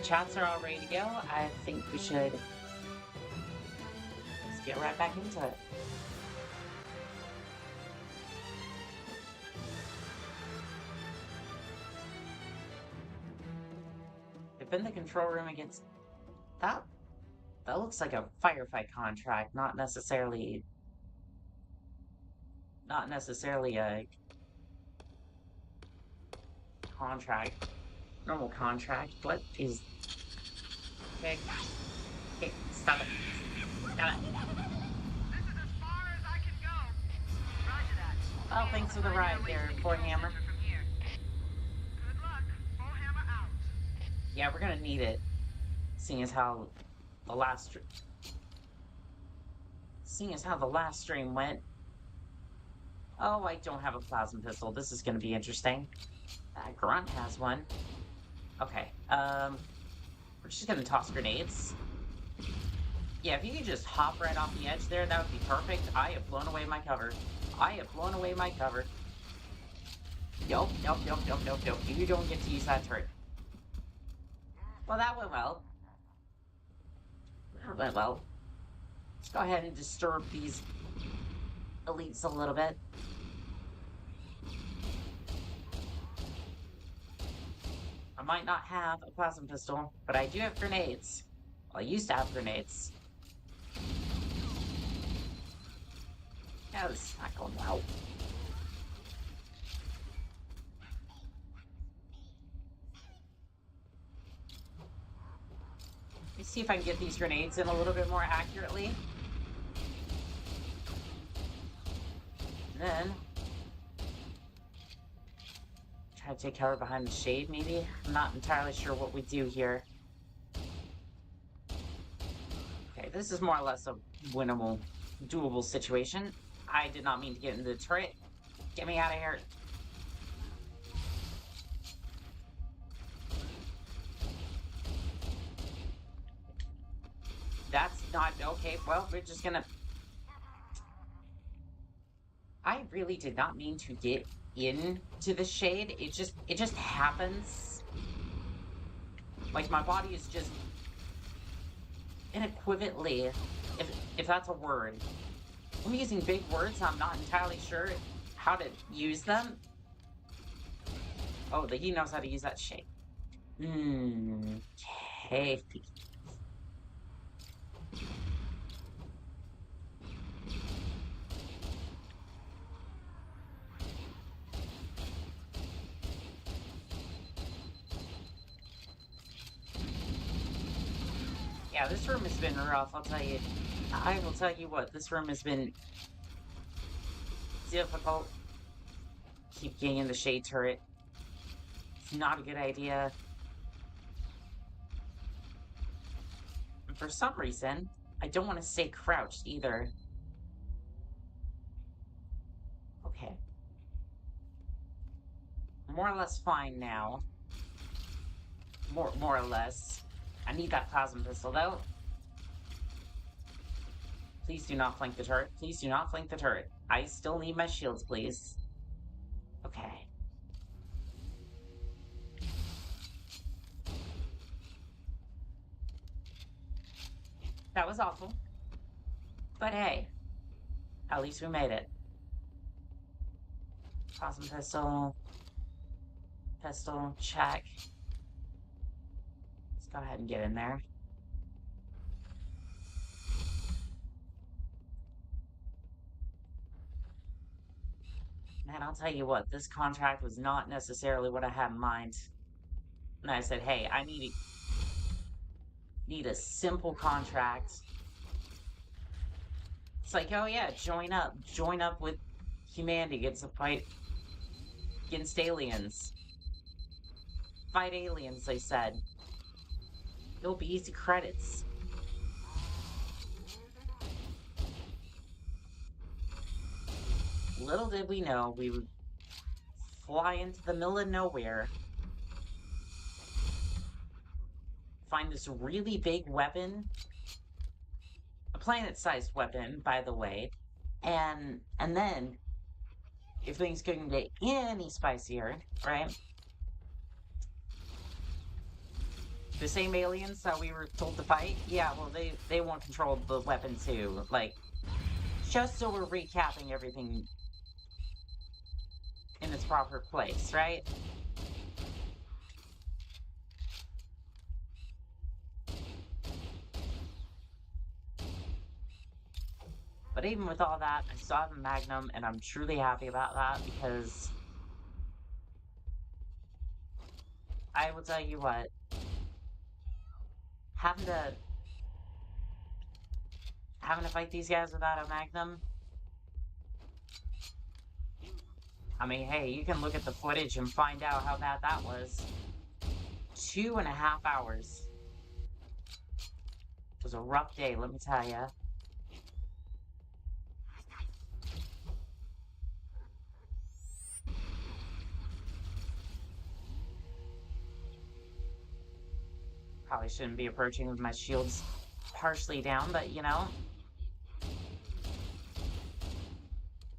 chats are all ready to go, I think we should just get right back into it. Defend the control room against that. That looks like a firefight contract, not necessarily a contract. Normal contract. What is? Okay, okay, stop it. Stop it. This is as far as I can go. Roger that. Oh, thanks for the ride there, Forehammer. From here. Good luck. Forehammer out. Yeah, we're gonna need it, seeing as how the last stream went. Oh, I don't have a plasma pistol. This is gonna be interesting. Grunt has one. Okay, we're just gonna toss grenades. Yeah, if you could just hop right off the edge there, that would be perfect. I have blown away my cover. I have blown away my cover. Nope. You don't get to use that turret. Well, that went well. That went well. Let's go ahead and disturb these elites a little bit. I might not have a plasma pistol, but I do have grenades. Well, I used to have grenades. Yeah, this is not going well. Let me see if I can get these grenades in a little bit more accurately. And then try to take cover behind the shade, maybe? I'm not entirely sure what we do here. Okay, this is more or less a winnable, doable situation. I did not mean to get into the turret. Get me out of here. That's not okay. Well, we're just gonna... I really did not mean to get into the shade. It just happens. Like, my body is just unequivocally, if that's a word. I'm using big words, I'm not entirely sure how to use them. Oh, he knows how to use that shade. Okay. Yeah, this room has been rough, I'll tell you. I will tell you what, this room has been difficult. Keep getting in the shade turret. It's not a good idea. And for some reason, I don't want to stay crouched either. Okay. More or less fine now. More or less. I need that plasma pistol, though. Please do not flank the turret. Please do not flank the turret. I still need my shields, please. Okay. That was awful. But hey, at least we made it. Plasma pistol. Pistol, check. Let's go ahead and get in there. Man, I'll tell you what, this contract was not necessarily what I had in mind. And I said, hey, I need a simple contract. It's like, oh yeah, join up with humanity against a fight against aliens. Fight aliens, they said. It'll be easy credits. Little did we know we would fly into the middle of nowhere, find this really big weapon, a planet-sized weapon, by the way, and then, if things couldn't get any spicier, right? The same aliens that we were told to fight? Yeah, well, they want control of the weapon too. Like, just so we're recapping everything in its proper place, right? But even with all that, I still have a Magnum, and I'm truly happy about that because I will tell you what, having to fight these guys without a Magnum. I mean, hey, you can look at the footage and find out how bad that was. 2.5 hours. It was a rough day, let me tell you. Probably shouldn't be approaching with my shields partially down, but you know.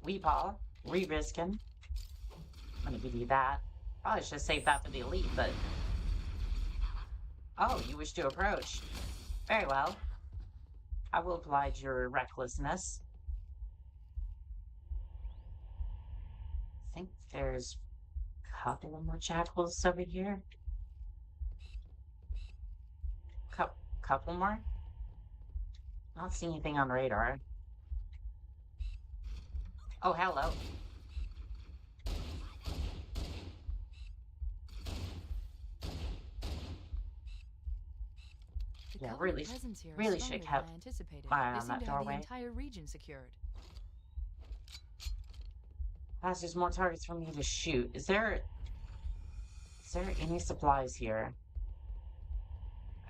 Weepaw, re-risking. I'm gonna give you that. Probably should have saved that for the elite, but... Oh, you wish to approach. Very well. I will oblige your recklessness. I think there's a couple more jackals over here. Couple more? Not seeing anything on radar. Oh, hello. Yeah, really should have kept my eye on that doorway. The entire region secured. That's just more targets for me to shoot. Is there any supplies here?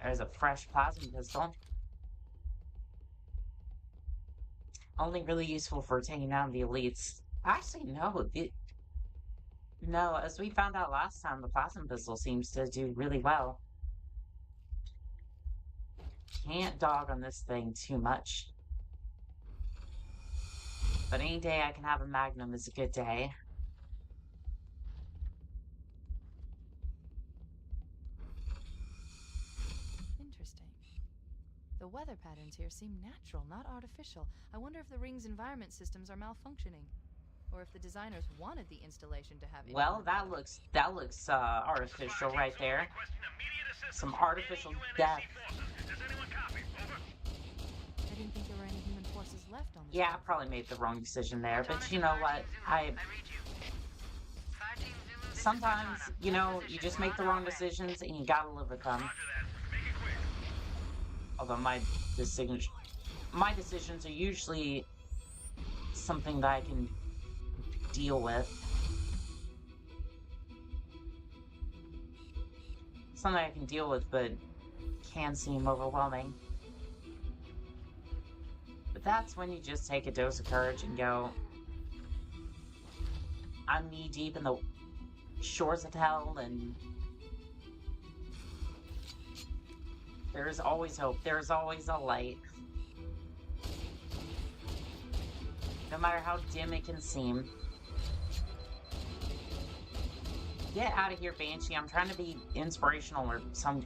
There's a fresh plasma pistol. Only really useful for taking down the elites. Actually, no. No, as we found out last time, the plasma pistol seems to do really well. Can't dog on this thing too much. But any day I can have a Magnum is a good day. Interesting. The weather patterns here seem natural, not artificial. I wonder if the ring's environment systems are malfunctioning, or if the designers wanted the installation to have. Well, that looks artificial right there. Some artificial death. I didn't think there were any human forces left on this. Yeah, I probably made the wrong decision there, but you know what? Sometimes, you know, you just make the wrong decisions and you gotta live with them. Although my decisions are usually something that I can deal with. Something I can deal with, but can seem overwhelming. But that's when you just take a dose of courage and go, I'm knee-deep in the shores of hell, and there is always hope. There is always a light. No matter how dim it can seem. Get out of here, Banshee. I'm trying to be inspirational or some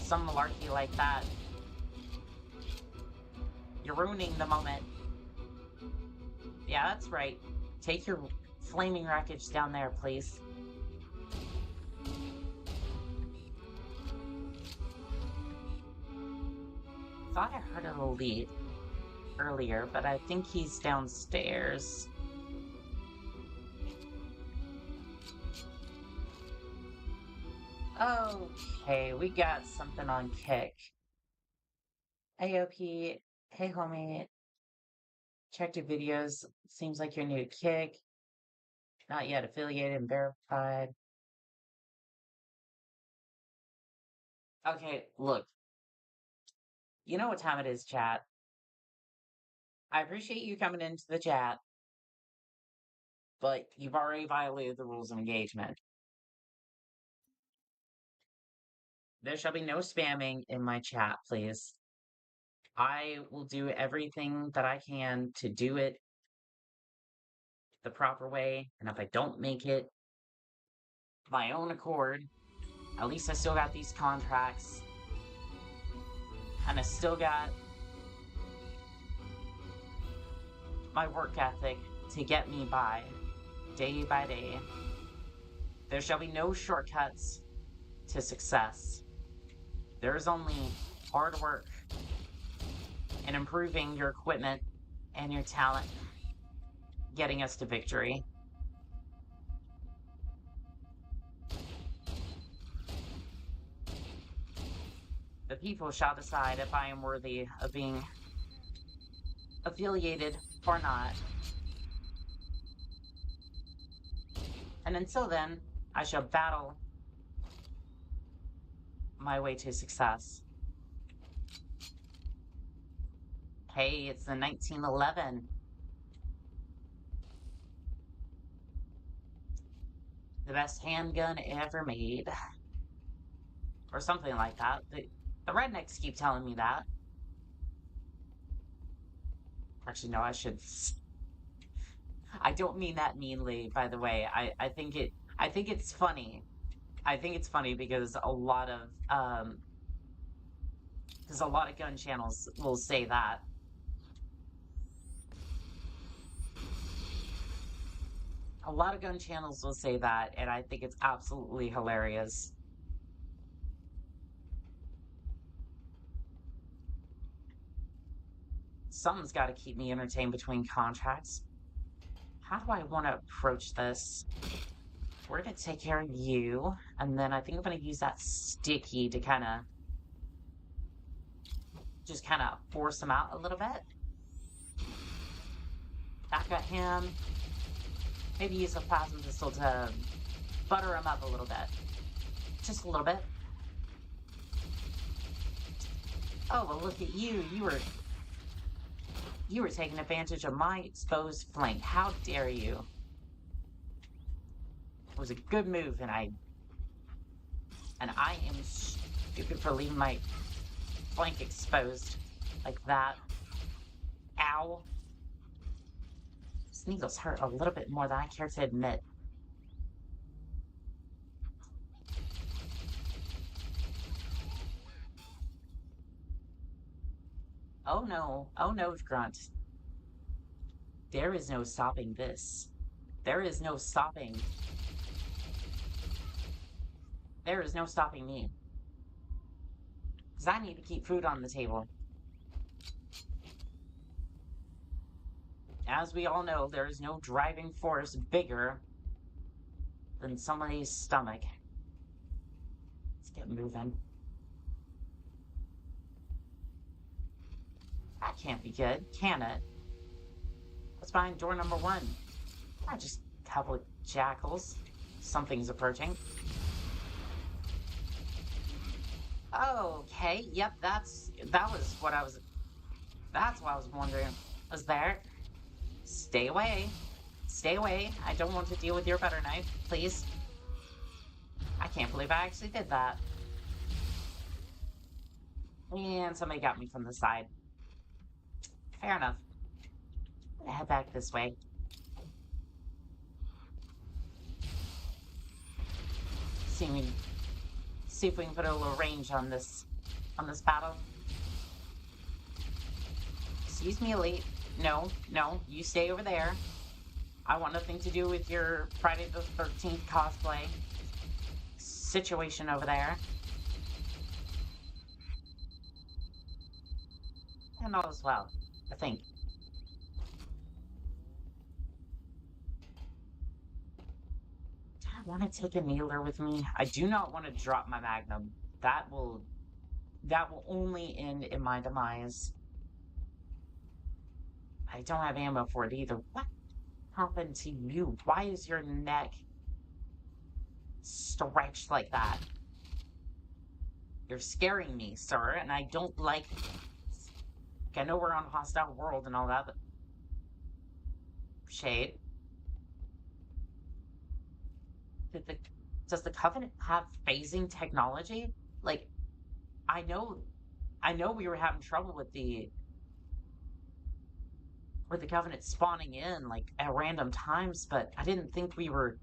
malarkey like that. You're ruining the moment. Yeah, that's right. Take your flaming wreckage down there, please. Thought I heard an elite earlier, but I think he's downstairs. Okay, we got something on Kick. AOP, hey homie, checked your videos. Seems like you're new to Kick. Not yet affiliated and verified. Okay, look. You know what time it is, chat. I appreciate you coming into the chat, but you've already violated the rules of engagement. There shall be no spamming in my chat, please. I will do everything that I can to do it the proper way, and if I don't make it my own accord, At least I still got these contracts. And I still got my work ethic to get me by, day by day. There shall be no shortcuts to success. There is only hard work and improving your equipment and your talent, getting us to victory. The people shall decide if I am worthy of being affiliated or not. And until then, I shall battle my way to success. Hey, it's the 1911. The best handgun ever made. Or something like that. The rednecks keep telling me that. Actually, no, I should... I don't mean that meanly, by the way. I think it's funny. I think it's funny because a lot of gun channels will say that. A lot of gun channels will say that, and I think it's absolutely hilarious. Something's got to keep me entertained between contracts. How do I want to approach this? We're going to take care of you, and then I think I'm going to use that sticky to just kind of force him out a little bit. Back at him. Maybe use a plasma pistol to butter him up a little bit. Just a little bit. Oh, well, look at you. You were taking advantage of my exposed flank. How dare you? It was a good move, and I am stupid for leaving my flank exposed like that. Ow. These needles hurt a little bit more than I care to admit. Oh no, Grunt. There is no stopping this. There is no stopping. There is no stopping me. Because I need to keep food on the table. As we all know, there is no driving force bigger than somebody's stomach. Let's get moving. That can't be good, can it? What's behind door number 1? Not just a couple of jackals. Something's approaching. Okay, yep, that's what I was wondering. Was there? Stay away. Stay away. I don't want to deal with your butter knife, please. I can't believe I actually did that. And somebody got me from the side. Fair enough. I'm gonna head back this way. See if we can put a little range on this battle. Excuse me, Elite. No, you stay over there. I want nothing to do with your Friday the 13th cosplay situation over there. And all is well, I think. Do I want to take a kneeler with me? I do not want to drop my Magnum. That will only end in my demise. I don't have ammo for it either. What happened to you? Why is your neck stretched like that? You're scaring me, sir, and I don't like... I know we're on a hostile world and all that, but... Shade. Does the Covenant have phasing technology? Like, I know we were having trouble with the Covenant spawning in, like, at random times, but I didn't think we were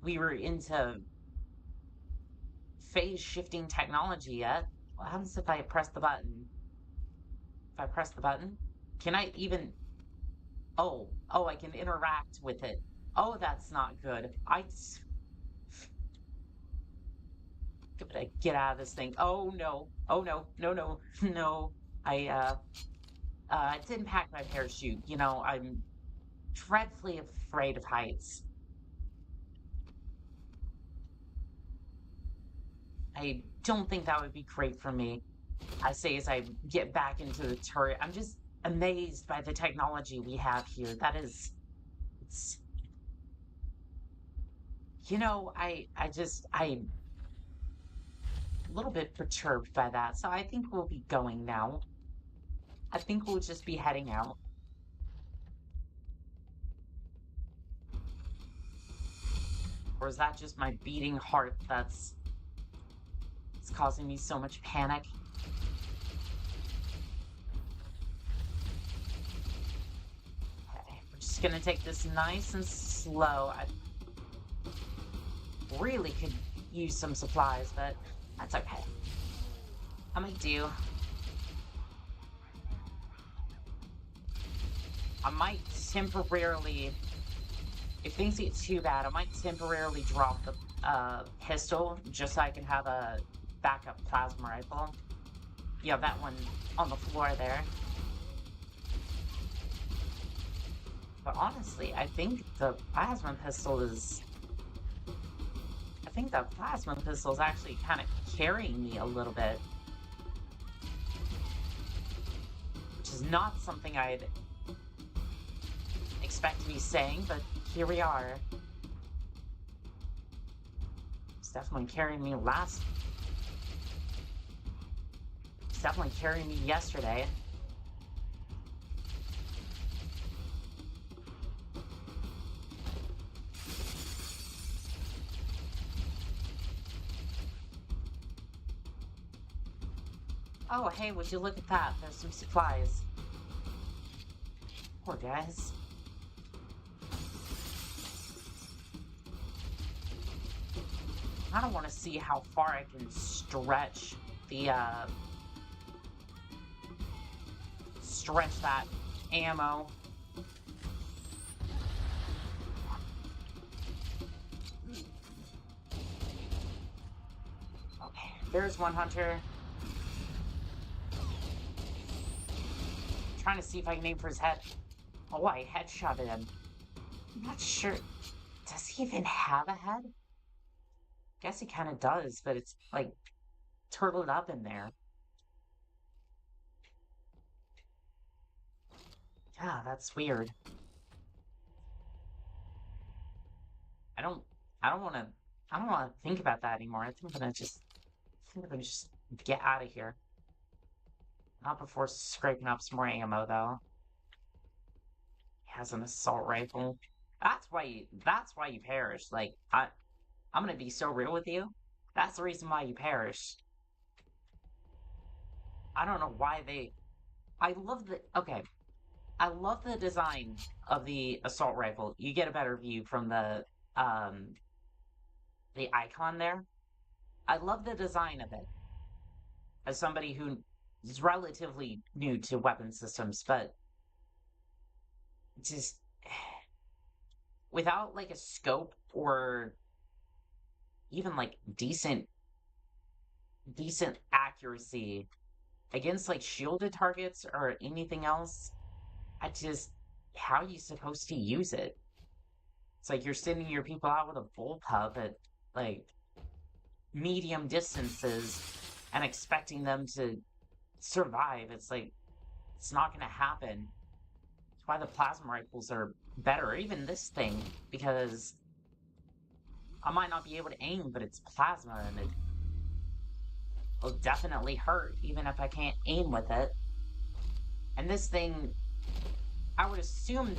into phase-shifting technology yet. What happens if I press the button? If I press the button? Can I even... Oh, I can interact with it. Oh, that's not good. Get out of this thing. Oh, no. Oh, no. No. No. I didn't pack my parachute. You know, I'm dreadfully afraid of heights. I don't think that would be great for me. I say as I get back into the turret, I'm just amazed by the technology we have here. It's, you know, I'm a little bit perturbed by that. So I think we'll be going now. I think we'll just be heading out. Or is that just my beating heart that's causing me so much panic? Okay, we're just gonna take this nice and slow. I really could use some supplies, but that's okay. I'm gonna do. I might temporarily, if things get too bad, I might temporarily drop the pistol just so I can have a backup plasma rifle. You have that one on the floor there. But honestly, I think the plasma pistol is... I think the plasma pistol is actually kind of carrying me a little bit. Which is not something I'd expect to be saying, but here we are. It's definitely carrying me It's definitely carrying me yesterday. Oh, hey, would you look at that? There's some supplies. Poor guys. I don't want to see how far I can stretch the, stretch that ammo. Okay, there's one hunter. Trying to see if I can aim for his head. Oh, I headshotted him. I'm not sure. Does he even have a head? Guess he kind of does, but it's like turtled up in there. Yeah, that's weird. I don't want to think about that anymore. I think I'm gonna just get out of here. Not before scraping up some more ammo, though. He has an assault rifle. That's why you perished. Like, I'm gonna be so real with you. That's the reason why you perished. I don't know why they... I love the design of the assault rifle. You get a better view from the icon there. I love the design of it. As somebody who is relatively new to weapon systems, but just without like a scope or even like decent accuracy against like shielded targets or anything else, how are you supposed to use it? It's like you're sending your people out with a bullpup at like medium distances and expecting them to survive. It's like, it's not gonna happen. That's why the plasma rifles are better, even this thing, because I might not be able to aim, but it's plasma and it will definitely hurt even if I can't aim with it. And this thing, I would assume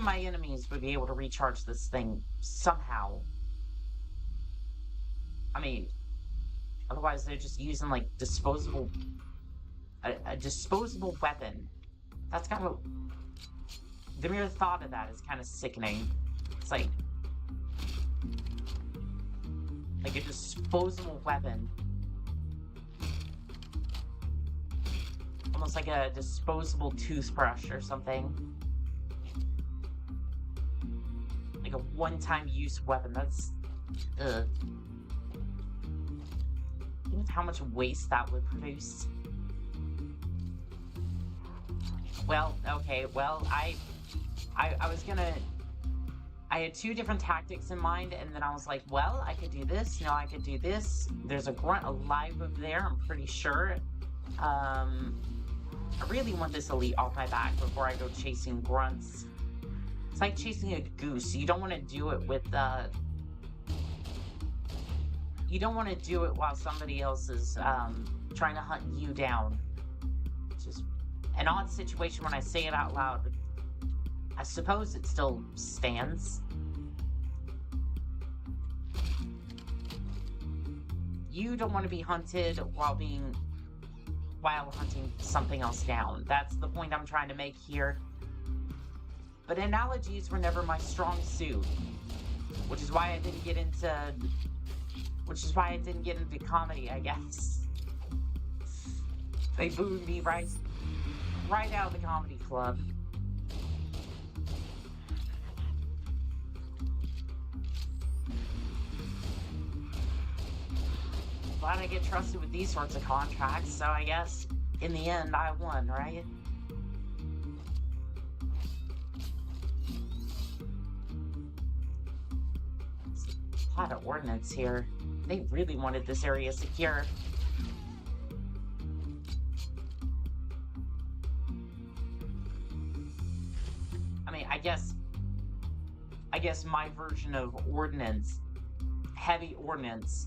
my enemies would be able to recharge this thing somehow. I mean, otherwise they're just using like a disposable weapon. That's kind of, the mere thought of that is kind of sickening. It's like, Like a disposable weapon. Almost like a disposable toothbrush or something. Like a one-time use weapon. That's... ugh. Think of how much waste that would produce. Well, okay, well, I was gonna... I had two different tactics in mind, and then I was like, well, I could do this, no, I could do this. There's a grunt alive over there, I'm pretty sure. I really want this elite off my back before I go chasing grunts. It's like chasing a goose. You don't want to do it with, you don't want to do it while somebody else is, trying to hunt you down. It's just an odd situation when I say it out loud. I suppose it still stands. You don't want to be hunted while hunting something else down. That's the point I'm trying to make here. But analogies were never my strong suit, which is why I didn't get into comedy, I guess. They booed me right out of the comedy club. Glad I get trusted with these sorts of contracts, so I guess, in the end, I won, right? There's a lot of ordnance here. They really wanted this area secure. I mean, I guess my version of ordnance, heavy ordnance,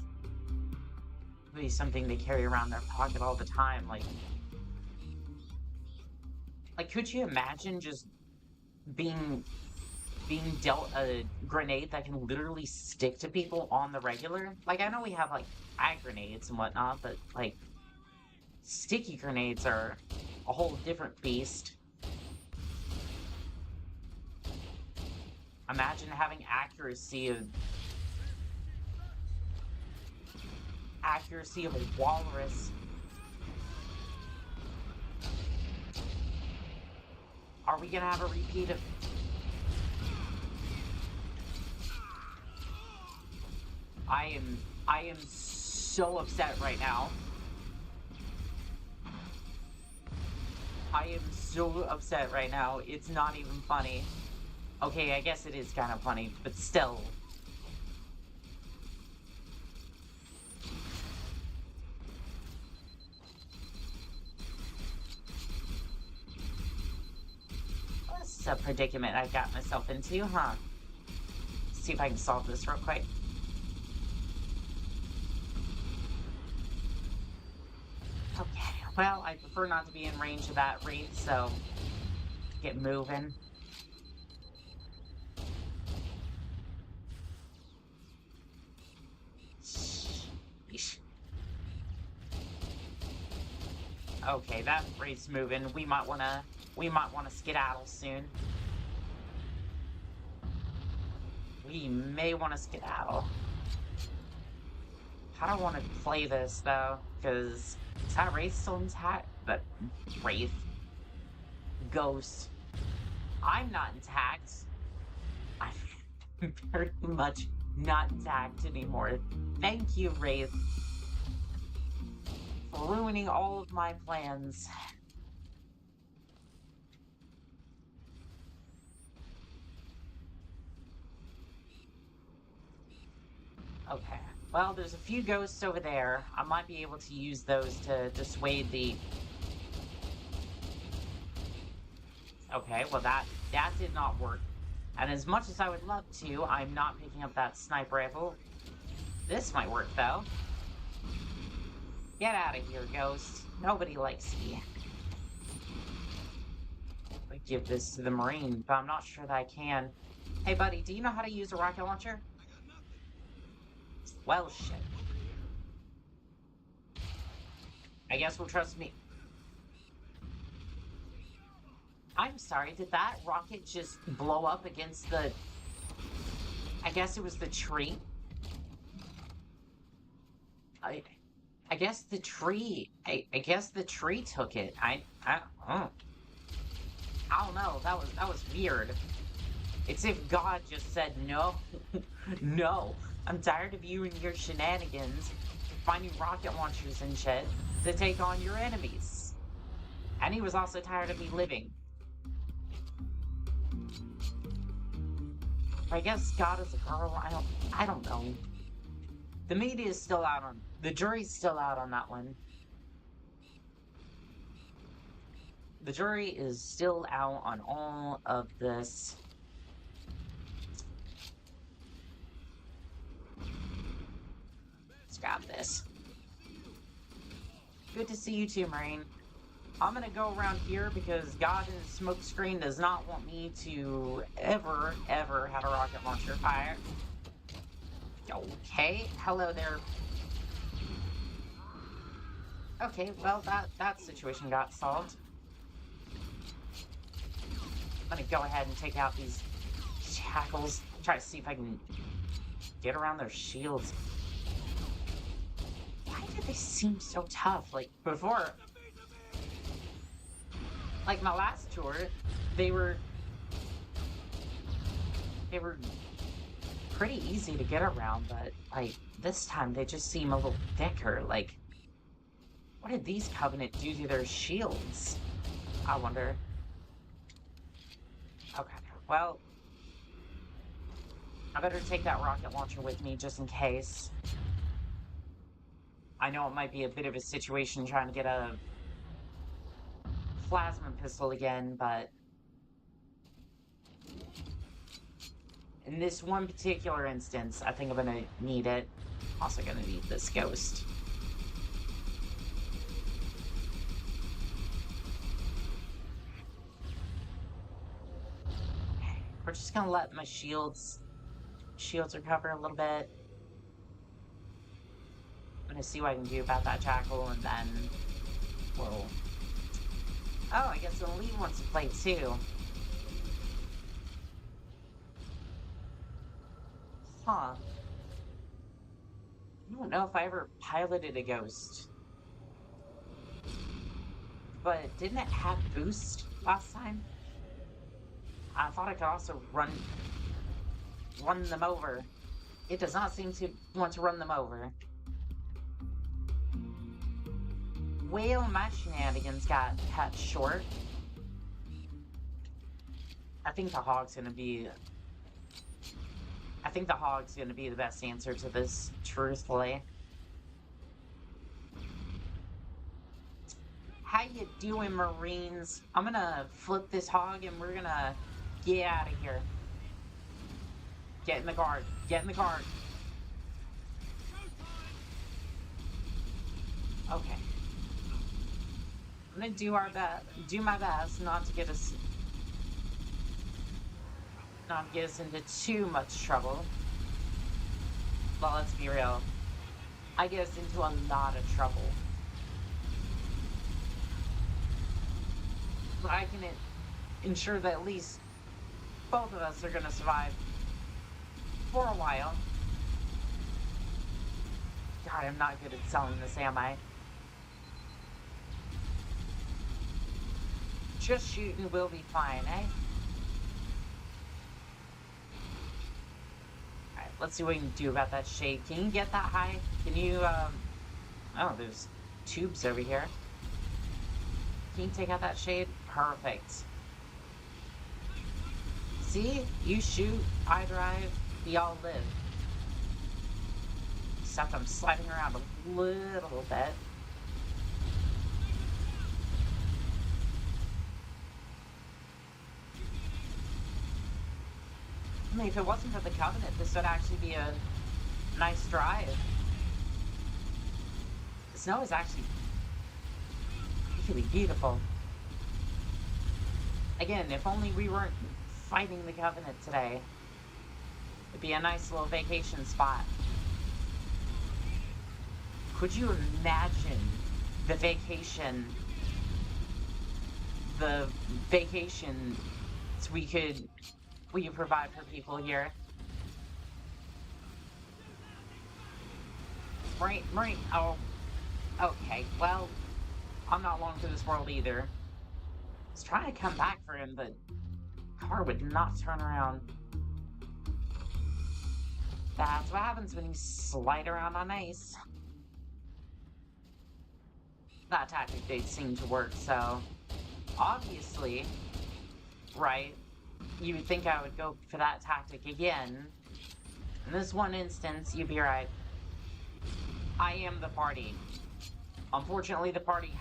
be something they carry around in their pocket all the time. Like, could you imagine just being dealt a grenade that can literally stick to people on the regular? Like, I know we have, like, ag grenades and whatnot, but, like, sticky grenades are a whole different beast. Imagine having accuracy of a walrus. Are we gonna have a repeat of... I am so upset right now. I am so upset right now. It's not even funny. Okay, I guess it is kind of funny, but still. This is a predicament I got myself into, huh? Let's see if I can solve this real quick. Okay, well, I prefer not to be in range of that wraith, so get moving. Sheesh. Okay, that wraith's moving. We might wanna skedaddle soon. We may wanna skedaddle. How do I want to play this though? Because is that wraith still intact? But wraith, ghost. I'm not intact. I'm very much not intact anymore. Thank you, wraith, for ruining all of my plans. Okay. Well, there's a few ghosts over there. I might be able to use those to dissuade the... Okay, well that did not work. And as much as I would love to, I'm not picking up that sniper rifle. This might work, though. Get out of here, ghost. Nobody likes you. I give this to the Marine, but I'm not sure that I can. Hey, buddy, do you know how to use a rocket launcher? Well, shit. I guess we'll trust me. I'm sorry, did that rocket just blow up against the... I guess it was the tree? I guess the tree. I guess the tree took it. Oh, I don't know. That was weird. It's if God just said no, no. I'm tired of you and your shenanigans, finding rocket launchers and shit to take on your enemies. And he was also tired of me living. I guess God is a girl. I don't know. The media is still out on. The jury's still out on that one. The jury is still out on all of this. Let's grab this. Good to see you too, Marine. I'm gonna go around here because God in the smokescreen does not want me to ever have a rocket launcher fire. Okay, hello there. Okay, well that situation got solved. I'm gonna go ahead and take out these shackles. Try to see if I can get around their shields. Why do they seem so tough? Like before, like my last tour, they were pretty easy to get around, but like this time they just seem a little thicker. Like, what did these Covenant do to their shields? I wonder. Okay, well, I better take that rocket launcher with me just in case. I know it might be a bit of a situation trying to get a plasma pistol again, but in this one particular instance, I think I'm gonna need it. Also gonna need this ghost. We're just gonna let my shields recover a little bit. I'm gonna see what I can do about that jackal, and then we'll... Oh, I guess the elite wants to play too. Huh. I don't know if I ever piloted a ghost. But didn't it have boost last time? I thought I could also run them over. It does not seem to want to run them over. Well, my shenanigans got cut short. I think the hog's gonna be the best answer to this, truthfully. How you doing, Marines? I'm gonna flip this hog and we're gonna get out of here. Get in the guard. Get in the guard. Okay. I'm gonna do my best not to get us into too much trouble. Well, let's be real. I get us into a lot of trouble. But I can ensure that at least both of us are gonna survive for a while. God, I'm not good at selling this, am I? Just shooting will be fine, eh? Alright, let's see what we can do about that shade. Can you get that high? Can you, Oh, there's tubes over here. Can you take out that shade? Perfect. See? You shoot, I drive, we all live. Except I'm sliding around a little bit. I mean, if it wasn't for the Covenant, this would actually be a nice drive. The snow is actually really beautiful. Again, if only we weren't fighting the Covenant today, it'd be a nice little vacation spot. Could you imagine the vacations we could provide for people here? Marine. Oh, okay. Well, I'm not long for this world either. I was trying to come back for him, but car would not turn around. That's what happens when you slide around on ice. That tactic did seem to work, so obviously, right? You would think I would go for that tactic again. In this one instance, you'd be right. I am the party. Unfortunately, the party.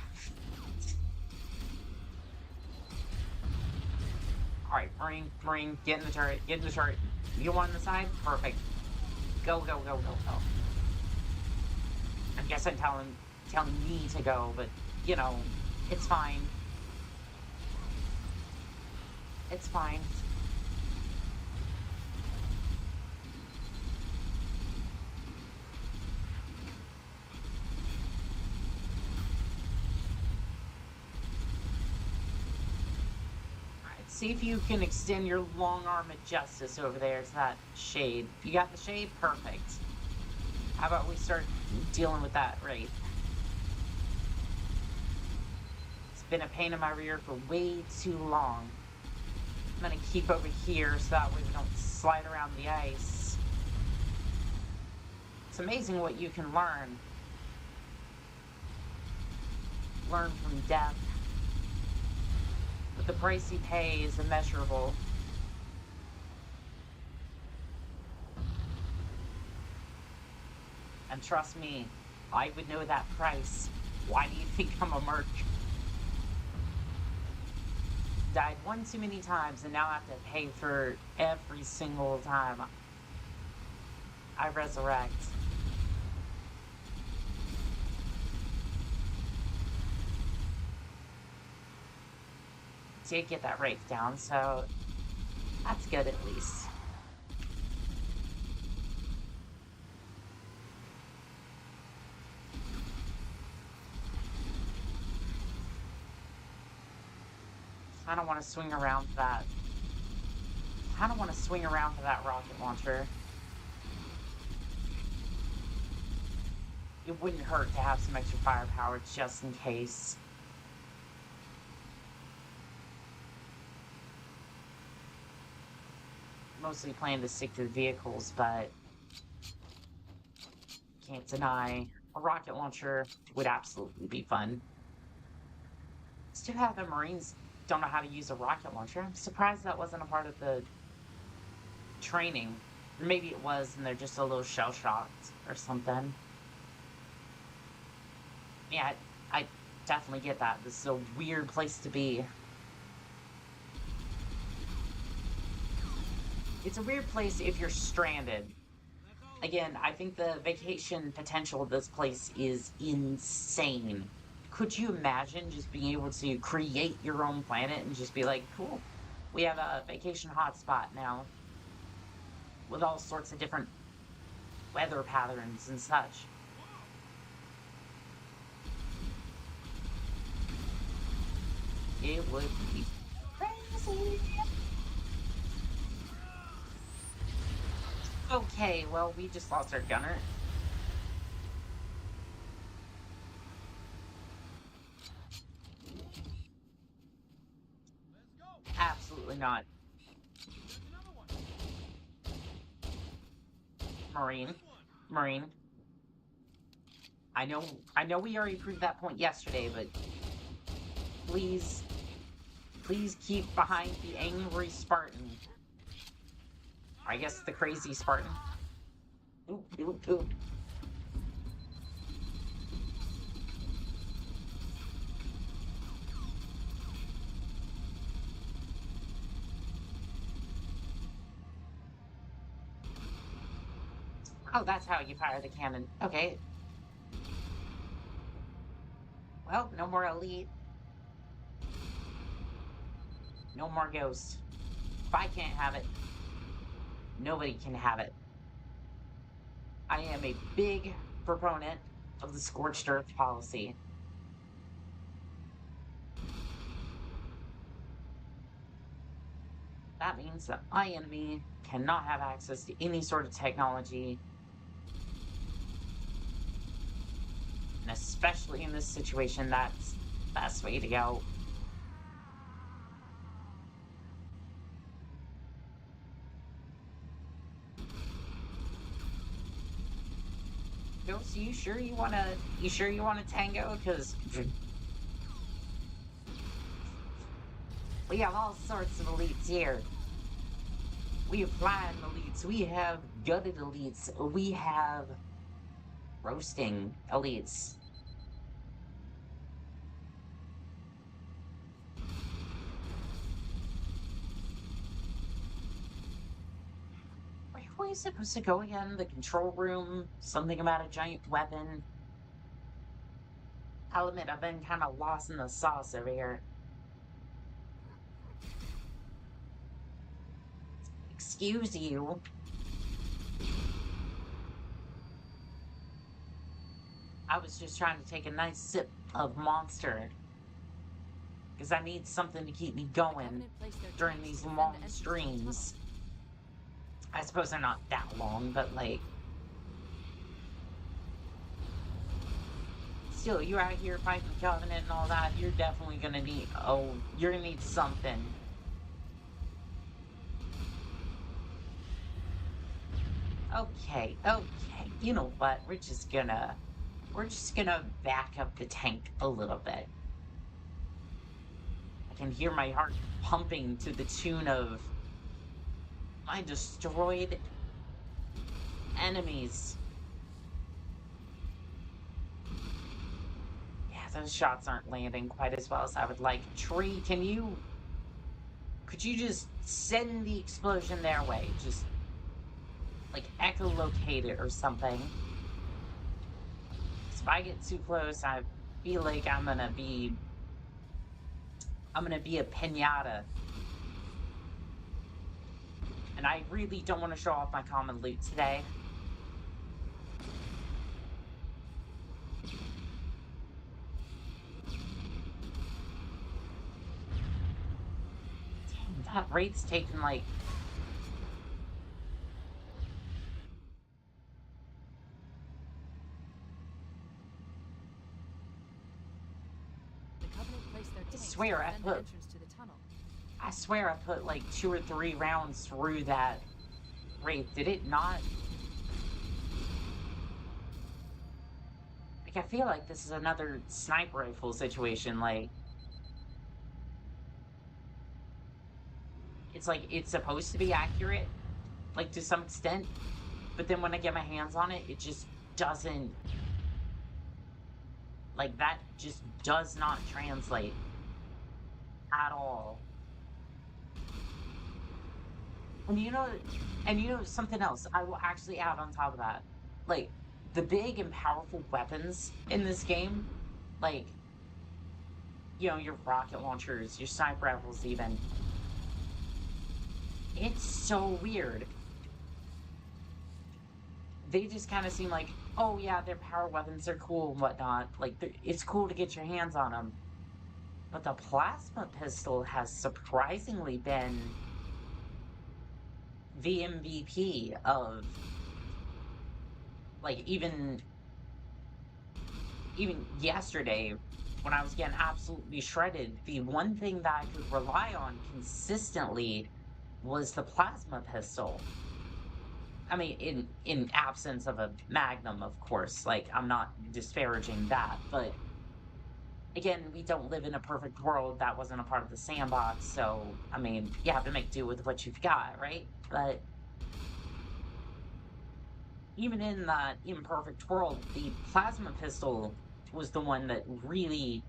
Alright, Marine, get in the turret, get in the turret. You want on the side? Perfect. Go, go, go, go, go. I guess I'm telling me to go, but, you know, it's fine. It's fine. Alright, see if you can extend your long arm of justice over there to that shade. You got the shade? Perfect. How about we start dealing with that Wraith? It's been a pain in my rear for way too long. I'm gonna keep over here so that way we don't slide around the ice. It's amazing what you can learn. Learn from death. But the price you pay is immeasurable. And trust me, I would know that price. Why do you think I'm a merc? Died one too many times and now I have to pay for every single time I resurrect. Did get that Wraith down, so that's good at least. I don't want to swing around to that. I don't want to swing around to that rocket launcher. It wouldn't hurt to have some extra firepower just in case. Mostly plan to stick to the vehicles, but can't deny a rocket launcher would absolutely be fun. Still have the Marines don't know how to use a rocket launcher. I'm surprised that wasn't a part of the training. Or maybe it was and they're just a little shell-shocked or something. Yeah, I definitely get that. This is a weird place to be. It's a weird place if you're stranded. Again, I think the vacation potential of this place is insane. Could you imagine just being able to create your own planet and just be like, cool, we have a vacation hotspot now with all sorts of different weather patterns and such. It would be crazy. Okay, well, we just lost our gunner. Absolutely not. Marine. I know we already proved that point yesterday, but please keep behind the angry Spartan. I guess the crazy Spartan. Oop, oop, oop. Oh, that's how you fire the cannon. Okay. Well, no more elite. No more ghost. If I can't have it, nobody can have it. I am a big proponent of the scorched earth policy. That means that my enemy cannot have access to any sort of technology And especially in this situation, that's the best way to go. Ghost, you sure you wanna tango? Because we have all sorts of elites here. We have flying elites, we have gutted elites, we have roasting elites. Where were we supposed to go again? The control room? Something about a giant weapon? I'll admit, I've been kind of lost in the sauce over here. Excuse you. I was just trying to take a nice sip of Monster. Because I need something to keep me The going Covenant placed their during tanks these to defend long the entrance to the tunnel. streams. I suppose they're not that long, but like... Still, you're out here fighting the Covenant and all that, you're definitely gonna need... Oh, you're gonna need something. Okay, okay. You know what? We're just gonna back up the tank a little bit. I can hear my heart pumping to the tune of my destroyed enemies. Yeah, those shots aren't landing quite as well as I would like. Tree, could you just send the explosion their way? Just, like, echolocate it or something. If I get too close, I feel like I'm gonna be a pinata. And I really don't want to show off my common loot today. Dang, that rate's taken like... The Covenant placed their tanks to swear I defend the put- entrance to the tunnel. I swear I put like 2 or 3 rounds through that rate. Did it not? Like, I feel like this is another sniper rifle situation. Like, it's like, it's supposed to be accurate, like, to some extent. But then when I get my hands on it, it just doesn't... Like, that just does not translate at all. And you know something else I will actually add on top of that. Like, the big and powerful weapons in this game, like, you know, your rocket launchers, your sniper rifles even. It's so weird. They just kind of seem like, oh yeah, they're power weapons, they're cool and whatnot. Like, it's cool to get your hands on them. But the plasma pistol has surprisingly been the MVP of, like, even yesterday when I was getting absolutely shredded, the one thing that I could rely on consistently was the plasma pistol. I mean, in absence of a Magnum, of course. Like, I'm not disparaging that, but again, we don't live in a perfect world. That wasn't a part of the sandbox, so, I mean, you have to make do with what you've got, right? But even in that imperfect world, the plasma pistol was the one that really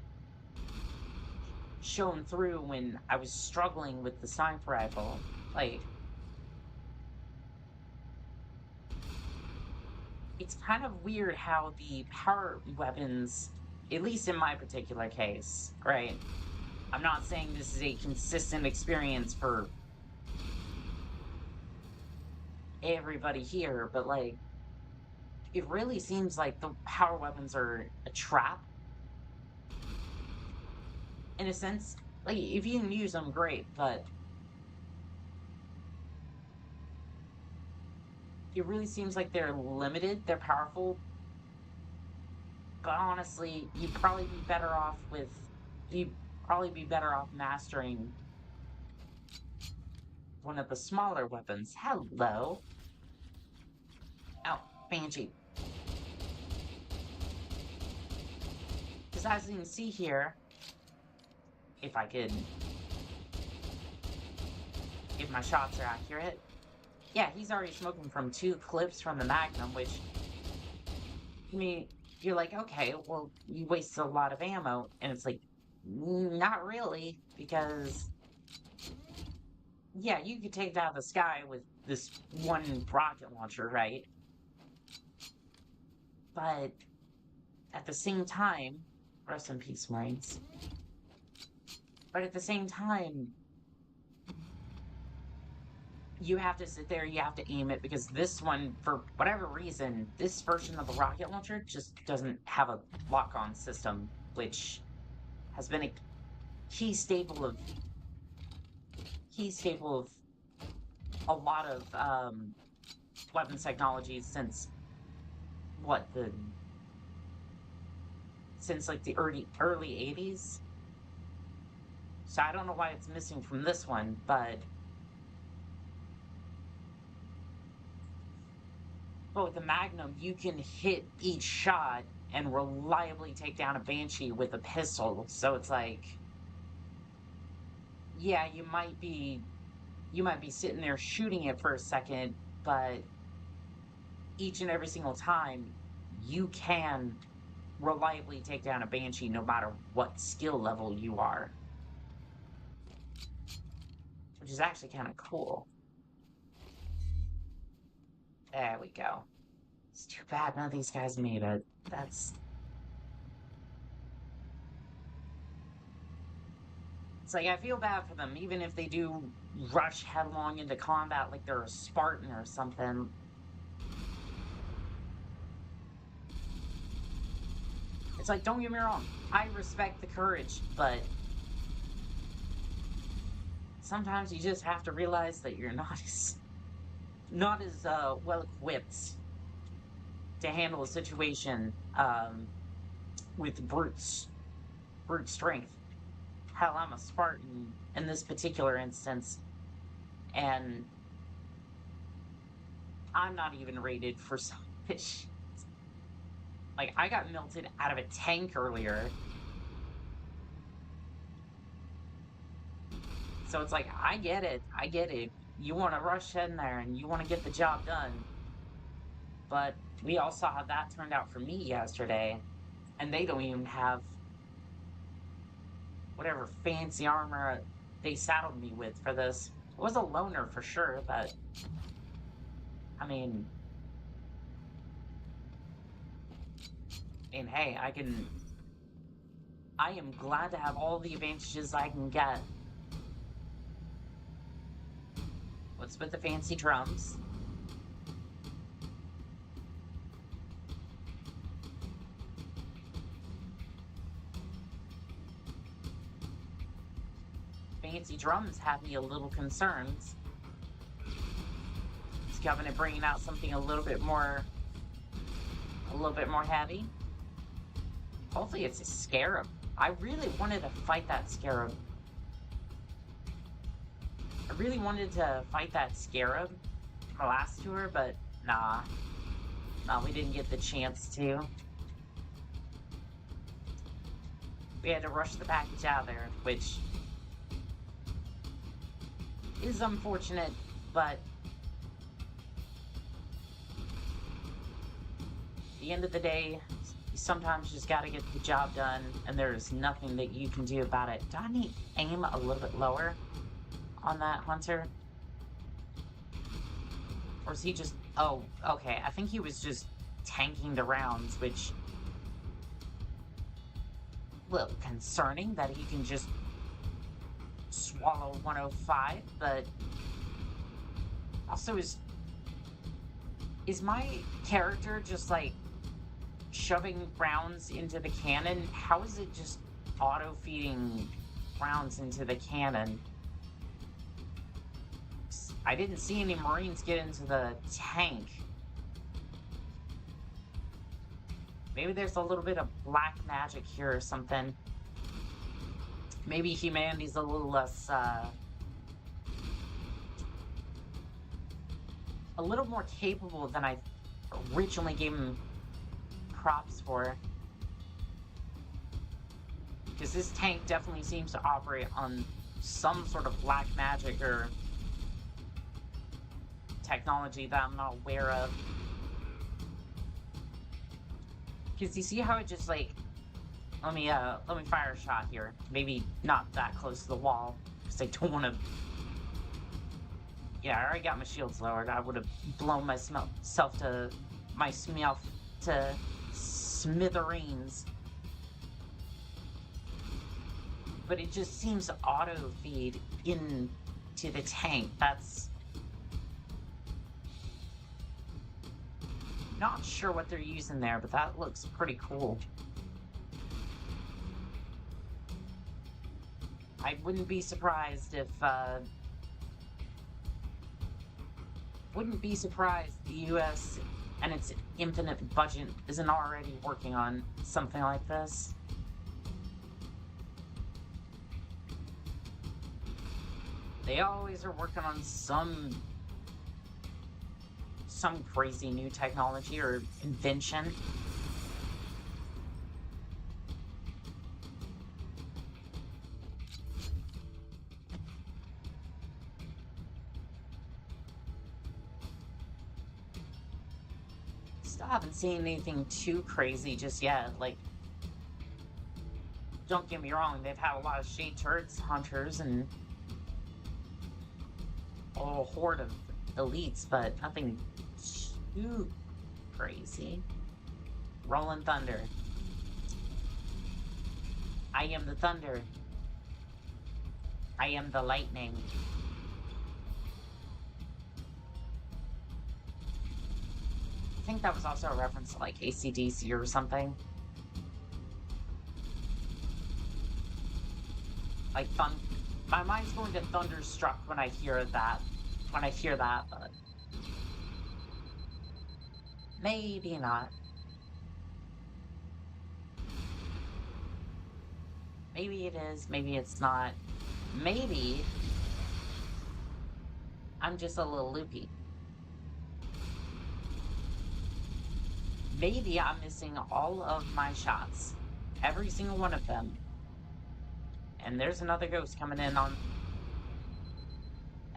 shone through when I was struggling with the sniper rifle. Like, it's kind of weird how the power weapons, at least in my particular case, right? I'm not saying this is a consistent experience for everybody here, but, like, it really seems like the power weapons are a trap. In a sense, like, if you can use them, great, but it really seems like they're limited, they're powerful, But honestly, you'd probably be better off mastering one of the smaller weapons. Hello. Oh, Banshee. Because as you can see here, if my shots are accurate, yeah, he's already smoking from 2 clips from the Magnum, which, I mean, you're like, okay, well, you wasted a lot of ammo, and it's like, not really, because, yeah, you could take down the sky with this one rocket launcher, right? But at the same time, rest in peace, Marines. But at the same time, you have to sit there, you have to aim it, because this one, for whatever reason, this version of the rocket launcher just doesn't have a lock-on system, which has been a key staple of a lot of weapons technologies since like the early 80s. So I don't know why it's missing from this one, but with the Magnum, you can hit each shot and reliably take down a Banshee with a pistol. So it's like, yeah, you might be sitting there shooting it for a second, but each and every single time, you can reliably take down a Banshee no matter what skill level you are. Which is actually kind of cool. There we go. It's too bad none of these guys made it. It's like, I feel bad for them, even if they do rush headlong into combat like they're a Spartan or something. It's like, don't get me wrong, I respect the courage, but sometimes you just have to realize that you're not as well equipped to handle a situation with brute strength. Hell, I'm a Spartan in this particular instance, and I'm not even rated for some fish. Like, I got melted out of a tank earlier. So it's like, I get it. You want to rush in there and you want to get the job done. But we all saw how that turned out for me yesterday. And they don't even have whatever fancy armor they saddled me with for this. It was a loner for sure, but I mean, and hey, I am glad to have all the advantages I can get. What's with the fancy drums? Fancy drums have me a little concerned. Is Covenant bringing out something a little bit more heavy? Hopefully it's a Scarab. I really wanted to fight that Scarab. My last tour, but nah, we didn't get the chance to. We had to rush the package out of there, which is unfortunate, but at the end of the day, you sometimes just gotta get the job done, and there's nothing that you can do about it. Do I need to aim a little bit lower on that hunter? Or is he just... Oh, okay. I think he was just tanking the rounds, which... a little concerning that he can just swallow 105, but... Also, is my character just, like, shoving rounds into the cannon? How is it just auto-feeding rounds into the cannon? I didn't see any Marines get into the tank. Maybe there's a little bit of black magic here or something. Maybe humanity's a little less, a little more capable than I originally gave him props for. Because this tank definitely seems to operate on some sort of black magic or technology that I'm not aware of. Because you see how it just like, let me fire a shot here. Maybe not that close to the wall, because I don't want to. Yeah, I already got my shields lowered. I would have blown myself to smithereens. But it just seems to auto feed into the tank. That's not sure what they're using there, but that looks pretty cool. I wouldn't be surprised if the US and its infinite budget isn't already working on something like this. They always are working on some crazy new technology or invention. Still haven't seen anything too crazy just yet. Like, don't get me wrong, they've had a lot of shade turrets, hunters, and a little horde of elites, but nothing too crazy. Rolling Thunder. I am the thunder. I am the lightning. I think that was also a reference to like AC/DC or something. Like my mind's going to Thunderstruck when I hear that. But maybe not. Maybe it is, maybe it's not. Maybe I'm just a little loopy. Maybe I'm missing all of my shots. Every single one of them. And there's another ghost coming in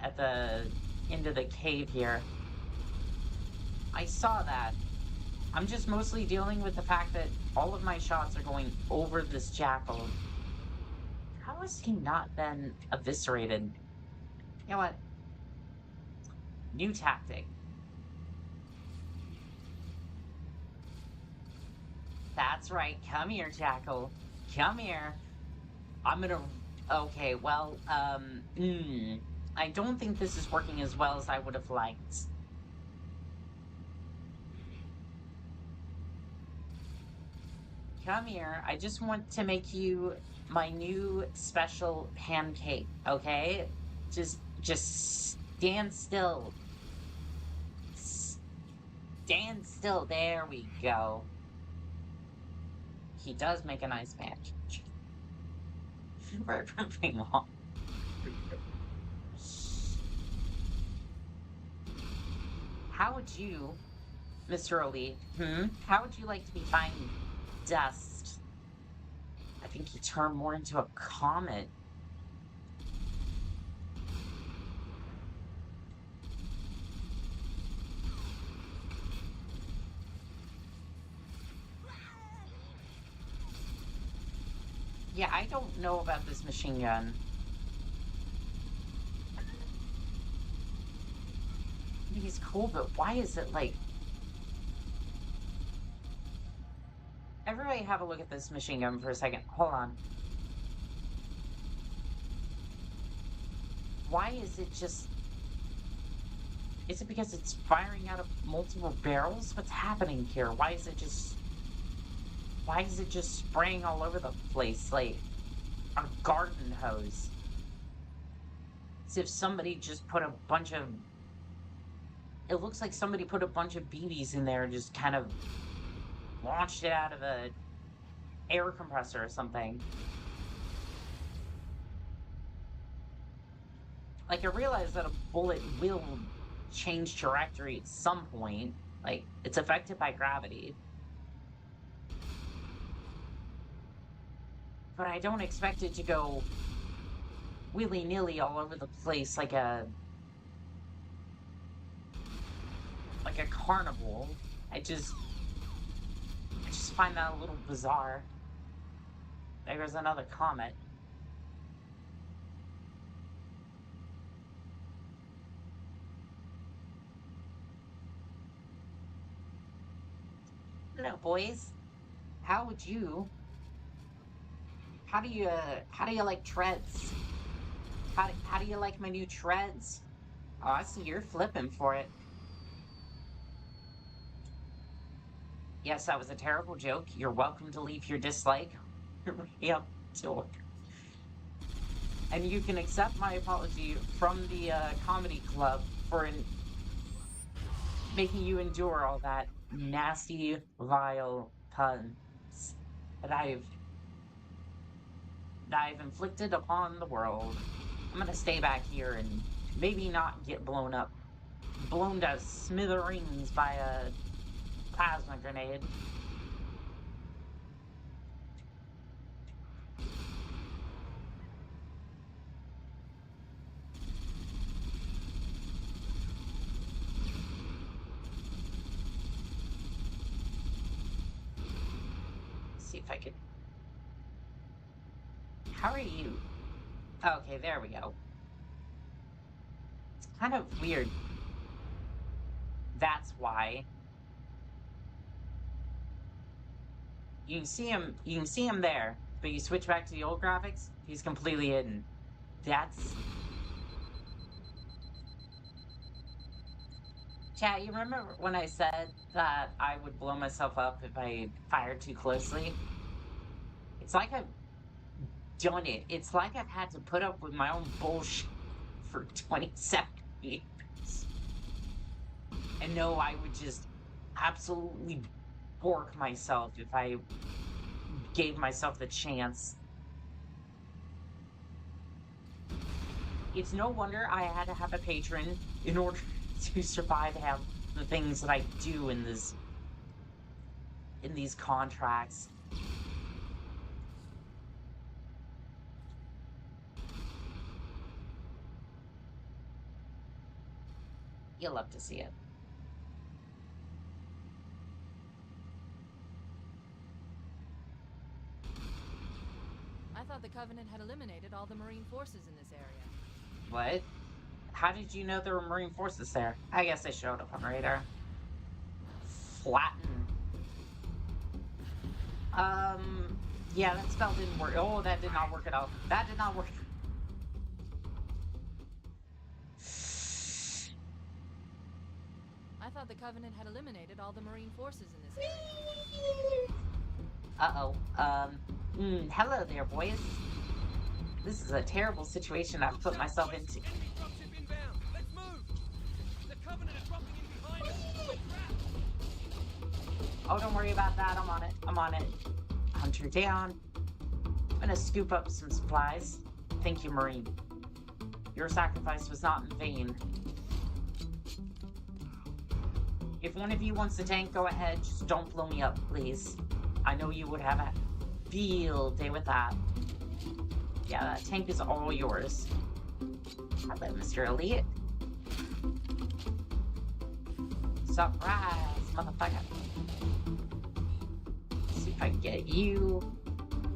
at the end of the cave here. I saw that. I'm just mostly dealing with the fact that all of my shots are going over this jackal. How has he not been eviscerated? You know what? New tactic. That's right. Come here, jackal. Come here. I'm gonna... Okay, well, I don't think this is working as well as I would have liked. Come here. I just want to make you my new special pancake, okay? Just stand still. Stand still. There we go. He does make a nice pancake. We're moving on. How would you, Mr. Elite, how would you like to be finding dust? I think he turned more into a comet. Yeah, I don't know about this machine gun. I mean, he's cool, but why is it like... Everybody have a look at this machine gun for a second. Hold on. Why is it just... Is it because it's firing out of multiple barrels? What's happening here? Why is it just spraying all over the place like a garden hose? As if somebody just put a bunch of... It looks like somebody put a bunch of BBs in there and just kind of launched it out of a air compressor or something. Like, I realize that a bullet will change trajectory at some point. Like, it's affected by gravity. But I don't expect it to go willy-nilly all over the place like a carnival. I just find that a little bizarre. There's another comet. Hello, boys. How do you like treads? How do you like my new treads? Oh, I see you're flipping for it. Yes, that was a terrible joke. You're welcome to leave your dislike. Yep, sure. And you can accept my apology from the comedy club for making you endure all that nasty, vile puns that I've inflicted upon the world. I'm gonna stay back here and maybe not get blown to smithereens by a plasma grenade. See if I could. How are you? Okay, there we go. It's kind of weird. That's why. You can see him there, but you switch back to the old graphics, he's completely hidden. That's... Chat, you remember when I said that I would blow myself up if I fired too closely? It's like I've done it. It's like I've had to put up with my own bullshit for 27 years. And no, I would just absolutely bork myself if I gave myself the chance. It's no wonder I had to have a patron in order to survive and have the things that I do in these contracts. You'll love to see it. I thought the Covenant had eliminated all the Marine forces in this area. What? How did you know there were Marine forces there? I guess they showed up on radar. Flatten. Yeah, that spell didn't work. Oh, that did not work at all. That did not work. I thought the Covenant had eliminated all the Marine forces in this area. Uh-oh. Hello there, boys. This is a terrible situation I've put myself into. Oh, don't worry about that. I'm on it. I'm on it. Hunter down. I'm gonna scoop up some supplies. Thank you, Marine. Your sacrifice was not in vain. If one of you wants to tank, go ahead. Just don't blow me up, please. I know you would have a field day with that. Yeah, that tank is all yours. Hello, Mr. Elite. Surprise, motherfucker. Let's see if I can get you.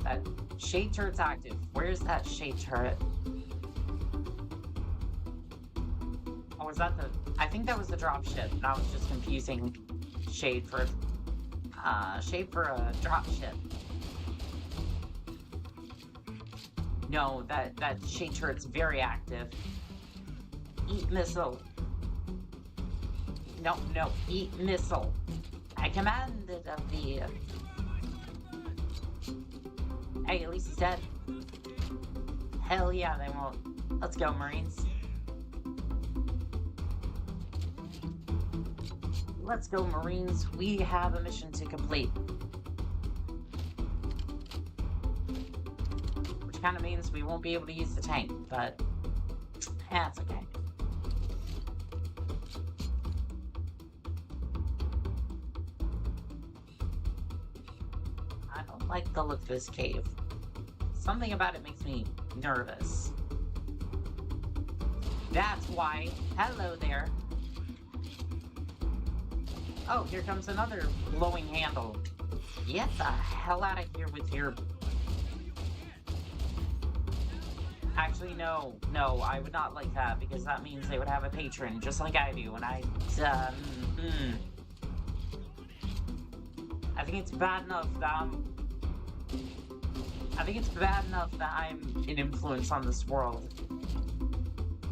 That shade turret's active. Where's that shade turret? Oh, was that the... I think that was the drop ship. And I was just confusing shade for a drop ship. No, that shade turret's very active. Eat missile. No, eat missile. I commanded of the... Hey, at least he's dead. Hell yeah, they won't. Let's go, Marines. let's go, Marines. We have a mission to complete. Which kind of means we won't be able to use the tank, but that's okay. I don't like the look of this cave. Something about it makes me nervous. That's why. Hello there. Oh, here comes another glowing handle. Get the hell out of here with your... Actually, no, I would not like that, because that means they would have a patron, just like I do, and I think it's bad enough that I'm an influence on this world.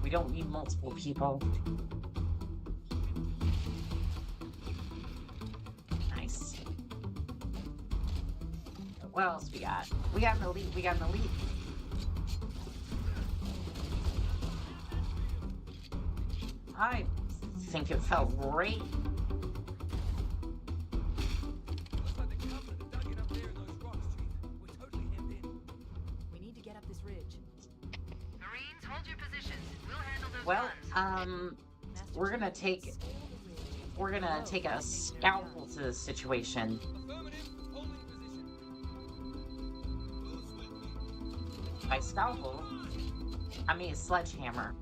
We don't need multiple people. Nice. What else we got? We got an elite. I think it felt great. Looks like the Covenant are dug in up there in those rocks, Chief. We're totally hemmed in. We need to get up this ridge. Marines, hold your positions. We'll handle those Well, guns. Master we're gonna Chief, take scale the ridge. we're gonna take a scalpel to this situation. Affirmative. Holding position. By scalpel, I mean a sledgehammer.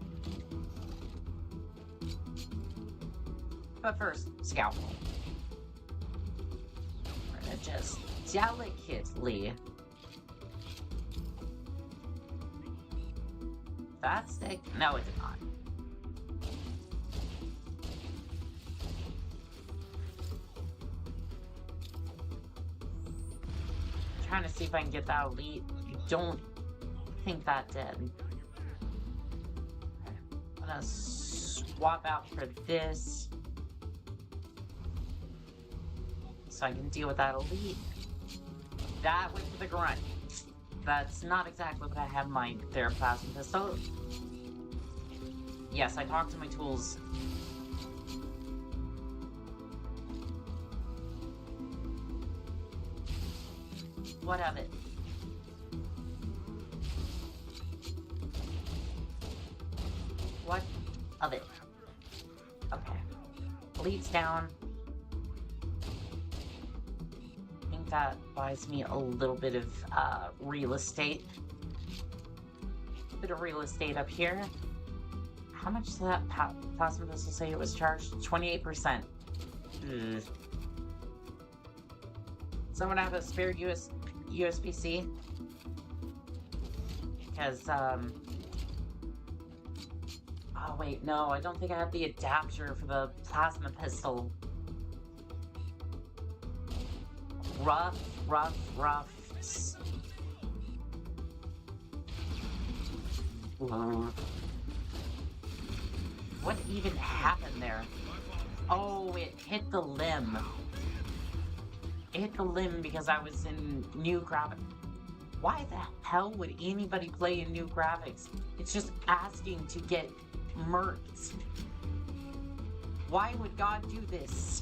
But first, scalpel. We're gonna just delicately... That stick? No, it did not. Trying to see if I can get that elite. I don't think that did. Okay. I'm gonna swap out for this, so I can deal with that elite. That went for the grunt. That's not exactly what I had in mind there, plasma pistol. Yes, I talked to my tools. What of it? What of it? Okay. Leads down. I think that buys me a little bit of real estate. Bit of real estate up here. How much did that plasma pistol say it was charged? 28%. Ugh. Someone have a spare USB-C? Because, oh wait, no, I don't think I have the adapter for the plasma pistol. Rough. What even happened there? Oh, it hit the limb. It hit the limb because I was in new graphics. Why the hell would anybody play in new graphics? It's just asking to get murked. Why would God do this?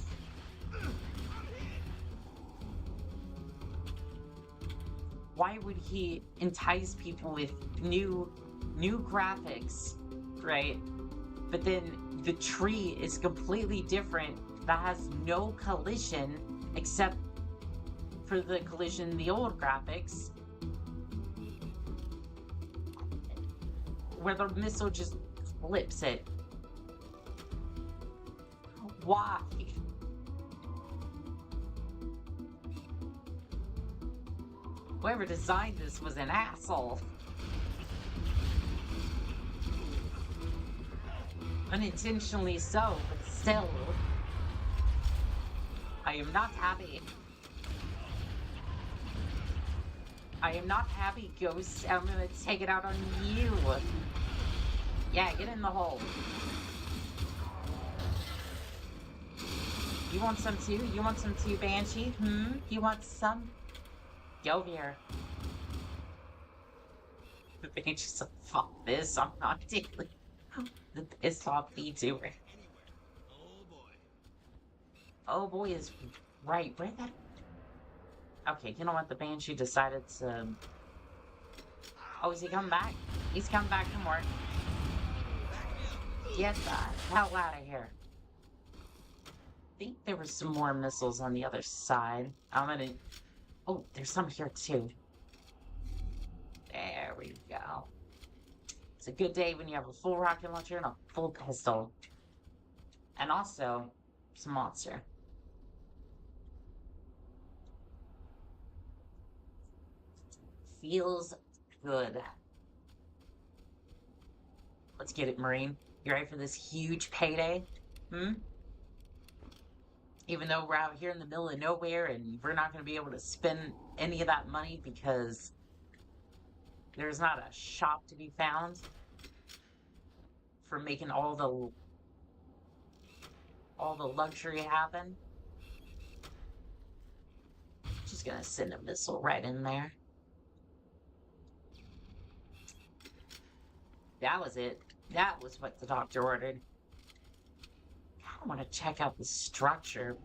Why would he entice people with new graphics, right? But then the tree is completely different. That has no collision except for the collision in the old graphics, where the missile just flips it. Why? Whoever designed this was an asshole. Unintentionally so, but still. I am not happy. I am not happy, Ghost. I'm gonna take it out on you. Yeah, get in the hole. You want some too? You want some too, Banshee? You want some? Get over here. The Banshee's like, fuck this, I'm not dealing. The pissed off VTuber. Oh boy. Oh boy is right. Where that? Okay, you know what? The Banshee decided to. Oh, is he coming back? He's coming back from work. Get the hell out of here. I think there were some more missiles on the other side. I'm gonna. Oh, there's some here too. There we go. It's a good day when you have a full rocket launcher and a full pistol. And also, some monster. Feels good. Let's get it, Marine. You ready for this huge payday? Even though we're out here in the middle of nowhere and we're not going to be able to spend any of that money because there's not a shop to be found for making all the luxury happen. Just gonna send a missile right in there. That was it. That was what the doctor ordered. I want to check out the structure.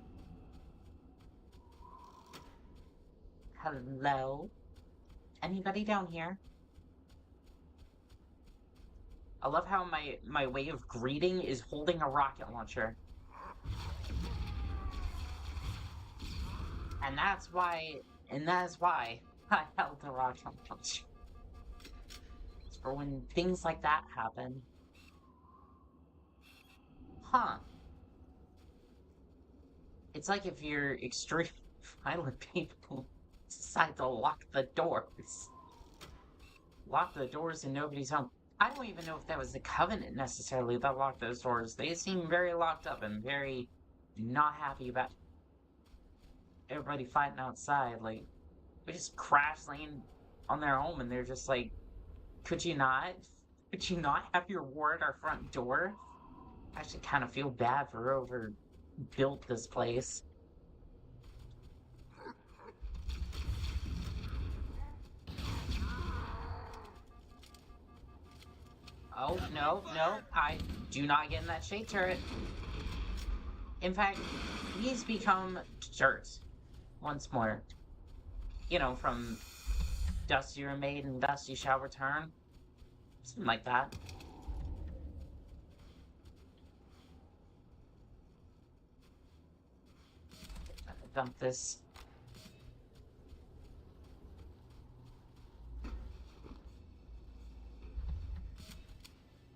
Hello? Anybody down here? I love how my way of greeting is holding a rocket launcher. And that's why I held the rocket launcher. It's for when things like that happen. Huh. It's like if you're extreme violent people decide to lock the doors. Lock the doors and nobody's home. I don't even know if that was the Covenant necessarily that locked those doors. They seem very locked up and very not happy about everybody fighting outside. Like, we just crash land on their home and they're just like, could you not? Could you not have your war at our front door? I actually kind of feel bad for whoever built this place. Oh, no, I do not get in that shade turret. In fact, he's become dirt once more. You know, from dust you were made and dust you shall return. Something like that. Dump this.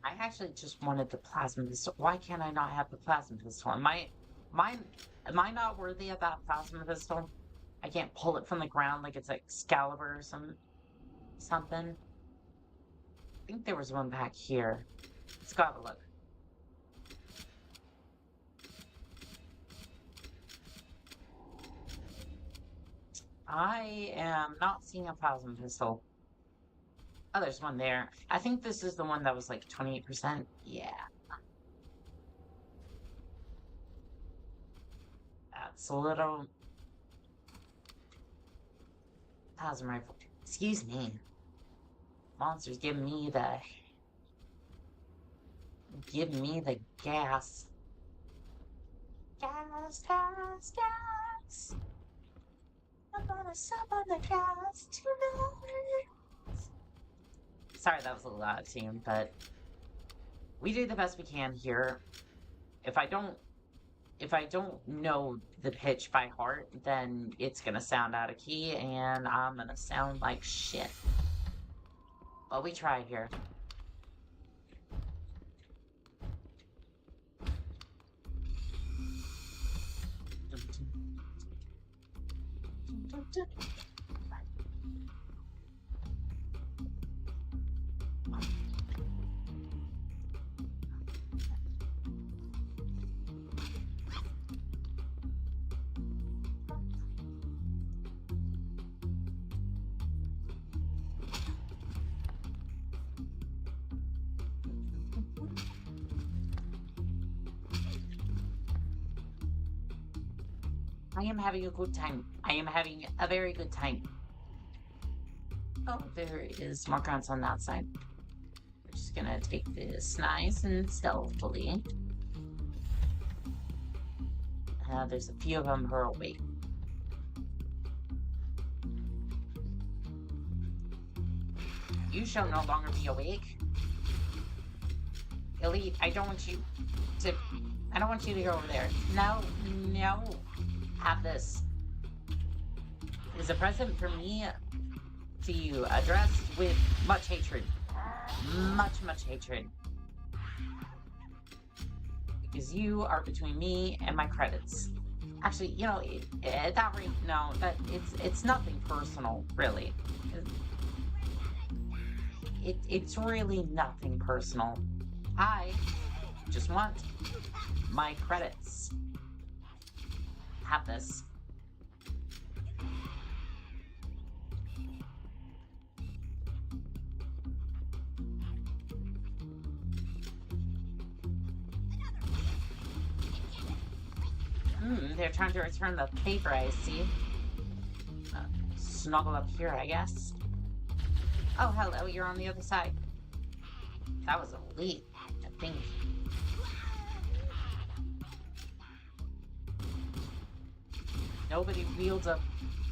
I actually just wanted the plasma pistol. Why can't I not have the plasma pistol? Am I not worthy of that plasma pistol? I can't pull it from the ground like it's Excalibur or something. I think there was one back here. Let's go have a look. I am not seeing a plasma pistol. Oh, there's one there. I think this is the one that was like 28%. Yeah. That's a little... Plasma rifle. Excuse me. Monsters give me the... Give me the gas. Gas, gas, gas. I'm gonna sup on the gas tonight. Sorry, that was a loud tune, but we do the best we can here. If I don't know the pitch by heart, then it's gonna sound out of key, and I'm gonna sound like shit. But we tried here. I am having a good time. I am having a very good time. Oh, there is more grunts on that side. We're just gonna take this nice and stealthily. There's a few of them who are awake. You shall no longer be awake. Elite, I don't want you to go over there. No, no. Have this. It is a present for me to you, addressed with much hatred. Much hatred. Because you are between me and my credits. Actually, you know, that rate, no, that it's nothing personal, really. It's really nothing personal. I just want my credits. Have this. They're trying to return the paper, I see. Snuggle up here, I guess. Oh, hello, you're on the other side. That was elite, I think. Nobody wields a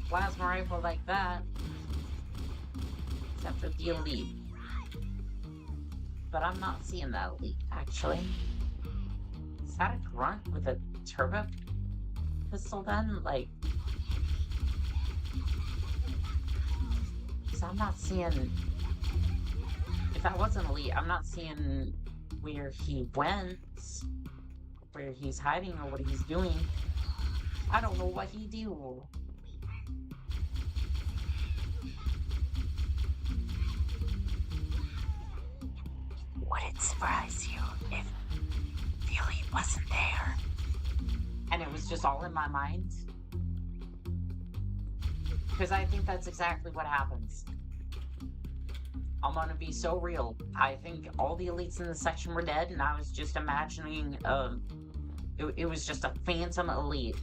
plasma rifle like that. Except for the elite. But I'm not seeing that elite, actually. Is that a grunt with a turbo pistol then? Like... Because I'm not seeing... If that wasn't elite, I'm not seeing where he went. Where he's hiding or what he's doing. I don't know what he do. Would it surprise you if the elite wasn't there? And it was just all in my mind? Because I think that's exactly what happens. I'm gonna be so real. I think all the elites in the section were dead, and I was just imagining, it was just a phantom elite.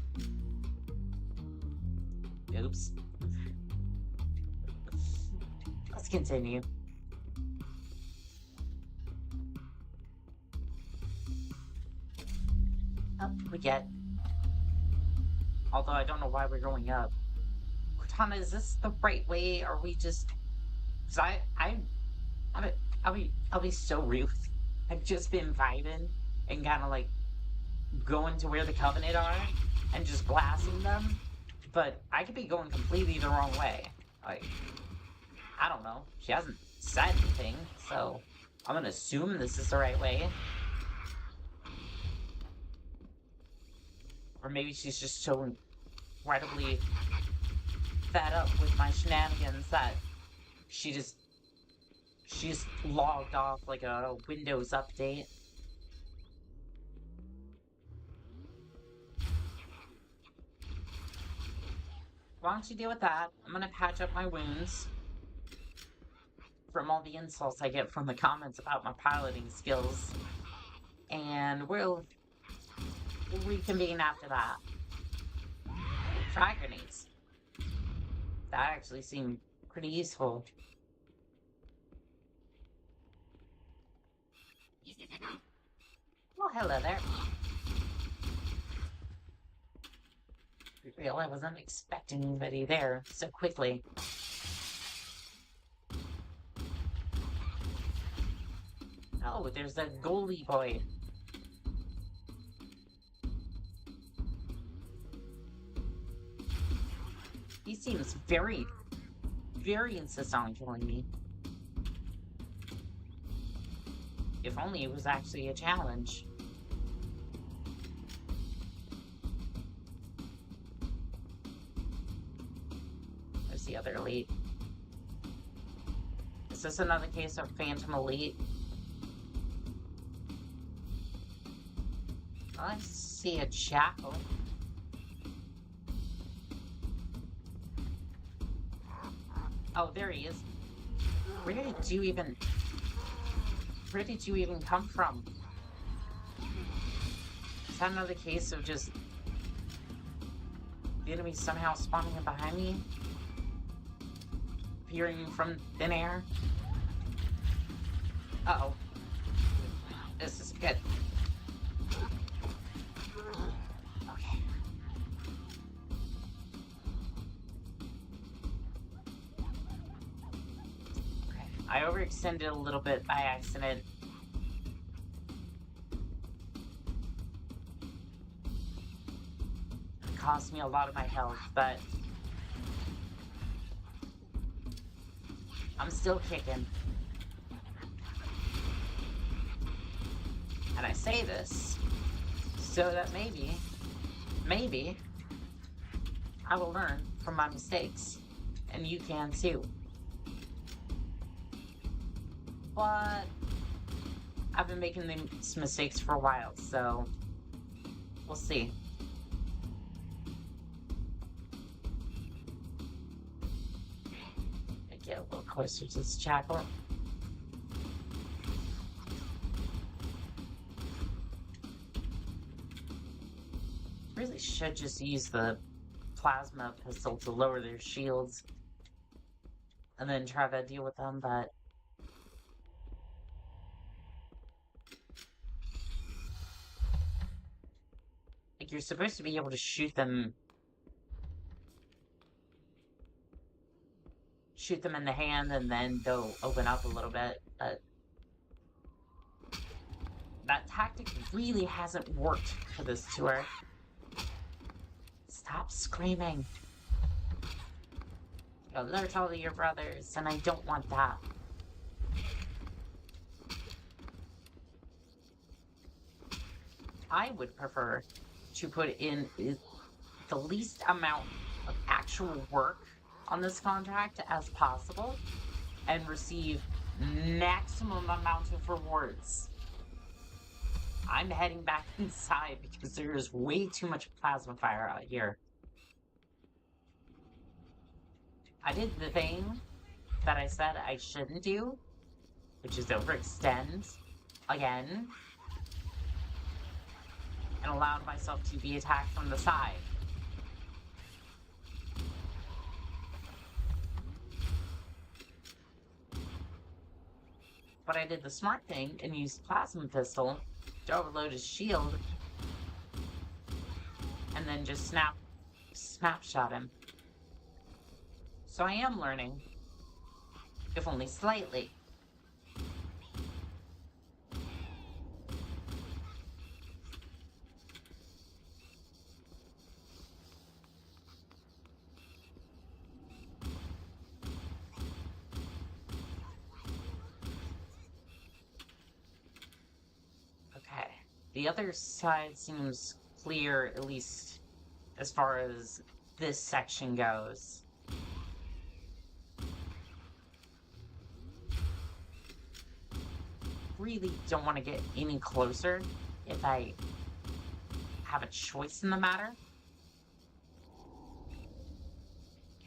Oops. Let's continue. Up we get. Although I don't know why we're going up. Cortana, is this the right way? Or are we just... Cause I'll be so real. I've just been vibing and kind of like going to where the Covenant are and just blasting them. But I could be going completely the wrong way. Like, I don't know. She hasn't said anything, so I'm gonna assume this is the right way. Or maybe she's just so incredibly fed up with my shenanigans that she just logged off like a Windows update. Why don't you deal with that? I'm gonna patch up my wounds from all the insults I get from the comments about my piloting skills. And we'll reconvene after that. Frag grenades. That actually seemed pretty useful. Well, hello there. Be real, I wasn't expecting anybody there so quickly. Oh, there's a goalie boy. He seems very insistent on killing me. If only it was actually a challenge. There's the other elite. Is this another case of Phantom Elite? I see a jackal. Oh, there he is. Where did you even come from? Is that another case of just the enemy somehow spawning in behind me? Appearing from thin air? Uh-oh. This is good. Okay. I overextended a little bit by accident. It cost me a lot of my health, but I'm still kicking. And I say this so that maybe, I will learn from my mistakes. And you can too. But I've been making these mistakes for a while, so we'll see. Get a little closer to this jackal. Really should just use the plasma pistol to lower their shields and then try to deal with them, but like, you're supposed to be able to shoot them in the hand and then they'll open up a little bit, but that tactic really hasn't worked for this tour. Stop screaming. Oh, they're totally your brothers, and I don't want that. I would prefer to put in the least amount of actual work on this contract as possible and receive maximum amount of rewards. I'm heading back inside because there is way too much plasma fire out here. I did the thing that I said I shouldn't do, which is overextend again, and allowed myself to be attacked from the side. But I did the smart thing and used plasma pistol to overload his shield and then just snapshot him. So I am learning, if only slightly. Okay, the other side seems clear, at least as far as this section goes. Really don't want to get any closer if I have a choice in the matter.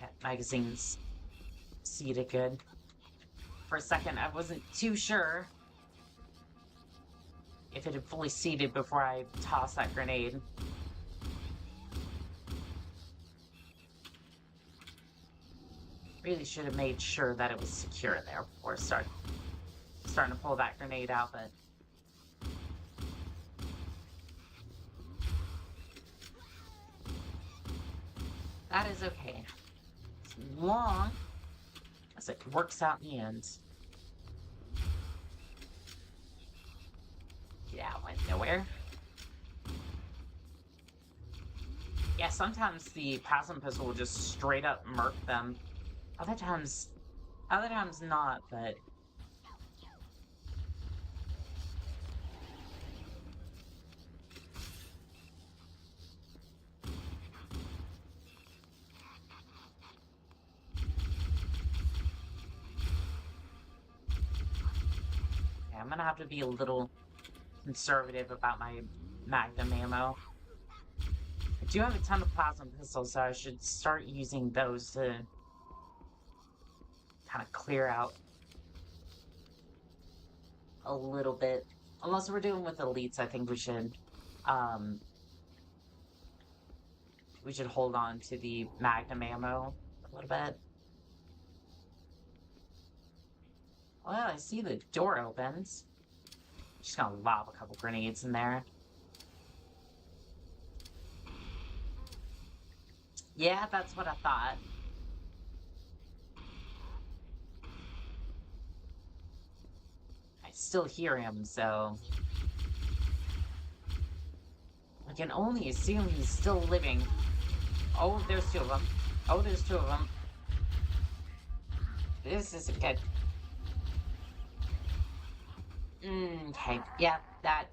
Yeah, magazine's seated good. For a second, I wasn't too sure if it had fully seated before I tossed that grenade. Really should have made sure that it was secure there before starting to pull that grenade out, but that is okay. As long as it works out in the end. Yeah, went nowhere. Yeah, sometimes the plasma pistol will just straight up murk them. Other times not, but yeah, I'm gonna have to be a little conservative about my Magnum ammo. I do have a ton of plasma pistols, so I should start using those to kind of clear out a little bit. Unless we're doing with elites, I think we should hold on to the Magnum ammo a little bit. Well, I see the door opens. Just gonna lob a couple grenades in there. Yeah, that's what I thought. still hear him, so I can only assume he's still living. Oh, there's two of them. Oh, there's two of them. This isn't good. Okay, yeah, that...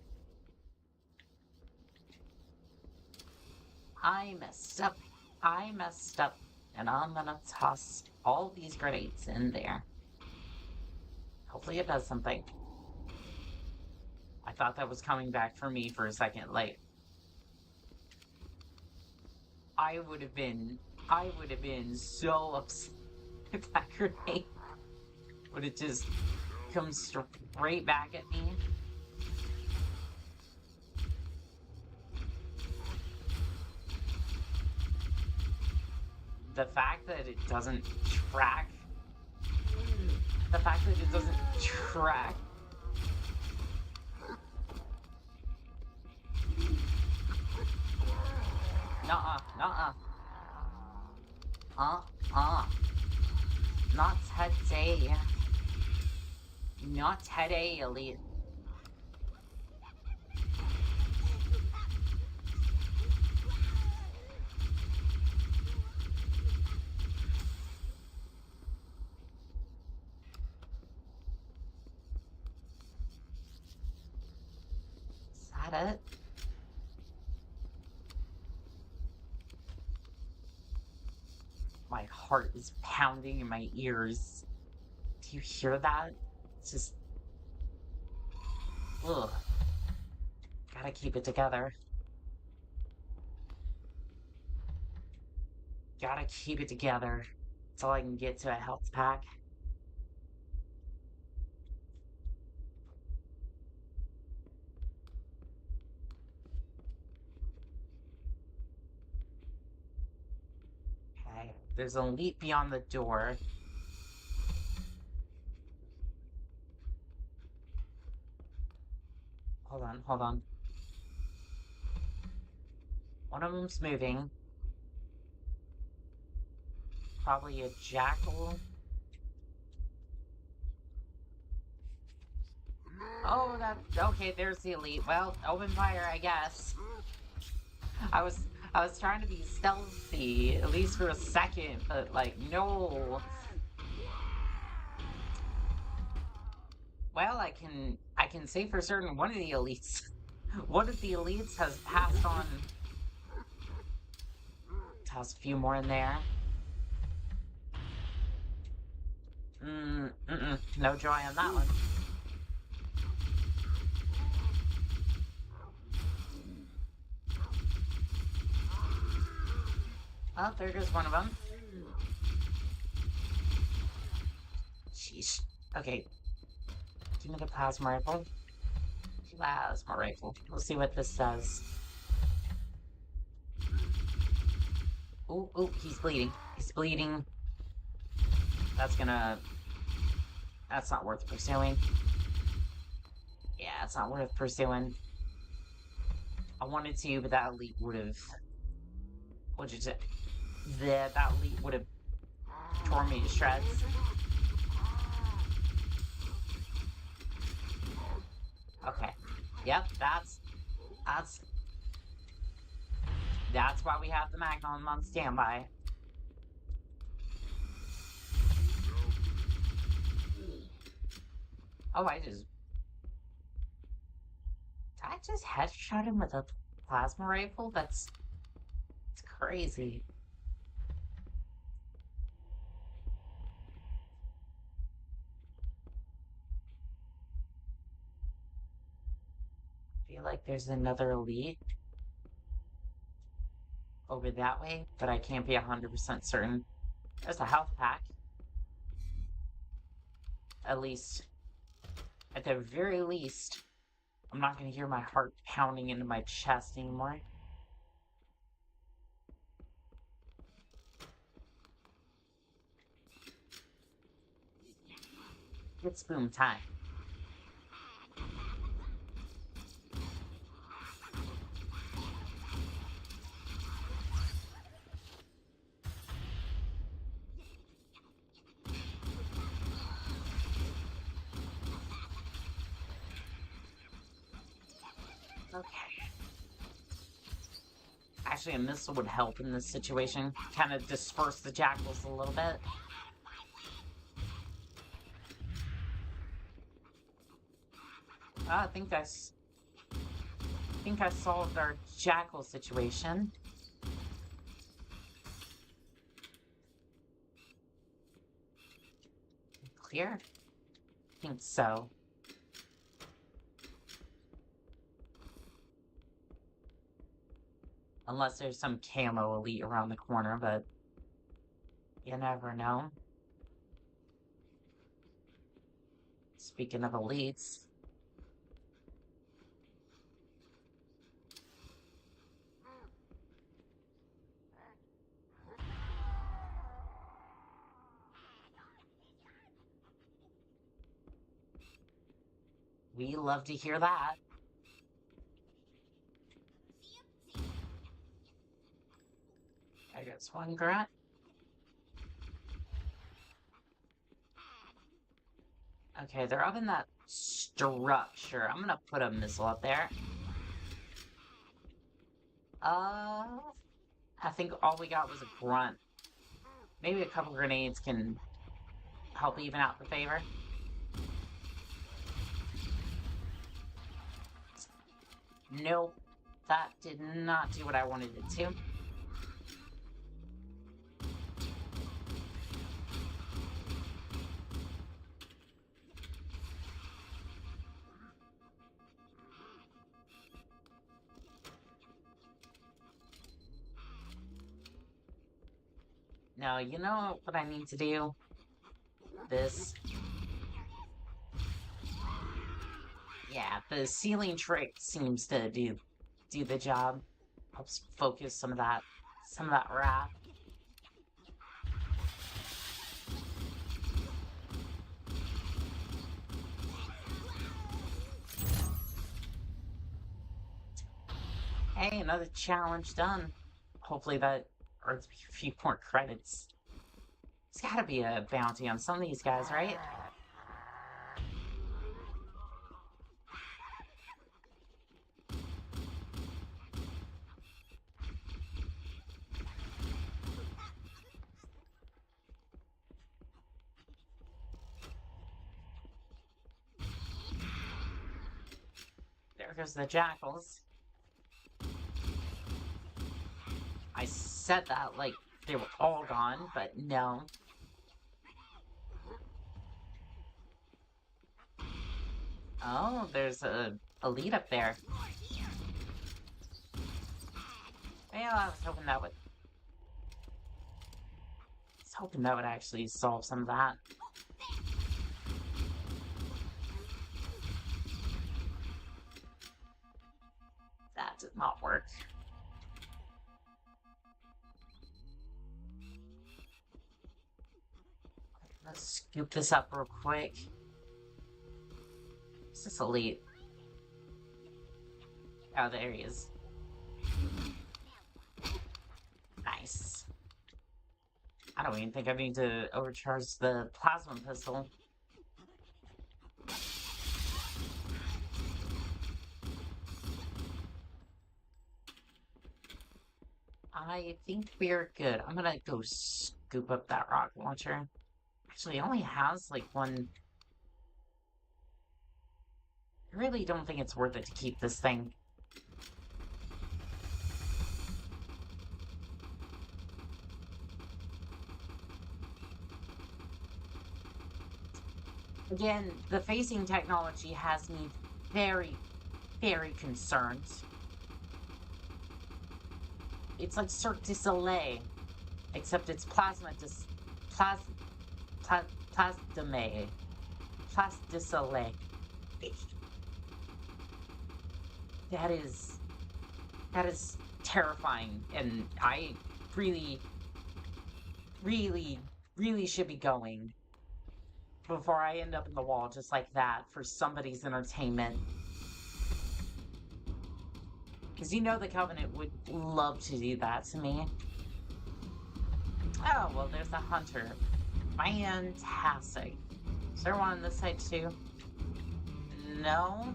I messed up. I messed up. And I'm gonna toss all these grenades in there. Hopefully it does something. I thought that was coming back for me for a second, like... I would have been so upset if that grenade would have just come straight back at me. The fact that it doesn't track. The fact that it doesn't track. Nuh-uh, nuh-uh. Not today. Not today, Elite. Is that it? My heart is pounding in my ears. Do you hear that? It's just... Ugh. Gotta keep it together. Gotta keep it together. That's all I can get to a health pack. Okay, there's an elite beyond the door. Hold on, hold on. One of them's moving. Probably a jackal. Oh, okay, there's the elite. Well, open fire, I guess. I was trying to be stealthy, at least for a second, but like, no. Well, I can say for certain one of the elites has passed on. Toss a few more in there. No joy on that one. Oh, there goes one of them. Sheesh. Okay. Give me the plasma rifle. Plasma rifle. We'll see what this does. Ooh, ooh, he's bleeding. He's bleeding. That's not worth pursuing. Yeah, it's not worth pursuing. I wanted to, but that elite would have... What'd you say? That elite would have torn me to shreds. Okay. Yep, that's why we have the Magnum on standby. Oh, did I just headshot him with a plasma rifle? It's crazy. I feel like there's another elite over that way, but I can't be 100% certain. There's a health pack. At least, at the very least, I'm not going to hear my heart pounding into my chest anymore. It's boom time. Okay. Actually, a missile would help in this situation. Kind of disperse the jackals a little bit. I think I solved our jackal situation. Clear? I think so. Unless there's some camo elite around the corner, but you never know. Speaking of elites, we love to hear that. I guess one grunt. Okay, they're up in that structure. I'm gonna put a missile up there. I think all we got was a grunt. Maybe a couple grenades can help even out the favor. Nope. That did not do what I wanted it to. No, you know what I need to do? This. Yeah, the ceiling trick seems to do the job. Helps focus some of that wrath. Hey, another challenge done. Hopefully that earns me a few more credits. There's gotta be a bounty on some of these guys, right? There goes the jackals. I said that like they were all gone, but no. Oh, there's a elite up there. Yeah, I was hoping that would actually solve some of that. That did not work. Let's scoop this up real quick. Is this elite? Oh, there he is. Nice. I don't even think I need to overcharge the plasma pistol. I think we're good. I'm gonna go scoop up that rocket launcher. Actually, it only has like one. I really don't think it's worth it to keep this thing. Again, the phasing technology has me very, very concerned. It's like Cirque du Soleil, except it's plasma du Soleil. That is terrifying, and I really, really, really should be going before I end up in the wall just like that for somebody's entertainment. Because you know the Covenant would love to do that to me. Oh, well, there's a hunter. Fantastic. Is there one on this side too? No?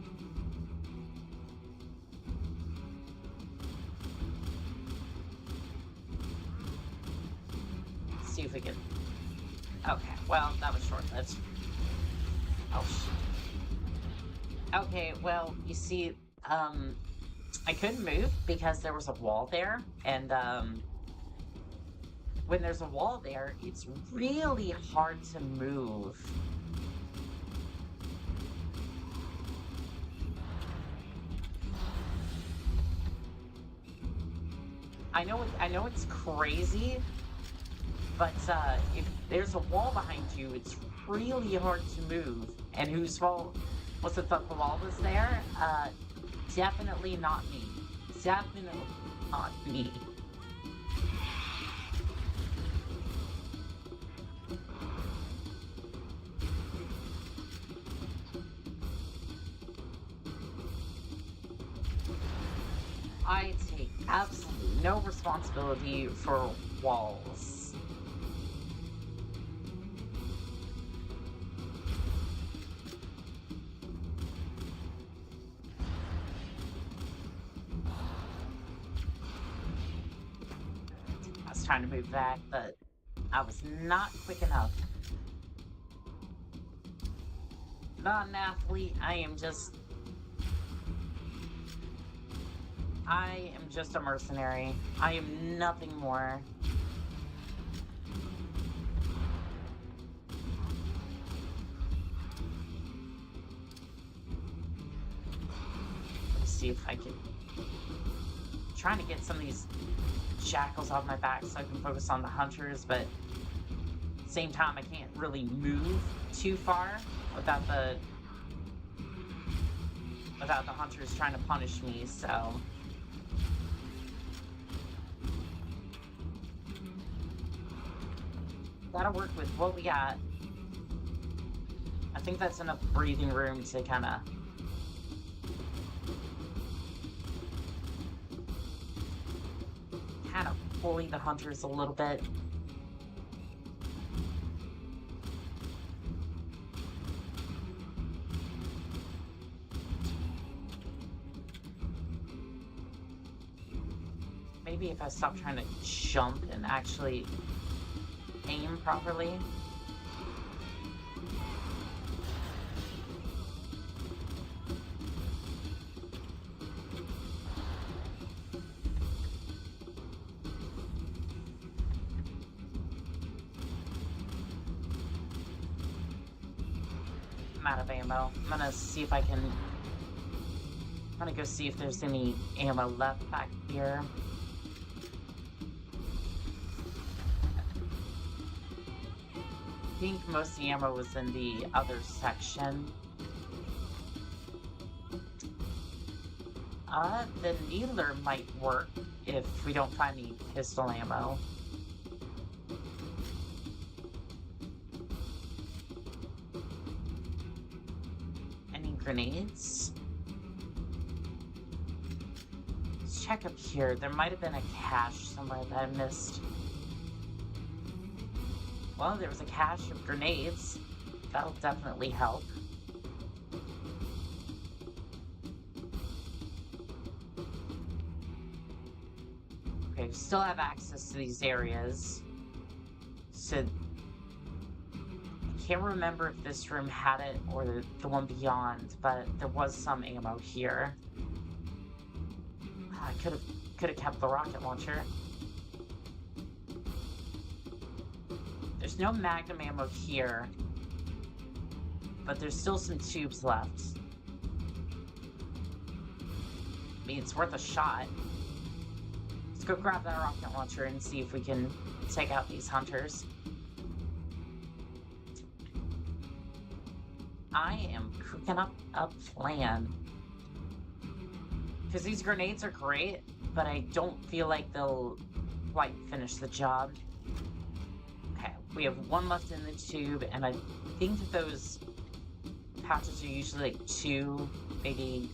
see if we can... Okay, well, that was short-lived. Oh, shit. Okay, well, you see, I couldn't move because there was a wall there, and, when there's a wall there, it's really hard to move. I know it's crazy, but if there's a wall behind you, it's really hard to move. And whose fault was it that the wall was there? Definitely not me. Definitely not me. I take absolutely no responsibility for walls. I was trying to move back, but I was not quick enough. Not an athlete, I am just a mercenary. I am nothing more. Let's see if I can... trying to get some of these shackles off my back so I can focus on the hunters, but at the same time I can't really move too far without the hunters trying to punish me, so... Gotta work with what we got. I think that's enough breathing room to kinda... bully the hunters a little bit. Maybe if I stop trying to jump and actually aim properly. I'm out of ammo. I'm gonna see if I can... I'm gonna go see if there's any ammo left back here. I think most of the ammo was in the other section. The needler might work if we don't find any pistol ammo. Any grenades? Let's check up here. There might have been a cache somewhere that I missed. Well, there was a cache of grenades. That'll definitely help. Okay, we still have access to these areas. So, I can't remember if this room had it or the one beyond, but there was some ammo here. I could have kept the rocket launcher. There's no magnum ammo here, but there's still some tubes left. I mean, it's worth a shot. Let's go grab that rocket launcher and see if we can take out these hunters. I am cooking up a plan. Because these grenades are great, but I don't feel like they'll quite finish the job. We have one left in the tube, and I think that those pouches are usually like 2, maybe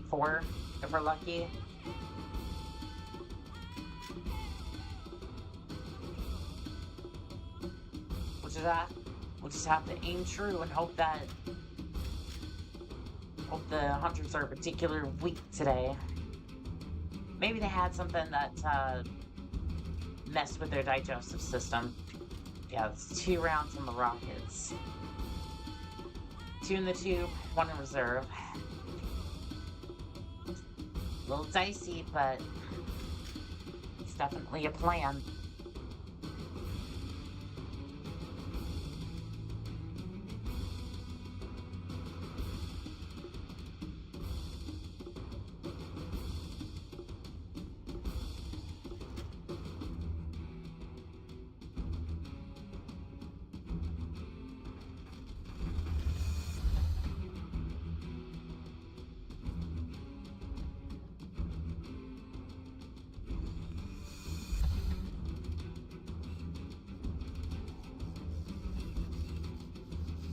4, if we're lucky. We'll just have to aim true and hope the hunters are particularly weak today. Maybe they had something that mess with their digestive system. Yeah, it's 2 rounds on the rockets. 2 in the tube, 1 in reserve. A little dicey, but it's definitely a plan.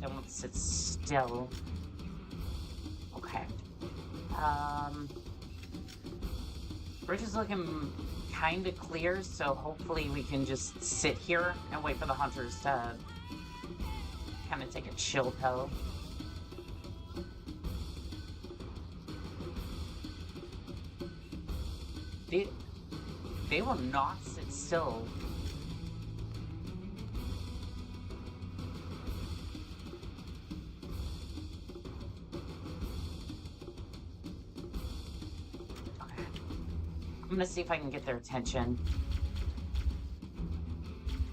Don't sit still. Okay. Bridge is looking kind of clear, so hopefully we can just sit here and wait for the hunters to kind of take a chill pill. They will not sit still. I'm gonna see if I can get their attention.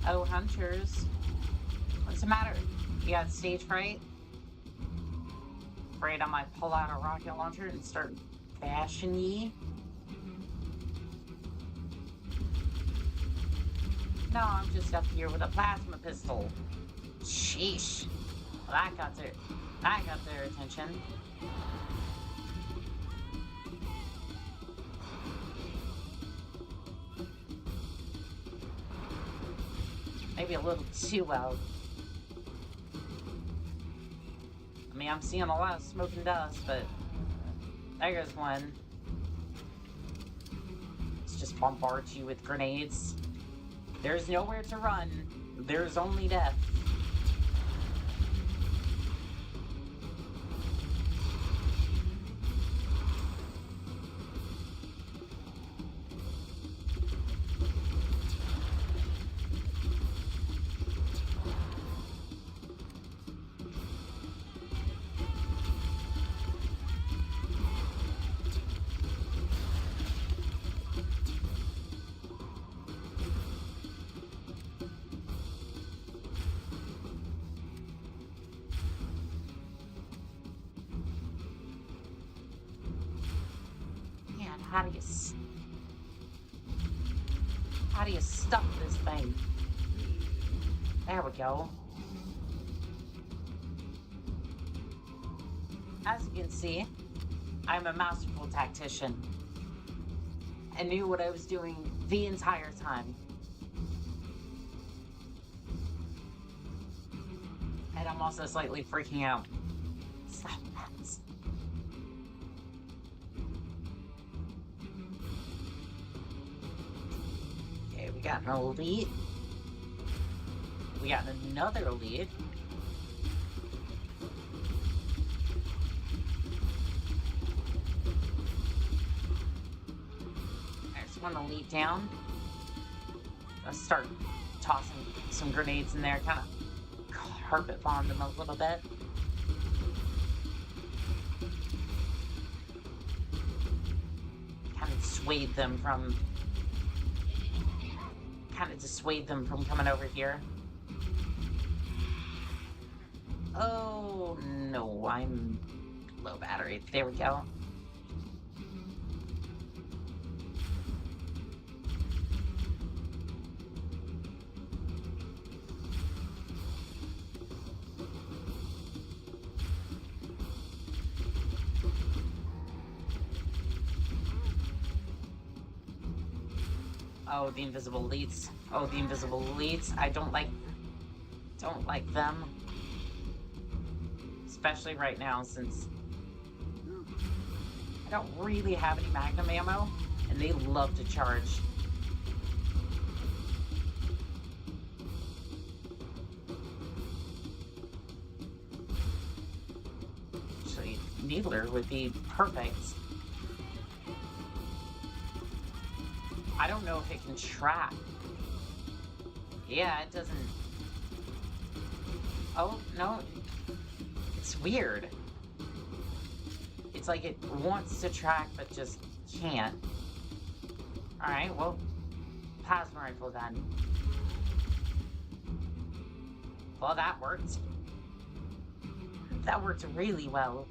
Oh, hunters. What's the matter? You got stage fright? Afraid I might pull out a rocket launcher and start bashing ye? No, I'm just up here with a plasma pistol. Sheesh. Well, that got their attention. Maybe a little too well. I mean, I'm seeing a lot of smoke and dust, but there goes one. Let's just bombard you with grenades. There's nowhere to run. There's only death. How do you stuff this thing? There we go. As you can see, I'm a masterful tactician. I knew what I was doing the entire time. And I'm also slightly freaking out. Stop that. Okay, we got an elite. We got another elite. There's one elite down. Let's start tossing some grenades in there, kind of carpet bomb them a little bit. Kind of dissuade them from coming over here. Oh no, I'm low battery. There we go. Oh, the invisible elites. Oh, the invisible elites. I don't like them. Especially right now, since I don't really have any magnum ammo, and they love to charge. Actually, Needler would be perfect. I don't know if it can track Yeah, it doesn't... Oh, no. It's weird. It's like it wants to track, but just can't. Alright, well, plasma rifle then. Well, that worked. That worked really well.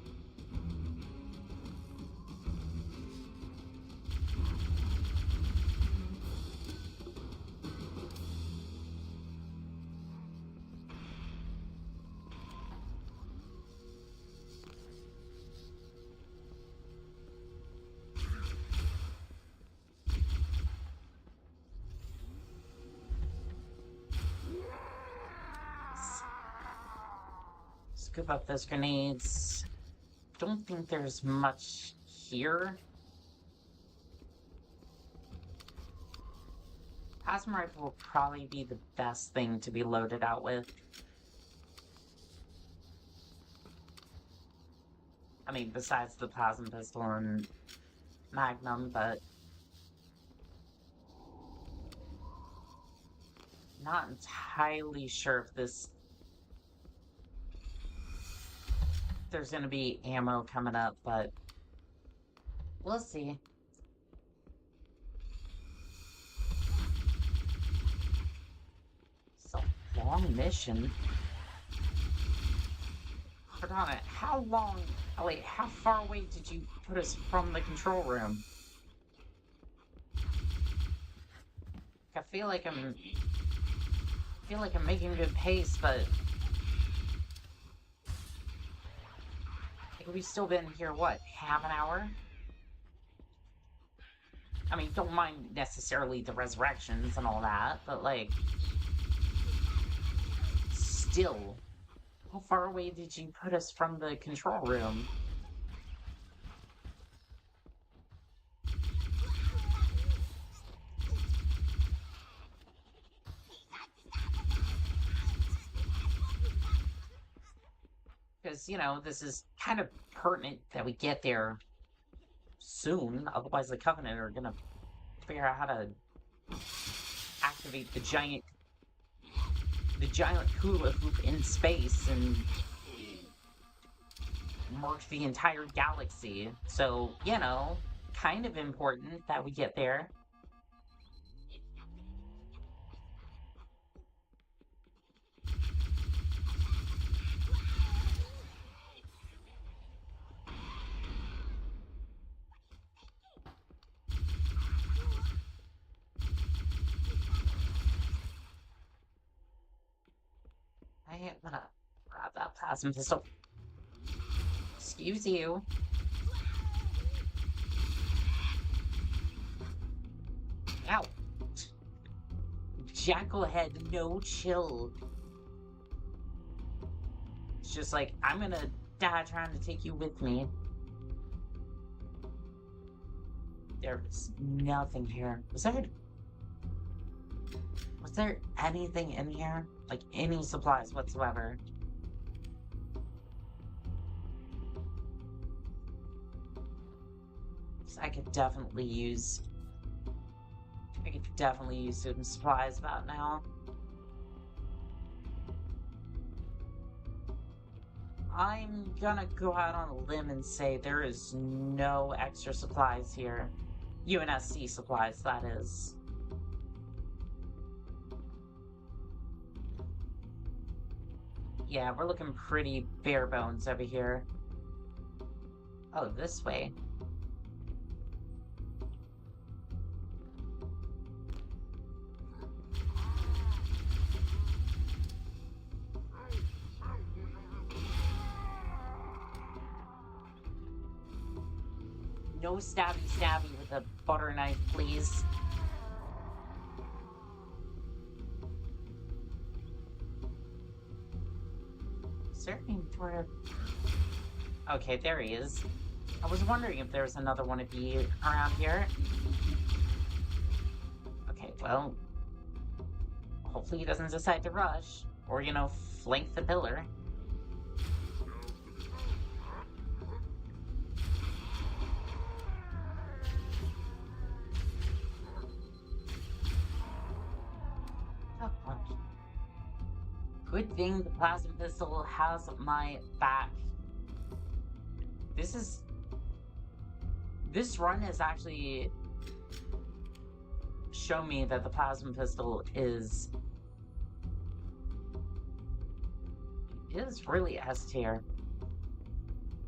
Scoop up those grenades. Don't think there's much here. Plasma rifle will probably be the best thing to be loaded out with. I mean, besides the plasma pistol and magnum, but... Not entirely sure if this... There's gonna be ammo coming up, but... We'll see. It's a long mission. Hold on, how long... Oh wait, how far away did you put us from the control room? I feel like I'm making good pace, but... Like, we've still been here, what, half an hour? I mean, don't mind necessarily the resurrections and all that, but, like... Still... How far away did you put us from the control room? Because, you know, this is kind of pertinent that we get there soon, otherwise the Covenant are gonna figure out how to activate the giant hula hoop in space and mark the entire galaxy. So, you know, kind of important that we get there. I am gonna grab that plasma pistol. Excuse you. Ow. Jackalhead, no chill. It's just like, I'm gonna die trying to take you with me. There's nothing here. Was there anything in here? Like, any supplies whatsoever? So I could definitely use some supplies about now. I'm gonna go out on a limb and say there is no extra supplies here. UNSC supplies, that is. Yeah, we're looking pretty bare bones over here. Oh, this way. No stabby with a butter knife, please. Is there any sort of... Okay, there he is. I was wondering if there was another one of you around here. Okay, well... Hopefully he doesn't decide to rush. Or, you know, flank the pillar. Good thing the plasma pistol has my back. This run has actually shown me that the plasma pistol is really S tier.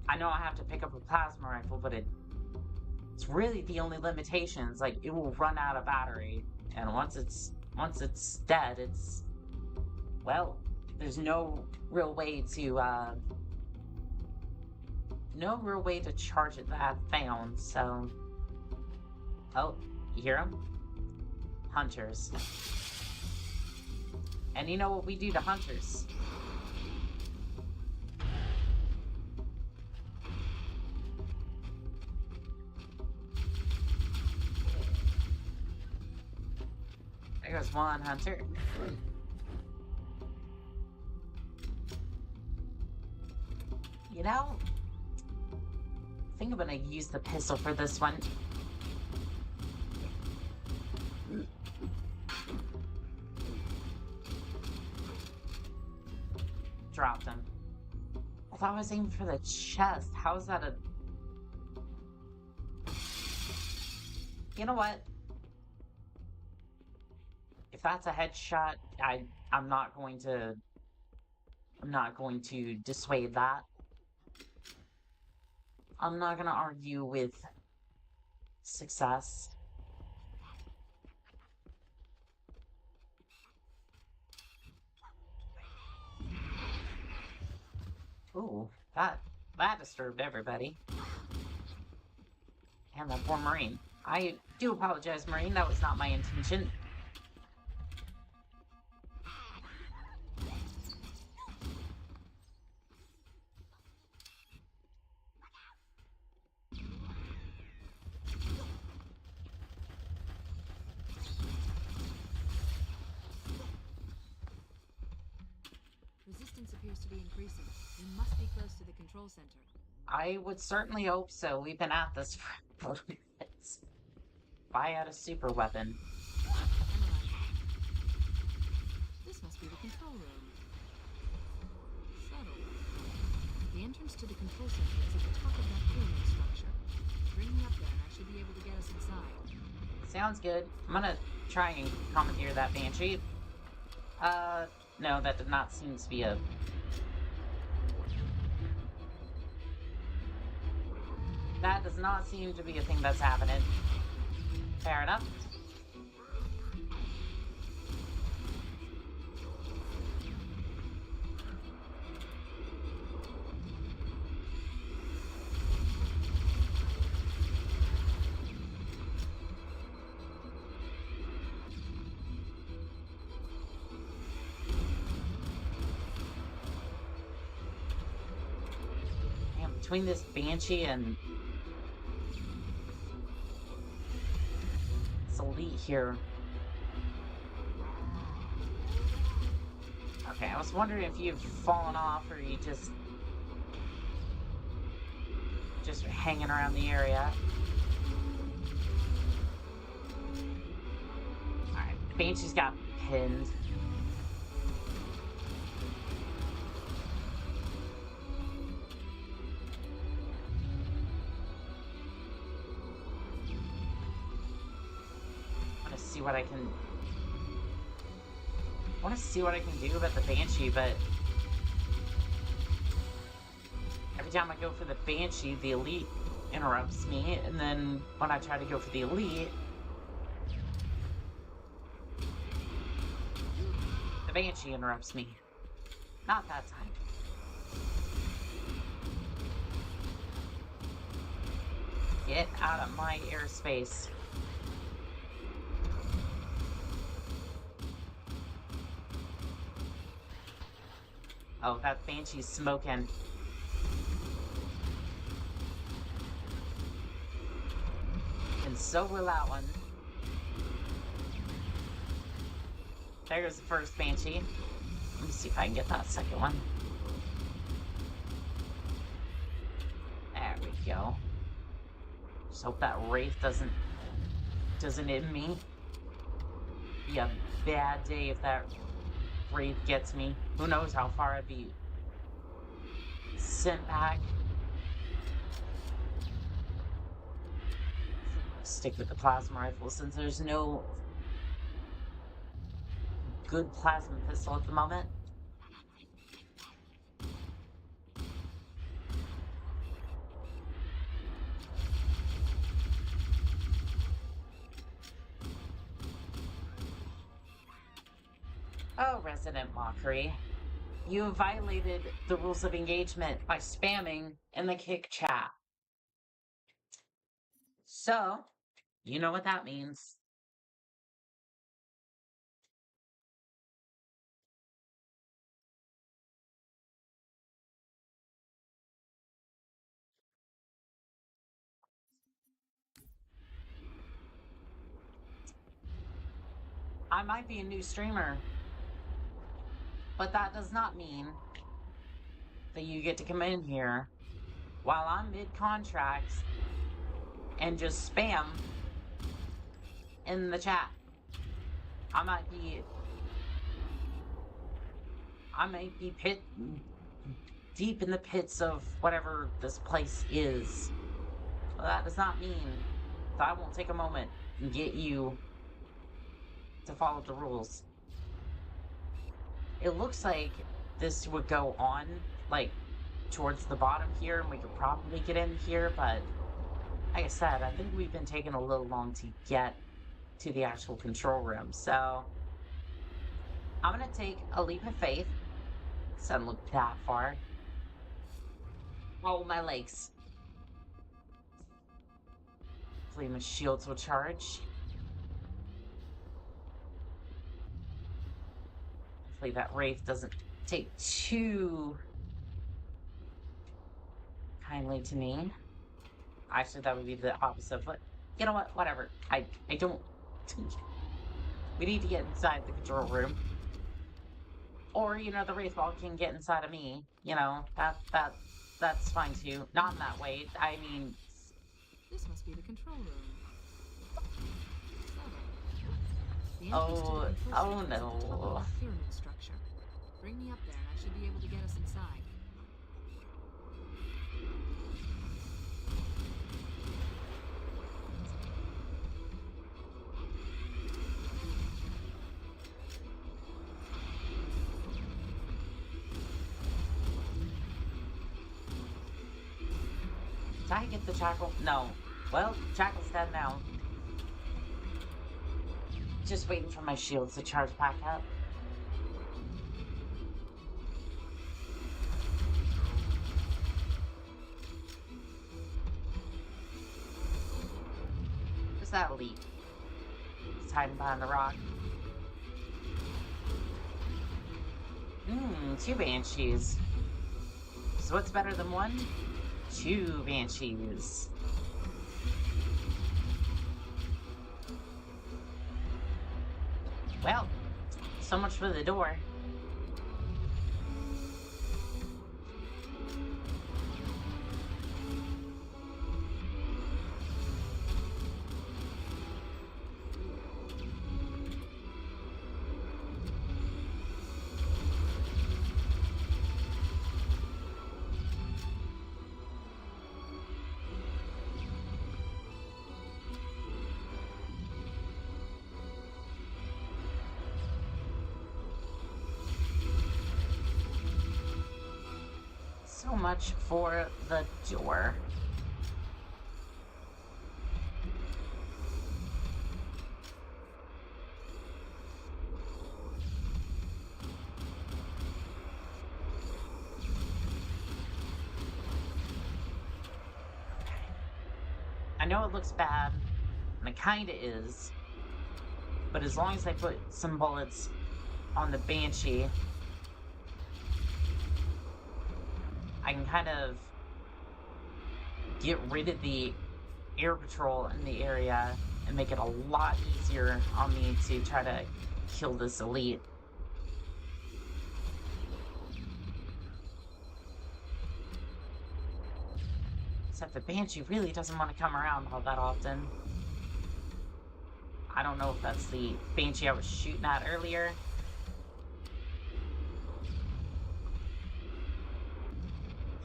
I know I have to pick up a plasma rifle, but it's really the only limitation. It's like it will run out of battery, and once it's dead, well, there's no real way to charge it that I've found. So, oh, you hear them? Hunters. And you know what we do to hunters? There goes one hunter. You know, I think I'm gonna use the pistol for this one. Dropped him. I thought I was aiming for the chest. How is that a... You know what? If that's a headshot, I'm not going to dissuade that. I'm not gonna argue with success. Ooh, that disturbed everybody. And that poor Marine. I do apologize, Marine. That was not my intention. Resistance appears to be increasing. We must be close to the control center. I would certainly hope so. We've been at this for minutes. Buy out a super weapon. This must be the control room. Subtle. The entrance to the control center is at the top of that pyramid structure. Bring me up there and I should be able to get us inside. Sounds good. I'm gonna try and commandeer that Banshee. No, that did not seem to be a... That does not seem to be a thing that's happening. Fair enough. Between this Banshee and this Elite here. Okay, I was wondering if you've fallen off or you just hanging around the area. Alright, the Banshee's got pinned. I want to see what I can do about the Banshee, but every time I go for the Banshee, the Elite interrupts me, and then when I try to go for the Elite, the Banshee interrupts me. Not that time. Get out of my airspace. Oh, that Banshee's smoking. And so will that one. There's the first Banshee. Let me see if I can get that second one. There we go. Just hope that Wraith doesn't hit me. Be a bad day if that Wraith gets me. Who knows how far I'd be sent back. Stick with the plasma rifle since there's no good plasma pistol at the moment. Oh, Resident Mockery. You have violated the rules of engagement by spamming in the kick chat. So, you know what that means. I might be a new streamer, but that does not mean that you get to come in here while I'm mid-contract and just spam in the chat. I might be deep in the pits of whatever this place is. But that does not mean that I won't take a moment and get you to follow the rules. It looks like this would go on, like, towards the bottom here, and we could probably get in here, but like I said, I think we've been taking a little long to get to the actual control room, so I'm gonna take a leap of faith. Doesn't look that far. Oh, my legs. Hopefully my shields will charge. Hopefully that Wraith doesn't take too kindly to me. Actually, that would be the opposite, but you know what? Whatever. I don't... We need to get inside the control room. Or, you know, the Wraith Ball can get inside of me. You know, that's fine too. Not in that way. I mean... This must be the control room. The Oh, entrance to the control oh room is at the top of no. a pyramid structure. Bring me up there and I should be able to get us inside. Did I get the Jackal? No. Well, Jackal's dead now. Just waiting for my shields to charge back up. Where's that elite? He's hiding behind the rock. Two Banshees. So what's better than one? Two Banshees. Well, so much for the door. So much for the door. I know it looks bad, and it kinda is, but as long as I put some bullets on the Banshee, I can kind of get rid of the air patrol in the area and make it a lot easier on me to try to kill this elite. Except the Banshee really doesn't want to come around all that often. I don't know if that's the Banshee I was shooting at earlier.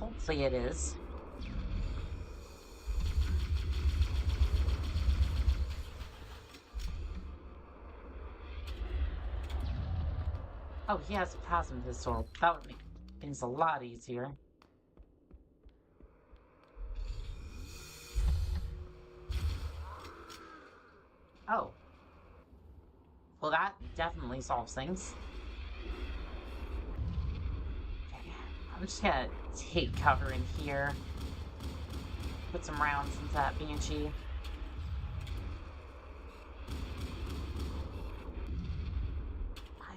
Hopefully it is. Oh, he has a plasma pistol. That would make things a lot easier. Oh. Well, that definitely solves things. Okay, I'm just gonna take cover in here. Put some rounds into that Banshee.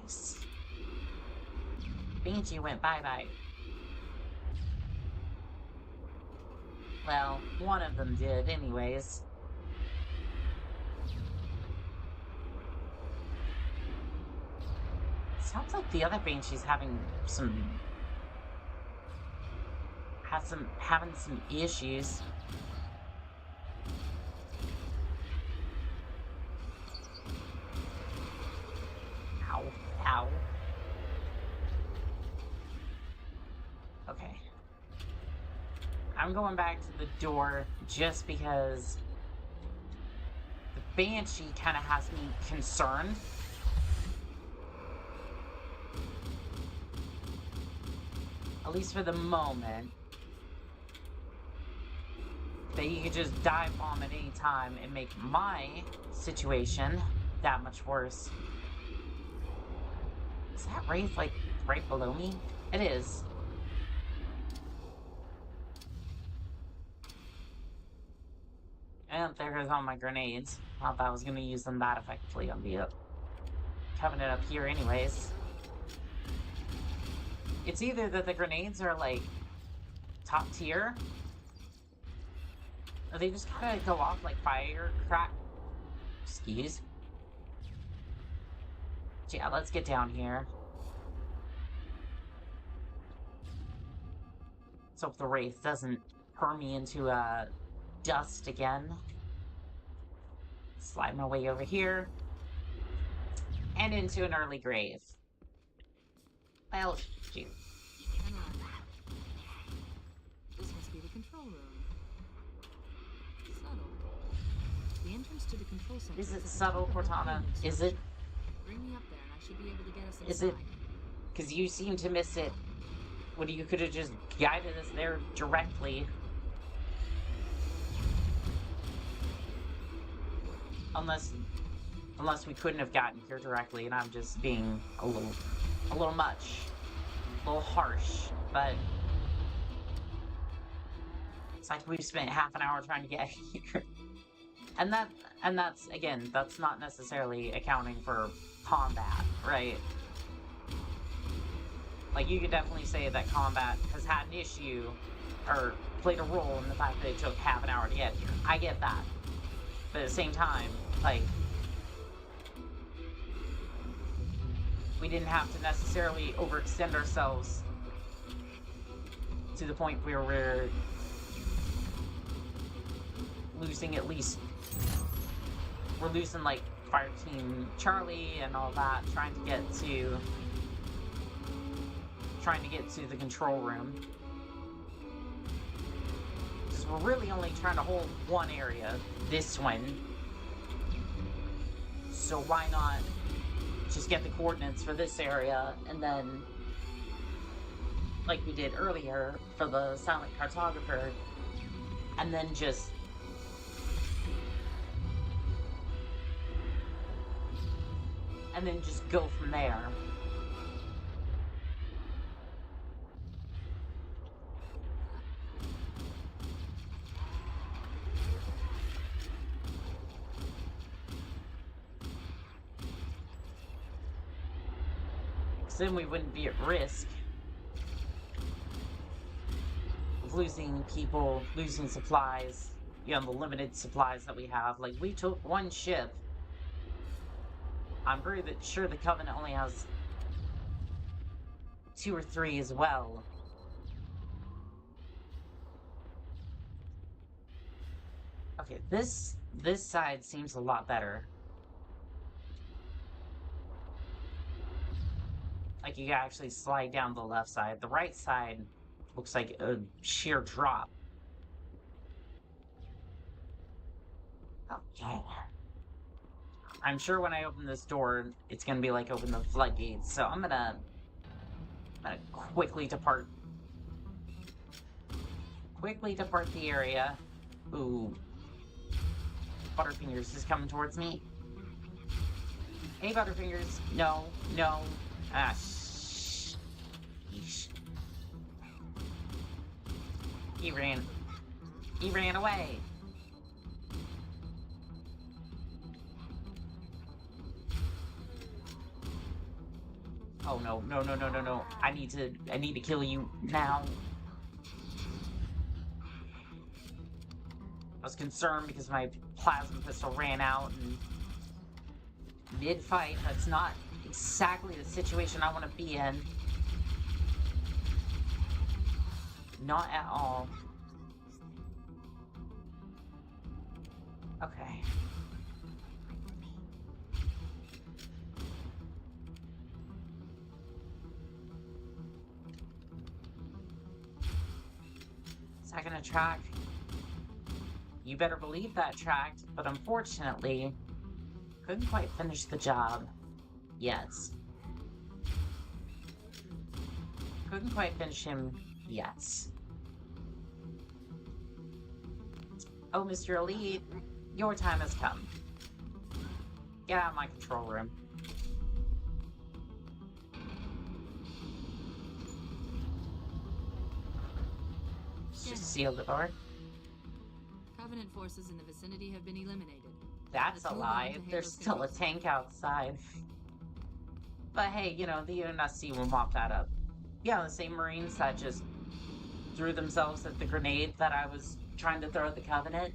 Nice. Banshee went bye-bye. Well, one of them did anyways. Sounds like the other Banshee's having some issues. Ow, ow. Okay. I'm going back to the door just because the Banshee kind of has me concerned. At least for the moment. That you could just dive bomb at any time and make my situation that much worse. Is that Wraith, like, right below me? It is. And there goes all my grenades. Not that I was going to use them that effectively on the Covenant up here anyways. It's either that the grenades are, like, top tier, or they just kind of go off like Excuse. Yeah, let's get down here. So if the Wraith doesn't turn me into dust again. Slide my way over here. And into an early grave. Well, shoot. This must be the control room. Subtle. The entrance to the control center. Is it subtle, Cortana? Is it? Bring me up there and I should be able to get us inside. Is it? Because you seem to miss it. When you could have just guided us there directly. Unless we couldn't have gotten here directly, and I'm just being a little much, a little harsh, but it's like we've spent half an hour trying to get here, and that's again, that's not necessarily accounting for combat, right? Like, you could definitely say that combat has had an issue, or played a role in the fact that it took half an hour to get here. I get that. But at the same time, like, we didn't have to necessarily overextend ourselves to the point where we're losing we're losing, like, Fire Team Charlie and all that, trying to get to the control room. Because we're really only trying to hold one area, this one. So why not just get the coordinates for this area, and then, like we did earlier for the Silent Cartographer, and then just go from there. Then we wouldn't be at risk of losing people, losing supplies, you know, the limited supplies that we have. Like, we took one ship. I'm pretty sure the Covenant only has 2 or 3 as well. Okay, this side seems a lot better. Like, you can actually slide down the left side. The right side looks like a sheer drop. Okay. I'm sure when I open this door, it's gonna be like open the floodgates. So I'm gonna quickly depart. Quickly depart the area. Ooh. Butterfingers is coming towards me. Hey, Butterfingers. No, no. Ah, Yeesh. He ran away. Oh no, no, no, no, no, no. I need to kill you now. I was concerned because my plasma pistol ran out and mid-fight. That's not exactly the situation I want to be in. Not at all. Okay. Is that gonna track? You better believe that tracked, but unfortunately, couldn't quite finish the job. Yes. Couldn't quite finish him. Yes. Oh, Mr. Elite, your time has come. Get out of my control room. Just seal the door. Covenant forces in the vicinity have been eliminated. That's a lie. There's still a tank outside. But hey, you know, the UNSC will mop that up. Yeah, the same Marines that just threw themselves at the grenade that I was trying to throw at the Covenant.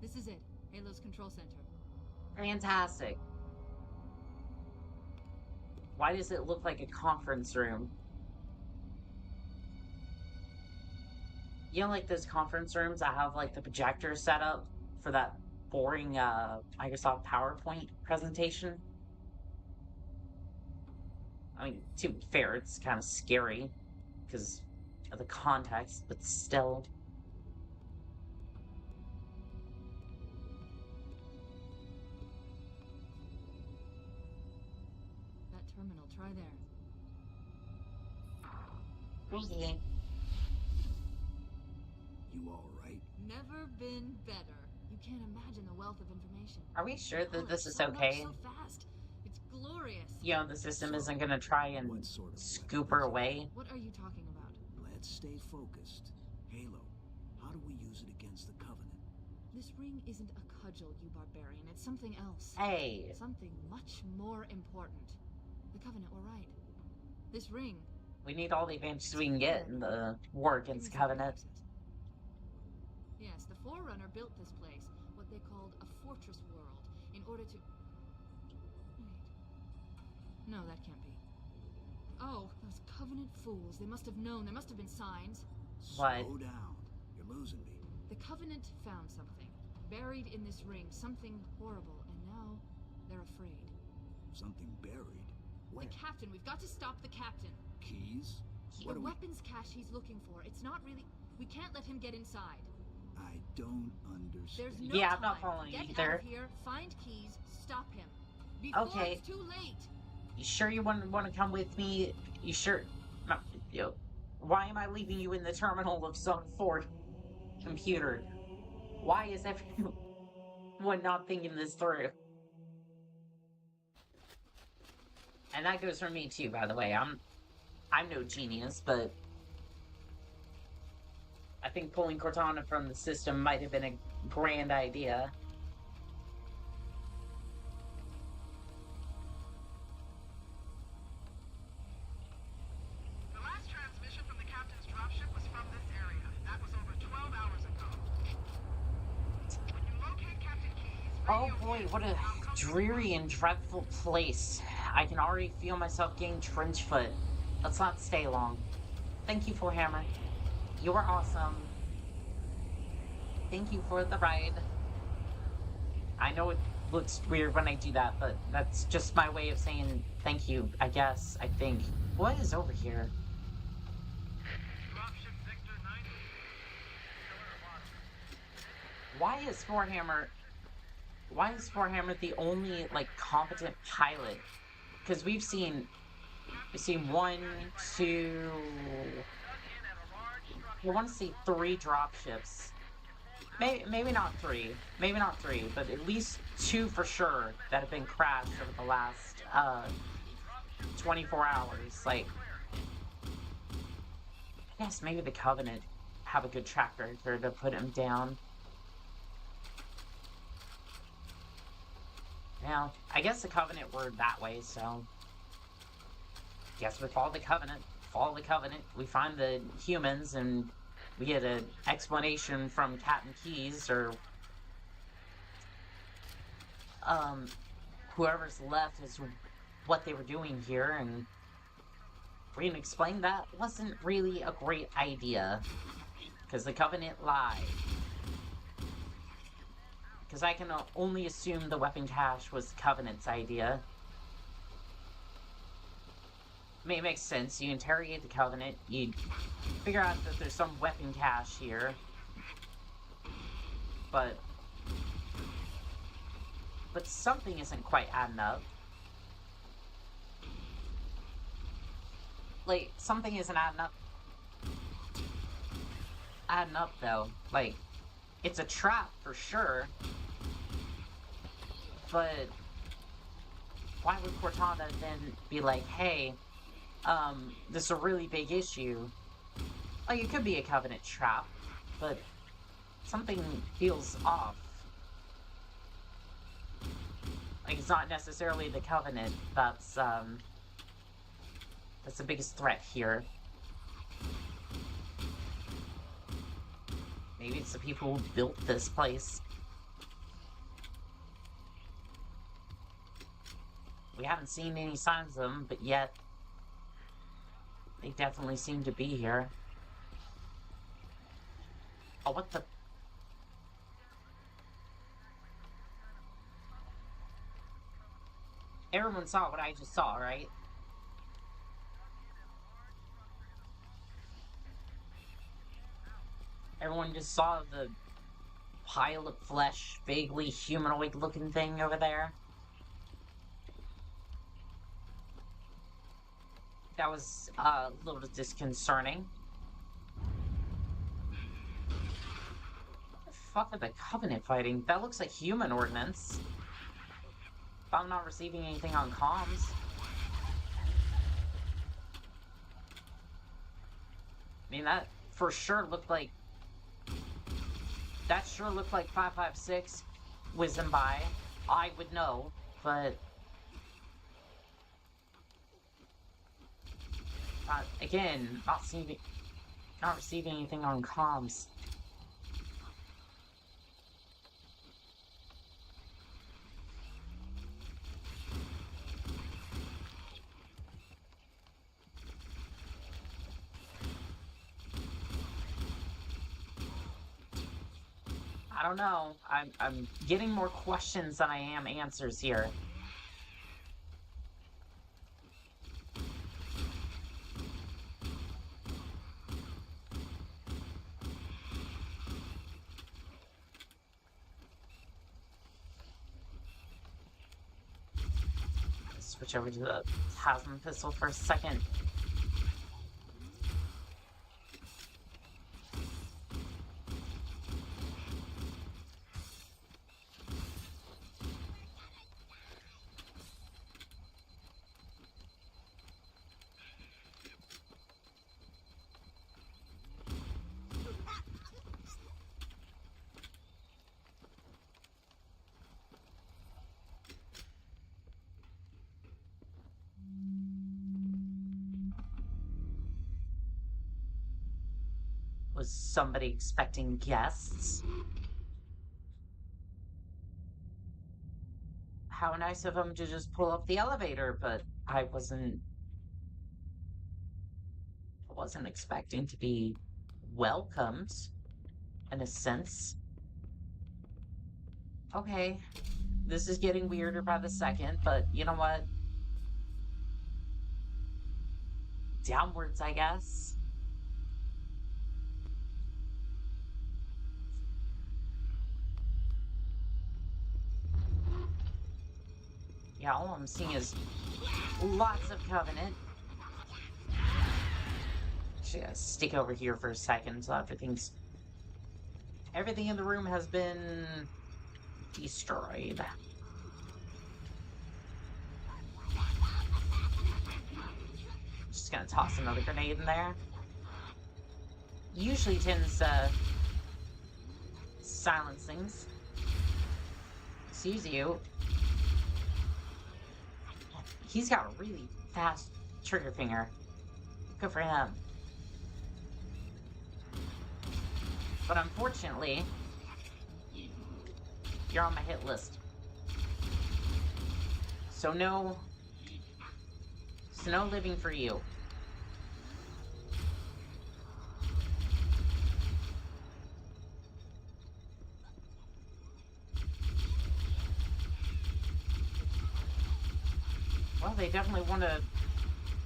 This is it. Halo's control center. Fantastic. Why does it look like a conference room? You know, like those conference rooms that have like the projector set up for that boring Microsoft PowerPoint presentation? I mean, to be fair, it's kind of scary because of the context, but still. That terminal, try there. Really? You all right? Never been better. You can't imagine the wealth of information. Are we sure that Colors this is showing up okay? So fast. It's glorious. You know, the system isn't gonna try and What sort of scoop her away. What are you talking about? Let's stay focused. Halo, how do we use it against the Covenant? This ring isn't a cudgel, you barbarian. It's something else. Hey, Something much more important. The Covenant were right. This ring... we need all the advantages we can get in the war against the Covenant. Yes, the Forerunner built this place, what they called a fortress world, in order to... Wait. No, that can't be. Oh, those Covenant fools. They must have known. There must have been signs. What? Slow down. You're losing me. The Covenant found something. Buried in this ring. Something horrible. And now, they're afraid. Something buried. Where? The captain. We've got to stop the captain. Keys? The What do we... weapons cache he's looking for. It's not really... We can't let him get inside. I don't understand. There's no Yeah, time. I'm not following Get either. out of here. Find keys. Stop him. Before Okay. it's too late. You sure you want to come with me? You sure? No, yo, why am I leaving you in the terminal of some Ford computer? Why is everyone not thinking this through? And that goes for me too, by the way. I'm no genius, but I think pulling Cortana from the system might have been a grand idea. The last transmission from the captain's dropship was from this area. That was over 12 hours ago. When you locate Captain Keyes, Oh radio boy, him. what a dreary and dreadful place. I can already feel myself getting trench foot. Let's not stay long. Thank you, Forehammer. You are awesome. Thank you for the ride. I know looks weird when I do that, but that's just my way of saying thank you, I guess, I think. What is over here? Dropship Victor 90. Why is Warhammer the only, like, competent pilot? Because we've seen one, two, I want to say 3 dropships. Maybe not 3. Maybe not 3, but at least 2 for sure that have been crashed over the last 24 hours. Like, I guess maybe the Covenant have a good track record to put him down. Yeah, I guess the Covenant were that way, so guess we follow the Covenant. Follow the Covenant. We find the humans, and we get an explanation from Captain Keyes, or whoever's left, is what they were doing here, and we're gonna explain that wasn't really a great idea, because the Covenant lied. Because I can only assume the weapon cache was the Covenant's idea. I mean, it makes sense. You interrogate the Covenant, you figure out that there's some weapon cache here. But something isn't quite adding up. Like, something isn't adding up. Adding up, though. Like, it's a trap for sure. But why would Cortana then be like, hey, this is a really big issue? Like, it could be a Covenant trap, but something feels off. Like, it's not necessarily the Covenant that's the biggest threat here. Maybe it's the people who built this place. We haven't seen any signs of them, but yet they definitely seem to be here. Oh, what the? Everyone saw what I just saw, right? Everyone just saw the pile of flesh, vaguely humanoid-looking thing over there. That was a little disconcerting. What the fuck are the Covenant fighting? That looks like human ordnance. If I'm not receiving anything on comms. I mean, that for sure looked like... That sure looked like 556 whizzing by. I would know, but... again, not receiving anything on comms. I don't know. I'm getting more questions than I am answers here. Switch over to the plasma pistol for a second. Was somebody expecting guests? How nice of them to just pull up the elevator, but I wasn't expecting to be welcomed, in a sense. Okay. This is getting weirder by the second, but you know what? Downwards, I guess. Yeah, all I'm seeing is lots of Covenant. Actually, gotta stick over here for a second so everything in the room has been destroyed. Just gonna toss another grenade in there. Usually tends to silence things. Sees you. He's got a really fast trigger finger. Good for him. But unfortunately, you're on my hit list. So no living for you. Well, they definitely want to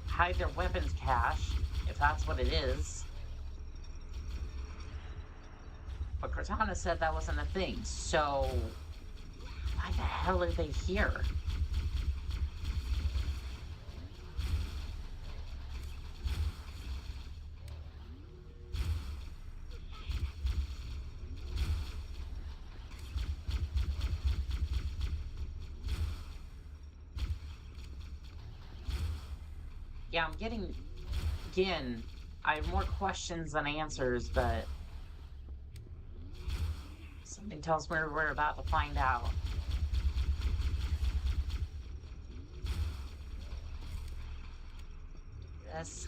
hide their weapons cache, if that's what it is. But Cortana said that wasn't a thing, so why the hell are they here? Yeah, I'm getting, again, I have more questions than answers, but something tells me we're about to find out. This.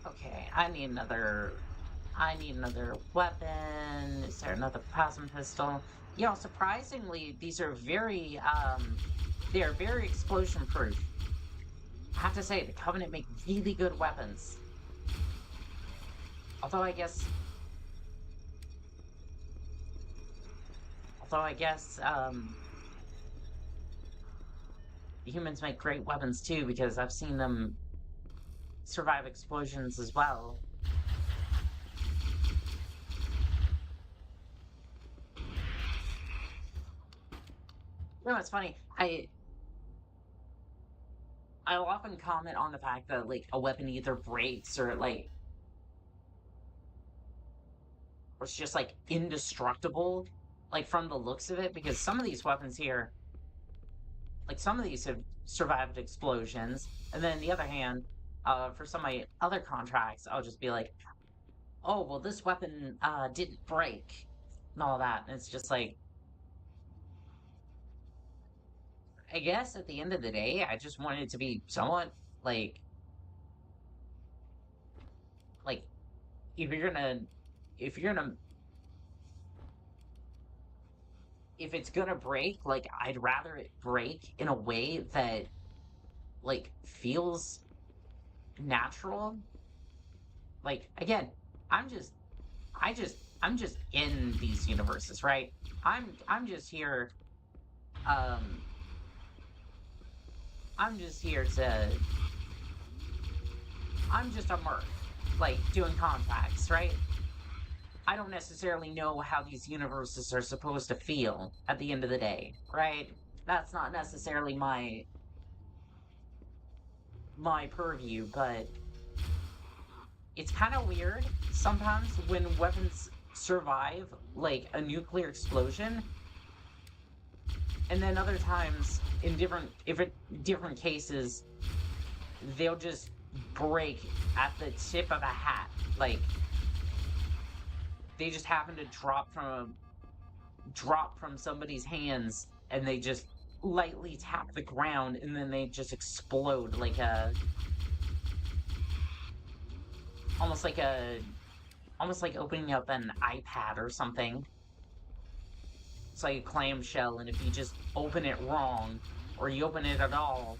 Okay, I need another weapon. Is there another plasma pistol? You know, surprisingly, these are very, they are very explosion proof. I have to say, the Covenant make really good weapons. Although I guess, humans make great weapons too, because I've seen them survive explosions as well. You know, it's funny. I'll often comment on the fact that, like, a weapon either breaks or, like, or it's just, like, indestructible, like, from the looks of it, because some of these weapons here, like, some of these have survived explosions, and then on the other hand, for some of my other contracts, I'll just be like, oh, well, this weapon, didn't break, and all that, and it's just like, I guess at the end of the day, I just want it to be somewhat, like, if you're gonna, if you're gonna, if it's gonna break, like, I'd rather it break in a way that, like, feels natural. Like, again, I'm just in these universes, right? I'm just here, I'm just here to, I'm just a merc, like, doing contacts, right? I don't necessarily know how these universes are supposed to feel at the end of the day, right? That's not necessarily my purview, but it's kind of weird sometimes when weapons survive, like, a nuclear explosion, and then other times, in different cases, they'll just break at the tip of a hat. Like, they just happen to drop from somebody's hands, and they just lightly tap the ground, and then they just explode like almost like opening up an iPad or something. It's like a clamshell, and if you just open it wrong, or you open it at all,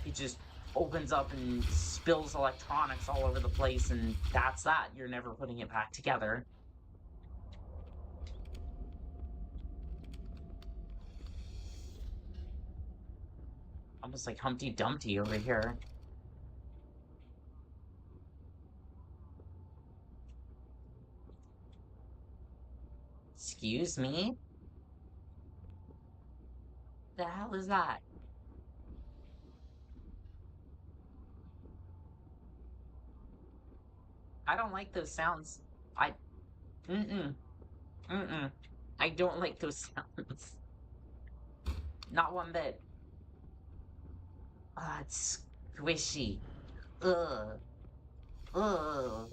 it just opens up and spills electronics all over the place, and that's that. You're never putting it back together. Almost like Humpty Dumpty over here. Excuse me? The hell is that? I don't like those sounds. I... Mm-mm. Mm-mm. I don't like those sounds. Not one bit. Ah, it's squishy. Ugh. Ugh.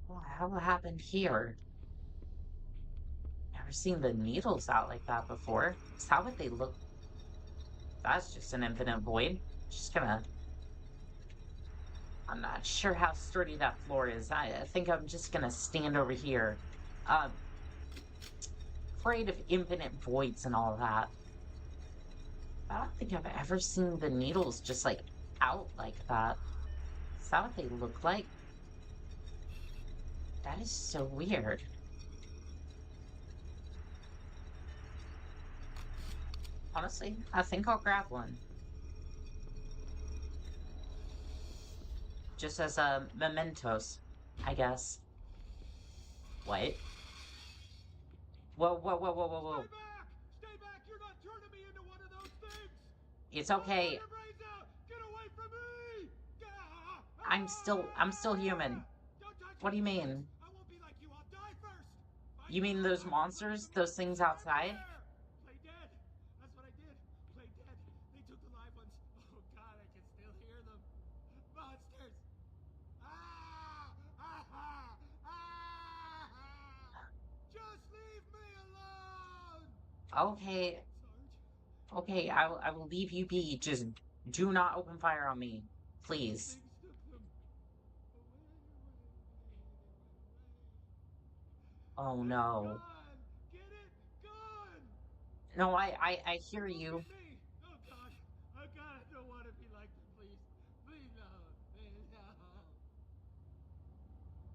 What the hell happened here? Never seen the needles out like that before. Is that what they look? That's just an infinite void. Just gonna... I'm not sure how sturdy that floor is. I think I'm just gonna stand over here. Afraid of infinite voids and all that. I don't think I've ever seen the needles just like out like that. Is that what they look like? That is so weird. Honestly, I think I'll grab one. Just as a mementos, I guess. What? Whoa, whoa, whoa, whoa, whoa, whoa. Stay back! Stay back! You're not turning me into one of those things! It's okay. Get away from me! I'm still human. Don't touch What do you me, mean? I won't be like you. I'll die first. You mean those monsters? Those things outside? Play dead. That's what I did. Play dead. They took the live ones. Oh God, I can still hear them. Monsters. Ah! Ah! Ah! Ah! Just leave me alone. Okay, Sarge, okay, I will leave you be. Just do not open fire on me. Please. things took them away. Oh no. Gone. Get it? Gone. No, I hear you. Look at me. Oh God. Oh God, I don't want to be like them. Please. Please no. Please no.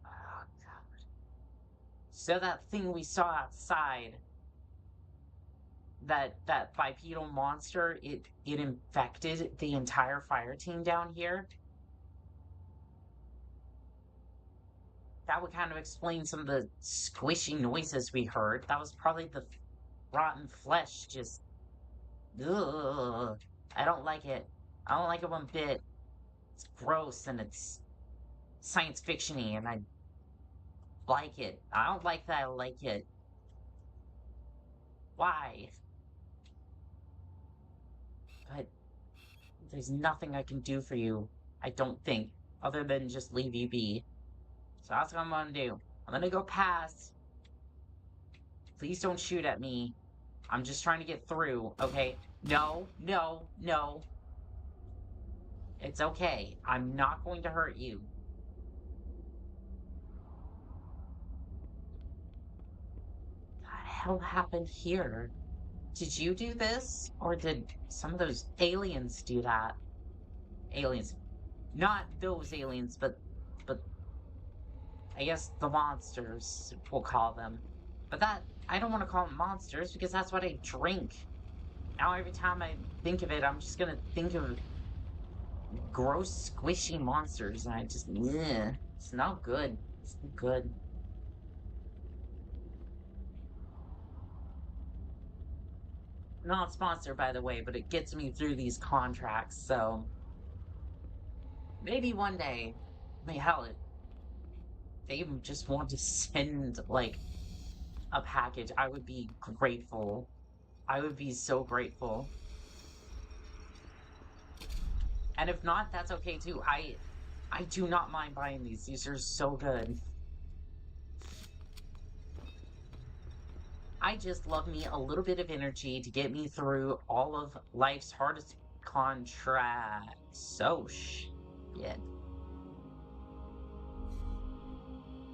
Oh god. So that thing we saw outside, that bipedal monster, it infected the entire fire team down here. That would kind of explain some of the squishy noises we heard. That was probably the rotten flesh just... Ugh. I don't like it. I don't like it one bit. It's gross and it's science fiction-y and I like it. I don't like that I like it. Why? But there's nothing I can do for you, I don't think, other than just leave you be. So that's what I'm gonna do. I'm gonna go past. Please don't shoot at me. I'm just trying to get through, okay? No, no, no. It's okay. I'm not going to hurt you. What the hell happened here? Did you do this? Or did some of those aliens do that? Aliens. Not those aliens, but I guess the monsters, we'll call them. But that, I don't want to call them monsters because that's what I drink. Now every time I think of it, I'm just gonna think of gross, squishy monsters, and I just, ugh. It's not good. It's not good. Not sponsored, by the way, but it gets me through these contracts, so maybe one day, I mean, hell, they just want to send, like, a package, I would be grateful. I would be so grateful. And if not, that's okay too. I do not mind buying these. These are so good. I just love me a little bit of energy to get me through all of life's hardest contracts. So shit.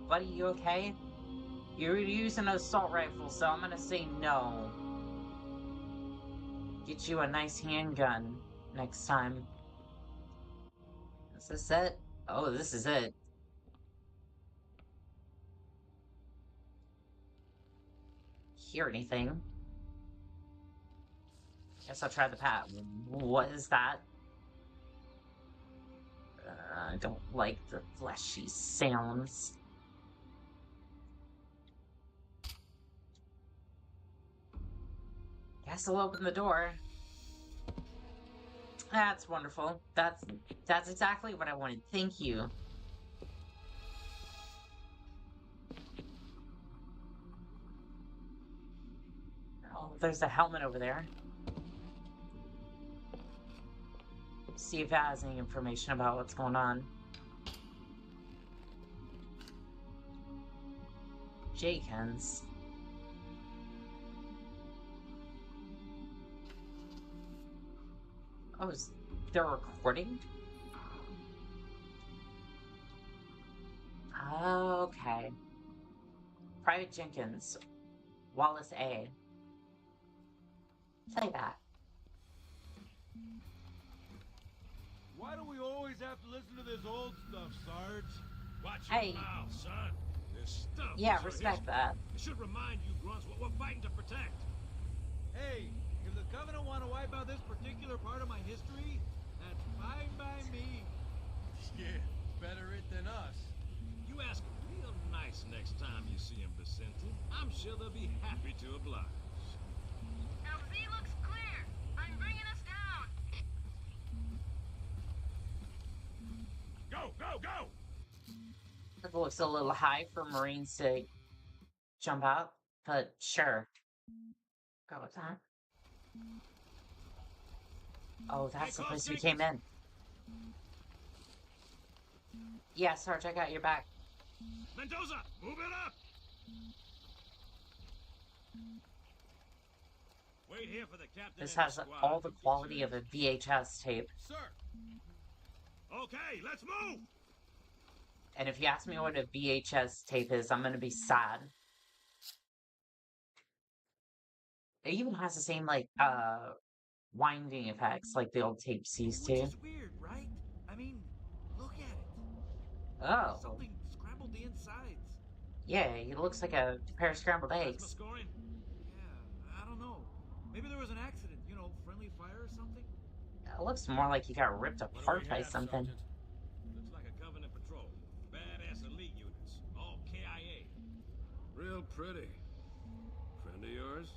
Buddy, you okay? You're using an assault rifle, so I'm gonna say no. Get you a nice handgun next time. Is this it? Oh, this is it. hear anything. Guess I'll try the pat. What is that? I don't like the fleshy sounds. Guess I'll open the door. That's wonderful. That's exactly what I wanted. Thank you. Oh, there's a helmet over there. See if it has any information about what's going on. Jenkins. Oh, they're recording? Okay. Private Jenkins. Wallace A. Say that. Why do we always have to listen to this old stuff, Sarge? Watch Hey. your mouth, son. This stuff. Yeah, is our respect history. that. It should remind you grunts what we're fighting to protect. Hey, if the Covenant want to wipe out this particular part of my history, that's fine by me. Yeah, better it than us. You ask real nice next time you see him, Vicente. I'm sure they'll be happy to oblige. LZ looks clear. I'm bringing us down. Go, go, go! It looks a little high for Marines to jump out, but sure. Go with that. Oh, that's the place we came in. Yeah, Sarge, I got your back. Mendoza, move it up! Wait here for the captain. This and has his squad all the to be quality of served. a VHS tape. Sir. Okay, let's move! And if you ask me what a VHS tape is, I'm gonna be sad. It even has the same, like, winding effects like the old tapes used Which to. is weird, right? I mean, look at it. Oh. Something scrambled the insides. Yeah, he looks like a pair of scrambled That's eggs. Mascorian? Yeah, I don't know. Maybe there was an accident, you know, friendly fire or something? It looks more like he got ripped What do apart we by have, something. Sergeant? Looks like a Covenant patrol. Badass elite units. All KIA. Real pretty. Friend of yours?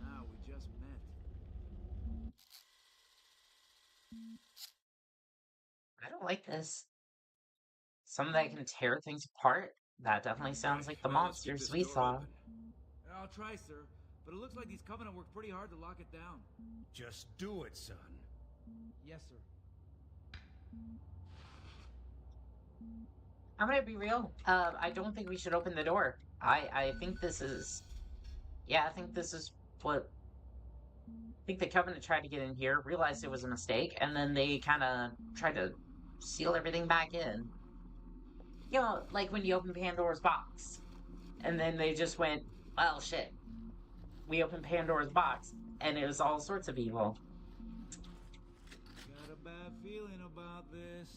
Nah, we just met. I don't like this. Some that can tear things apart? That definitely sounds like the Well, let's keep monsters this we door saw. open. I'll try, sir. But it looks like these Covenant worked pretty hard to lock it down. Just do it, son. Yes, sir. I'm gonna be real. I don't think we should open the door. I think this is... Yeah, I think this is what... I think the Covenant tried to get in here, realized it was a mistake, and then they kind of tried to seal everything back in. You know, like when you open Pandora's box. And then they just went, well, shit. We opened Pandora's box, and it was all sorts of evil. Got a bad feeling about this.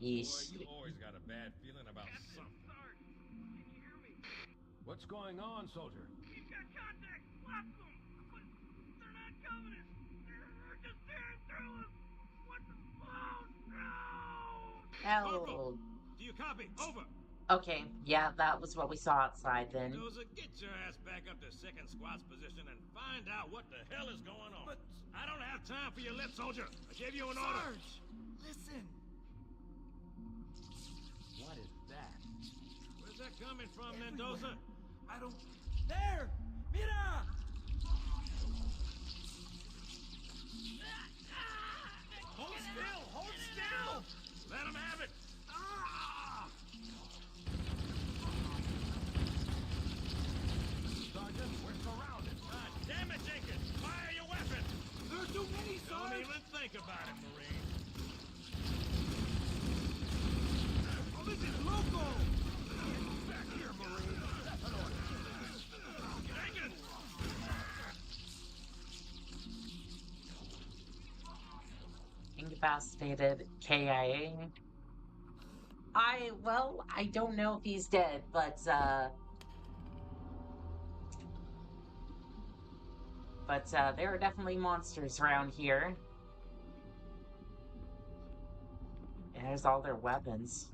Yeesh. Boy, you always got a bad feeling about something. Sarge, can you hear me? What's going on, soldier? We've got contact. Lots of them. But they're not Covenant. They're just tearing through us. What the... Oh, no! Oh. Do you copy? Over. Okay, yeah, that was what we saw outside then. Mendoza, get your ass back up to second squad's position and find out what the hell is going on. But I don't have time for your lip, soldier. I gave you an order. Sarge, listen. What is that? Where's that coming from, Mendoza? I don't... There! Mira! Hold still! Hold still! Let him have it! Sergeant, we're surrounded. God damn it, Jenkins! Fire your weapon! There are too many, Don't Sarge! even think about it, Marine. Oh, this is local! Back here, Marine. Jenkins! Incapacitated KIA. well, I don't know if he's dead, but, but there are definitely monsters around here. And there's all their weapons.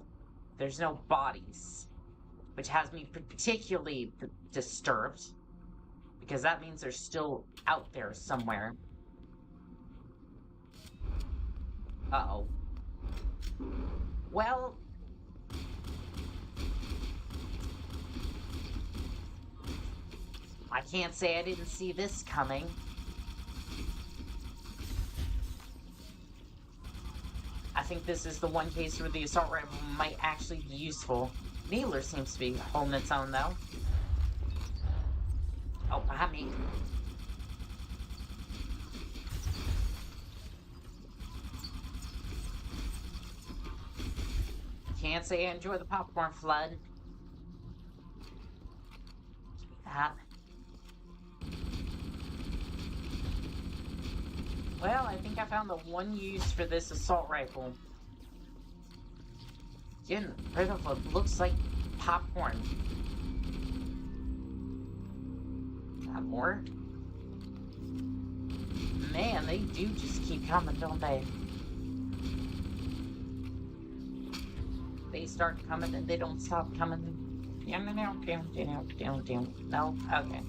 There's no bodies, which has me particularly disturbed, because that means they're still out there somewhere. Uh-oh. Well, I can't say I didn't see this coming. I think this is the one case where the assault rifle might actually be useful. Needler seems to be holding its own, though. Oh, behind me. Can't say I enjoy the popcorn flood. Give me that. Well, I think I found the one use for this assault rifle. Getting rid of what looks like popcorn. Is that more? Man, they do just keep coming, don't they? They start coming and they don't stop coming. No? Okay.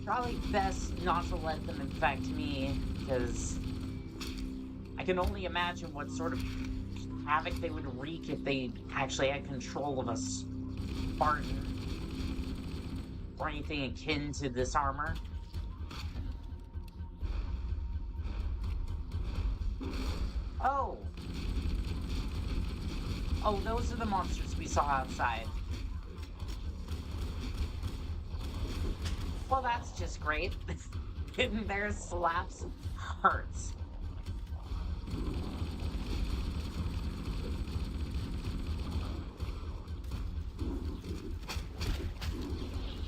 Probably best not to let them infect me, because I can only imagine what sort of havoc they would wreak if they actually had control of a Spartan or anything akin to this armor. Oh! Oh, those are the monsters we saw outside. Well, that's just great. Getting their slaps hurts.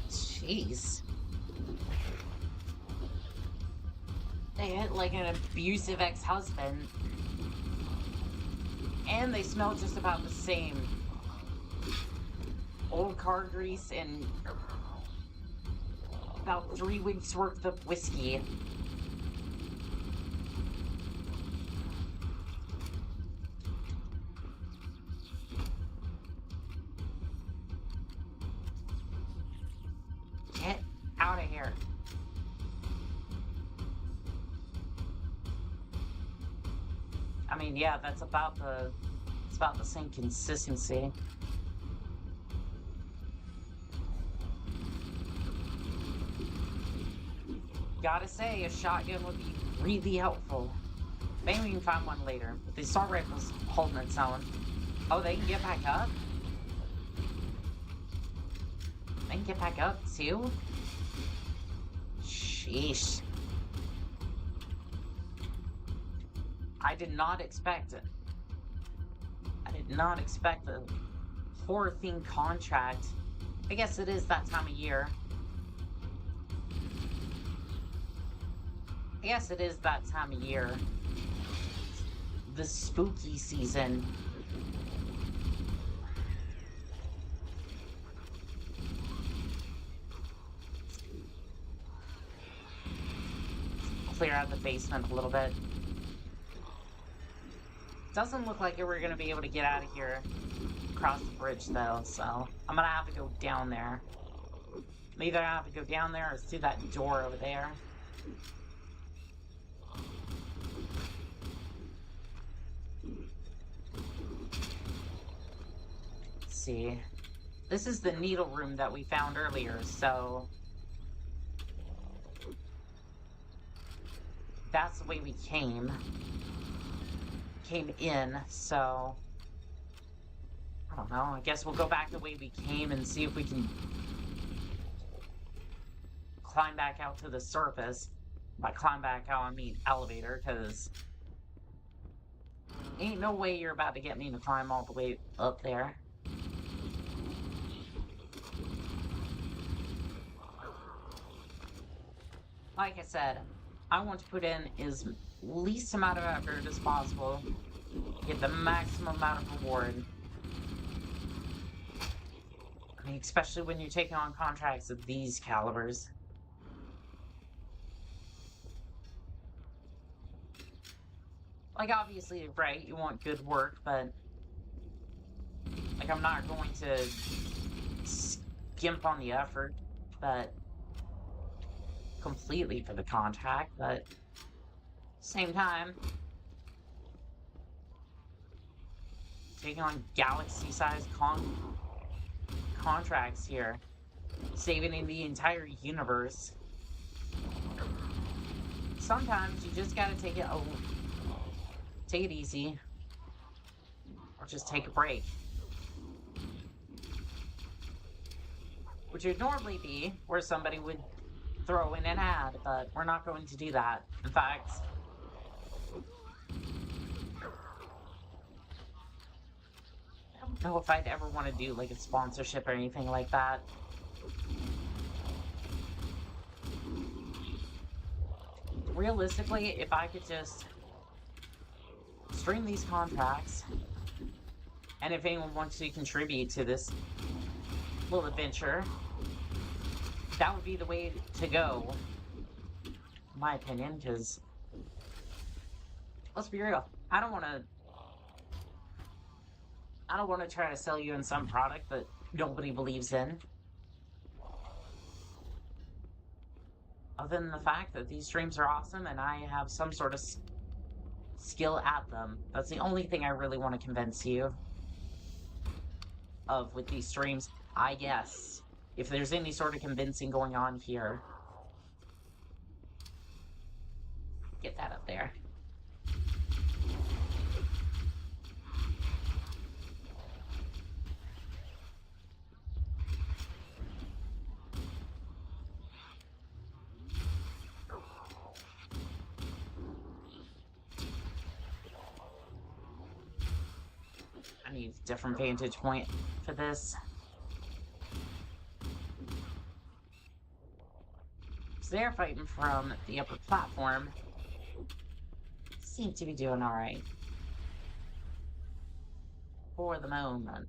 Jeez. They hit like an abusive ex-husband. And they smell just about the same. Old car grease and about 3 weeks worth of whiskey. Get out of here. I mean, yeah, it's about the same consistency. Gotta say, a shotgun would be really helpful. Maybe we can find one later. But the assault rifle's holding its own. Oh, they can get back up? They can get back up, too? Sheesh. I did not expect it. I did not expect a horror-themed contract. I guess it is that time of year. I guess it is that time of year. The spooky season. Clear out the basement a little bit. Doesn't look like we're gonna be able to get out of here across the bridge though, so I'm gonna have to go down there. Either I have to go down there or through that door over there. See, this is the needle room that we found earlier, so that's the way we came in, so I don't know, I guess we'll go back the way we came and see if we can climb back out to the surface. By climb back out, I mean elevator, because ain't no way you're about to get me to climb all the way up there. Like I said, I want to put in as least amount of effort as possible, get the maximum amount of reward. I mean, especially when you're taking on contracts of these calibers. Like, obviously, right, you want good work, but like, I'm not going to skimp on the effort, but completely for the contract, but same time, taking on galaxy-sized contracts here, saving in the entire universe. Sometimes you just gotta take it easy, or just take a break. Which would normally be where somebody would throw in an ad, but we're not going to do that. In fact, I don't know if I'd ever want to do like a sponsorship or anything like that. Realistically, if I could just stream these contracts, and if anyone wants to contribute to this little adventure, that would be the way to go, in my opinion, because, let's be real, I don't want to try to sell you in some product that nobody believes in. Other than the fact that these streams are awesome and I have some sort of skill at them. That's the only thing I really want to convince you of with these streams. I guess, if there's any sort of convincing going on here. Get that up there. I need a different vantage point for this. So they're fighting from the upper platform. Seem to be doing alright. For the moment.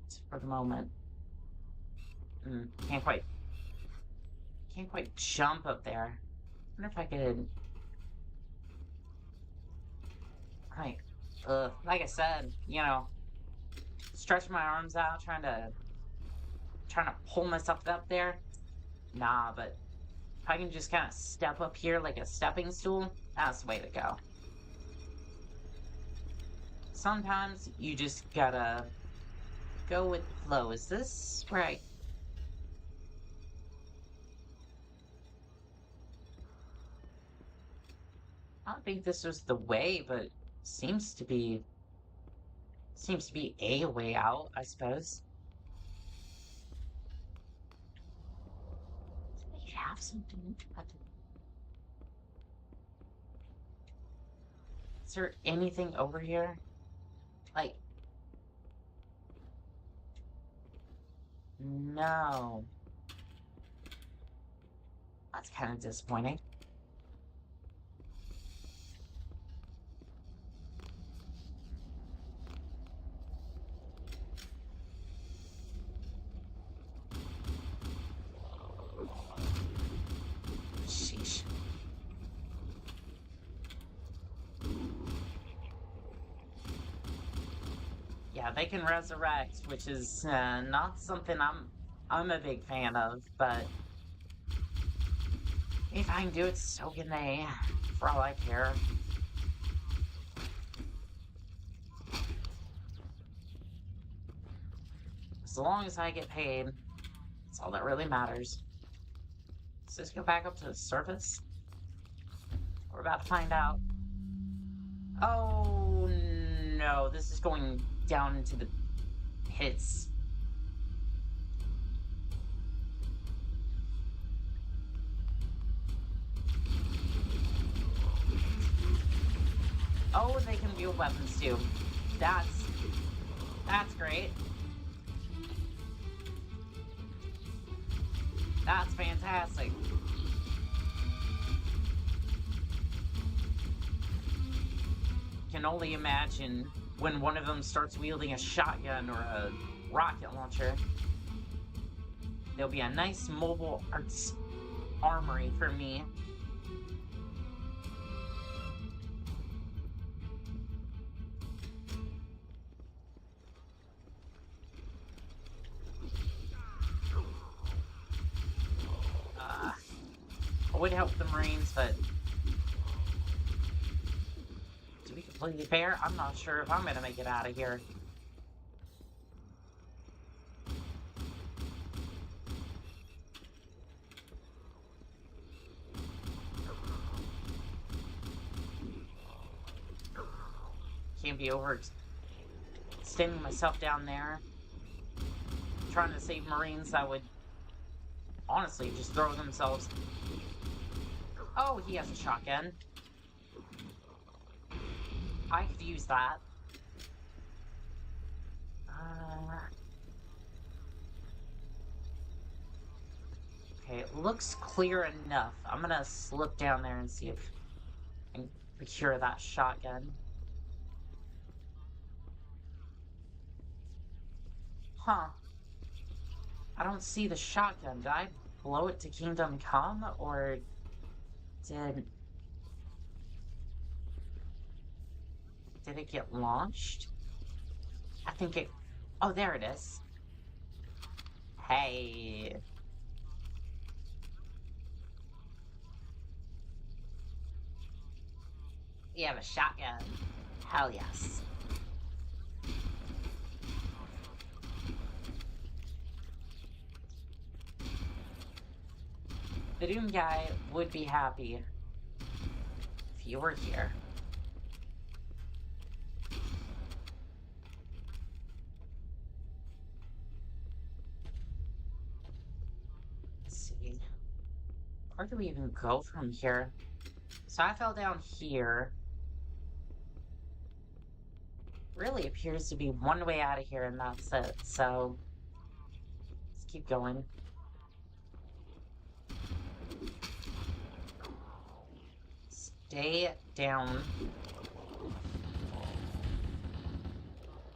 Can't quite jump up there. I wonder if I could... Right. Like I said, you know, stretch my arms out, trying to pull myself up there. Nah, but if I can just kind of step up here like a stepping stool, that's the way to go. Sometimes you just gotta go with the flow. Is this right? I don't think this was the way, but seems to be a way out, I suppose. Do they have something? Is there anything over here? Like, no. That's kind of disappointing. Sheesh. Yeah, they can resurrect, which is not something I'm a big fan of, but if I can do it, so can they, for all I care. As long as I get paid, that's all that really matters. Let's just go back up to the surface. We're about to find out. Oh no, this is going down into the pits. Oh, they can wield weapons too. That's great. That's fantastic. only imagine when one of them starts wielding a shotgun or a rocket launcher. There'll be a nice mobile arts armory for me. I would help the Marines, but to be completely fair, I'm not sure if I'm gonna make it out of here. Can't be overextending myself down there, trying to save Marines that would honestly just throw themselves. Oh, he has a shotgun. I could use that. Okay, it looks clear enough. I'm gonna slip down there and see if I can procure that shotgun. Huh. I don't see the shotgun. Did I blow it to Kingdom Come, or did it get launched? I think it... Oh, there it is. Hey. You have a shotgun. Hell yes. The Doom guy would be happy if you were here. Let's see. Where do we even go from here? So I fell down here. Really appears to be one way out of here, and that's it. So let's keep going. Stay down.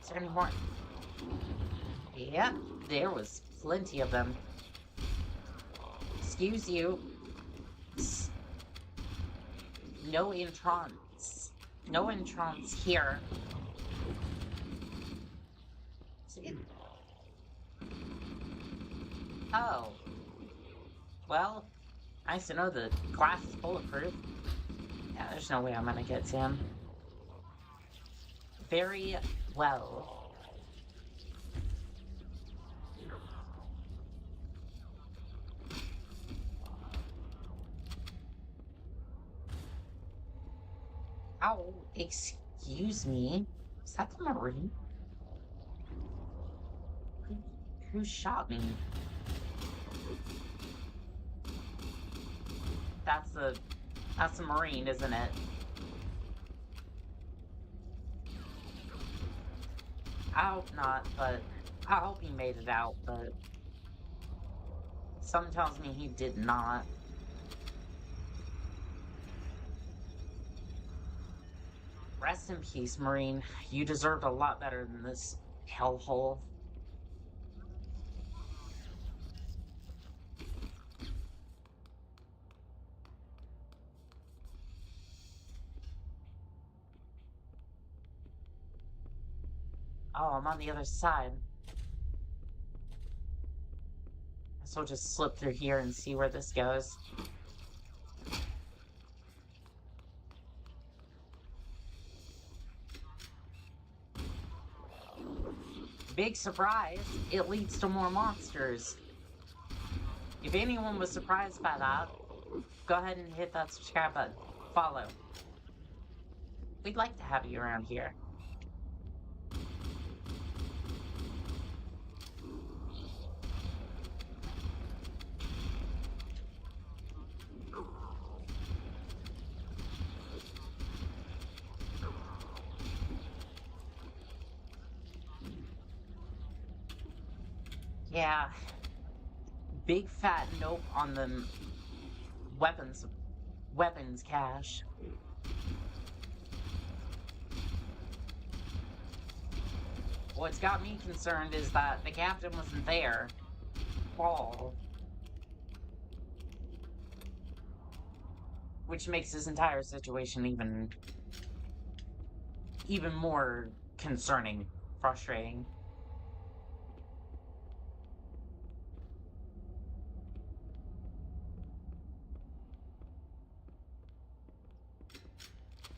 Is there any more? Yep, there was plenty of them. Excuse you. No entrance. No entrance here. See? Oh. Well, nice to know the glass is bulletproof. Yeah, there's no way I'm gonna get to him. Very well. Ow, excuse me. Is that the Marine? Who shot me? That's a Marine, isn't it? I hope not, but I hope he made it out, but something tells me he did not. Rest in peace, Marine. You deserved a lot better than this hellhole. Oh, I'm on the other side. So we'll just slip through here and see where this goes. Big surprise, it leads to more monsters. If anyone was surprised by that, go ahead and hit that subscribe button. Follow. We'd like to have you around here. Yeah, big fat nope on the weapons cache. What's got me concerned is that the captain wasn't there. Paul. Which makes this entire situation even more concerning, frustrating.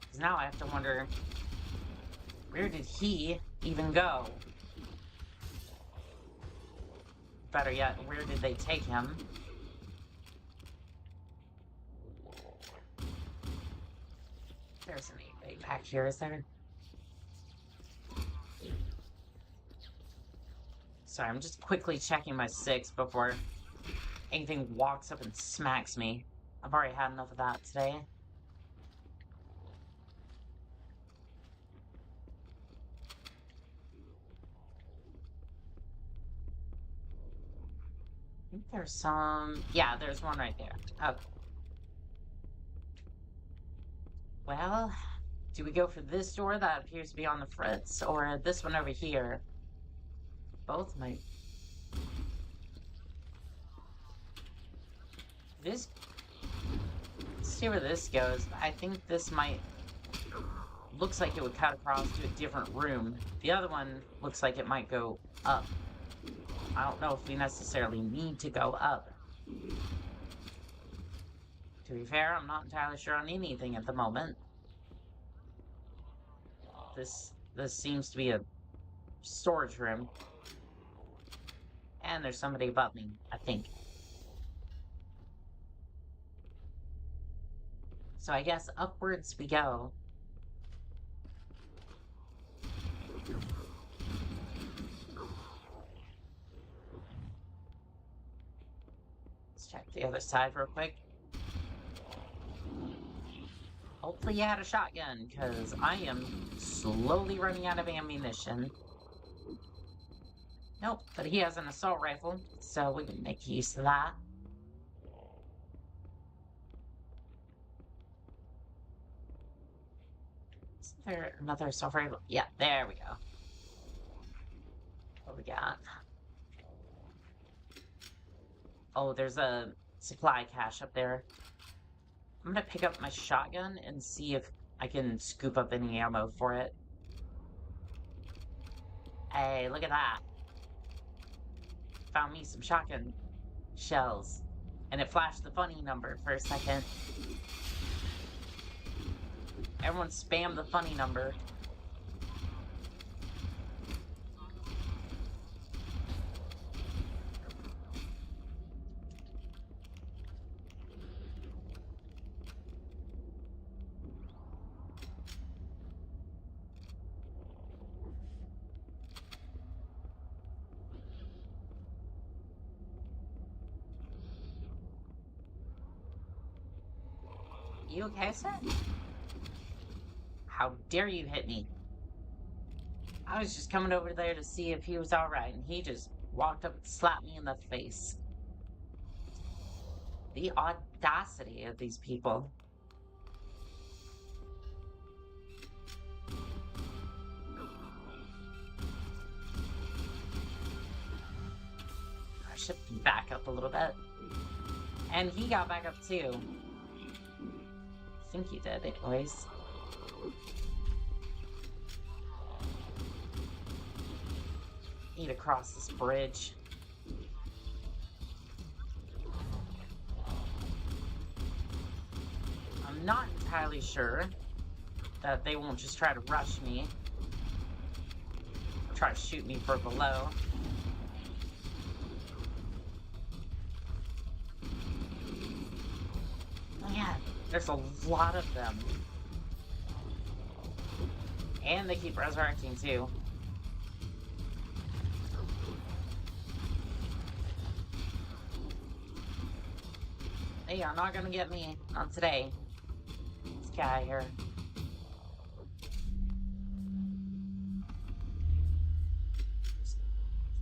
Because now I have to wonder, where did he even go? Better yet, where did they take him? There's anything back here, is there? Sorry, I'm just quickly checking my 6 before anything walks up and smacks me. I've already had enough of that today. I think there's some... Yeah, there's one right there. Okay. Well, do we go for this door that appears to be on the fritz, or this one over here? Both might... This... Let's see where this goes. I think this might... Looks like it would cut across to a different room. The other one looks like it might go up. I don't know if we necessarily need to go up. To be fair, I'm not entirely sure on anything at the moment. This seems to be a storage room. And there's somebody above me, I think. So I guess upwards we go. Let's check the other side real quick. Hopefully you had a shotgun, because I am slowly running out of ammunition. Nope, but he has an assault rifle, so we can make use of that. Is there another assault rifle? Yeah, there we go. What we got? Oh, there's a supply cache up there. I'm gonna pick up my shotgun and see if I can scoop up any ammo for it. Hey, look at that. Found me some shotgun shells. And it flashed the funny number for a second. Everyone spam the funny number. You okay, sir? How dare you hit me? I was just coming over there to see if he was alright, and he just walked up and slapped me in the face. The audacity of these people. I should back up a little bit. And he got back up too. I think he did, anyways. Need to cross this bridge. I'm not entirely sure that they won't just try to rush me. Or try to shoot me from below. Man, there's a lot of them. And they keep resurrecting too. They are not gonna get me. Not today. This guy here.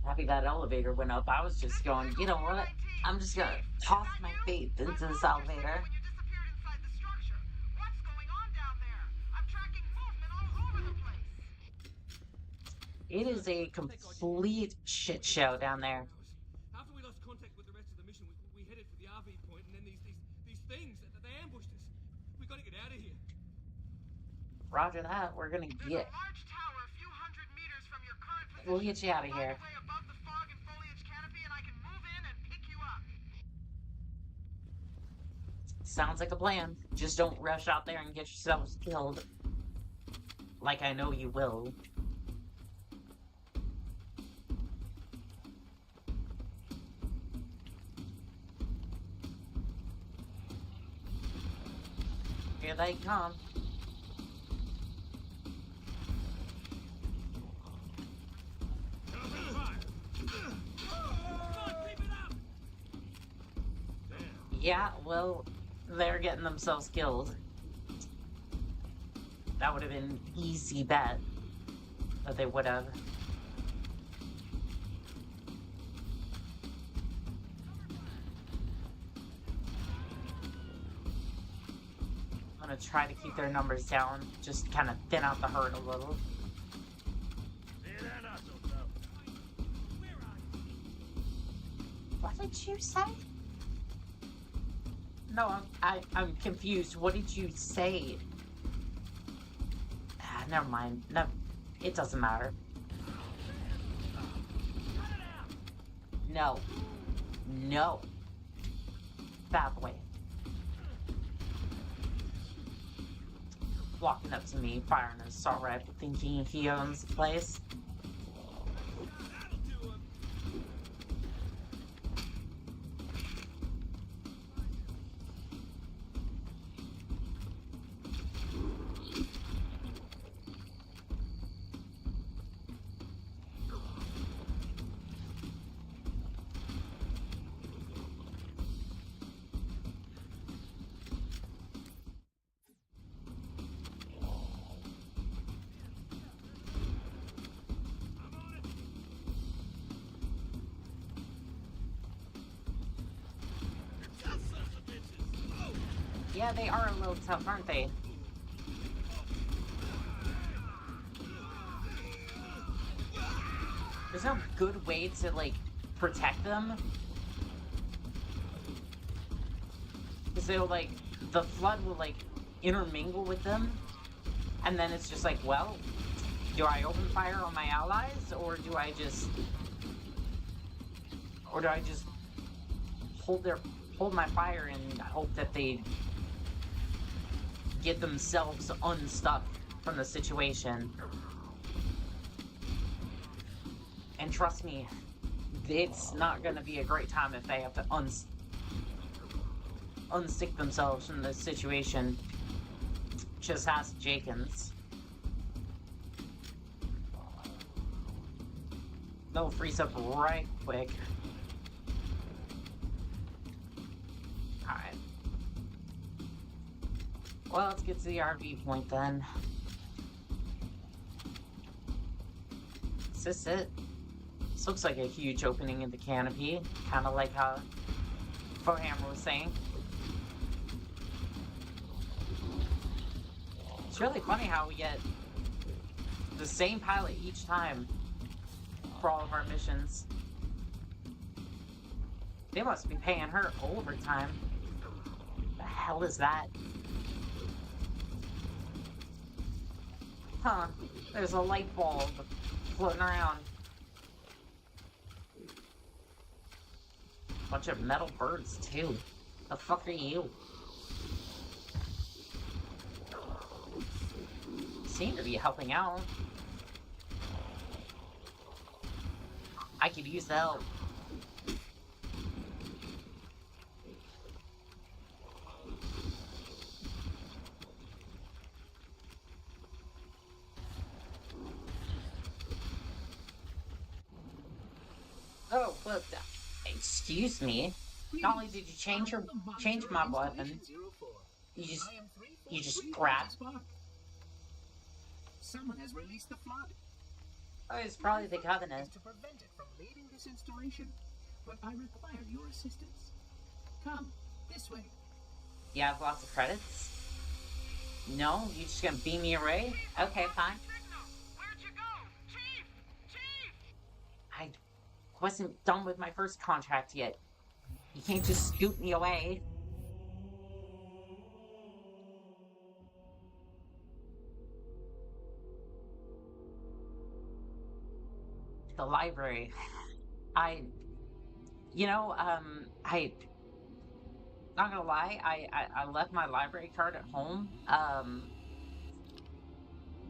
Happy that elevator went up. I was just going, you know what? I'm just gonna toss my faith into this elevator. It is a complete shit show down there. After we lost contact with the rest of the mission, we headed for the RV point, and then these things, they ambushed us. We gotta get out of here. Roger that. We're gonna There's get. a large tower a few hundred meters from your current position. We'll get you out of Right here. away above the fog and foliage canopy, and I can move in and pick you up. Sounds like a plan. Just don't rush out there and get yourselves killed. Like I know you will. Here they come. Open fire. Yeah, well, they're getting themselves killed. That would have been an easy bet that they would have. I'm gonna try to keep their numbers down, just kind of thin out the herd a little. See, they're not so tough. What did you say? No, I'm confused. What did you say? Ah, never mind. No, it doesn't matter. No. No. Bad boy. Walking up to me, firing an assault rifle, thinking he owns the place. That'll do him. Yeah, they are a little tough, aren't they? There's no good way to, like, protect them. Because they'll, like, the flood will, like, intermingle with them. And then it's just like, well, do I open fire on my allies? Or do I just hold my fire and hope that they get themselves unstuck from the situation? And trust me, it's not going to be a great time if they have to unstick themselves from this situation. Just ask Jenkins. They'll freeze up right quick. Alright. Well, let's get to the RV point then. Is this it? This looks like a huge opening in the canopy. Kind of like how Fohammer was saying. It's really funny how we get the same pilot each time for all of our missions. They must be paying her overtime. The hell is that? Huh. There's a light bulb floating around. Bunch of metal birds, too. The fuck are you? Seem to be helping out. I could use the help. Oh, well, excuse me. Not only did you change my weapon, you just grabbed. Someone has released the flood. Oh, it's probably the Covenant. To prevent it from leaving this installation, but I require your assistance. Come, this way. You have lots of credits? No? You just gonna beam me away? Okay, fine. Signal! Where'd you go? Chief! wasn't done with my first contract yet. You can't just scoot me away. The library. Not gonna lie, I left my library card at home.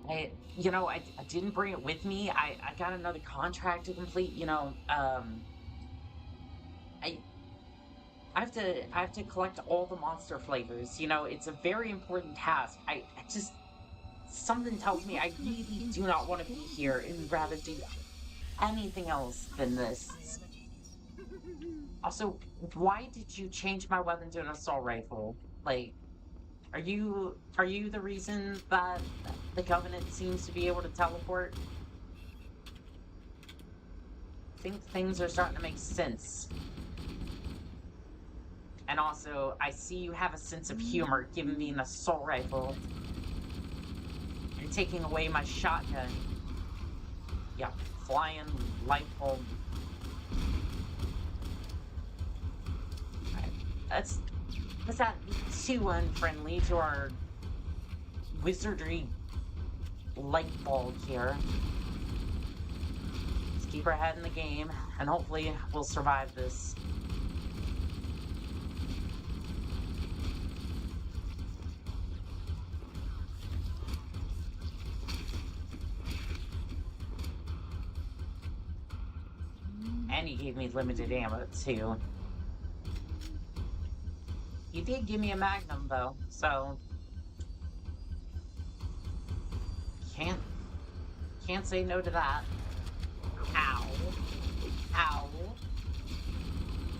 I didn't bring it with me. I got another contract to complete, I have to collect all the monster flavors. It's a very important task. Something tells me I really do not want to be here and rather do anything else than this. Also, why did you change my weapon to an assault rifle? Like, are you the reason that the Covenant seems to be able to teleport? I think things are starting to make sense. And also, I see you have a sense of humor giving me an assault rifle and taking away my shotgun. Yeah, flying light bulb. That's not too unfriendly to our wizardry light bulb here. Let's keep our head in the game, and hopefully we'll survive this. And he gave me limited ammo, too. He did give me a Magnum, though, so... Can't say no to that. Ow. Ow.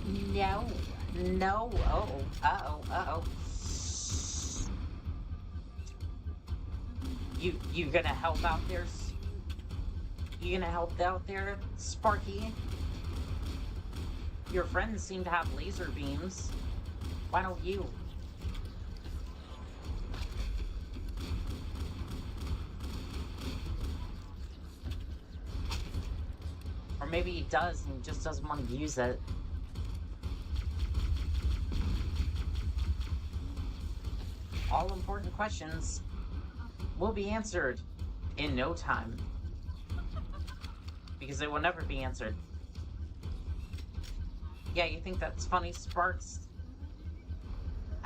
No. No. Uh-oh. Uh-oh. Uh-oh. You gonna help out there? You gonna help out there, Sparky? Your friends seem to have laser beams. Why don't you? Or maybe he does and just doesn't want to use it. All important questions will be answered in no time. Because they will never be answered. Yeah, you think that's funny, Sparks?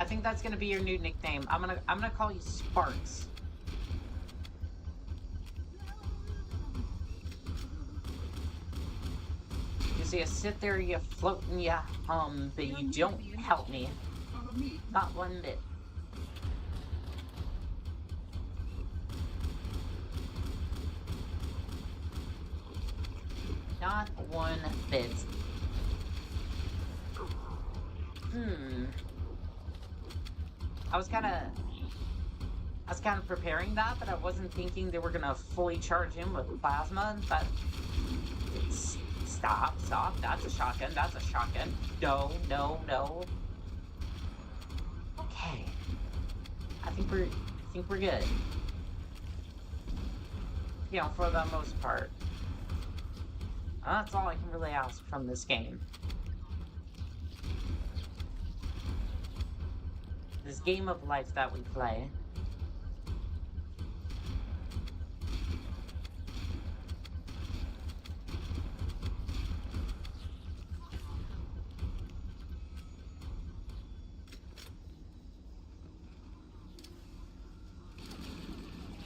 I think that's gonna be your new nickname. I'm gonna call you Sparks. You see, you sit there, you float and you hum, but you don't help me. Not one bit. Not one bit. I was kind of preparing that, but I wasn't thinking they were gonna fully charge him with plasma. But stop. That's a shotgun. That's a shotgun. No. Okay. I think we're good. For the most part. That's all I can really ask from this game. This game of life that we play.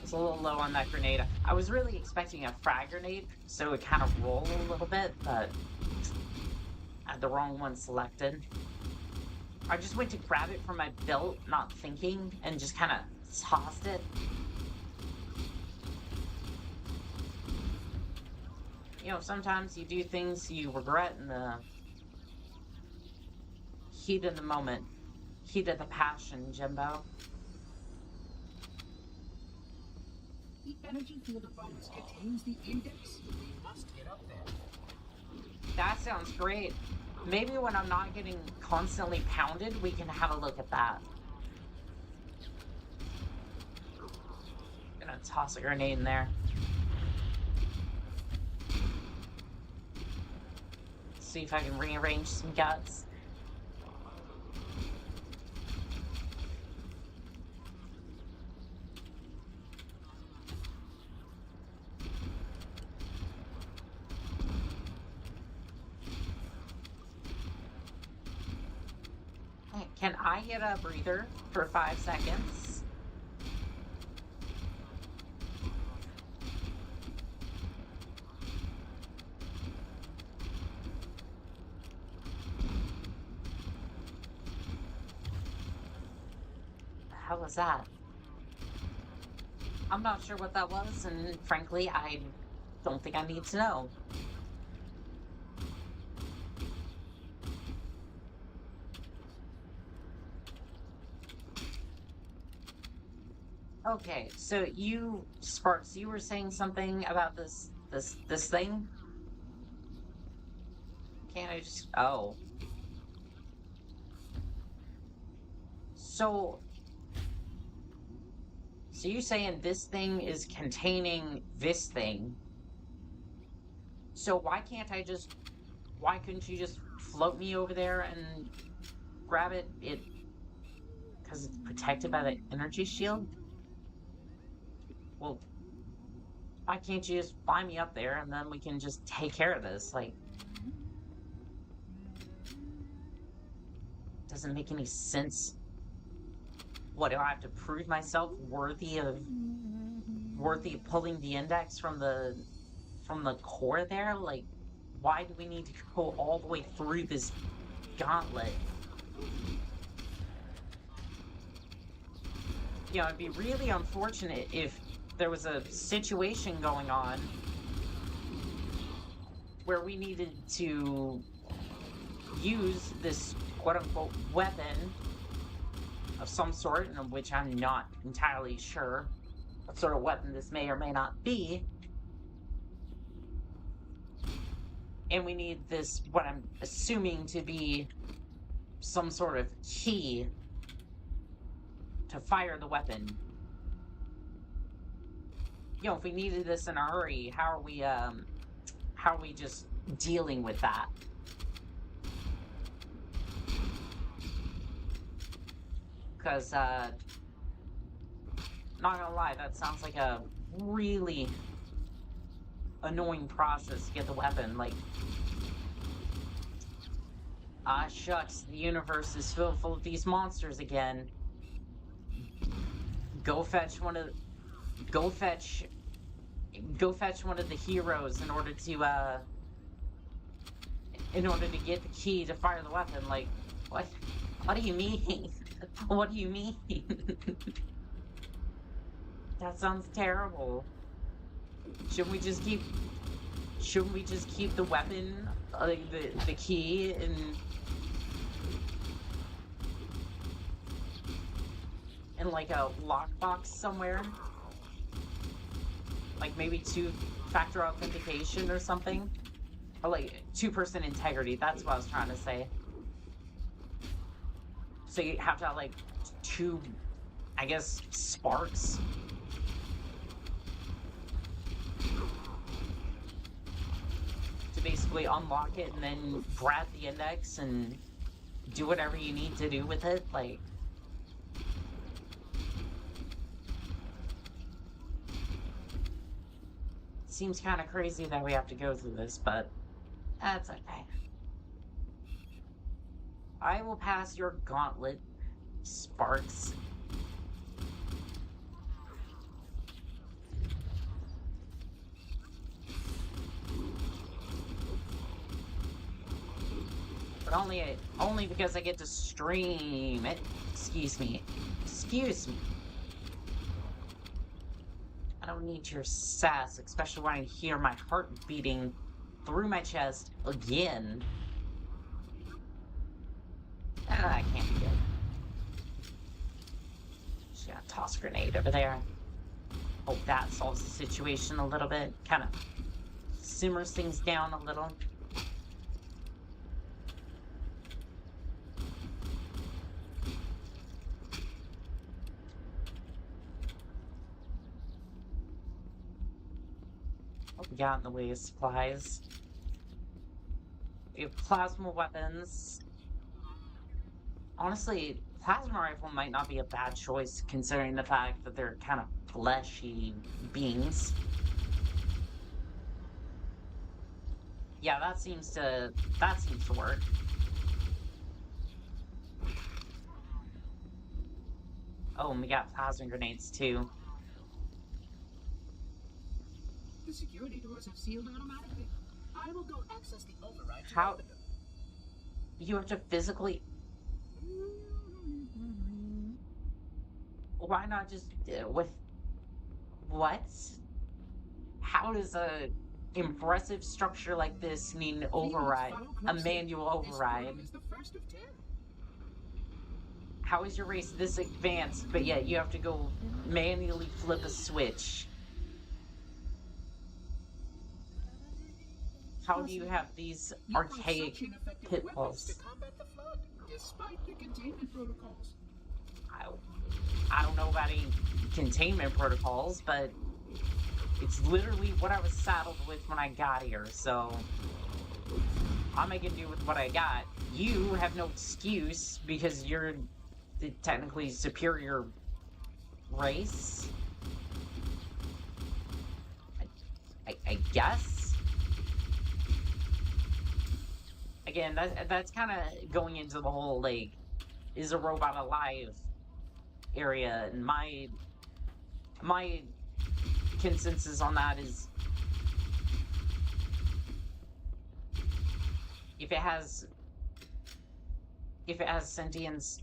It's a little low on that grenade. I was really expecting a frag grenade, so it would kind of roll a little bit, but I had the wrong one selected. I just went to grab it from my belt, not thinking, and just kind of tossed it. Sometimes you do things you regret in the heat of the moment. Heat of the passion, Jimbo. The energy field of bones contains the index. We must get up there. That sounds great. Maybe when I'm not getting constantly pounded, we can have a look at that. Gonna toss a grenade in there. see if I can rearrange some guts. Can I get a breather for 5 seconds? The hell was that? I'm not sure what that was, and frankly, I don't think I need to know. Okay, so you, Sparks, you were saying something about this thing? Can't I just... Oh. So you're saying this thing is containing this thing? So why couldn't you just float me over there and grab it? Because it's protected by the energy shield? Well, why can't you just fly me up there and then we can just take care of this? Like, doesn't make any sense. What, do I have to prove myself worthy of pulling the index from the core there? Like, why do we need to go all the way through this gauntlet? You know, it'd be really unfortunate if there was a situation going on where we needed to use this quote-unquote weapon of some sort, in which I'm not entirely sure what sort of weapon this may or may not be. And we need this, what I'm assuming to be some sort of key to fire the weapon. You know, if we needed this in a hurry, how are we just dealing with that? Because, not gonna lie, that sounds like a really annoying process to get the weapon. Like, ah, shucks, the universe is filled full of these monsters again. Go fetch one of the heroes in order to get the key to fire the weapon. Like, what do you mean? What do you mean? That sounds terrible. Shouldn't we just keep the weapon, the key in like a lockbox somewhere? Like maybe 2-factor authentication or something? Or like 2-person integrity, that's what I was trying to say. So you have to have like 2, I guess, sparks? To basically unlock it and then grab the index and do whatever you need to do with it, like... Seems kind of crazy that we have to go through this, but that's okay. I will pass your gauntlet, Sparks. But only because I get to stream it. Excuse me. Excuse me. I don't need your sass, especially when I hear my heart beating through my chest again. Ah, that can't be good. Just got a toss grenade over there. Hope that solves the situation a little bit. Kind of simmers things down a little. Got in the way of supplies. We have plasma weapons. Honestly, plasma rifle might not be a bad choice considering the fact that they're kind of fleshy beings. Yeah, that seems to work. Oh, and we got plasma grenades too. The security doors have sealed automatically. I will go access the override to How? open them. You have to physically... Why not just with... What? How does a impressive structure like this need override? A manual override? This is the first of 10. How is your race this advanced, but yet you have to go manually flip a switch? How do you have these You are archaic such ineffective pit weapons bulls? to combat the flood, despite the containment protocols. I don't know about any containment protocols, but it's literally what I was saddled with when I got here, so I'm making do with what I got. You have no excuse because you're the technically superior race. I guess. Again, that's kind of going into the whole, like, is a robot alive area, and my consensus on that is if it has sentience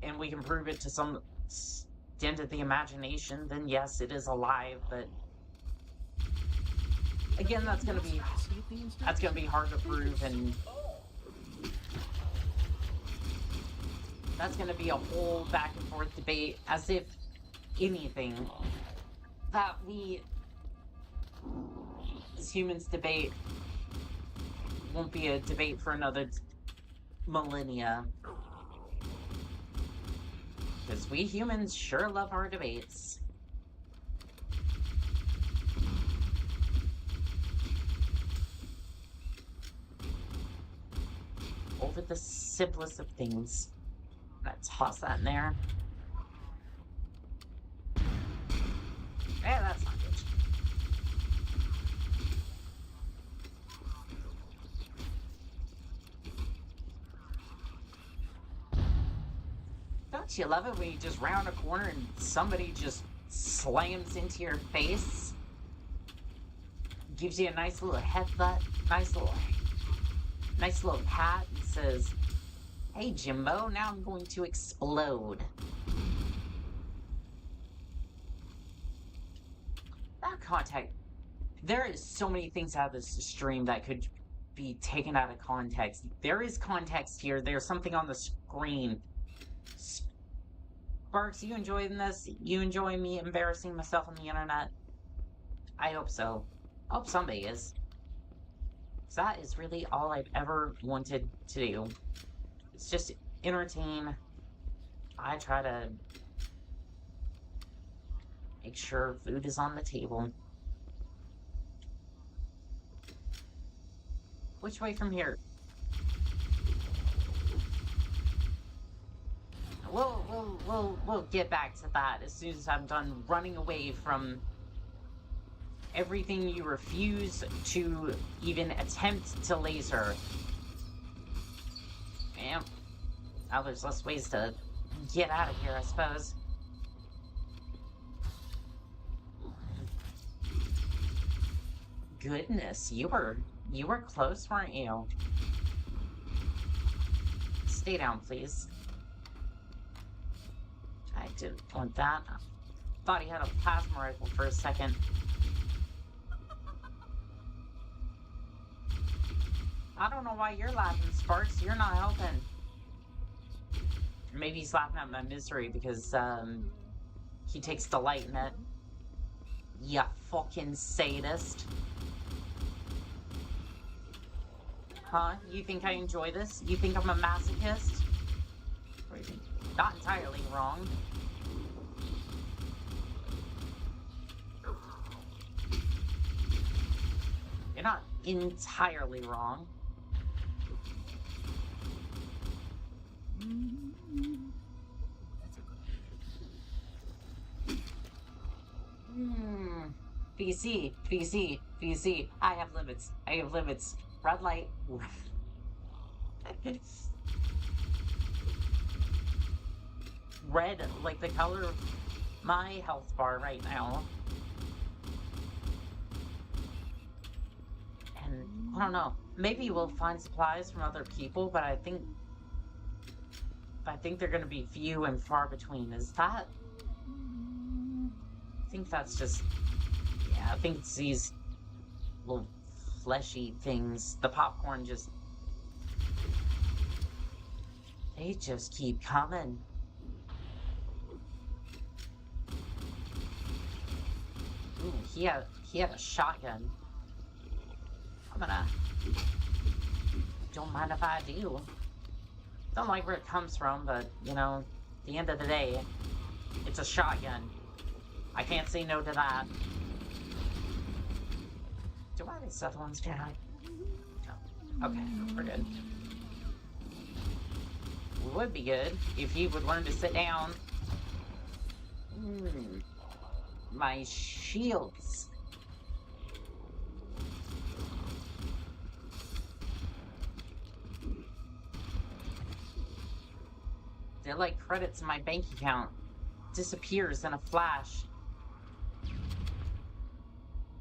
and we can prove it to some extent of the imagination, then yes, it is alive, but again, that's gonna be hard to prove, and that's gonna be a whole back and forth debate, as if anything that we as humans debate won't be a debate for another millennia. Because we humans sure love our debates. Over the simplest of things. I'm gonna toss that in there. Yeah, that's not good. Don't you love it when you just round a corner and somebody just slams into your face? Gives you a nice little headbutt, nice little pat, and says, "Hey Jimbo, now I'm going to explode." That context. There is so many things out of this stream that could be taken out of context. There is context here. There's something on the screen. Sparks, you enjoying this? You enjoy me embarrassing myself on the internet? I hope so. I hope somebody is. So that is really all I've ever wanted to do. It's just entertain. I try to make sure food is on the table. Which way from here? We'll get back to that as soon as I'm done running away from everything you refuse to even attempt to laser. Yeah. Now there's less ways to get out of here, I suppose. Goodness, you were close, weren't you? Stay down, please. I didn't want that. Thought he had a plasma rifle for a second. I don't know why you're laughing, Sparks. You're not helping. Maybe he's laughing at my misery because, he takes delight in it. Ya fucking sadist. Huh? You think I enjoy this? You think I'm a masochist? Not entirely wrong. You're not entirely wrong. VC, VC, VC. I have limits. I have limits. Red light. Red, like the color of my health bar right now. And I don't know. Maybe we'll find supplies from other people, but I think they're gonna be few and far between. Is that? I think that's just. Yeah, I think it's these little fleshy things. The popcorn just. They just keep coming. Ooh, he had a shotgun. I'm gonna. Don't mind if I do. Don't like where it comes from, but you know, at the end of the day, it's a shotgun. I can't say no to that. Do I have these other ones down? No. Okay, we're good. It would be good if he would learn to sit down. My shields. They're like credits in my bank account. Disappears in a flash.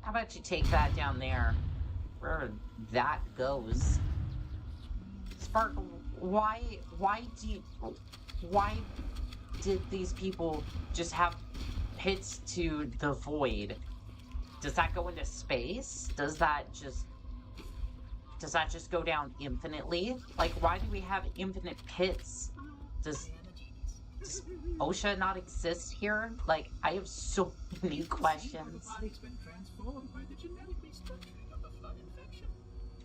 How about you take that down there? Where that goes. Spark, why did these people just have hits to the void? Does that go into space? Does that just go down infinitely? Like, why do we have infinite pits? Does OSHA not exist here? Like, I have so many questions.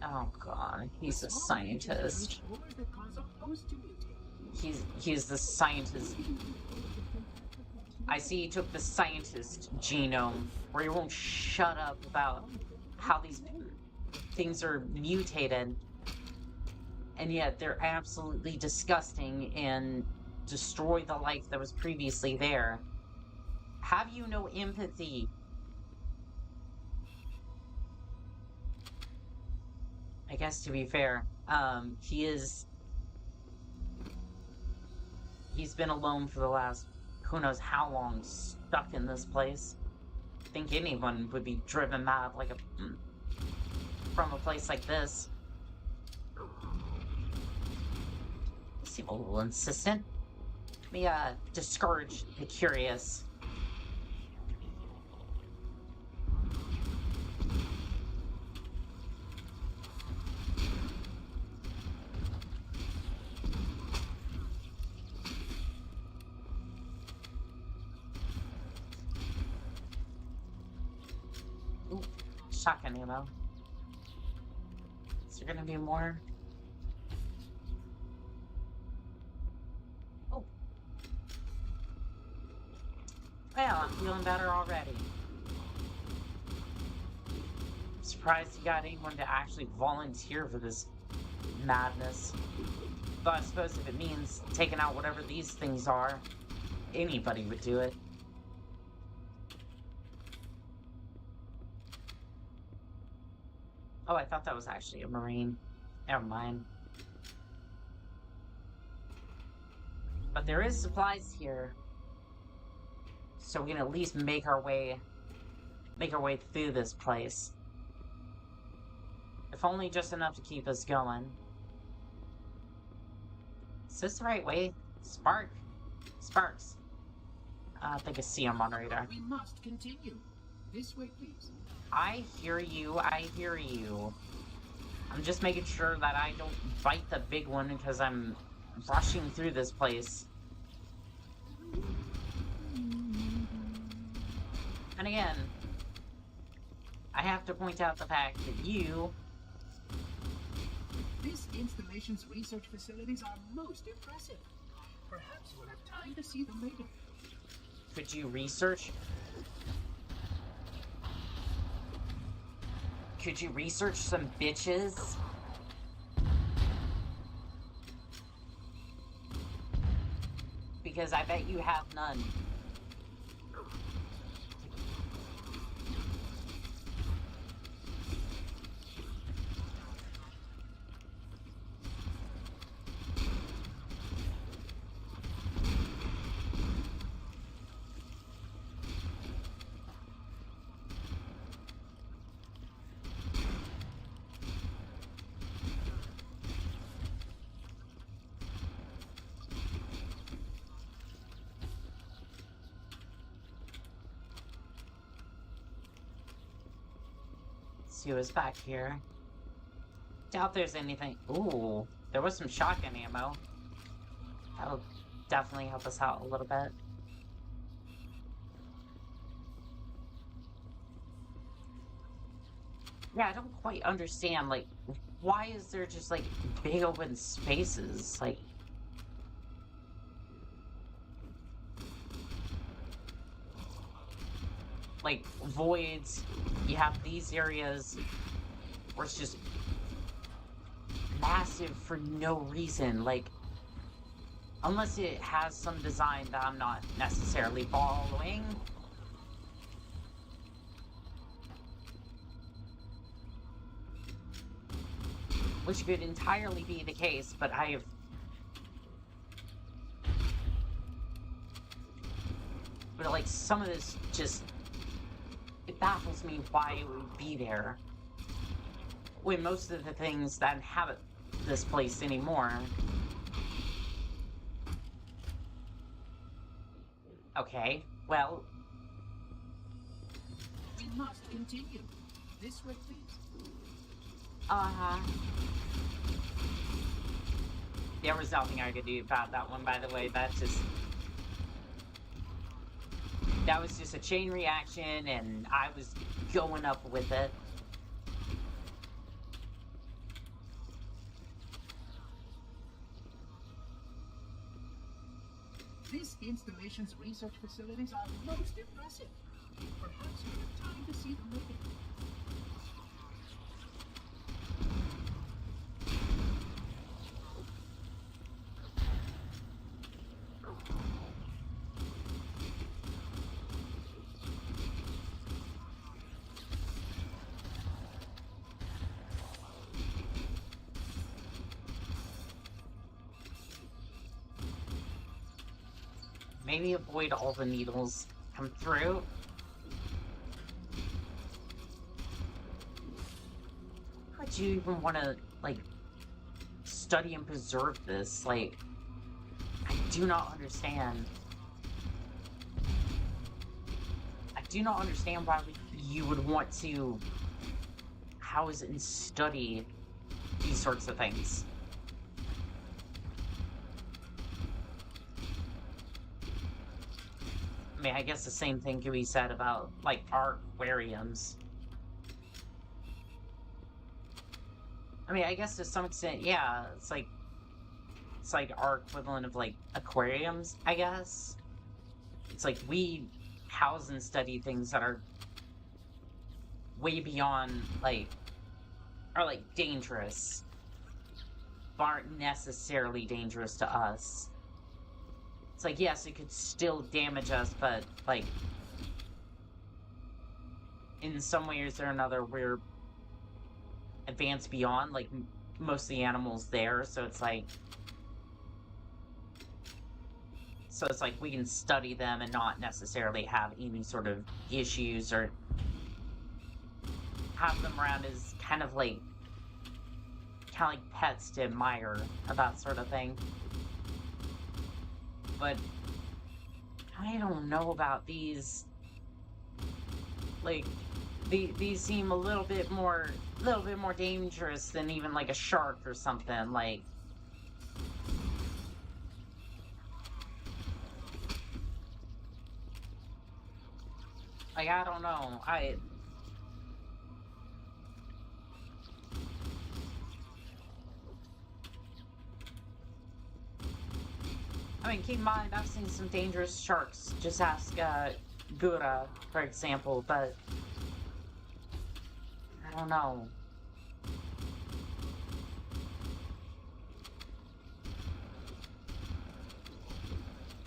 Oh god, he's a scientist. He's the scientist. I see he took the scientist genome, where he won't shut up about how these things are mutated, and yet they're absolutely disgusting and destroy the life that was previously there. Have you no empathy? I guess to be fair, he's been alone for the last who knows how long, stuck in this place. I think anyone would be driven mad like from a place like this. You seem a little insistent. Let me discourage the curious. Ooh, shotgun ammo. Is there gonna be more? Well, I'm feeling better already. I'm surprised you got anyone to actually volunteer for this madness. But I suppose if it means taking out whatever these things are, anybody would do it. Oh, I thought that was actually a Marine. Never mind. But there is supplies here. So we can at least make our way through this place. If only just enough to keep us going. Is this the right way? Sparks. I think I see him on radar. We must continue. This way, please. I hear you. I'm just making sure that I don't bite the big one because I'm rushing through this place. And again, I have to point out the fact that you... This installation's research facilities are most impressive. Perhaps we'll have time to see them later. Could you research? Could you research some bitches? Because I bet you have none. See what's back here. Doubt there's anything. Ooh, there was some shotgun ammo. That'll definitely help us out a little bit. Yeah, I don't quite understand, like, why is there just, like, big open spaces? Like, voids, you have these areas where it's just massive for no reason, like, unless it has some design that I'm not necessarily following. Which could entirely be the case, but But, like, some of this just... It baffles me why it would be there. When most of the things that inhabit this place anymore... Okay, well... We must continue. This way, please. Uh-huh. There was nothing I could do about that one, by the way. That was just a chain reaction, and I was going up with it. This installation's research facilities are most impressive. Perhaps you have time to see them later. Maybe avoid all the needles come through. How would you even want to, like, study and preserve this? Like, I do not understand. I do not understand why you would want to house and study these sorts of things. I mean, I guess the same thing could be said about, like, our aquariums. I mean, I guess to some extent, yeah, it's like our equivalent of, like, aquariums, I guess. It's like we house and study things that are way beyond, like, are, like, dangerous, but aren't necessarily dangerous to us. It's like, yes, it could still damage us, but, like, in some ways or another, we're advanced beyond, like, most of the animals there, so it's like... we can study them and not necessarily have any sort of issues or have them around as kind of like pets to admire, that sort of thing. But I don't know about these. Like, these seem a little bit more dangerous than even like a shark or something. Like, I don't know. I mean, keep in mind, I've seen some dangerous sharks. Just ask, Gura, for example, but... I don't know.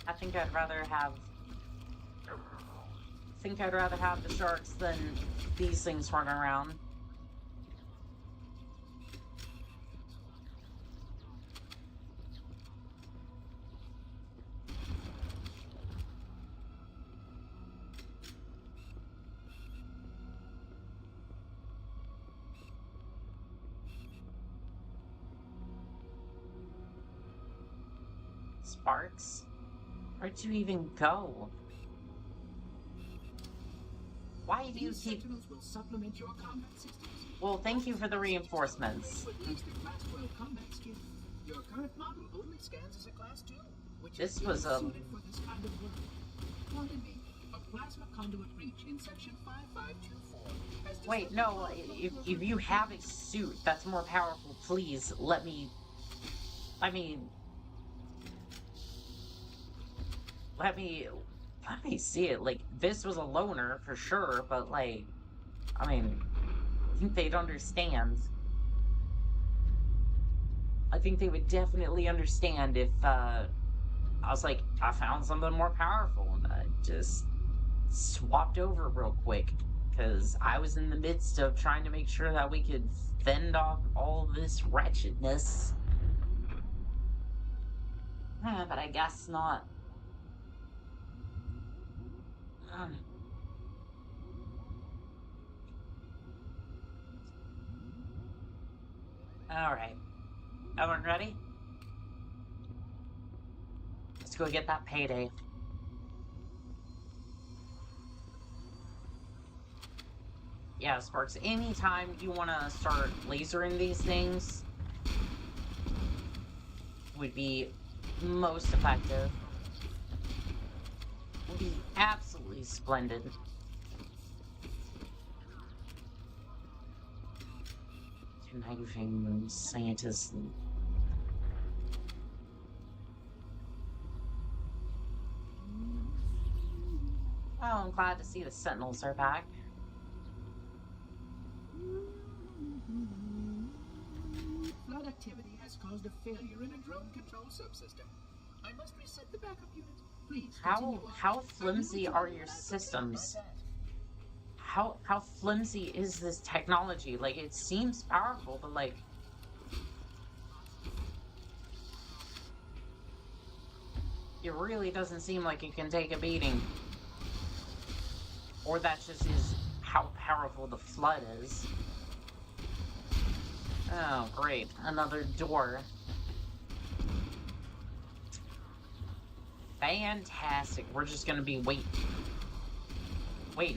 I think I'd rather have the sharks than these things running around. Sparks? Where'd you even go? Why do you These keep... sentinels will supplement your combat systems. Well, thank you for the reinforcements. At least a Class 12 combat skill. Your current model only scans as a Class 2, which This is was, suited for this kind of work. Pardon me, a plasma conduit breach in section 5524 has Wait, no, if you have a suit that's more powerful, please let me... Let me see it. Like, this was a loner for sure, but like, I mean, I think they'd understand. I think they would definitely understand if I was like, I found something more powerful and I just swapped over real quick, because I was in the midst of trying to make sure that we could fend off all this wretchedness. But I guess not. Alright. Everyone ready? Let's go get that payday. Yeah, Sparks, anytime you want to start lasering these things would be most effective. Would be absolutely splendid. Nitrogen scientists. Well, I'm glad to see the Sentinels are back. Flood activity has caused a failure in a drone control subsystem. I must reset the backup unit. Please continue on. How flimsy are your systems? How flimsy is this technology? Like, it seems powerful, but like, it really doesn't seem like it can take a beating. Or that just is how powerful the flood is. Oh, great. Another door. Fantastic. We're just gonna be waiting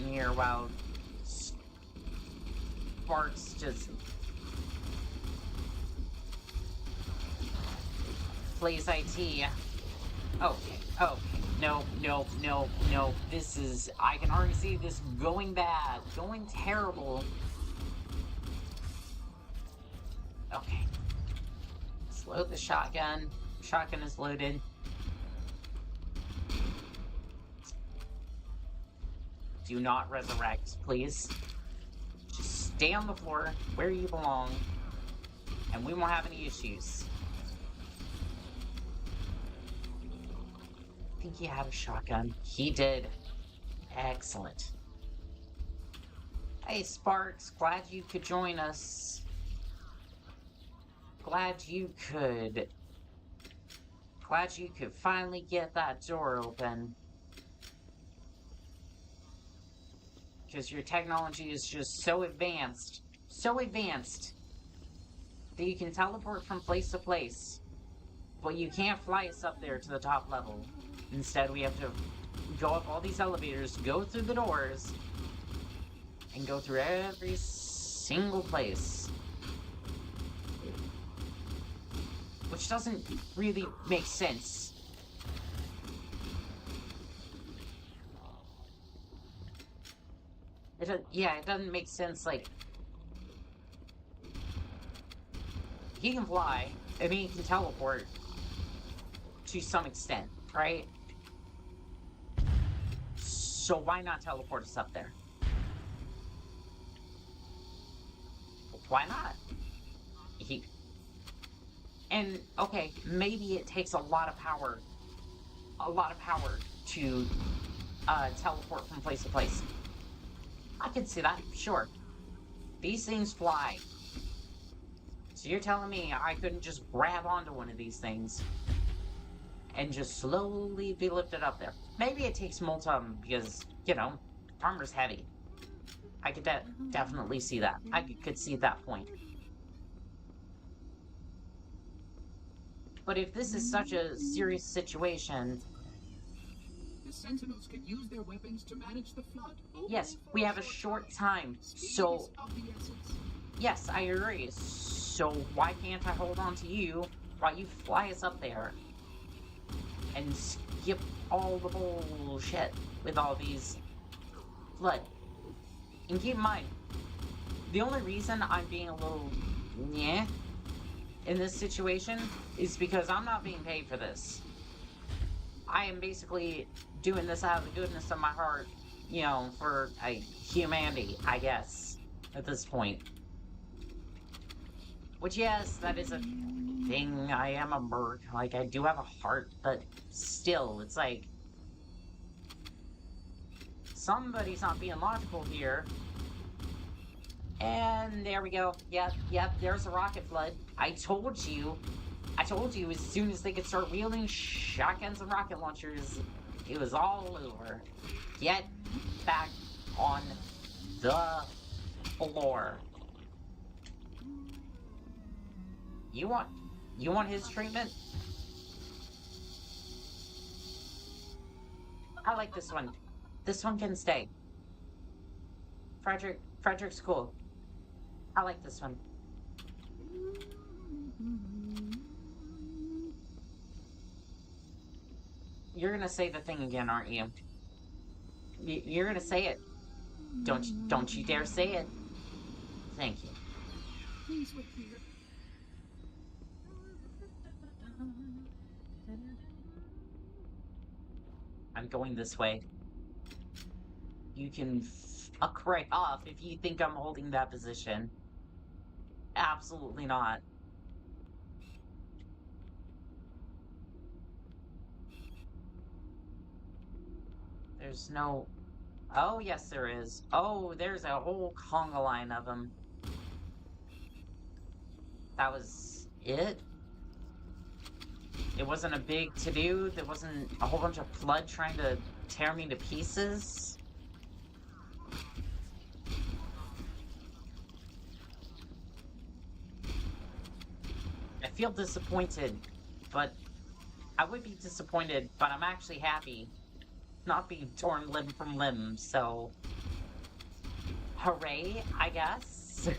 here while Sparks just plays IT. Oh, no. This is, I can already see this going bad, going terrible. Okay. Let's load the shotgun. Shotgun is loaded. Do not resurrect, please. Just stay on the floor where you belong, and we won't have any issues. I think he had a shotgun. He did. Excellent. Hey, Sparks, glad you could join us. Glad you could finally get that door open. Because your technology is just so advanced, that you can teleport from place to place, but you can't fly us up there to the top level. Instead, we have to go up all these elevators, go through the doors, and go through every single place. Which doesn't really make sense. It doesn't make sense, like... He can fly, I mean, he can teleport to some extent, right? So why not teleport us up there? Why not? He... And, okay, maybe it takes a lot of power to teleport from place to place. I can see that, sure. These things fly. So you're telling me I couldn't just grab onto one of these things and just slowly be lifted up there? Maybe it takes multum because, you know, armor's heavy. I could definitely see that. I could see that point. But if this is such a serious situation... The Sentinels can use their weapons to manage the flood. Yes, we have a short time, so... Yes, I agree. So why can't I hold on to you while you fly us up there? And skip all the bullshit with all these flood. And keep in mind, the only reason I'm being a little nyeh in this situation is because I'm not being paid for this. I am basically doing this out of the goodness of my heart, you know, for humanity, I guess, at this point. Which, yes, that is a thing. I am a merc. Like, I do have a heart, but still, it's like... Somebody's not being logical here. And there we go. Yep, there's a rocket flood. I told you as soon as they could start wielding shotguns and rocket launchers, it was all over. Get back on the floor. You want his treatment? I like this one. This one can stay. Frederick's cool. I like this one. You're gonna say the thing again, aren't you? You're gonna say it. Don't you dare say it. Thank you. Please wait here. I'm going this way. You can fuck right off if you think I'm holding that position. Absolutely not. There's no... Oh, yes there is. Oh, there's a whole conga line of them. That was it? It wasn't a big to-do? There wasn't a whole bunch of flood trying to tear me to pieces? I feel disappointed, but... I would be disappointed, but I'm actually happy. Not being torn limb from limb, so... Hooray, I guess?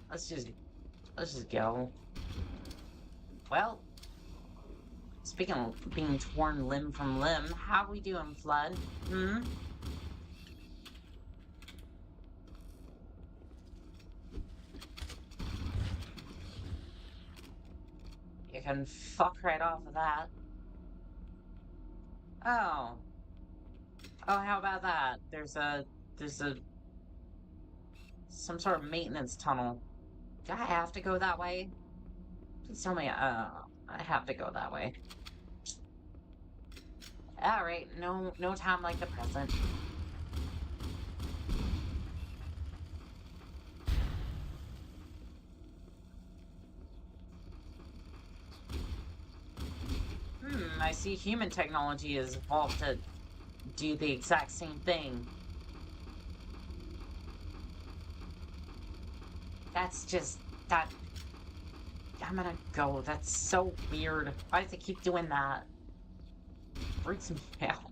Let's just go. Well, speaking of being torn limb from limb, how we doing, Flood? Hmm? You can fuck right off of that. Oh. Oh, how about that? There's some sort of maintenance tunnel. Do I have to go that way? Please tell me, I have to go that way. Alright, no time like the present. I see human technology has evolved to do the exact same thing. That's just... that... I'm gonna go. That's so weird. Why does it keep doing that? Freaks me out.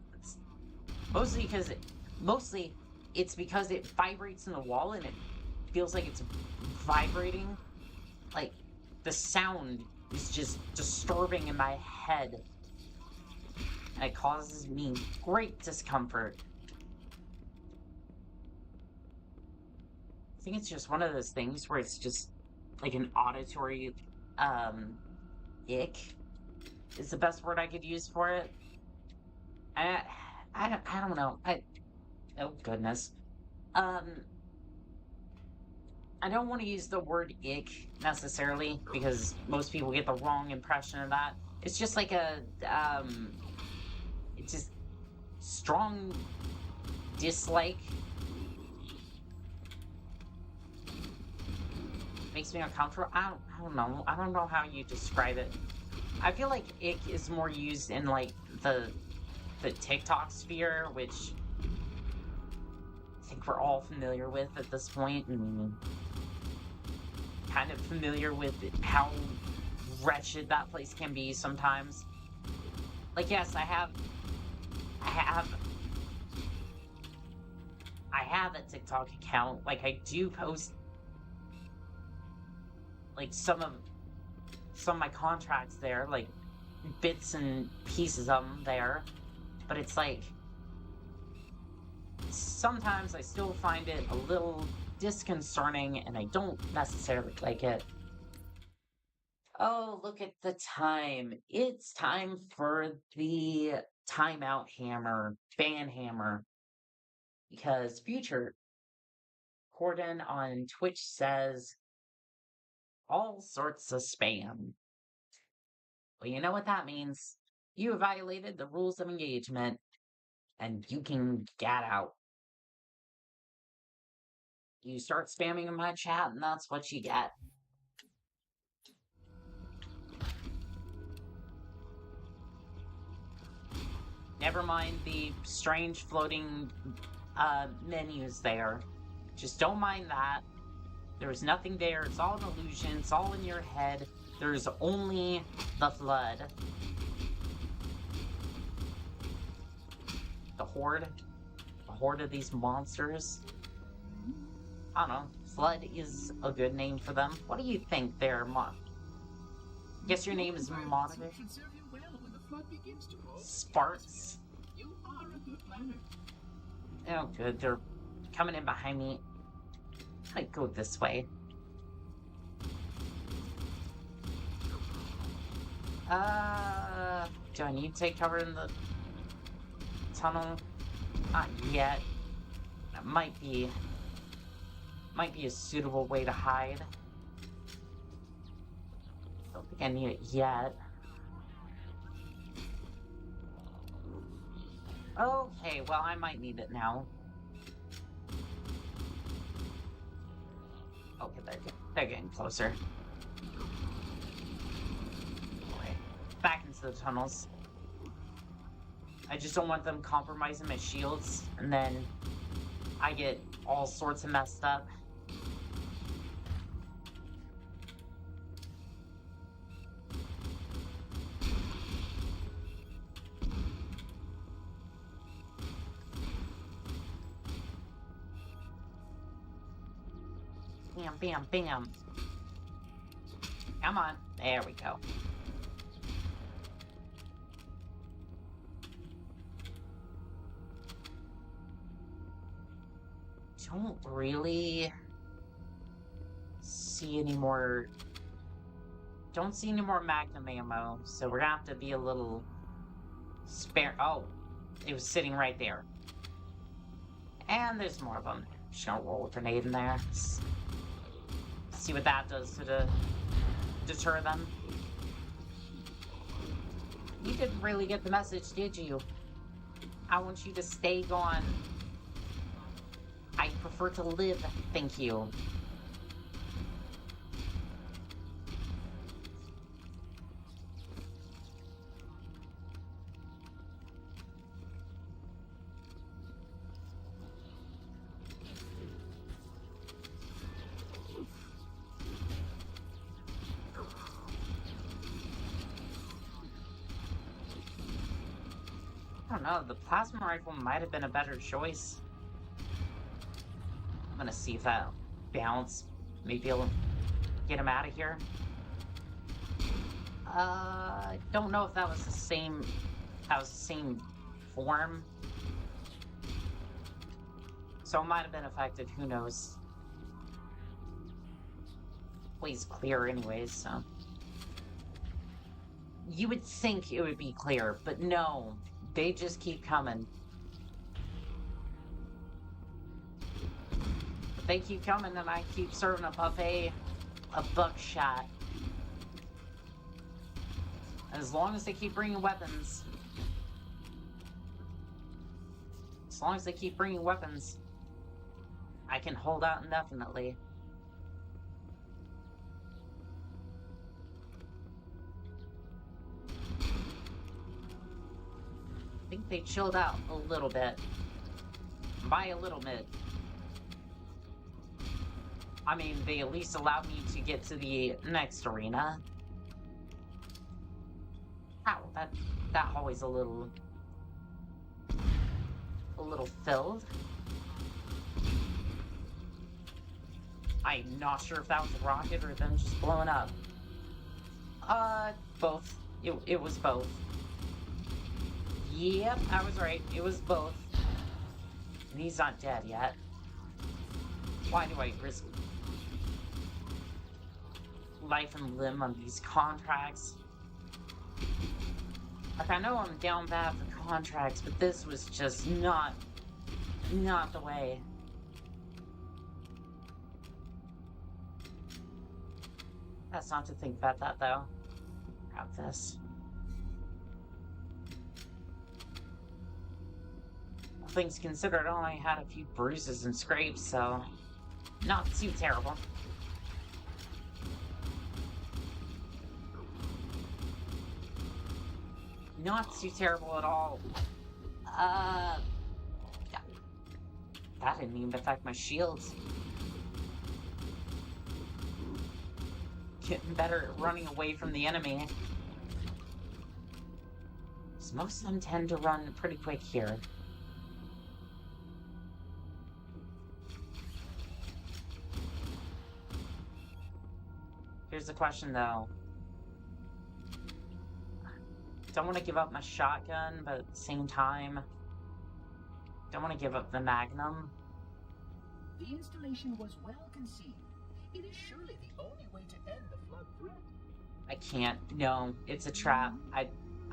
Mostly it's because it vibrates in the wall and it feels like it's vibrating. Like, the sound is just disturbing in my head. And it causes me great discomfort. I think it's just one of those things where it's just like an auditory ick is the best word I could use for it. And I don't know. Oh goodness. I don't want to use the word ick necessarily because most people get the wrong impression of that. It's just like it's just strong dislike. Makes me uncomfortable. I don't know. I don't know how you describe it. I feel like ick is more used in like the TikTok sphere, which I think we're all familiar with at this point, and kind of familiar with how wretched that place can be sometimes. Like, yes, I have a TikTok account. Like, I do post like some of my contracts there, like bits and pieces of them there, but it's like sometimes I still find it a little disconcerting and I don't necessarily like it. Oh, look at the time. It's time for the timeout hammer, ban hammer, because Future Corden on Twitch says all sorts of spam. Well, you know what that means. You have violated the rules of engagement, and you can get out. You start spamming in my chat, and that's what you get. Never mind the strange floating menus there. Just don't mind that. There's nothing there. It's all an illusion. It's all in your head. There's only the Flood. The Horde. The Horde of these monsters. I don't know. Flood is a good name for them. What do you think there, Guess your name is Monitor? Sparks? You are a good planner. Oh, good. They're coming in behind me. I go this way. Do I need to take cover in the tunnel? Not yet. That might be a suitable way to hide. Don't think I need it yet. Okay, well, I might need it now. Okay, they're getting closer. Okay, back into the tunnels. I just don't want them compromising my shields, and then I get all sorts of messed up. Bam, bam, bam. Come on. There we go. Don't really see any more... Don't see any more Magnum ammo, so we're gonna have to be a little spare... Oh, it was sitting right there. And there's more of them. Just gonna roll a grenade in there. See what that does to deter them. You didn't really get the message, did you? I want you to stay gone. I prefer to live, thank you. I don't know, the plasma rifle might have been a better choice. I'm gonna see if that bounce. Maybe I'll get him out of here. I don't know if that was the same. That was the same form. So it might have been effective. Who knows? Please clear, anyways. So you would think it would be clear, but no. They just keep coming. They keep coming and I keep serving a buffet of buckshot. As long as they keep bringing weapons. As long as they keep bringing weapons, I can hold out indefinitely. I think they chilled out a little bit. By a little bit. I mean, they at least allowed me to get to the next arena. Ow, that hallway's a little filled. I'm not sure if that was a rocket or them just blowing up. Both. It was both. Yep, I was right. It was both. And he's not dead yet. Why do I risk life and limb on these contracts? Like, I know I'm down bad for contracts, but this was just not the way. That's not to think about that, though. Grab this. All things considered, I only had a few bruises and scrapes, so not too terrible. Not too terrible at all. That didn't even affect my shields. Getting better at running away from the enemy. So most of them tend to run pretty quick here. Here's the question, though. Don't want to give up my shotgun, but at the same time, don't want to give up the Magnum. The installation was well conceived. It is surely the only way to end the flood threat. I can't. No, it's a trap.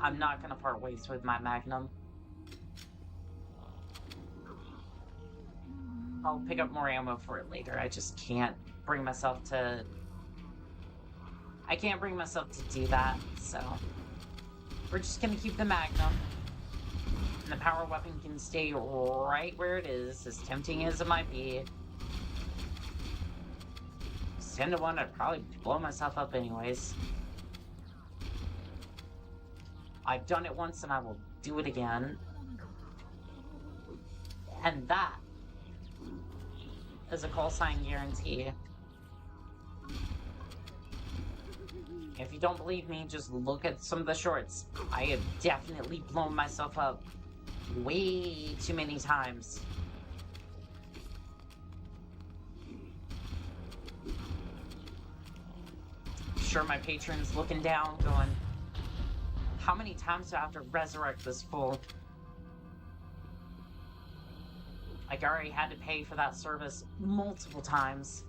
I'm not gonna part ways with my Magnum. I'll pick up more ammo for it later. I just can't bring myself to... I can't bring myself to do that, so... We're just gonna keep the Magnum. And the power weapon can stay right where it is, as tempting as it might be. 10 to 1, I'd probably blow myself up anyways. I've done it once and I will do it again. And that is a call sign guarantee. If you don't believe me, just look at some of the shorts. I have definitely blown myself up way too many times. I'm sure my patron's looking down, going, how many times do I have to resurrect this fool? Like, I already had to pay for that service multiple times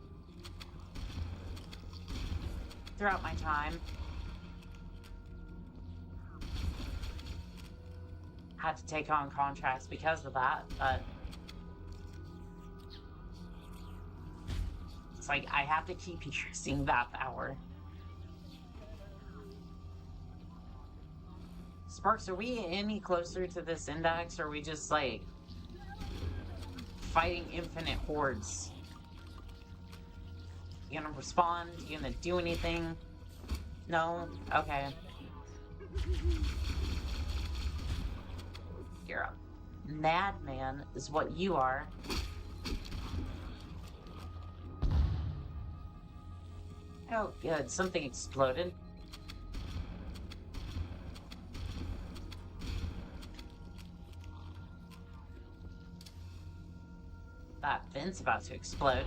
throughout my time. Had to take on contracts because of that, but it's like I have to keep using that power. Sparks, are we any closer to this index, or are we just like fighting infinite hordes? You gonna respond? You gonna do anything? No? Okay. You're a madman, is what you are. Oh, good. Something exploded. That vent's about to explode.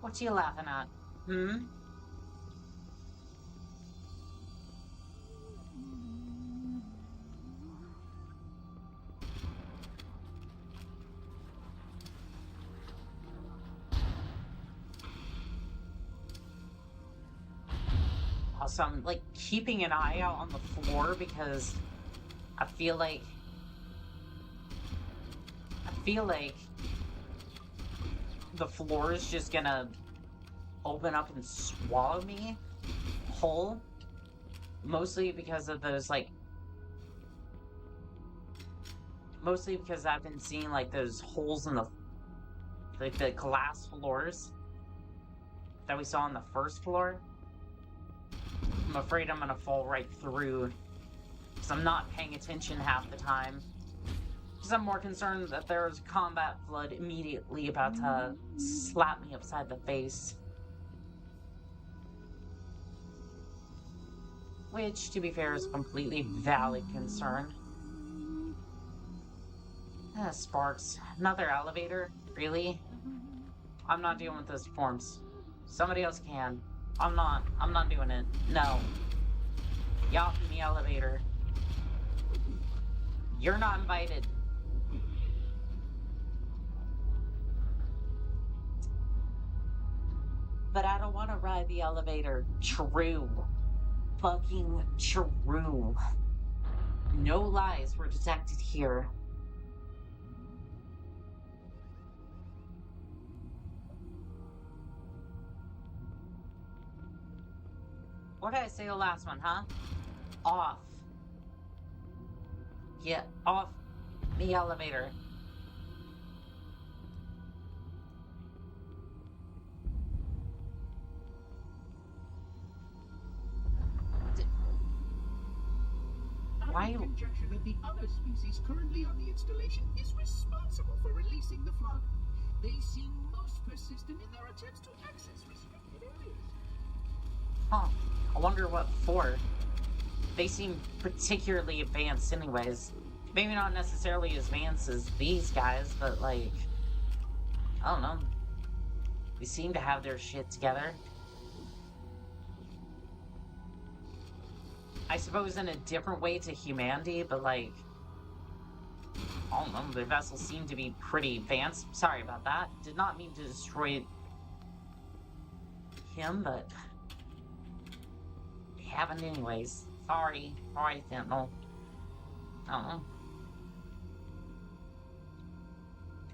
What you laughing at? Hmm? Also, I'm like keeping an eye out on the floor because I feel like feel like the floor is just gonna open up and swallow me whole. Mostly because of those, like... Mostly because I've been seeing, like, those holes in the... Like, the glass floors that we saw on the first floor. I'm afraid I'm gonna fall right through. Because I'm not paying attention half the time. Because I'm more concerned that there's a combat flood immediately about to slap me upside the face. Which, to be fair, is a completely valid concern. Sparks. Another elevator? Really? I'm not dealing with those forms. Somebody else can. I'm not doing it. No. Y'all in the elevator. You're not invited. But I don't want to ride the elevator. True. Fucking true. No lies were detected here. What did I say the last one, huh? Off. Get off the elevator. Why? I conjecture that the other species currently on the installation is responsible for releasing the flood. They seem most persistent in their attempts to access restricted areas. Huh. I wonder what for. They seem particularly advanced anyways. Maybe not necessarily as advanced as these guys, but like... I don't know. They seem to have their shit together. I suppose in a different way to humanity, but like... I don't know, the vessels seem to be pretty advanced. Sorry about that. Did not mean to destroy him, but... they haven't anyways. Sorry. Alright, Sentinel. I don't know.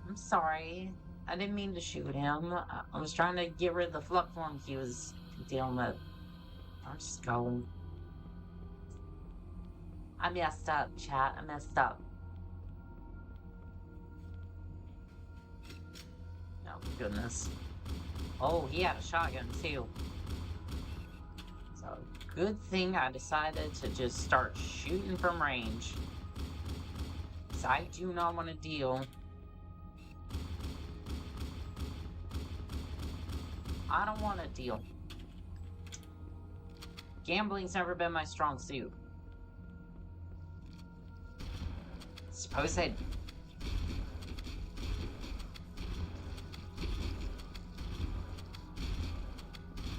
I'm sorry. I didn't mean to shoot him. I was trying to get rid of the flux form he was dealing with. I'll just go. I messed up, chat. I messed up. Oh, goodness. Oh, he had a shotgun, too. So, good thing I decided to just start shooting from range. Because I do not want to deal. I don't want to deal. Gambling's never been my strong suit. Suppose I'd...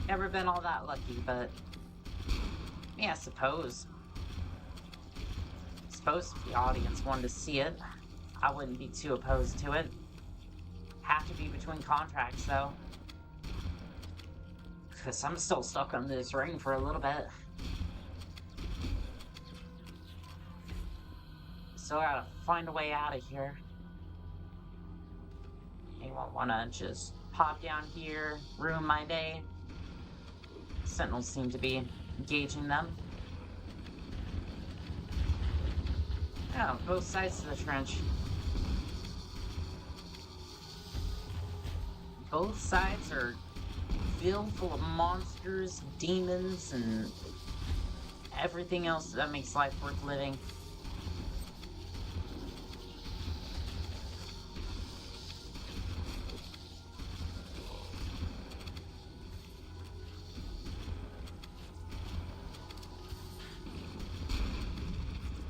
never been all that lucky, but... yeah, I suppose. Suppose if the audience wanted to see it, I wouldn't be too opposed to it. Have to be between contracts, though. Because I'm still stuck on this ring for a little bit. So I gotta find a way out of here. Anyone wanna just pop down here, ruin my day? Sentinels seem to be engaging them. Oh, both sides of the trench. Both sides are filled full of monsters, demons, and everything else that makes life worth living.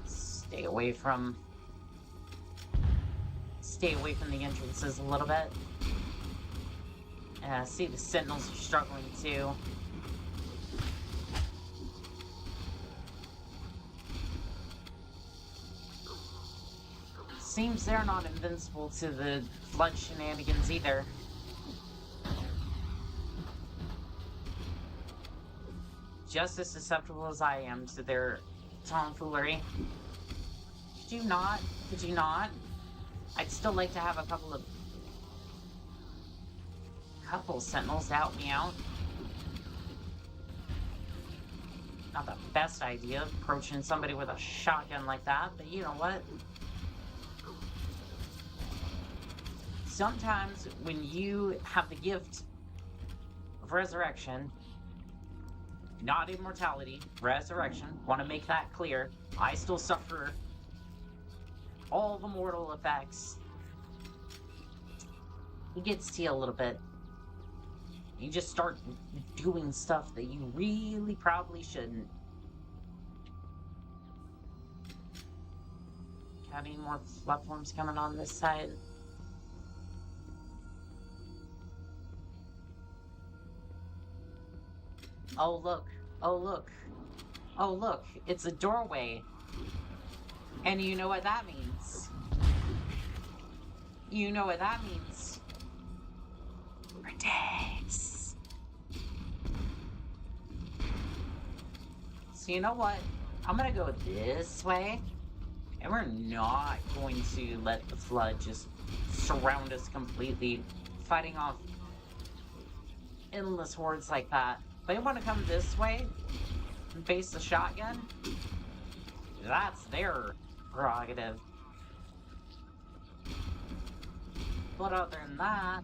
Stay away from the entrances a little bit. See, the Sentinels are struggling too. Seems they're not invincible to the flood shenanigans either. Just as susceptible as I am to their tomfoolery. Could you not? Could you not? I'd still like to have a couple sentinels to help me out. Not the best idea, approaching somebody with a shotgun like that, but you know what? Sometimes when you have the gift of resurrection, not immortality, resurrection, want to make that clear, I still suffer all the mortal effects. It gets to you a little bit. You just start doing stuff that you really probably shouldn't. Got any more platforms coming on this side? Oh look, oh look, oh look, it's a doorway. And you know what that means. You know what that means. For days. So you know what? I'm gonna go this way. And we're not going to let the flood just surround us completely, fighting off endless hordes like that. If they want to come this way and face the shotgun, that's their prerogative. But other than that,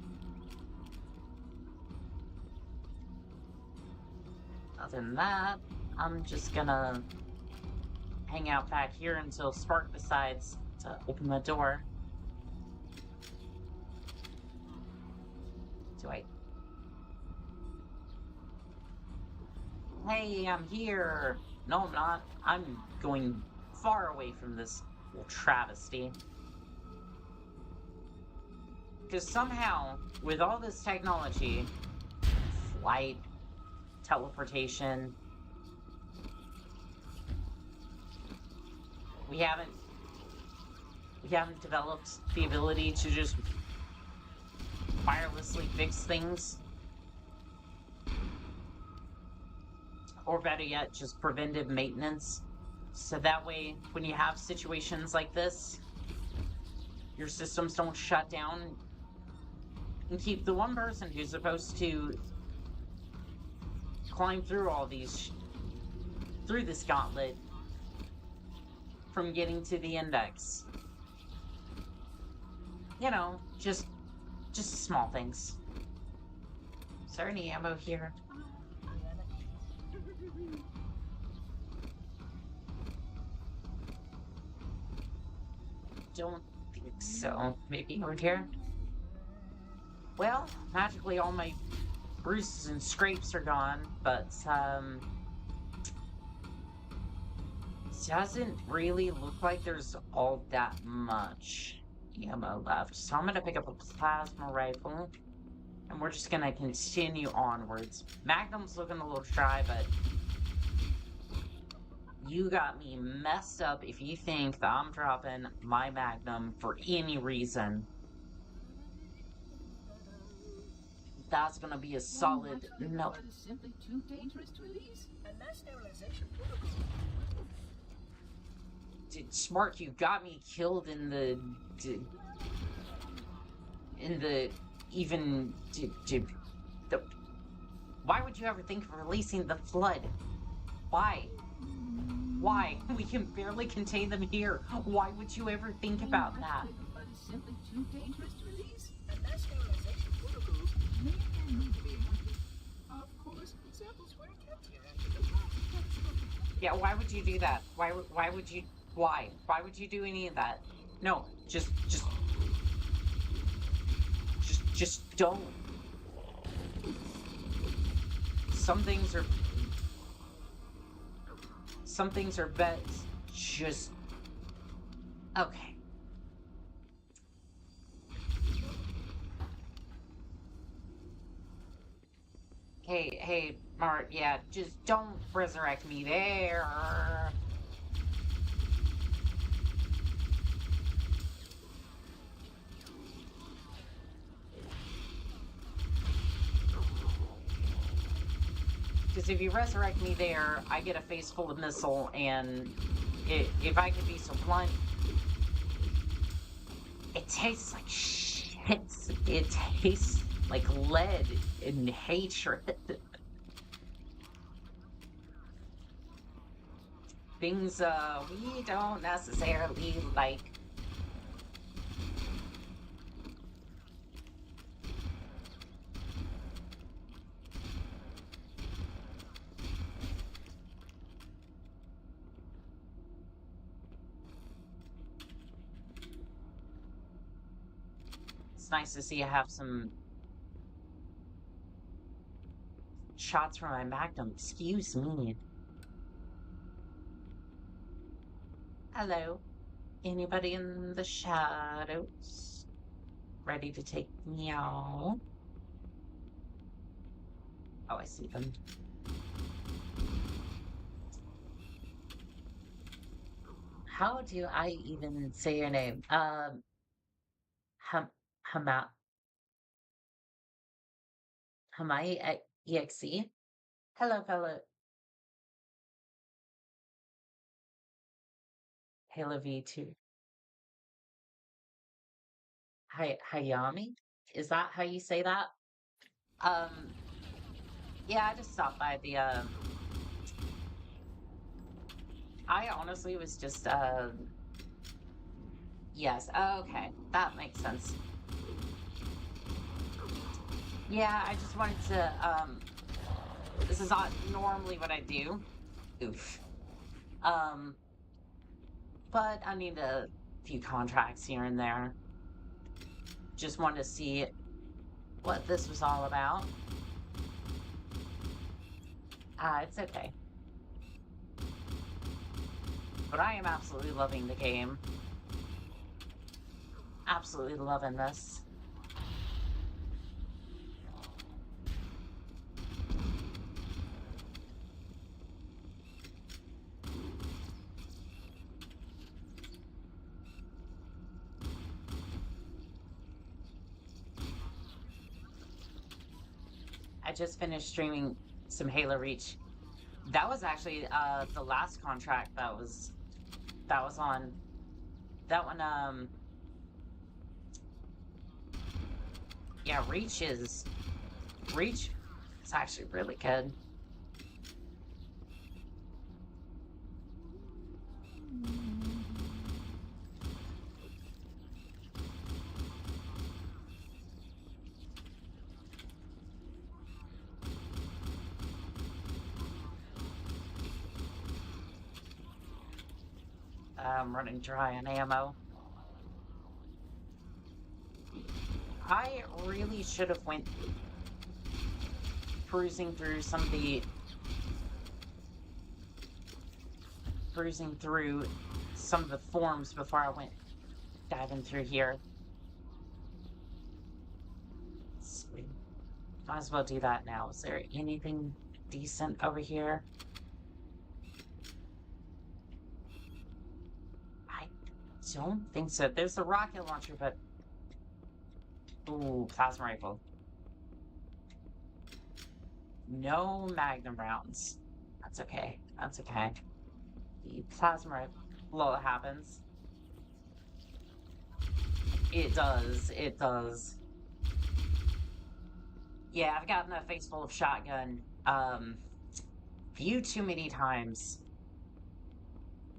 I'm just gonna hang out back here until Spark decides to open the door. Hey, I'm here! No, I'm not. I'm going far away from this little travesty. Because somehow, with all this technology, flight, teleportation, we haven't developed the ability to just wirelessly fix things. Or better yet, just preventive maintenance. So that way, when you have situations like this, your systems don't shut down and keep the one person who's supposed to climb through all these, through this gauntlet, from getting to the index. You know, just small things. Is there any ammo here? Don't think so. Maybe over here? Well, magically all my bruises and scrapes are gone, but, doesn't really look like there's all that much ammo left. So I'm gonna pick up a plasma rifle, and we're just gonna continue onwards. Magnum's looking a little dry, but you got me messed up if you think that I'm dropping my Magnum for any reason. That's gonna be a solid no. Simply too dangerous to release. And mass sterilization protocol. Smart, you got me killed in the why would you ever think of releasing the flood? Why? Why? We can barely contain them here. Why would you ever think about that? But it's simply too dangerous to release. And mass sterilization protocols may and need to be enacted. Of course, samples were kept here after the catastrophic. Yeah, why would you do that? Why would you? Why? Why would you do any of that? No, just don't. Some things are best just okay. Hey, Mart, yeah, just don't resurrect me there. Because if you resurrect me there, I get a face full of missile, and if I could be so blunt, it It tastes like shit. It tastes like lead and hatred. Things we don't necessarily like. It's nice to see I have some shots from my Magnum. Excuse me. Hello. Anybody in the shadows? Ready to take me out? Oh, I see them. How do I even say your name? Hama, Hamai EXE. Hello, fellow. Halo V2. Hayami? Is that how you say that? Yeah, I just stopped by the, I honestly was just, yes, okay, that makes sense. Yeah, I just wanted to, this is not normally what I do. Oof. But I need a few contracts here and there. Just wanted to see what this was all about. It's okay. But I am absolutely loving the game. Absolutely loving this. I just finished streaming some Halo Reach. That was actually the last contract that was on. That one, yeah, Reach is actually really good. I'm running dry on ammo. I really should have went cruising through some of the forums before I went diving through here. Sweet. Might as well do that now. Is there anything decent over here? I don't think so. There's a rocket launcher, but... Ooh, plasma rifle. No Magnum rounds. That's okay. That's okay. The plasma rifle... Well, it happens. It does. It does. Yeah, I've gotten a face full of shotgun. Few too many times.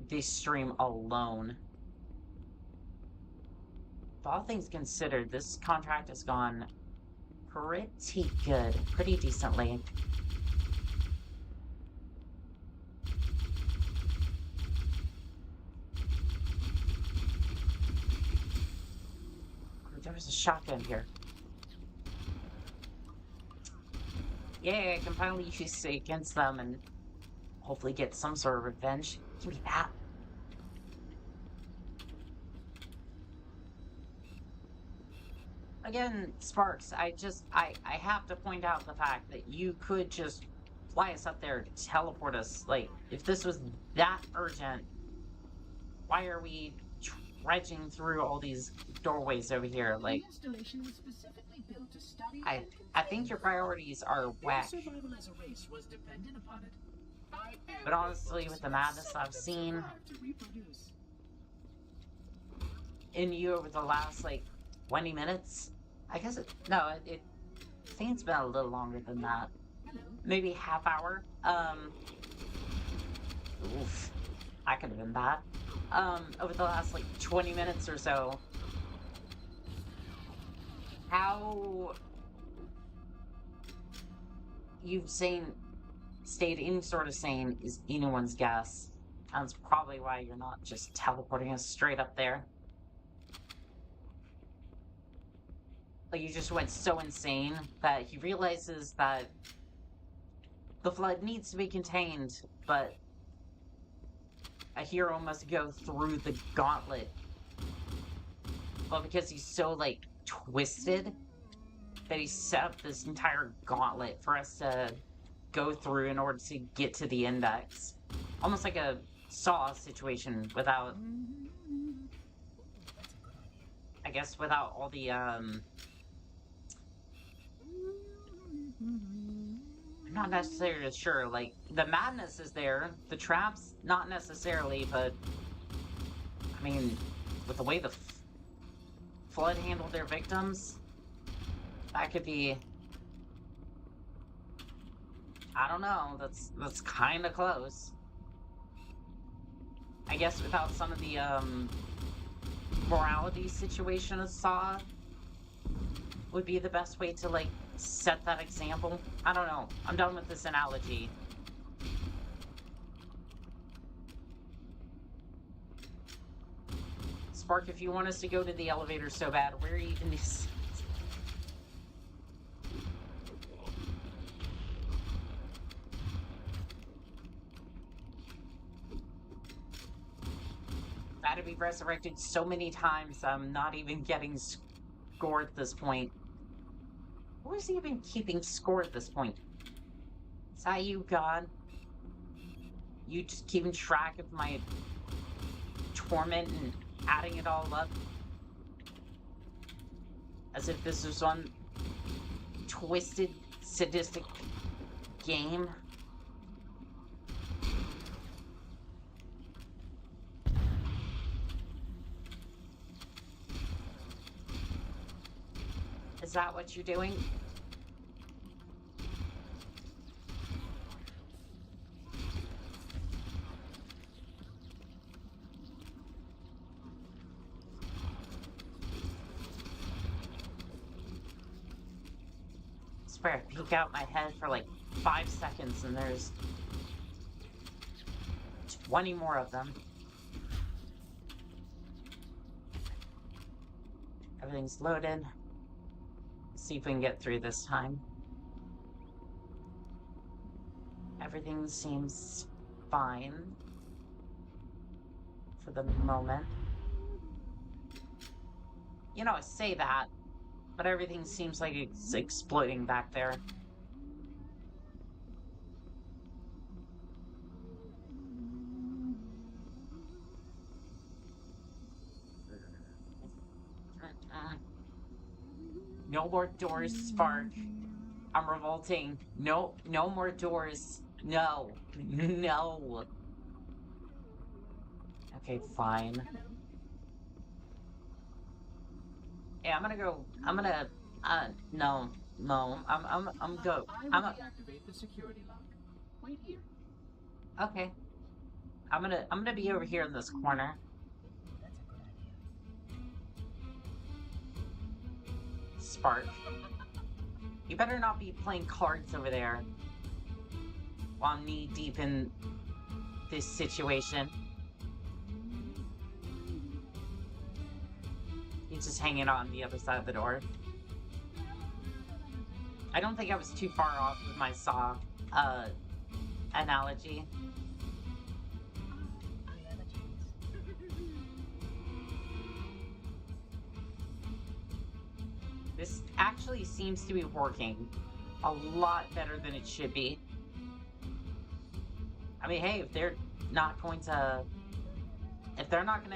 This stream alone. All things considered, this contract has gone pretty good, pretty decently. There was a shotgun here. Yeah, I can finally use it against them and hopefully get some sort of revenge. Give me that. Again, Sparks, I have to point out the fact that you could just fly us up there to teleport us. Like, if this was that urgent, why are we dredging through all these doorways over here? Like, The installation was specifically built to study I think your priorities are whack. Their survival as a race was dependent upon it. But honestly, with the madness I've seen, To reproduce. in you over the last, like, 20 minutes? I guess I think it's been a little longer than that. Maybe half hour. Oof. That could have been bad. Over the last, like, 20 minutes or so. How you've stayed any sort of sane is anyone's guess. That's probably why you're not just teleporting us straight up there. Like, you just went so insane that he realizes that the flood needs to be contained, but a hero must go through the gauntlet. Well, because he's so, like, twisted that he set up this entire gauntlet for us to go through in order to get to the index. Almost like a Saw situation without, I guess, without all the, I'm not necessarily sure, like, the madness is there, the traps, not necessarily, but, I mean, with the way the flood handled their victims, that could be, I don't know, that's kind of close. I guess without some of the, morality situation of Saw would be the best way to, like, set that example. I don't know. I'm done with this analogy. Spark, if you want us to go to the elevator so bad, where even is... I had to be resurrected so many times, I'm not even getting score at this point. Who is even keeping score at this point? Is that you, God? You just keeping track of my torment and adding it all up? As if this was one twisted, sadistic game? Is that what you're doing? I swear, I peek out my head for like 5 seconds and there's 20 more of them. Everything's loaded. See if we can get through this time. Everything seems fine for the moment. You know, I say that, but everything seems like it's exploding back there. No more doors, Spark. I'm revolting. No more doors. No. No. Okay, fine. Yeah, I'm gonna go. I'm gonna. No. I'm go. I will deactivate the security lock. Wait here. Okay. I'm gonna be over here in this corner. Spark. You better not be playing cards over there while I'm knee deep in this situation. He's just hanging on the other side of the door. I don't think I was too far off with my Saw analogy. This actually seems to be working a lot better than it should be. I mean, hey, if they're not going to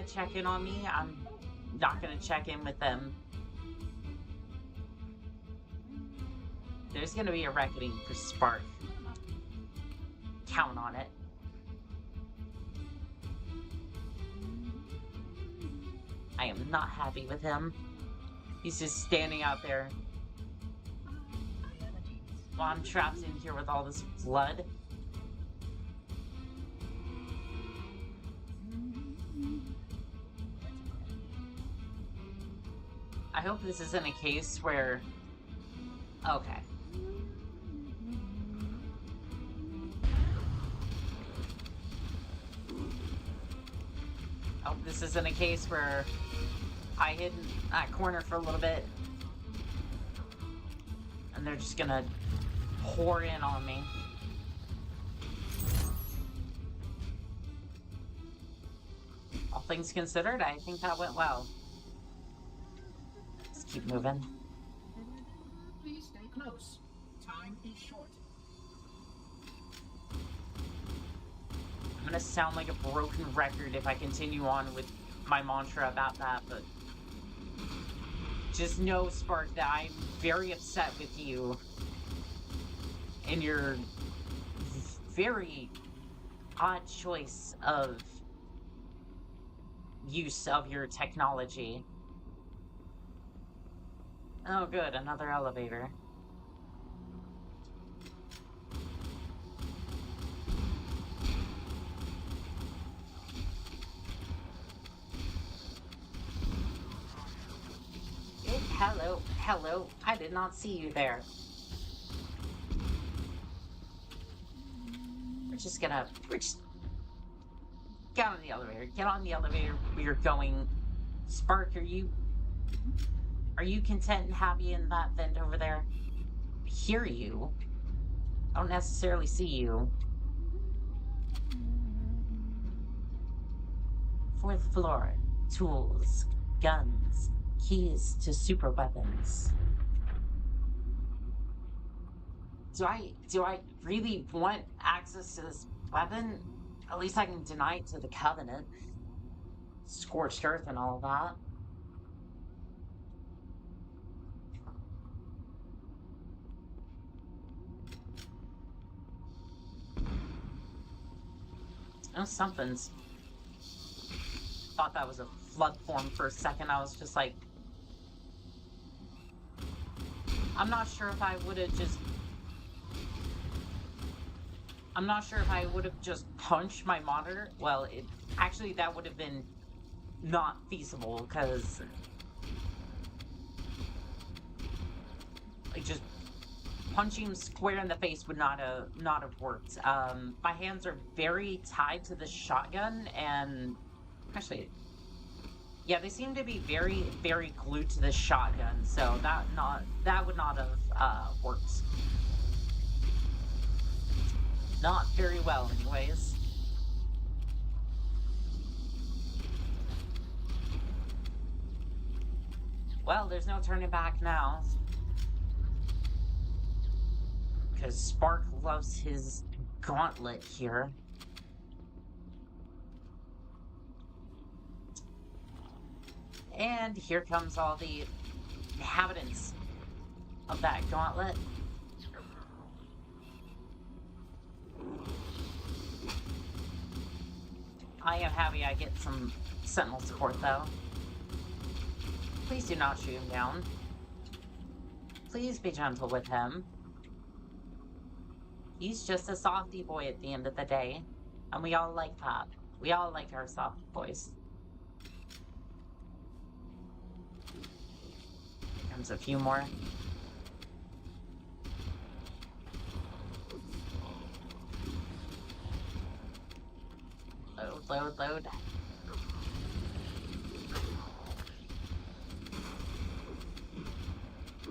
check in on me, I'm not going to check in with them. There's going to be a reckoning for Spark. Count on it. I am not happy with him. He's just standing out there while I'm trapped in here with all this blood. I hope this isn't a case where... Okay. I hope this isn't a case where I hid in that corner for a little bit and they're just gonna pour in on me. All things considered, I think that went well. Let's keep moving. Please stay close. Time is short. I'm gonna sound like a broken record if I continue on with my mantra about that, but just know, Spark, that I'm very upset with you and your very odd choice of use of your technology. Oh good, another elevator. Hello, hello. I did not see you there. We're just get on the elevator. Get on the elevator. We are going. Spark, are you content and happy in that vent over there? I hear you. I don't necessarily see you. Fourth floor. Tools. Guns. Keys to super weapons. Do I really want access to this weapon? At least I can deny it to the Covenant. Scorched Earth and all of that. Oh, something's... Thought that was a flood form for a second. I was just like... I'm not sure if I would have just... I'm not sure if I would have just punched my monitor. Well, actually that would have been not feasible, because... like, just punching him square in the face would not have worked. My hands are very tied to the shotgun, and... Actually... Yeah, they seem to be very, very glued to the shotgun, so that would not have worked. Not very well, anyways. Well, there's no turning back now. Because Spark loves his gauntlet here. And here comes all the inhabitants of that gauntlet. I am happy I get some Sentinel support, though. Please do not shoot him down. Please be gentle with him. He's just a softy boy at the end of the day. And we all like that. We all like our soft boys. Here comes a few more. Load, load, load.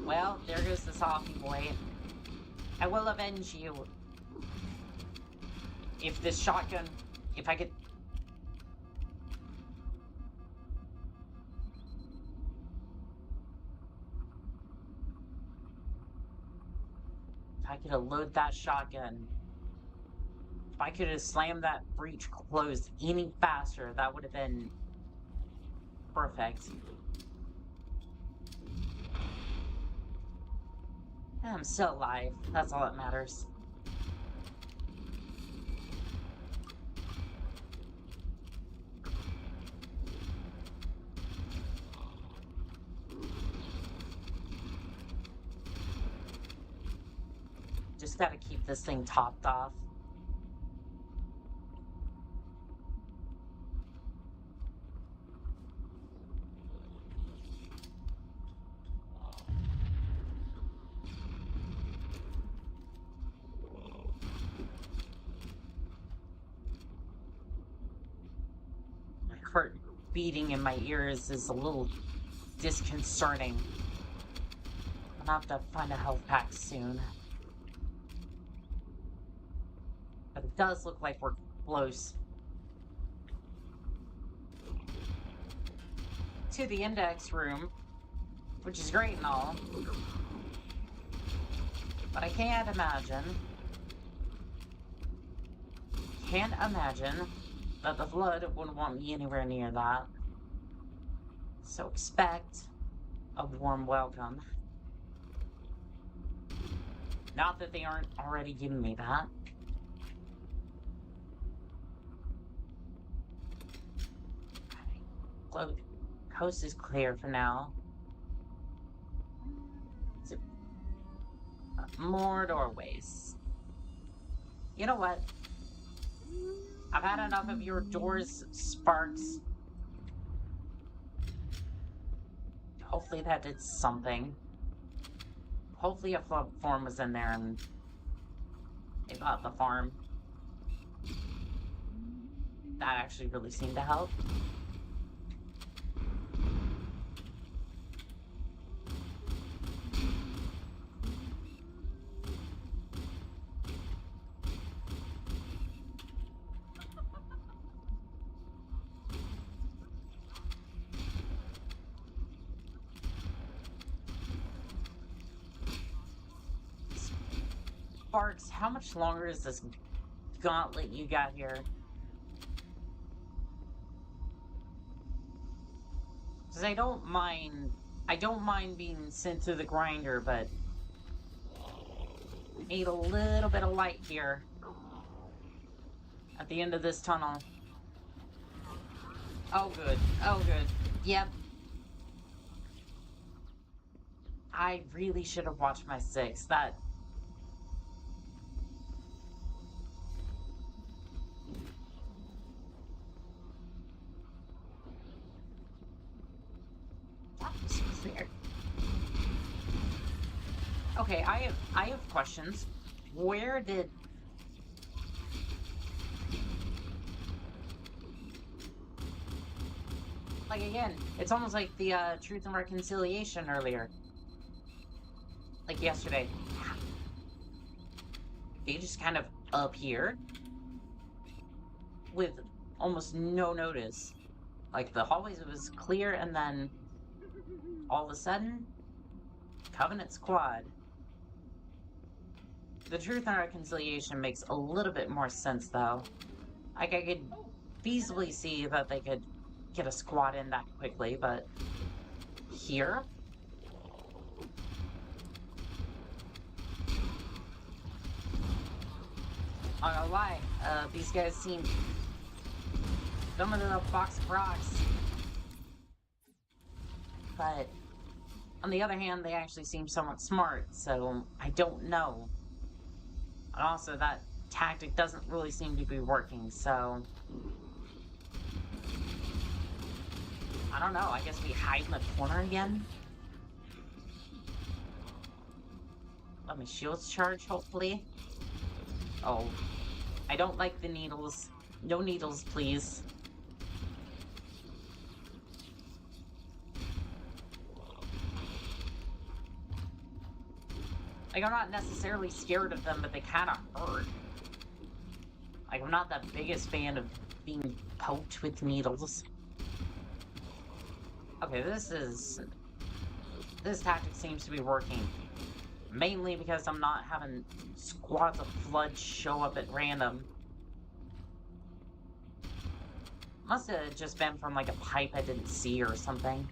Well, there goes the softy boy. I will avenge you. If this shotgun... If I could... If I could have loaded that shotgun... If I could have slammed that breach closed any faster, that would have been... perfect. I'm still alive. That's all that matters. just gotta keep this thing topped off. My heart beating in my ears is a little disconcerting. I'm gonna have to find a health pack soon. But it does look like we're close to the index room, which is great and all. But I can't imagine that the Flood wouldn't want me anywhere near that. So expect a warm welcome. Not that they aren't already giving me that. Coast is clear for now. More doorways. You know what? I've had enough of your doors, Sparks. Hopefully that did something. Hopefully a flood form was in there and they bought the farm. That actually really seemed to help. Sparks, how much longer is this gauntlet you got here? Because I don't mind being sent through the grinder, but I need a little bit of light here at the end of this tunnel. Oh good, oh good. Yep. I really should have watched my 6. That was weird. Okay, I have questions. Where did like again, it's almost like the Truth and Reconciliation earlier. Like yesterday. They just kind of appeared with almost no notice. Like the hallways was clear and then all of a sudden, Covenant Squad. The Truth and Reconciliation makes a little bit more sense though. Like I could feasibly see that they could get a squad in that quickly, but here? I'm not gonna lie, these guys seem dumber than a box of rocks. But on the other hand, they actually seem somewhat smart, so I don't know. And also, that tactic doesn't really seem to be working, so I don't know, I guess we hide in the corner again? Let me shields charge, hopefully. Oh, I don't like the needles. No needles, please. Like, I'm not necessarily scared of them, but they kind of hurt. Like, I'm not the biggest fan of being poked with needles. Okay, this tactic seems to be working. Mainly because I'm not having squads of Flood show up at random. Must have just been from like a pipe I didn't see or something.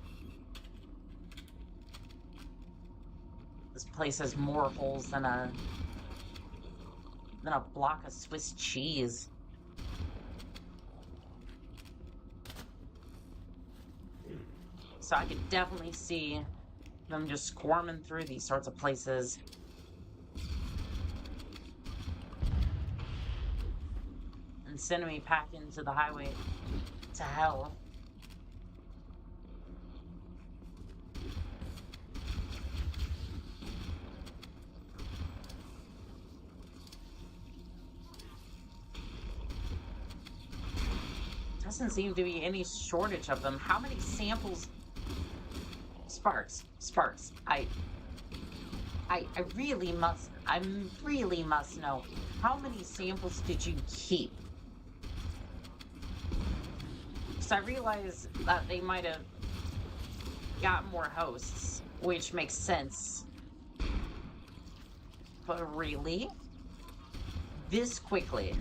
This place has more holes than a block of Swiss cheese. So I could definitely see them just squirming through these sorts of places. and sending me back into the highway to hell. Doesn't seem to be any shortage of them. How many samples? Sparks. I really must know. How many samples did you keep? Because I realize that they might have got more hosts, which makes sense. But really? This quickly?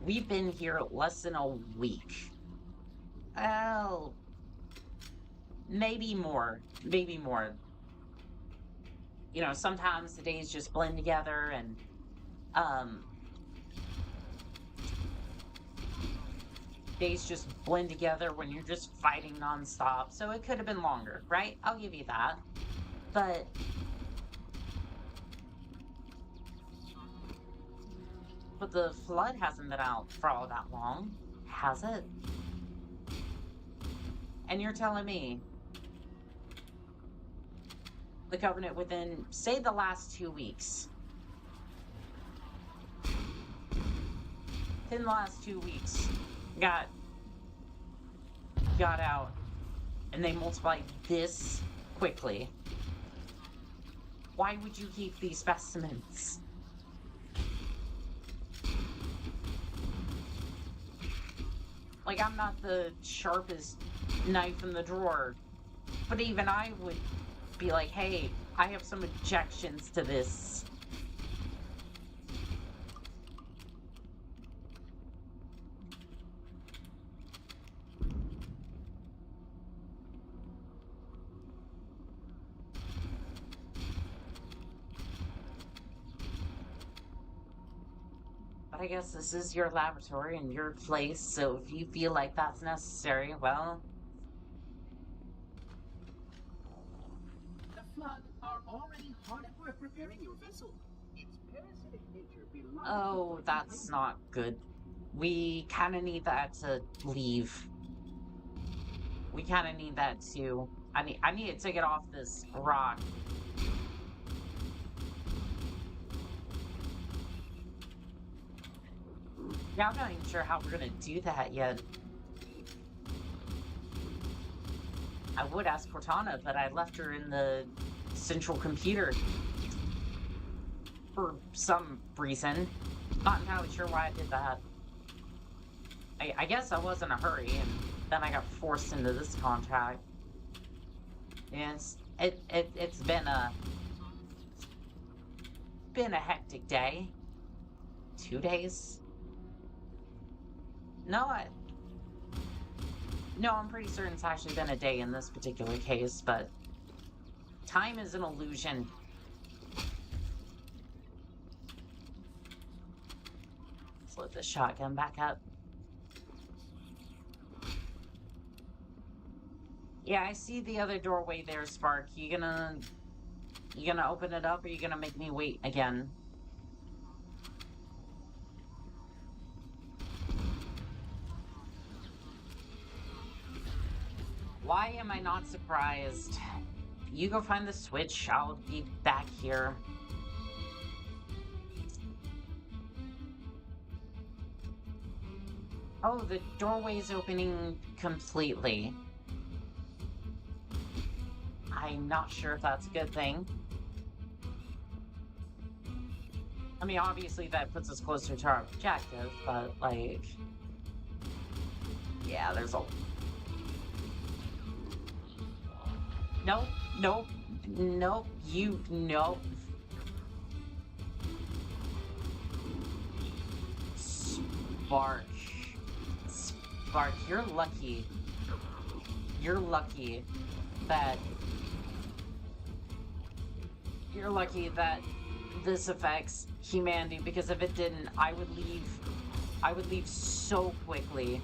We've been here less than a week. Well, maybe more. Maybe more. You know, sometimes the days just blend together and, days just blend together when you're just fighting nonstop. So it could have been longer, right? I'll give you that. But the flood hasn't been out for all that long, has it? And you're telling me the Covenant within, say, the last 2 weeks. In the last 2 weeks, got out, and they multiplied this quickly. Why would you keep these specimens? Like, I'm not the sharpest knife in the drawer, but even I would be like, hey, I have some objections to this. But I guess this is your laboratory and your place, so if you feel like that's necessary, well... The Flood are already hard at work repairing your vessel. Its parasitic nature belongs... Oh, that's not good. We kinda need that to leave. We kinda need that to... I need to get off this rock. Yeah, I'm not even sure how we're gonna do that yet. I would ask Cortana, but I left her in the central computer for some reason. Not entirely sure why I did that. I guess I was in a hurry, and then I got forced into this contract. Yes, it's been a hectic day. 2 days. No, I'm pretty certain it's actually been a day in this particular case, but time is an illusion. Let's load the shotgun back up. Yeah, I see the other doorway there, Spark. You gonna open it up, or you gonna make me wait again? Why am I not surprised? You go find the switch, I'll be back here. Oh, the doorway's opening completely. I'm not sure if that's a good thing. I mean, obviously that puts us closer to our objective, but, like... Yeah, there's a... Nope, nope. Spark, you're lucky. You're lucky that this affects humanity, because if it didn't, I would leave so quickly.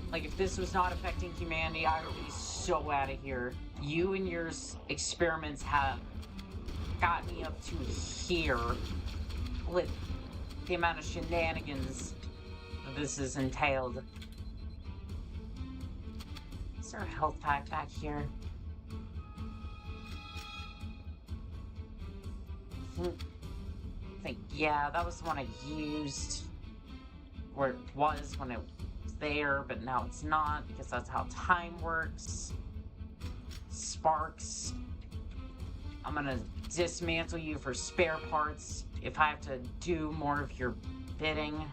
Like, if this was not affecting humanity, I would be so out of here. You and your experiments have got me up to here with the amount of shenanigans that this has entailed. Is there a health pack back here? I think, yeah, that was the one I used. Or it was when it was there, but now it's not, because that's how time works. Sparks. I'm gonna dismantle you for spare parts if I have to do more of your bidding.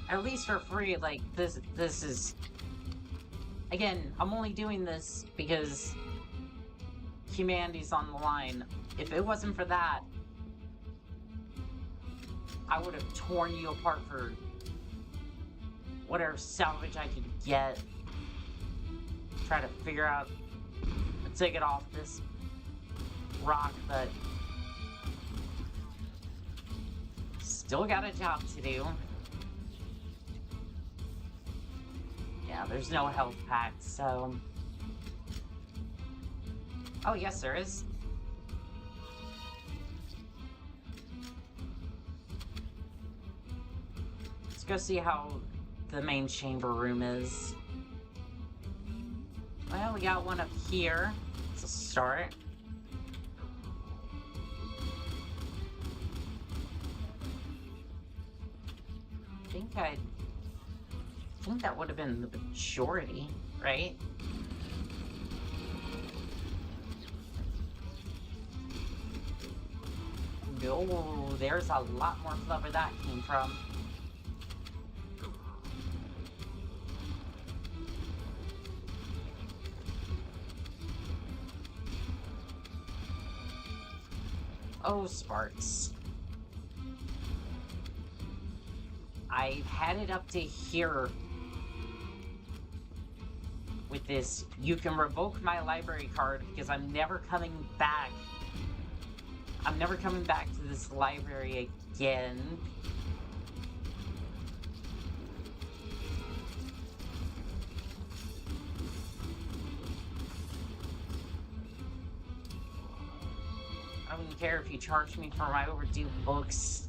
At least for free, like, this is... Again, I'm only doing this because humanity's on the line. If it wasn't for that, I would have torn you apart for whatever salvage I could get. Try to figure out how to get off this rock, but still got a job to do. Yeah, there's no health pack, so... Oh, yes, there is. Let's go see how the main chamber room is. Well, we got one up here. It's a start. I think that would have been the majority, right? No, there's a lot more fluff where that came from. Oh, Sparks. I've had it up to here with this. You can revoke my library card because I'm never coming back. I'm never coming back to this library again. I don't even care if you charge me for my overdue books.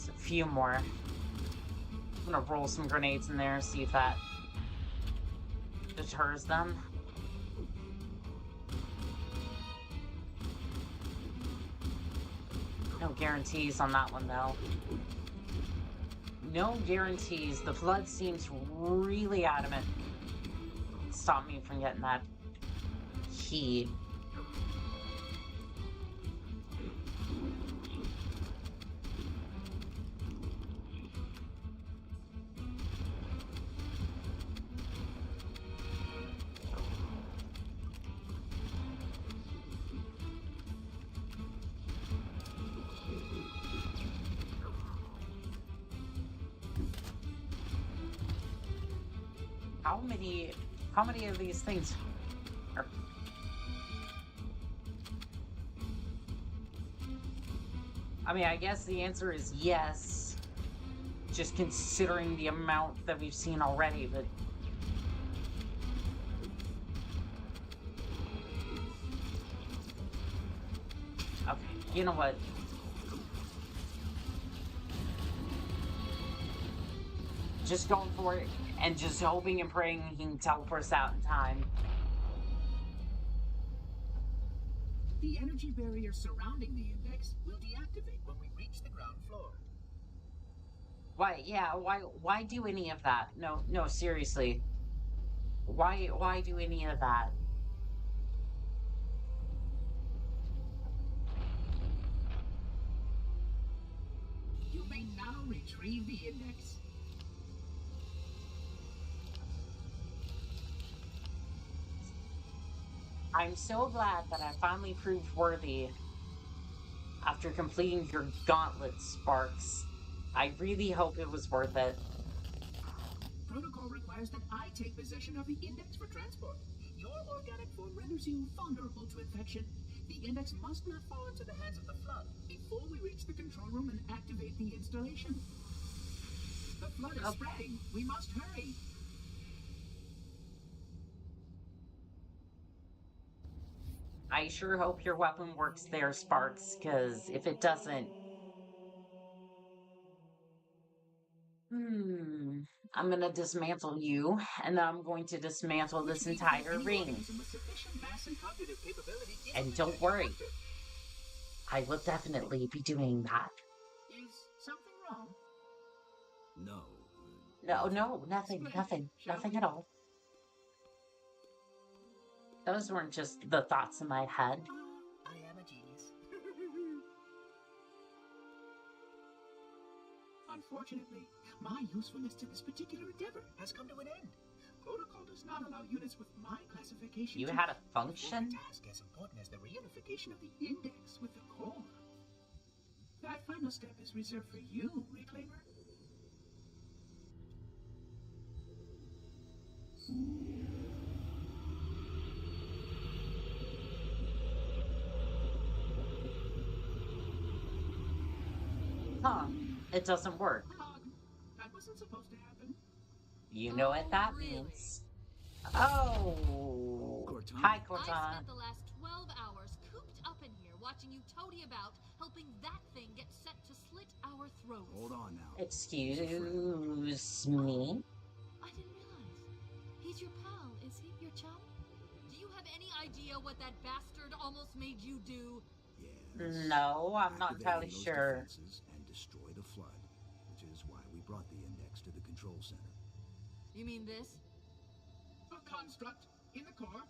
A few more. I'm gonna roll some grenades in there, see if that deters them. No guarantees on that one, though. No guarantees. The Flood seems really adamant. Stop me from getting that key. How many of these things are... I mean, I guess the answer is yes, just considering the amount that we've seen already, but... Okay, you know what? Just going for it. And just hoping and praying he can teleport us out in time. The energy barrier surrounding the index will deactivate when we reach the ground floor. Why, yeah, why do any of that? No, seriously. Why do any of that? You may now retrieve the index. I'm so glad that I finally proved worthy after completing your gauntlet, Sparks. I really hope it was worth it. Protocol requires that I take possession of the index for transport. Your organic form renders you vulnerable to infection. The index must not fall into the hands of the Flood before we reach the control room and activate the installation. The Flood is spreading. We must hurry. I sure hope your weapon works there, Sparks, because if it doesn't... I'm gonna dismantle you, and then I'm going to dismantle this entire ring. And don't worry, I will definitely be doing that. Is something wrong? No. No, nothing at all. Those weren't just the thoughts in my head. I am a genius. Unfortunately, my usefulness to this particular endeavor has come to an end. Protocol does not allow units with my classification You to had a perform function? a task as important as the reunification of the index with the core. That final step is reserved for you, Reclaimer. Huh, it doesn't work. That wasn't supposed to happen. You know what that means. Oh! Cortana? Hi, I Cortana. spent the last 12 hours cooped up in here watching you toady about, helping that thing get set to slit our throats. Hold on now. Excuse me? I didn't realize. He's your pal, is he? Your chum? Do you have any idea what that bastard almost made you do? Yes. No, I'm not entirely Activate those sure. defenses and destroy the Flood, which is why we brought the index to the control center. You mean this? A construct in the core?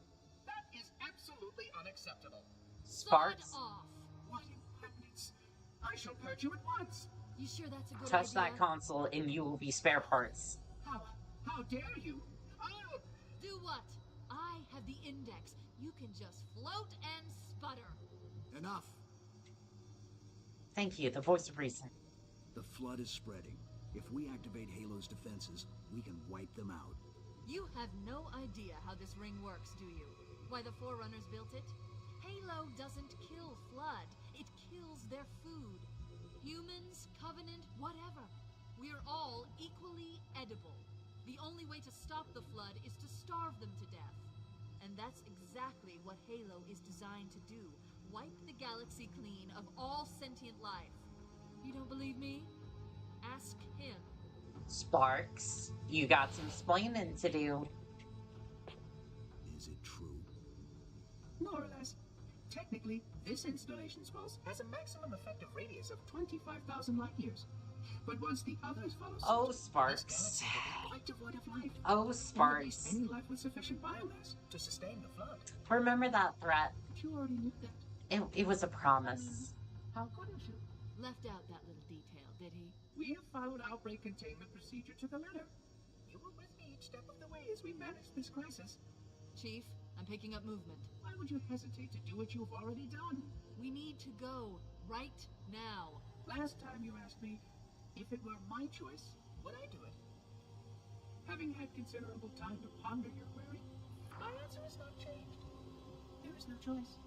That is absolutely unacceptable. Sparks? Sod off. What impertinence! I shall purge you at once. You sure that's a good Touch idea? that console and you will be spare parts. How dare you? Oh! Do what? I have the index. You can just float and sputter. Enough! Thank you, the voice of reason. The Flood is spreading. If we activate Halo's defenses, we can wipe them out. You have no idea how this ring works, do you? Why the Forerunners built it? Halo doesn't kill Flood. It kills their food. Humans, Covenant, whatever. We're all equally edible. The only way to stop the Flood is to starve them to death. And that's exactly what Halo is designed to do. Wipe the galaxy clean of all sentient life. You don't believe me? Ask him. Sparks, you got some explaining to do. Is it true? More or less. Technically, this installation's pulse has a maximum effective radius of 25,000 light years. But once the others follow suit, Oh, this Sparks. galaxy will be quite devoid of life. Oh, Or at least Sparks. any life with sufficient biomass to sustain the Flood. Remember that threat? But you already knew that. It was a promise. How couldn't you? Left out that little detail, did he? We have followed outbreak containment procedure to the letter. You were with me each step of the way as we managed this crisis. Chief, I'm picking up movement. Why would you hesitate to do what you've already done? We need to go right now. Last time you asked me, if it were my choice, would I do it? Having had considerable time to ponder your query, my answer has not changed. There is no choice.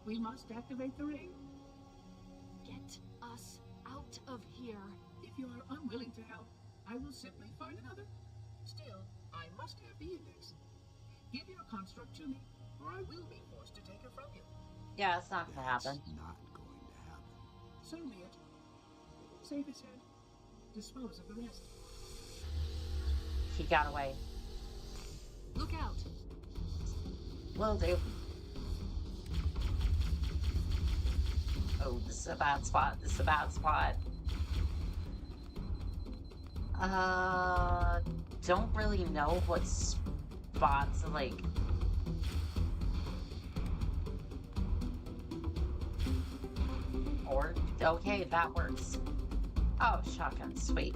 We must activate the ring. Get us out of here. If you are unwilling to help, I will simply find another. Still, I must have the index. Give your construct to me, or I will be forced to take her from you. Yeah, it's not gonna That's happen. not going to happen. So be it. Save his head. Dispose of the rest. He got away. Look out. Will do. Oh, this is a bad spot. This is a bad spot. Don't really know what spots, like... Or, okay, that works. Oh, shotgun, sweet.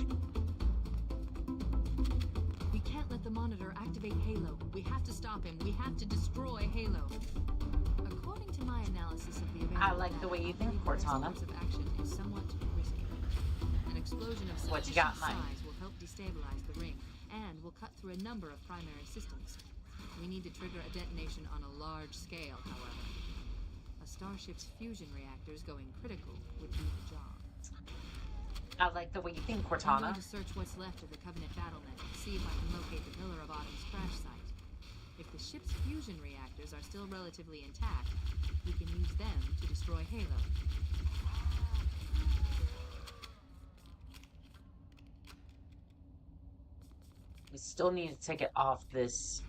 We can't let the monitor activate Halo. We have to stop him. We have to destroy Halo. I like the way you think, Cortana. Course of action is somewhat risky. An explosion of What you sufficient got in mind? size will help destabilize the ring, and will cut through a number of primary systems. We need to trigger a detonation on a large scale, however. A starship's fusion reactors going critical would do the job. I like the way you think, I'm Cortana. going to search what's left of the Covenant battlenet and see if I can locate the Pillar of Autumn's crash site. If the ship's fusion reactors are still relatively intact, we can use them to destroy Halo. We still need to take it off this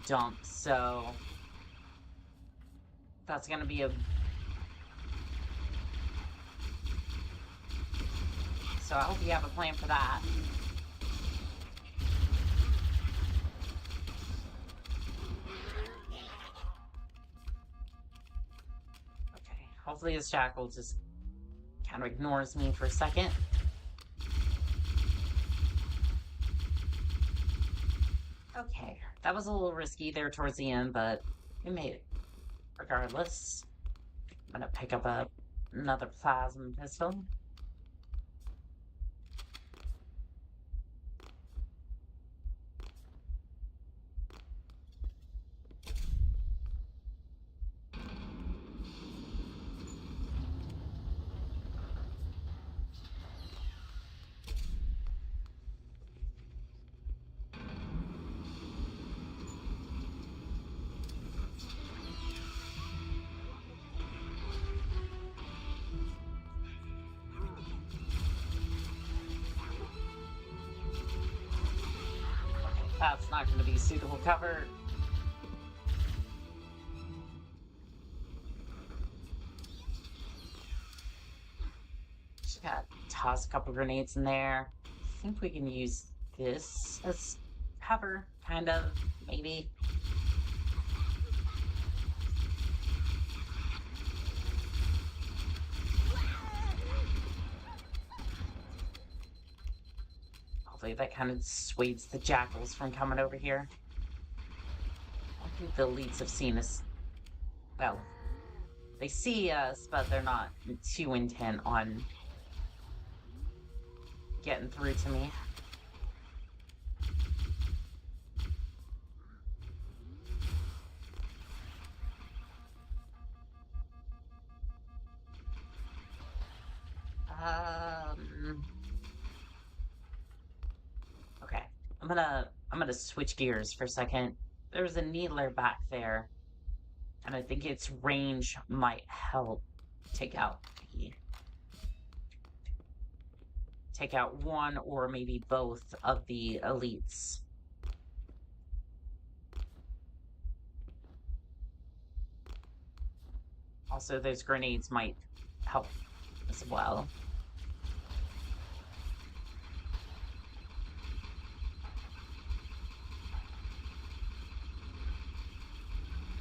dump, so that's gonna be a so I hope you have a plan for that. Okay, hopefully this jackal just kind of ignores me for a second. Okay, that was a little risky there towards the end, but we made it. Regardless, I'm gonna pick up another plasma pistol. That's not going to be suitable cover. Just gotta toss a couple grenades in there. I think we can use this as cover, kind of, maybe. Hopefully that kind of dissuades the jackals from coming over here. I think the elites have seen us. Well, they see us, but they're not too intent on getting through to me. Okay, I'm gonna switch gears for a second. There's a needler back there, and I think its range might help take out one or maybe both of the elites. Also, those grenades might help as well.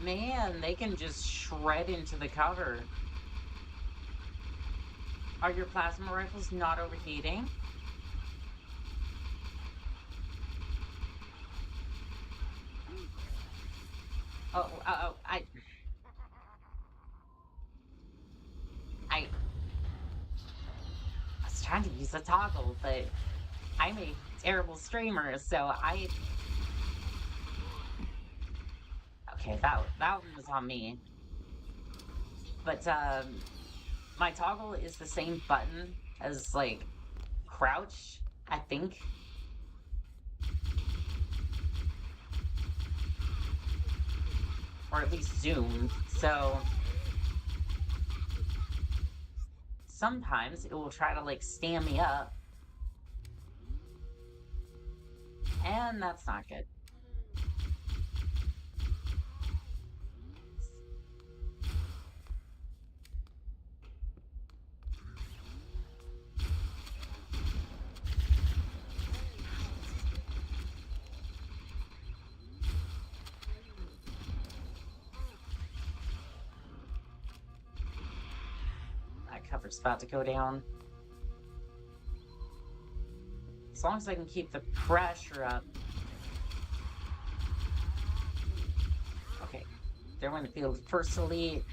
Man, they can just shred into the cover. Are your plasma rifles not overheating? I was trying to use a toggle, but I'm a terrible streamer, so okay, that one was on me. But, my toggle is the same button as, like, crouch, I think. Or at least zoom, so sometimes it will try to, like, stand me up. And that's not good. Cover's about to go down. As long as I can keep the pressure up. Okay, they're going to field first elite.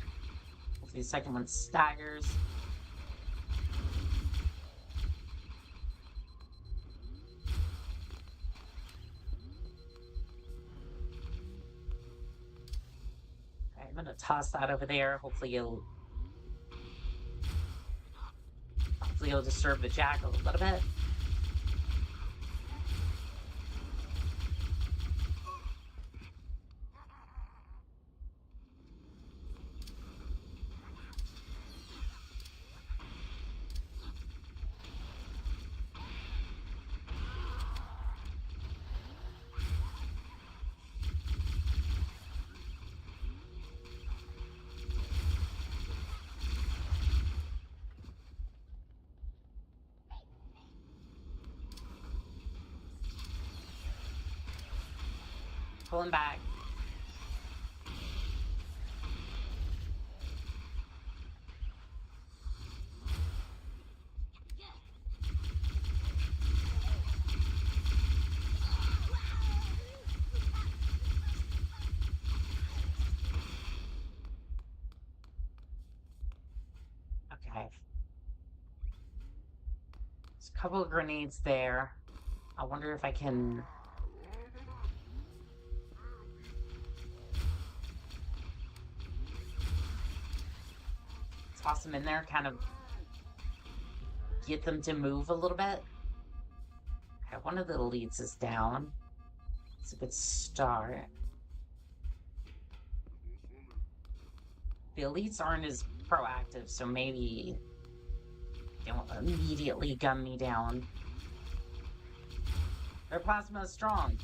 The second one staggers. Okay, I'm gonna toss that over there. Hopefully it'll disturb the jack a little bit. Pulling back. Okay. There's a couple of grenades there. I wonder if I can... toss them in there, kind of get them to move a little bit. Okay, one of the elites is down. It's a good start. The elites aren't as proactive, so maybe they won't immediately gun me down. Their plasma is strong,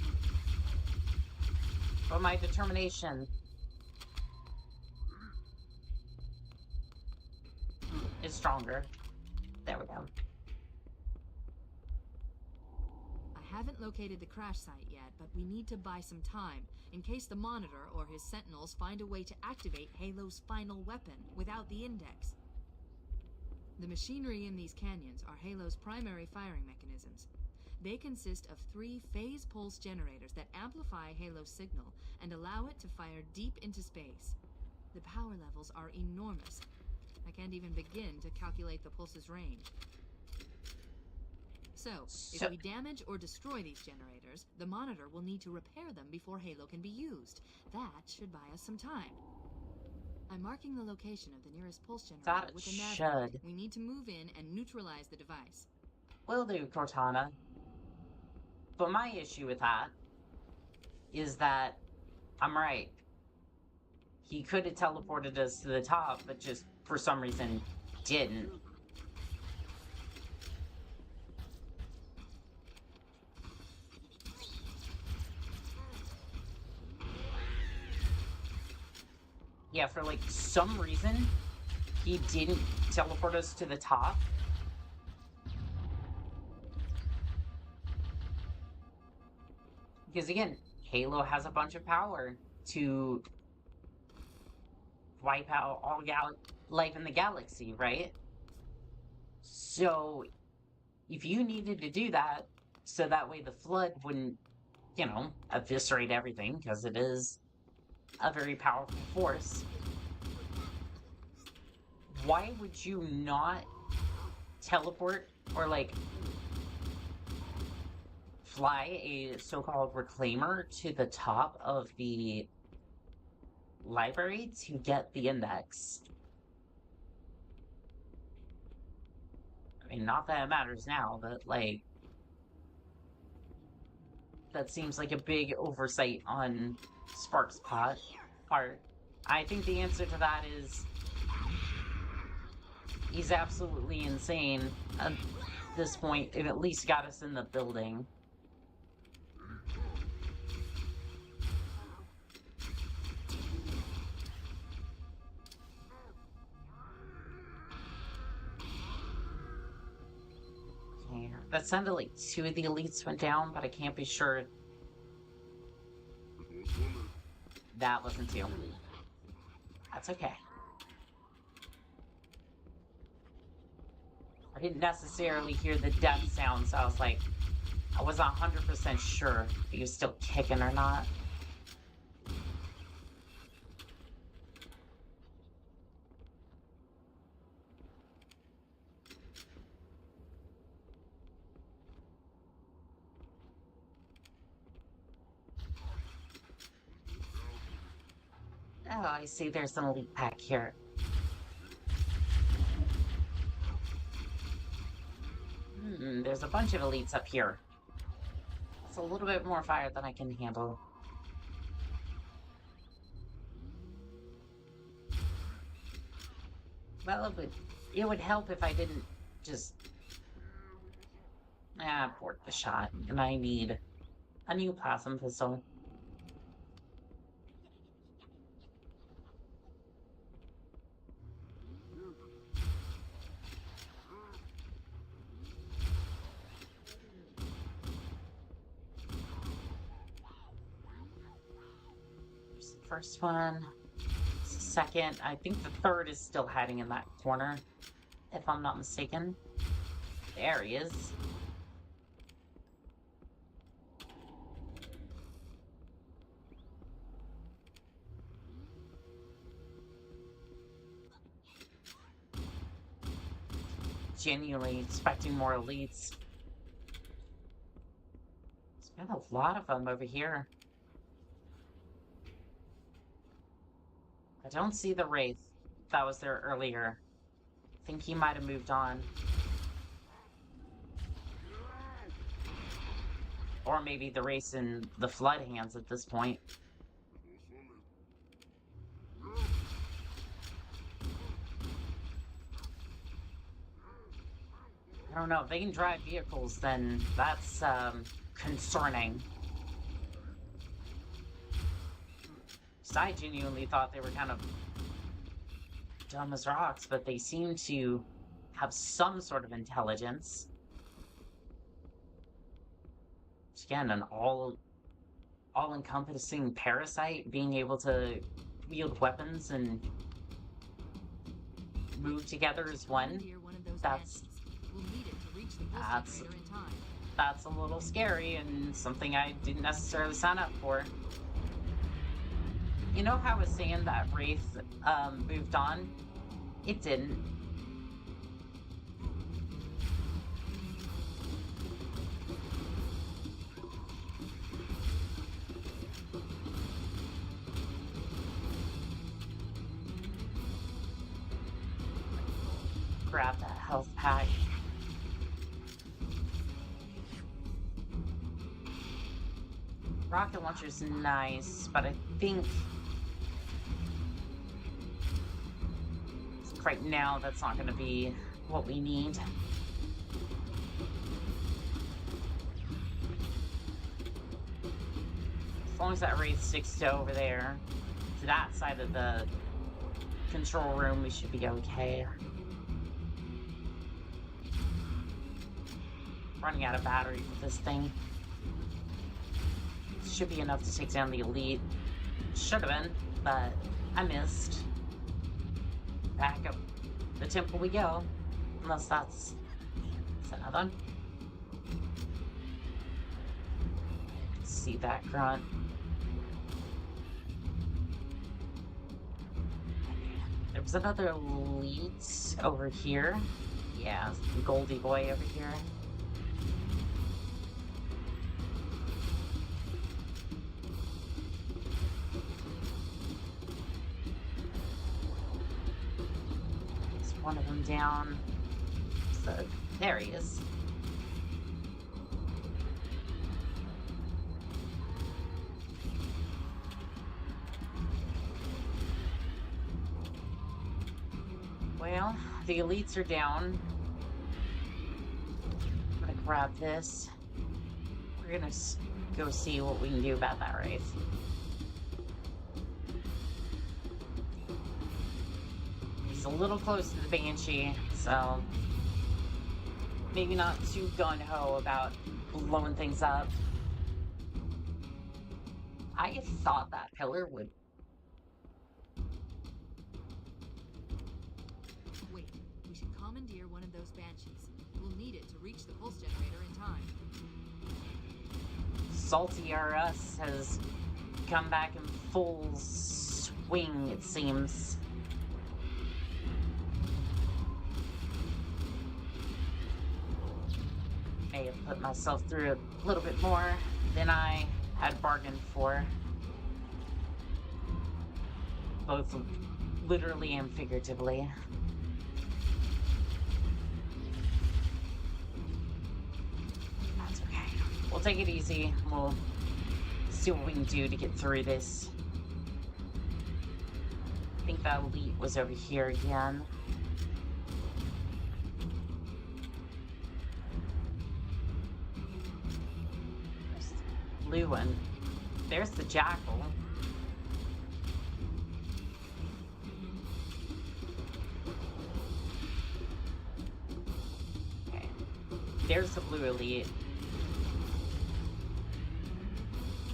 but my determination is stronger. There we go. I haven't located the crash site yet, but we need to buy some time in case the Monitor or his Sentinels find a way to activate Halo's final weapon without the Index. The machinery in these canyons are Halo's primary firing mechanisms. They consist of 3 phase pulse generators that amplify Halo's signal and allow it to fire deep into space. The power levels are enormous. I can't even begin to calculate the pulse's range. So, if we damage or destroy these generators, the Monitor will need to repair them before Halo can be used. That should buy us some time. I'm marking the location of the nearest pulse generator with a nav point. We need to move in and neutralize the device. Will do, Cortana. But my issue with that is that I'm right. He could have teleported us to the top, but just for some reason didn't. Yeah, for like some reason he didn't teleport us to the top. Because again, Halo has a bunch of power to wipe out all life in the galaxy, right? So, if you needed to do that, so that way the Flood wouldn't, you know, eviscerate everything, because it is a very powerful force, why would you not teleport or, like, fly a so-called reclaimer to the top of the library to get the Index? I mean, not that it matters now, but, like, that seems like a big oversight on Spark's part. I think the answer to that is he's absolutely insane at this point. It at least got us in the building. Okay, that sounded like 2 of the elites went down, but I can't be sure. That wasn't 2. That's okay. I didn't necessarily hear the death sound, so I was like, I wasn't 100% sure if he was still kicking or not. Oh, I see there's an elite pack here. There's a bunch of elites up here. It's a little bit more fire than I can handle. Well, it would help if I didn't just abort the shot, and I need a new plasma pistol. There's the first one. Second, I think the third is still hiding in that corner, if I'm not mistaken. There he is. Genuinely expecting more elites. There's been a lot of them over here. I don't see the Wraith that was there earlier. I think he might have moved on. Or maybe the Wraith's in the Flood hands at this point. I don't know, if they can drive vehicles, then that's concerning. So I genuinely thought they were kind of dumb as rocks, but they seem to have some sort of intelligence. Again, an all-encompassing parasite, being able to wield weapons and move together as one. That's a little scary and something I didn't necessarily sign up for. You know how I was saying that Wraith moved on? It didn't. Grab that health pack. Rocket launcher's nice, but I think right now that's not going to be what we need. As long as that Wraith sticks to over there, to that side of the control room, we should be okay. Running out of battery for this thing. Should be enough to take down the elite. Should have been, but I missed. Back up the temple we go. Unless that's another one. See that grunt. There was another elite over here. Yeah, Goldie boy over here. One of them down. So there he is. Well, the elites are down. I'm gonna grab this. We're gonna go see what we can do about that Wraith. A little close to the Banshee, so maybe not too gung-ho about blowing things up. I thought that pillar would... Wait, we should commandeer one of those Banshees. We'll need it to reach the pulse generator in time. Salty R.Us has come back in full swing, it seems. May have put myself through a little bit more than I had bargained for. both literally and figuratively. That's okay. We'll take it easy. We'll see what we can do to get through this. I think that elite was over here again. There's the blue one. There's the jackal. Okay. There's the blue elite.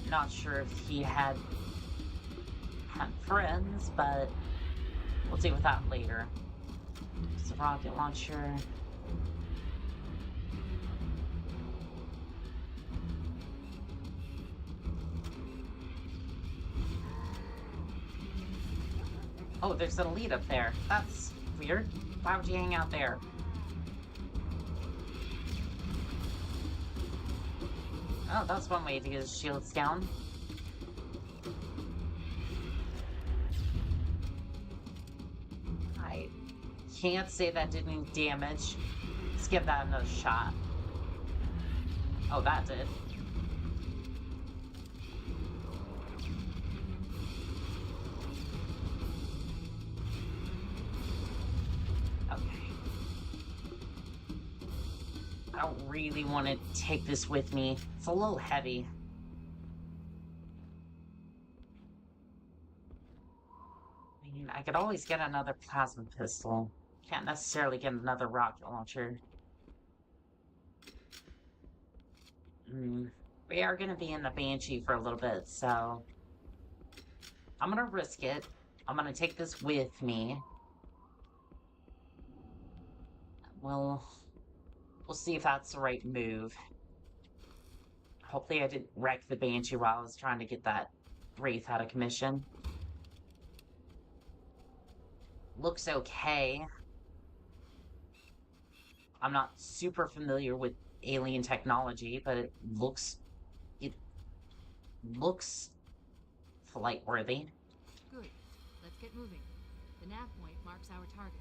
Not sure if he had friends, but we'll deal with that later. It's a rocket launcher. Oh, there's an elite up there. That's weird. Why would you hang out there? Oh, that's one way to get his shields down. I can't say that did any damage. Let's give that another shot. Oh, that did. I don't really want to take this with me. It's a little heavy. I mean, I could always get another plasma pistol. Can't necessarily get another rocket launcher. We are going to be in the Banshee for a little bit, so I'm going to risk it. I'm going to take this with me. We'll see if that's the right move. Hopefully I didn't wreck the Banshee while I was trying to get that Wraith out of commission. Looks okay. I'm not super familiar with alien technology, but it looks flight worthy. Good. Let's get moving. The nav point marks our target.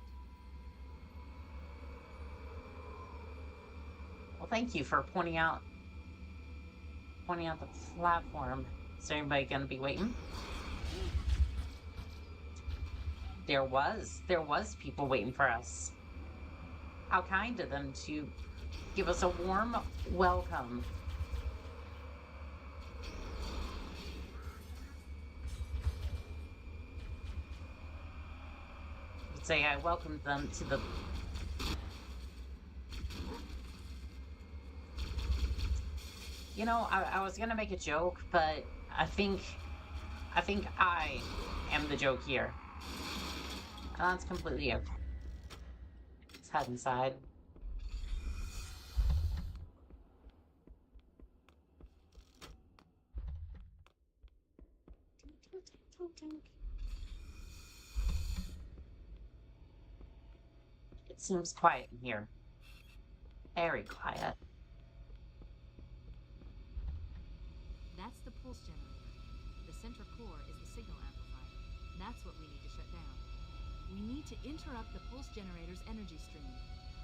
Well, thank you for pointing out the platform. Is anybody gonna be waiting? There was people waiting for us. How kind of them to give us a warm welcome. I'd say I welcomed them to the You know, I was gonna make a joke, but I think I am the joke here. And that's completely okay. Let's head inside. It seems quiet in here. Very quiet. That's the pulse generator. The center core is the signal amplifier. That's what we need to shut down. We need to interrupt the pulse generator's energy stream.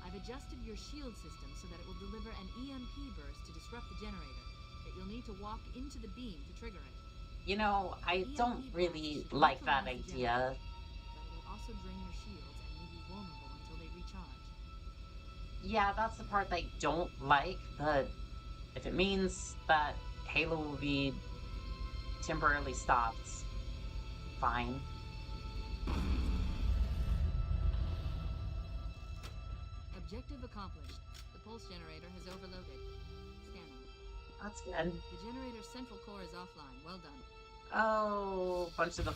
I've adjusted your shield system so that it will deliver an EMP burst to disrupt the generator. But you'll need to walk into the beam to trigger it. You know, I don't really like that idea. But it will also drain your shields and leave you vulnerable until they recharge. Yeah, that's the part that I don't like, but if it means that Halo will be temporarily stopped, fine. Objective accomplished. The pulse generator has overloaded. Scanning. That's good. The generator's central core is offline. Well done. Oh, a bunch of the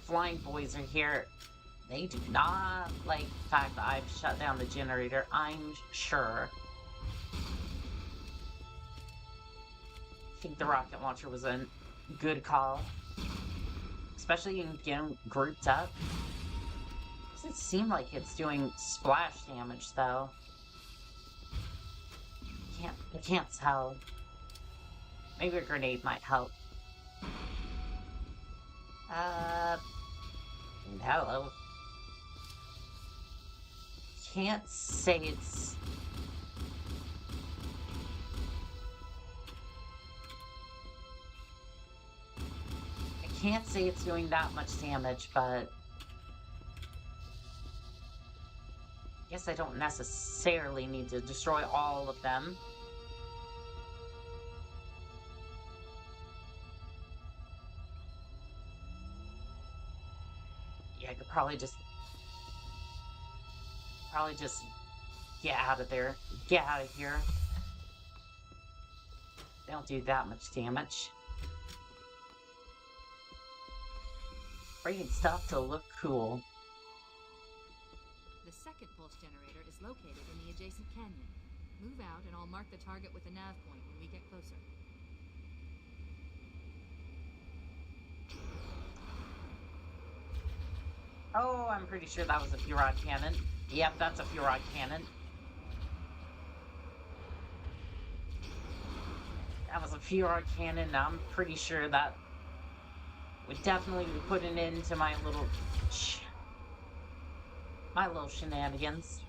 flying boys are here. They do not like the fact that I've shut down the generator, I'm sure. I think the rocket launcher was a good call. Especially in getting grouped up. Doesn't seem like it's doing splash damage, though. I can't tell. Maybe a grenade might help. Hello. Can't say it's... I can't say it's doing that much damage, but... I guess I don't necessarily need to destroy all of them. Yeah, I could probably just get out of there. Get out of here. They don't do that much damage. Breaking stuff to look cool. The second pulse generator is located in the adjacent canyon. Move out and I'll mark the target with a nav point when we get closer. Oh, I'm pretty sure that was a Furod cannon. Yep, that's a Furod cannon. That was a Furod cannon. I'm pretty sure that would definitely be putting into my little shenanigans.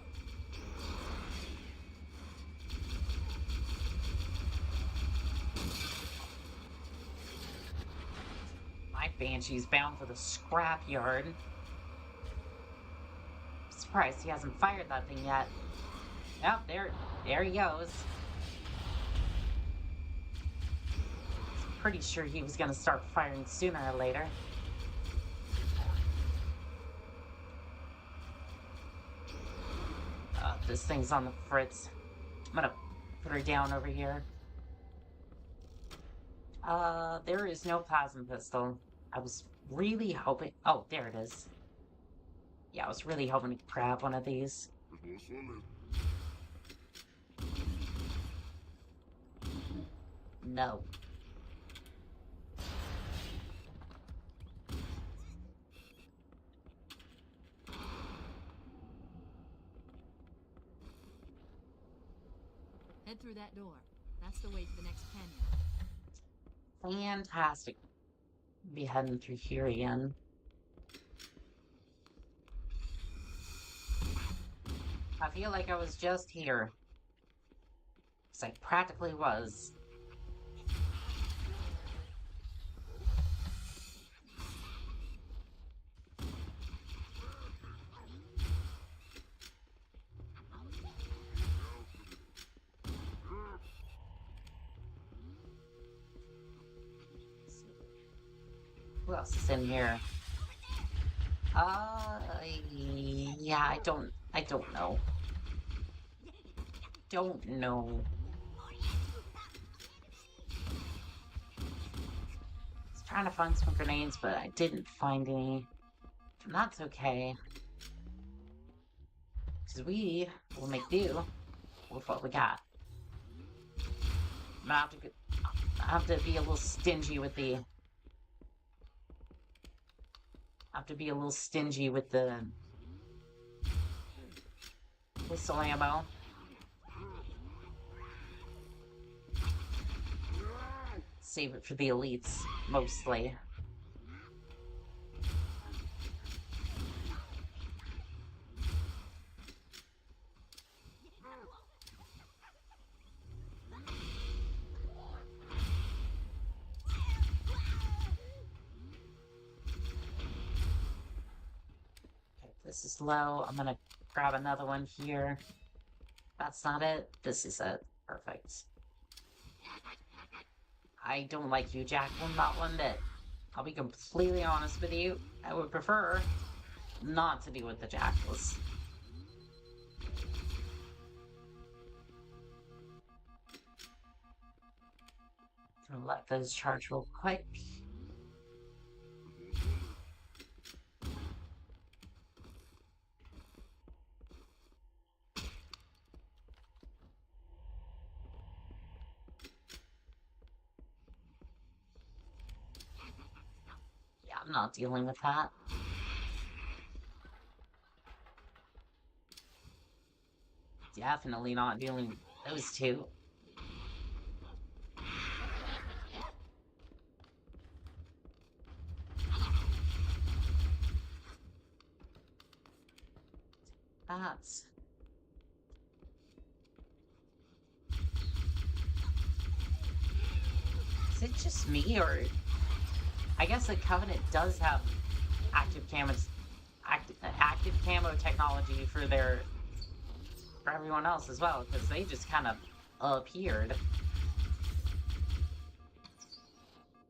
My Banshee's bound for the scrapyard. Surprised he hasn't fired that thing yet. Yep, there he goes. Pretty sure he was gonna start firing sooner or later. This thing's on the fritz. I'm gonna put her down over here. There is no plasma pistol. I was really hoping... Oh, there it is. Yeah, I was really hoping to grab one of these. No. Head through that door. That's the way to the next canyon. Fantastic. Be heading through here again. I feel like I was just here. Because I practically was. Who else is in here? Yeah, I don't know. Don't know. I was trying to find some grenades, but I didn't find any. And that's okay. Because we will make do with what we got. I'm gonna have to be a little stingy with the... pistol ammo. Save it for the elites, mostly. This is low. I'm gonna grab another one here. That's not it. This is it. Perfect. I don't like you, Jacqueline, not one bit. I'll be completely honest with you. I would prefer not to deal with the jackals. Gonna let those charge real quick. I'm not dealing with that. Definitely not dealing with those two. That's... Is it just me, or... I guess the Covenant does have active camo technology for everyone else as well, because they just kind of appeared.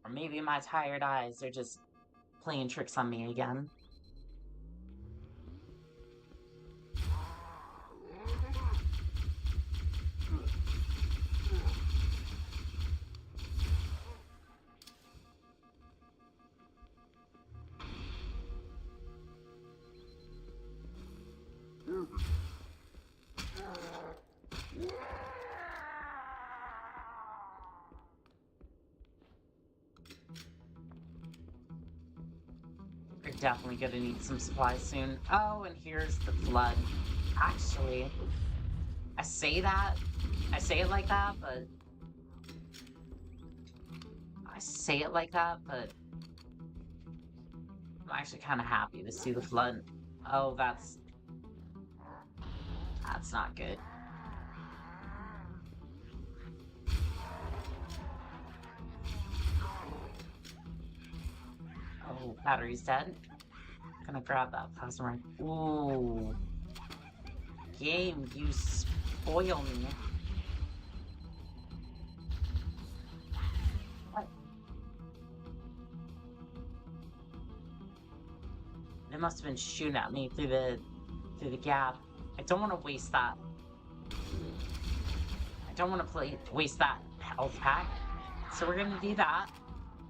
Or maybe my tired eyes are just playing tricks on me again. We're definitely gonna need some supplies soon. Oh, and here's the flood. Actually, I say it like that, but... I'm actually kind of happy to see the flood. Oh, that's not good. Oh, battery's dead. Gonna grab that plasma. Ooh. Game, you spoil me. What? It must have been shooting at me through the gap. I don't want to waste that. I don't want to waste that health pack. So we're gonna do that.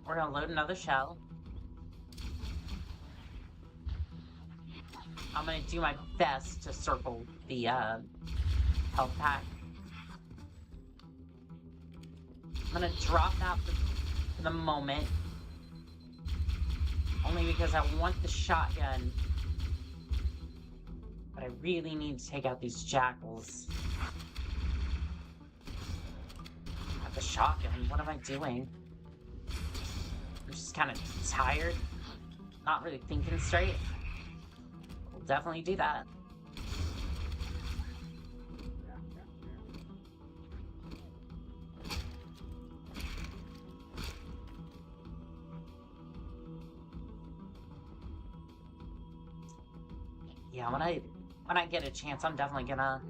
We're gonna load another shell. I'm gonna do my best to circle the health pack. I'm gonna drop that for the moment. Only because I want the shotgun. But I really need to take out these jackals. Not the shotgun, what am I doing? I'm just kind of tired. Not really thinking straight. We'll definitely do that. Yeah, when I get a chance, I'm definitely gonna...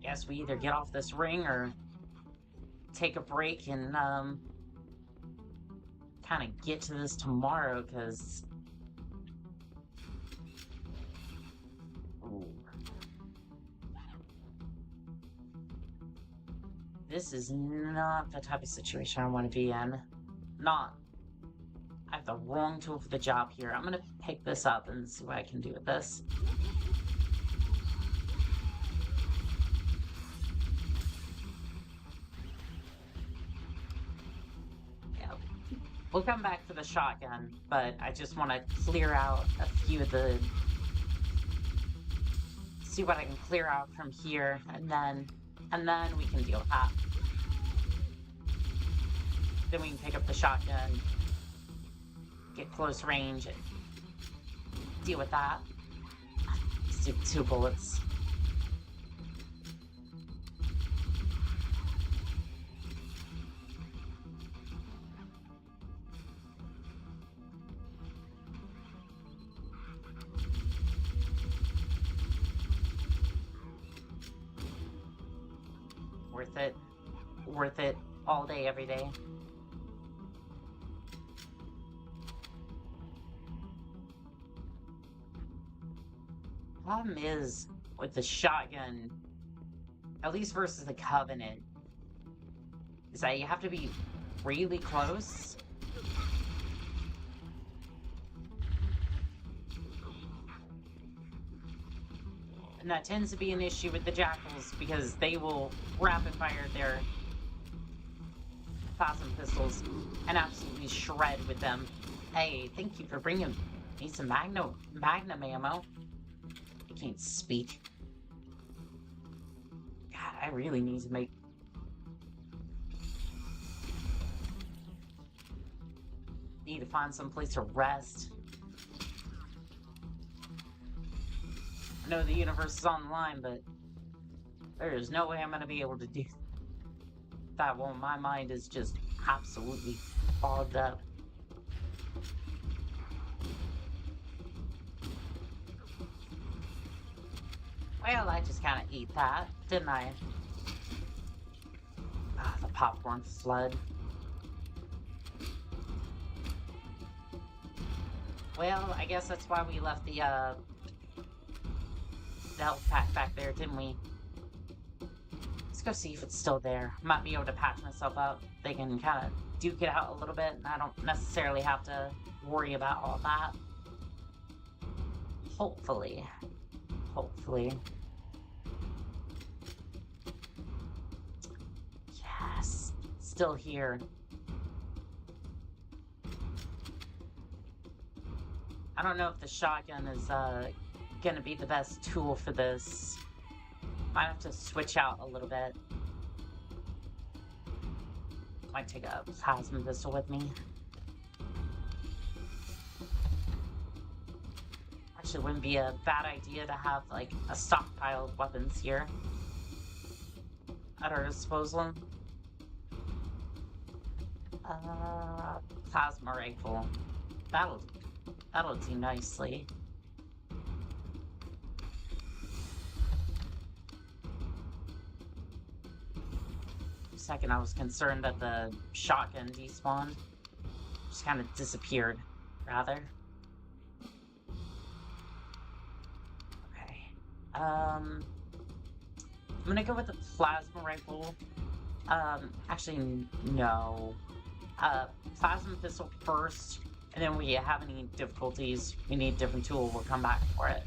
Guess we either get off this ring or take a break and kind of get to this tomorrow, because this is not the type of situation I want to be in. I have the wrong tool for the job here. I'm gonna pick this up and see what I can do with this. We'll come back to the shotgun, but I just want to clear out a few of the... See what I can clear out from here, and then we can deal with that. Then we can pick up the shotgun, get close range, and deal with that. Let's do 2 bullets. Worth it all day, every day. Problem is, with the shotgun, at least versus the Covenant, is that you have to be really close. And that tends to be an issue with the jackals, because they will rapid fire their plasma pistols and absolutely shred with them. Hey, thank you for bringing me some Magnum ammo. I can't speak. God, I really need to make... need to find some place to rest. I know the universe is on the line, but there is no way I'm gonna be able to do that while my mind is just absolutely fogged up. Well, I just kind of ate that, didn't I? Ah, the popcorn flood. Well, I guess that's why we left the health pack back there, didn't we? Let's go see if it's still there. Might be able to patch myself up. They can kind of duke it out a little bit, and I don't necessarily have to worry about all that. Hopefully. Hopefully. Yes. Still here. I don't know if the shotgun is gonna be the best tool for this. Might have to switch out a little bit. Might take a plasma pistol with me. Actually, wouldn't be a bad idea to have like a stockpile of weapons here at our disposal. Plasma rifle. That'll do nicely. For a second, I was concerned that the shotgun despawned. Just kind of disappeared, rather. Okay. I'm gonna go with the plasma rifle. Actually, no. Plasma pistol first, and then we have any difficulties, we need a different tool, we'll come back for it.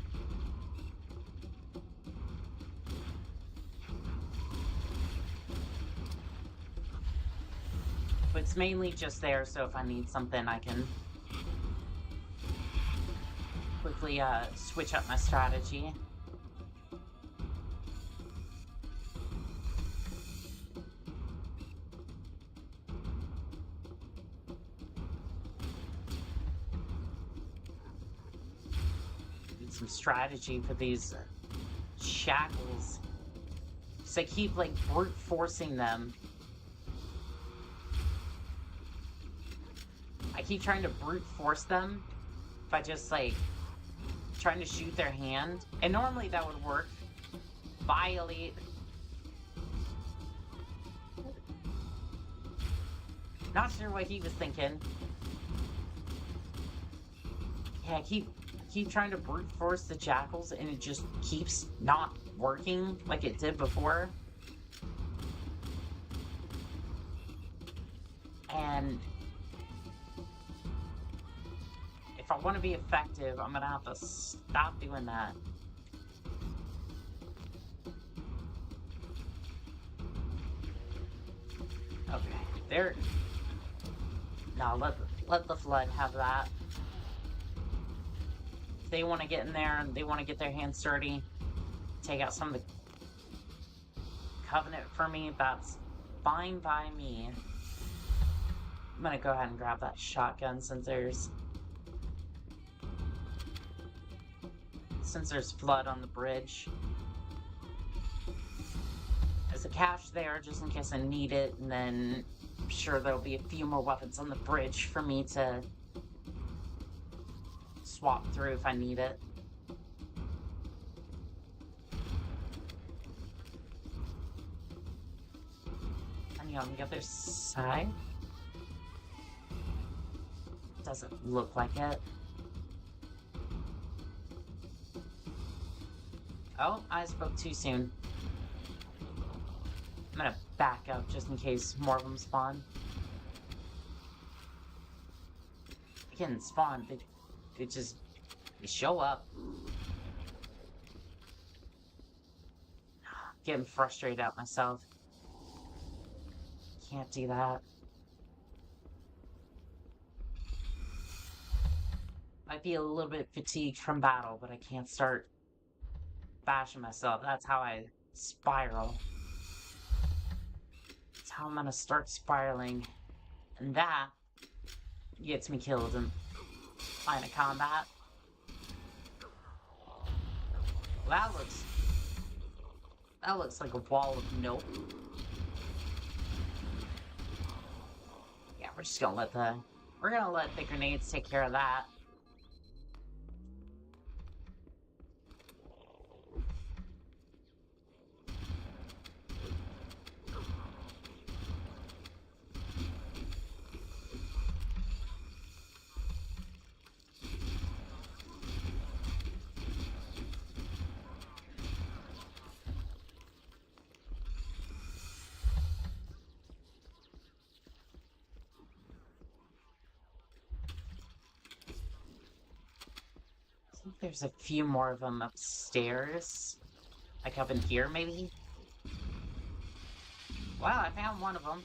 But it's mainly just there, so if I need something, I can quickly switch up my strategy. Some strategy for these shackles. So I keep like brute forcing them. I keep trying to brute force them by just like trying to shoot their hand. And normally that would work. Violate. Not sure what he was thinking. Yeah, I keep trying to brute force the jackals and it just keeps not working like it did before. And if I want to be effective, I'm gonna have to stop doing that. Okay, there. No, let the flood have that. They want to get in there and they want to get their hands dirty, take out some of the Covenant for me, that's fine by me. I'm gonna go ahead and grab that shotgun since there's flood on the bridge. There's a cache there just in case I need it, and then I'm sure there'll be a few more weapons on the bridge for me to swap through if I need it. And on the other side? Doesn't look like it. Oh, I spoke too soon. I'm gonna back up just in case more of them spawn. Again, spawn. They just show up. Getting frustrated at myself. Can't do that. Might be a little bit fatigued from battle, but I can't start bashing myself. That's how I spiral. That's how I'm gonna start spiraling. And that gets me killed in line of combat. That looks like a wall of nope. Yeah, we're just gonna let the grenades take care of that. I think there's a few more of them upstairs. Like up in here, maybe? Wow, I found one of them.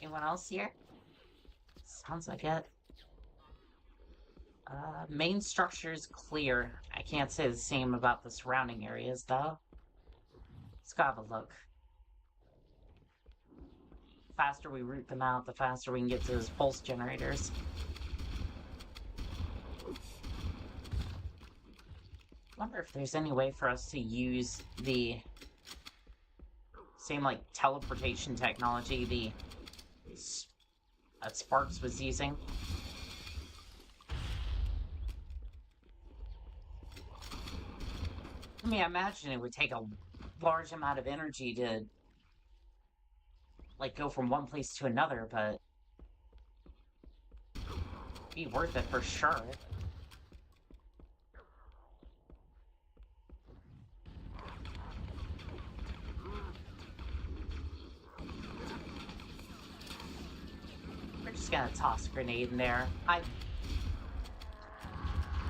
Anyone else here? Sounds like it. Main structure is clear. I can't say the same about the surrounding areas, though. Let's go have a look. The faster we root them out, the faster we can get to those pulse generators. Wonder if there's any way for us to use the same, like, teleportation technology that Sparks was using. I mean, I imagine it would take a large amount of energy to, like, go from one place to another, but be worth it for sure. We're just gonna toss a grenade in there.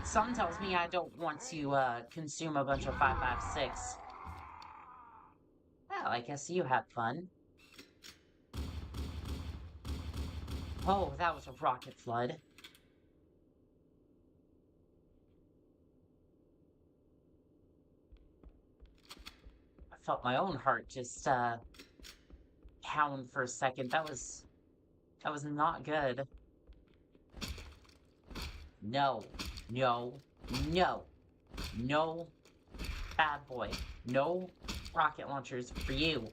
Something tells me I don't want to consume a bunch of 5.56. Well, I guess you had fun. Oh, that was a rocket flood. I felt my own heart just pound for a second. That was not good. No. No. No. No. Bad boy. No rocket launchers for you.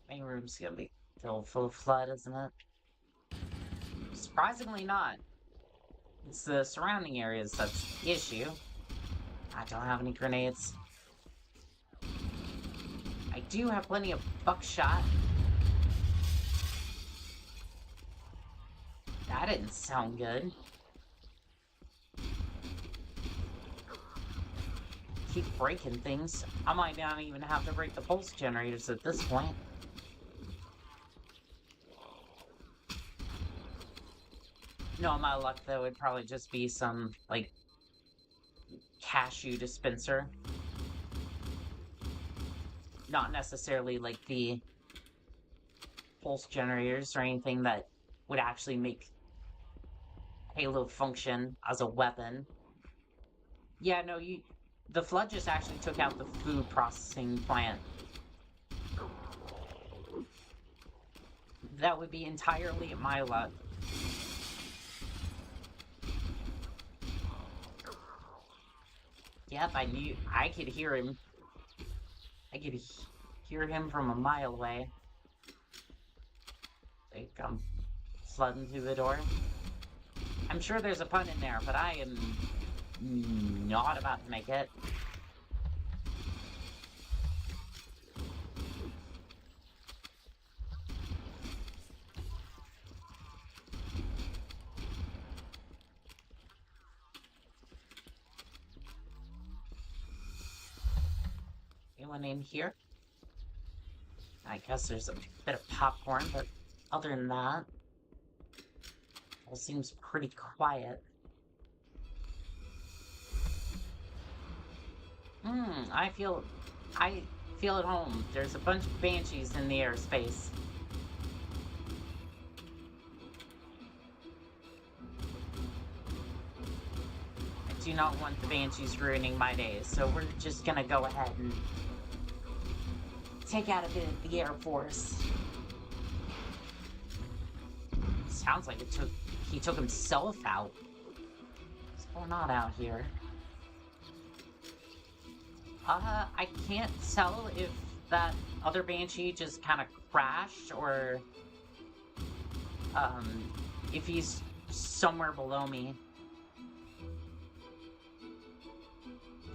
Main room's gonna be filled full of flood, isn't it? Surprisingly not. It's the surrounding areas that's the issue. I don't have any grenades. I do have plenty of buckshot. That didn't sound good. Keep breaking things. I might not even have to break the pulse generators at this point. No, my luck, though, would probably just be some, like, cashew dispenser. Not necessarily, like, the pulse generators or anything that would actually make Halo function as a weapon. Yeah, no, the flood just actually took out the food processing plant. That would be entirely my luck. Yep, I could hear him. I could hear him from a mile away. They come flooding through the door. I'm sure there's a pun in there, but I am not about to make it. one in here. I guess there's a bit of popcorn, but other than that, all seems pretty quiet. I feel at home. There's a bunch of banshees in the airspace. I do not want the banshees ruining my day, so we're just gonna go ahead and take out a bit of the Air Force. Sounds like he took himself out. What's going on out here? I can't tell if that other Banshee just kind of crashed or if he's somewhere below me.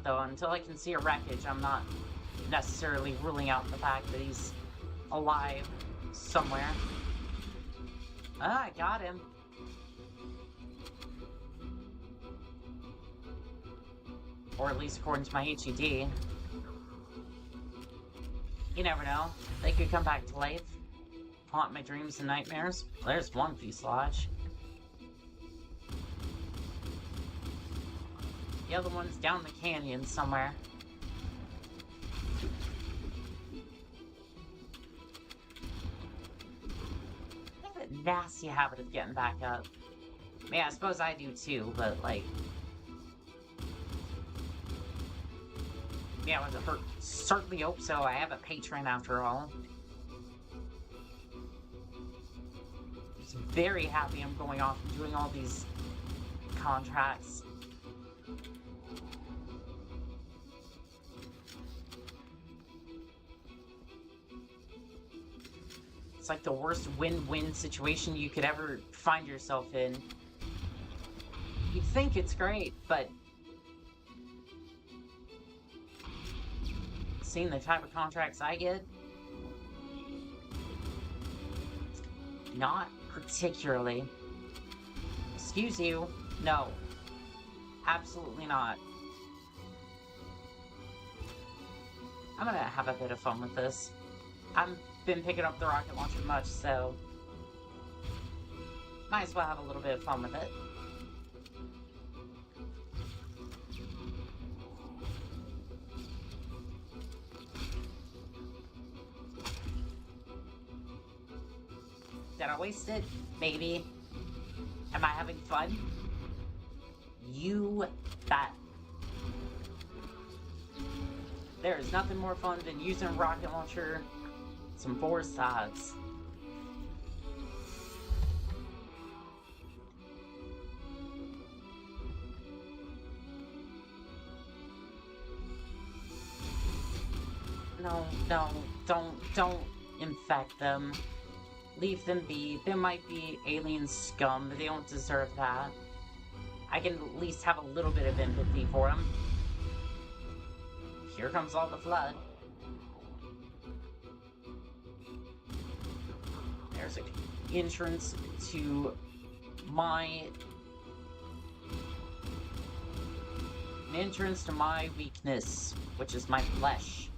Though until I can see a wreckage, I'm not necessarily ruling out the fact that he's alive somewhere. I got him. Or at least according to my HED. You never know. They could come back to life. Haunt my dreams and nightmares. There's one fuselage. The other one's down the canyon somewhere. I have a nasty habit of getting back up. Yeah, I suppose I do too, but like... Yeah, I certainly hope so. I have a patron after all. He's very happy I'm going off and doing all these contracts. It's like the worst win-win situation you could ever find yourself in. You'd think it's great, but seeing the type of contracts I get, not particularly. Excuse you, no. Absolutely not. I'm gonna have a bit of fun with this. I've been picking up the rocket launcher much, so might as well have a little bit of fun with it. Did I waste it? Maybe. Am I having fun? You bet. There is nothing more fun than using a rocket launcher, some four sides. No, don't infect them. Leave them be. There might be alien scum, but they don't deserve that. I can at least have a little bit of empathy for them. Here comes all the flood. There's an entrance to my... An entrance to my weakness, which is my flesh.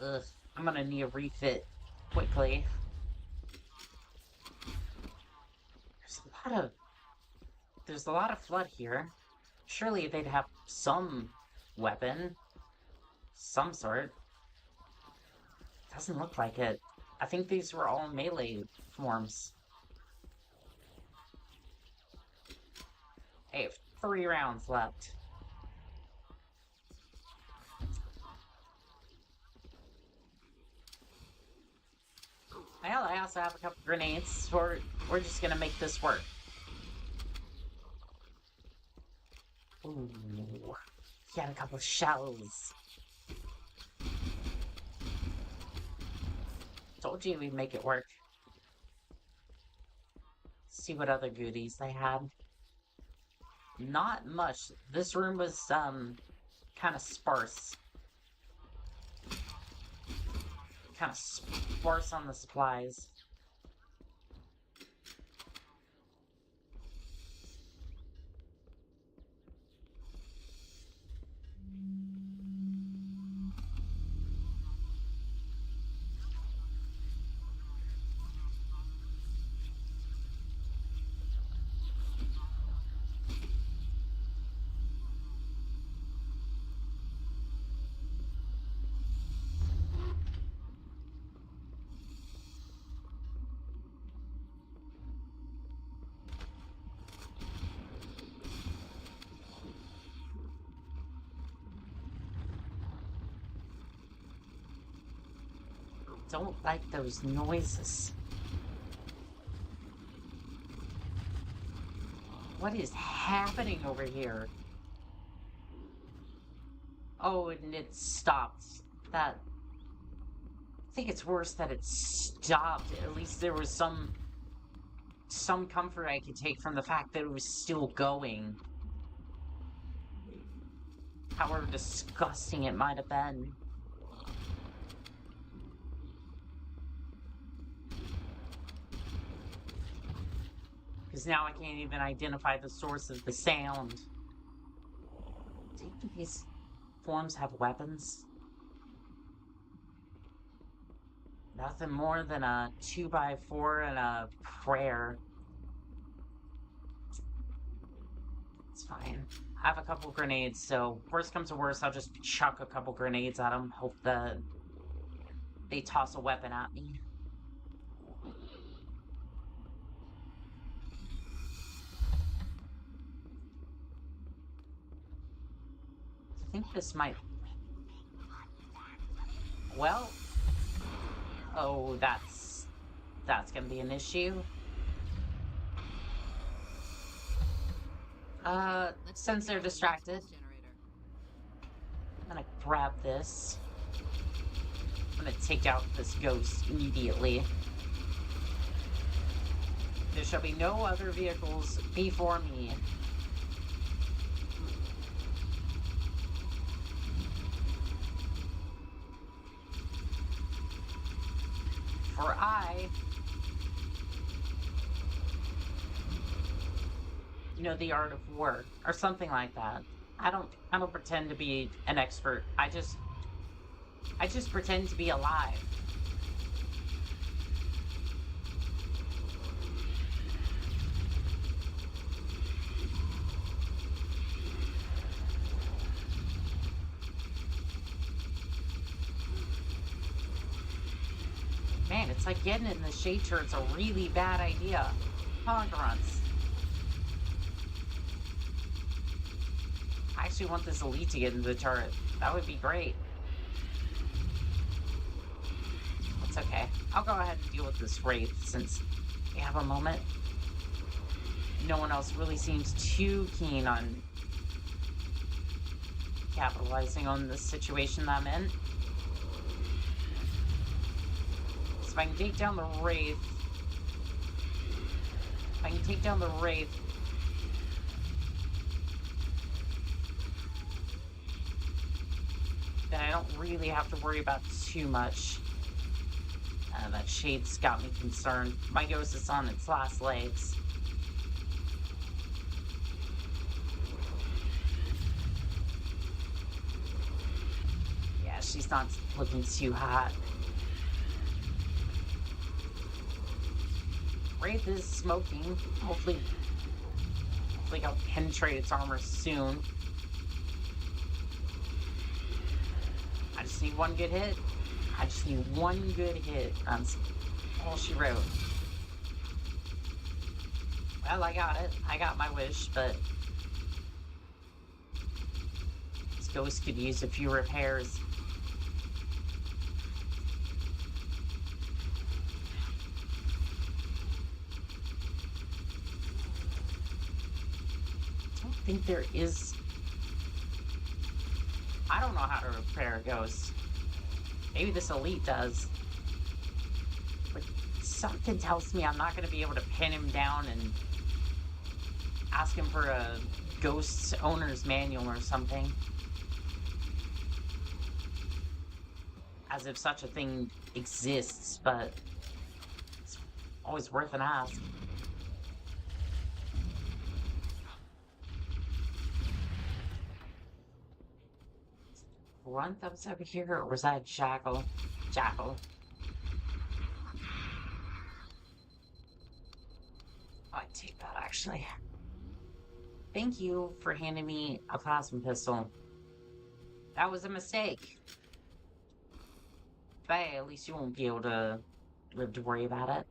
Ugh, I'm gonna need a refit quickly. There's a lot of flood here. Surely they'd have some weapon. Some sort. Doesn't look like it. I think these were all melee forms. Hey, 3 rounds left. Well, I also have a couple grenades, so we're just gonna make this work. Ooh, got a couple shells. Told you we'd make it work. See what other goodies they had. Not much. This room was, kind of sparse. Kind of sparse on the supplies. Don't like those noises. What is happening over here? Oh, and it stopped. That... I think it's worse that it stopped. At least there was some comfort I could take from the fact that it was still going. However disgusting it might have been. Because now I can't even identify the source of the sound. Do you think these forms have weapons? Nothing more than a 2x4 and a prayer. It's fine. I have a couple grenades, so worst comes to worst, I'll just chuck a couple grenades at them. Hope that they toss a weapon at me. I think this might... Well... Oh, that's gonna be an issue. Since they're distracted, I'm gonna grab this. I'm gonna take out this ghost immediately. There shall be no other vehicles before me. For I know the art of war, or something like that. I don't pretend to be an expert. I just pretend to be alive. Man, it's like getting in the shade turret's a really bad idea. Huh, grunts? I actually want this elite to get into the turret. That would be great. It's okay. I'll go ahead and deal with this wraith since we have a moment. No one else really seems too keen on capitalizing on the situation that I'm in. If I can take down the wraith, then I don't really have to worry about too much. That shade's got me concerned. My ghost is on its last legs. Yeah, she's not looking too hot. Wraith is smoking. Hopefully I'll penetrate its armor soon. I just need one good hit. That's all she wrote. Well, I got it. I got my wish, but this ghost could use a few repairs. I think there is... I don't know how to repair a ghost. Maybe this elite does. But something tells me I'm not going to be able to pin him down and ask him for a ghost owner's manual or something. As if such a thing exists, but it's always worth an ask. Grunt that was over here, or was that Jackal? Jackal. I'd take that, actually. Thank you for handing me a plasma pistol. That was a mistake. But hey, at least you won't be able to live to worry about it.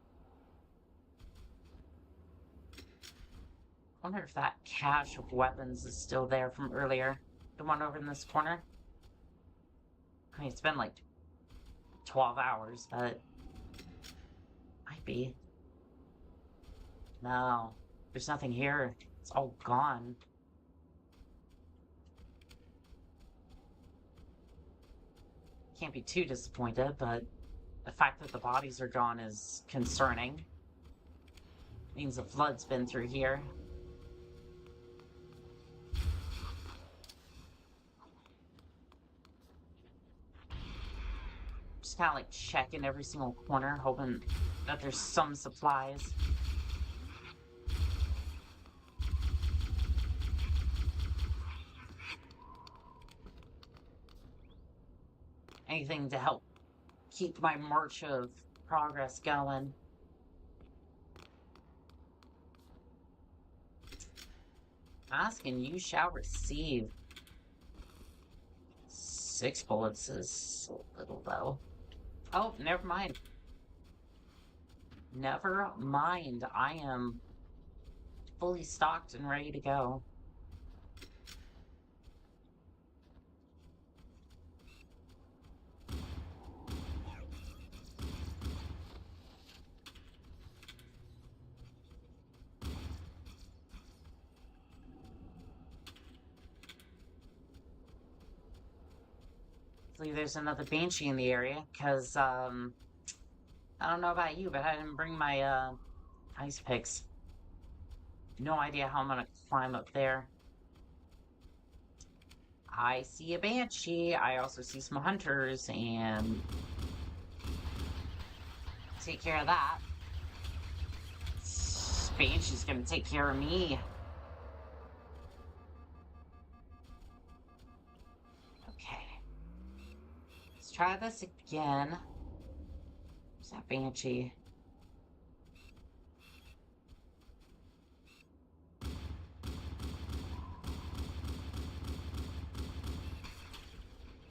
I wonder if that cache of weapons is still there from earlier. The one over in this corner. I mean, it's been like 12 hours, but might be. No, there's nothing here. It's all gone. Can't be too disappointed, but the fact that the bodies are gone is concerning. Means the flood's been through here. Just kind of like checking every single corner, hoping that there's some supplies. Anything to help keep my march of progress going. Ask and you shall receive. 6 bullets is a little though. Oh, never mind. Never mind. I am fully stocked and ready to go. There's another Banshee in the area, because, I don't know about you, but I didn't bring my, ice picks. No idea how I'm gonna climb up there. I see a Banshee, I also see some hunters, and take care of that. Banshee's gonna take care of me. Try this again. Where's that Banshee?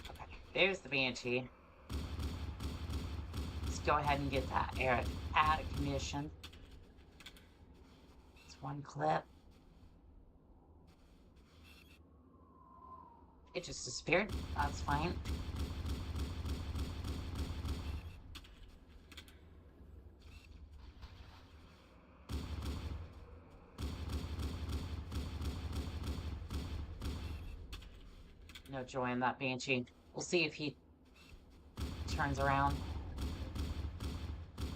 Okay, there's the Banshee. Let's go ahead and get that air out of commission. It's one clip. It just disappeared. That's fine. No joy in that Banshee. We'll see if he turns around. I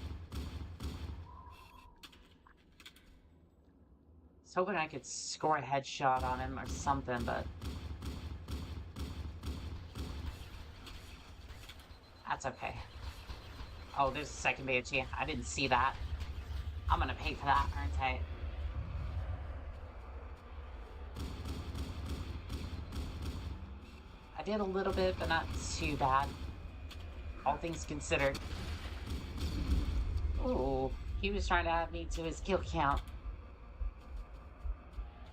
was hoping I could score a headshot on him or something, but that's okay. Oh, there's a second Banshee. I didn't see that. I'm gonna pay for that, aren't I? I did a little bit, but not too bad. All things considered. Ooh, he was trying to add me to his kill count.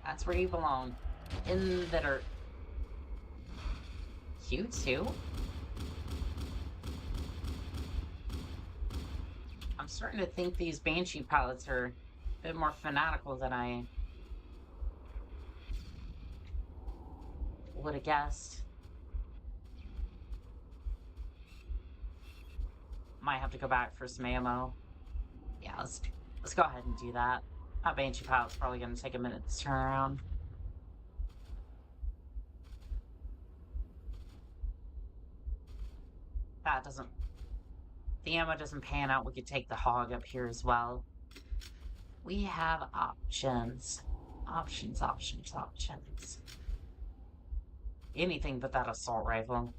That's where you belong. In the dirt. You too? I'm starting to think these Banshee pilots are a bit more fanatical than I would have guessed. Might have to go back for some ammo. Yeah, let's go ahead and do that. That Banshee pilot's probably going to take a minute to turn around. That doesn't... The ammo doesn't pan out. We could take the hog up here as well. We have options. Options, options, options. Anything but that assault rifle.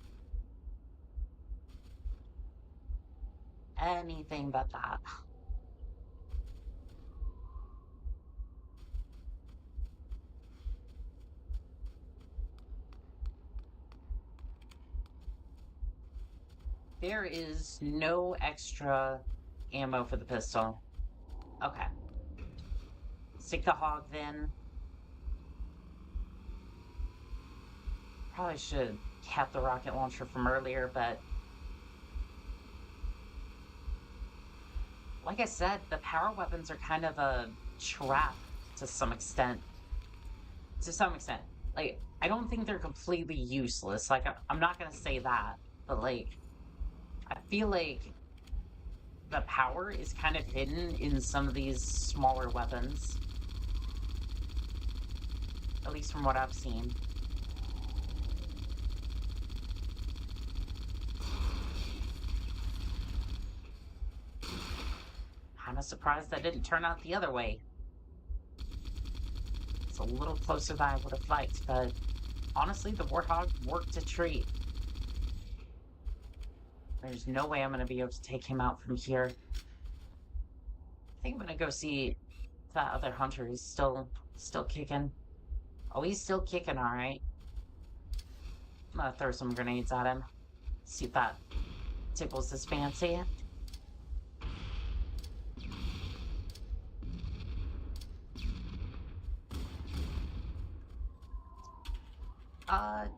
Anything but that. There is no extra ammo for the pistol. Okay. Stick the hog then. Probably should have kept the rocket launcher from earlier, but like I said, the power weapons are kind of a trap to some extent. Like, I don't think they're completely useless. Like, I'm not gonna say that, but like, I feel like the power is kind of hidden in some of these smaller weapons. At least from what I've seen. Kinda surprised that didn't turn out the other way. It's a little closer than I would have liked, but honestly, the Warthog worked a treat. There's no way I'm gonna be able to take him out from here. I think I'm gonna go see if that other hunter is still kicking. Oh, he's still kicking, alright. I'm gonna throw some grenades at him. See if that tickles his fancy.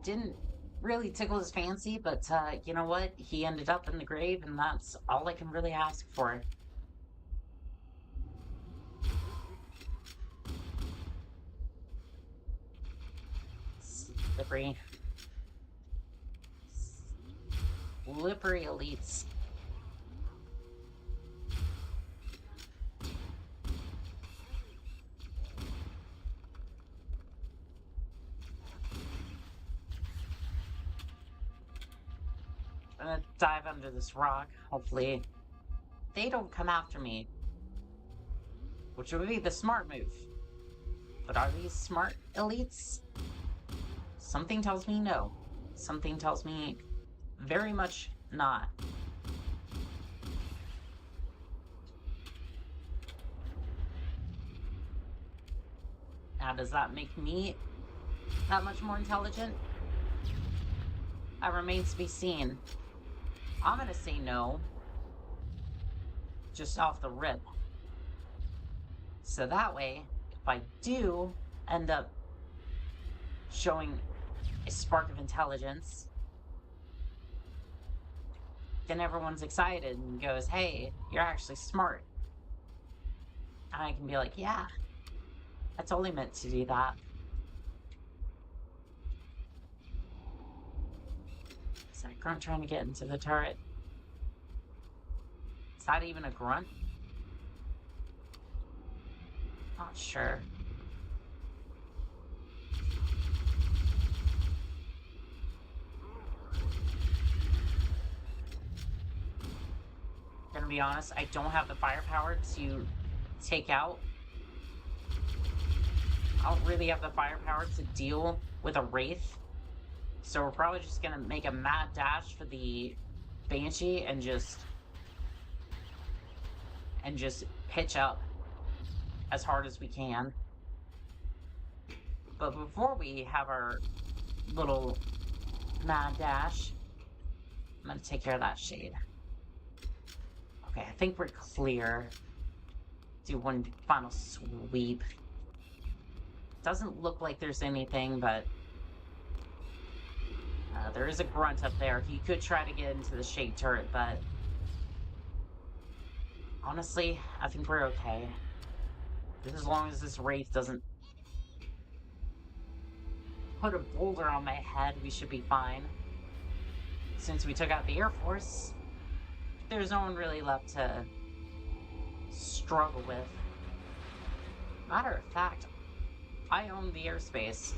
Didn't really tickle his fancy, but you know what? He ended up in the grave, and that's all I can really ask for. Slippery. Slippery elites. I'm gonna dive under this rock. Hopefully they don't come after me, which would be the smart move. But are these smart elites? Something tells me no. Something tells me very much not. Now, does that make me that much more intelligent? That remains to be seen. I'm gonna say no. Just off the rip. So that way, if I do end up showing a spark of intelligence, then everyone's excited and goes, hey, you're actually smart. And I can be like, yeah, I totally meant to do that. Is that grunt trying to get into the turret? Is that even a grunt? Not sure. Gonna be honest, I don't have the firepower to take out. I don't really have the firepower to deal with a Wraith. So we're probably just gonna make a mad dash for the Banshee and just pitch up as hard as we can. But before we have our little mad dash, I'm gonna take care of that shade. Okay, I think we're clear. Do one final sweep. Doesn't look like there's anything, but there is a grunt up there. He could try to get into the shade turret, but honestly, I think we're okay. Just as long as this Wraith doesn't put a boulder on my head, we should be fine. Since we took out the Air Force, there's no one really left to struggle with. Matter of fact, I own the airspace.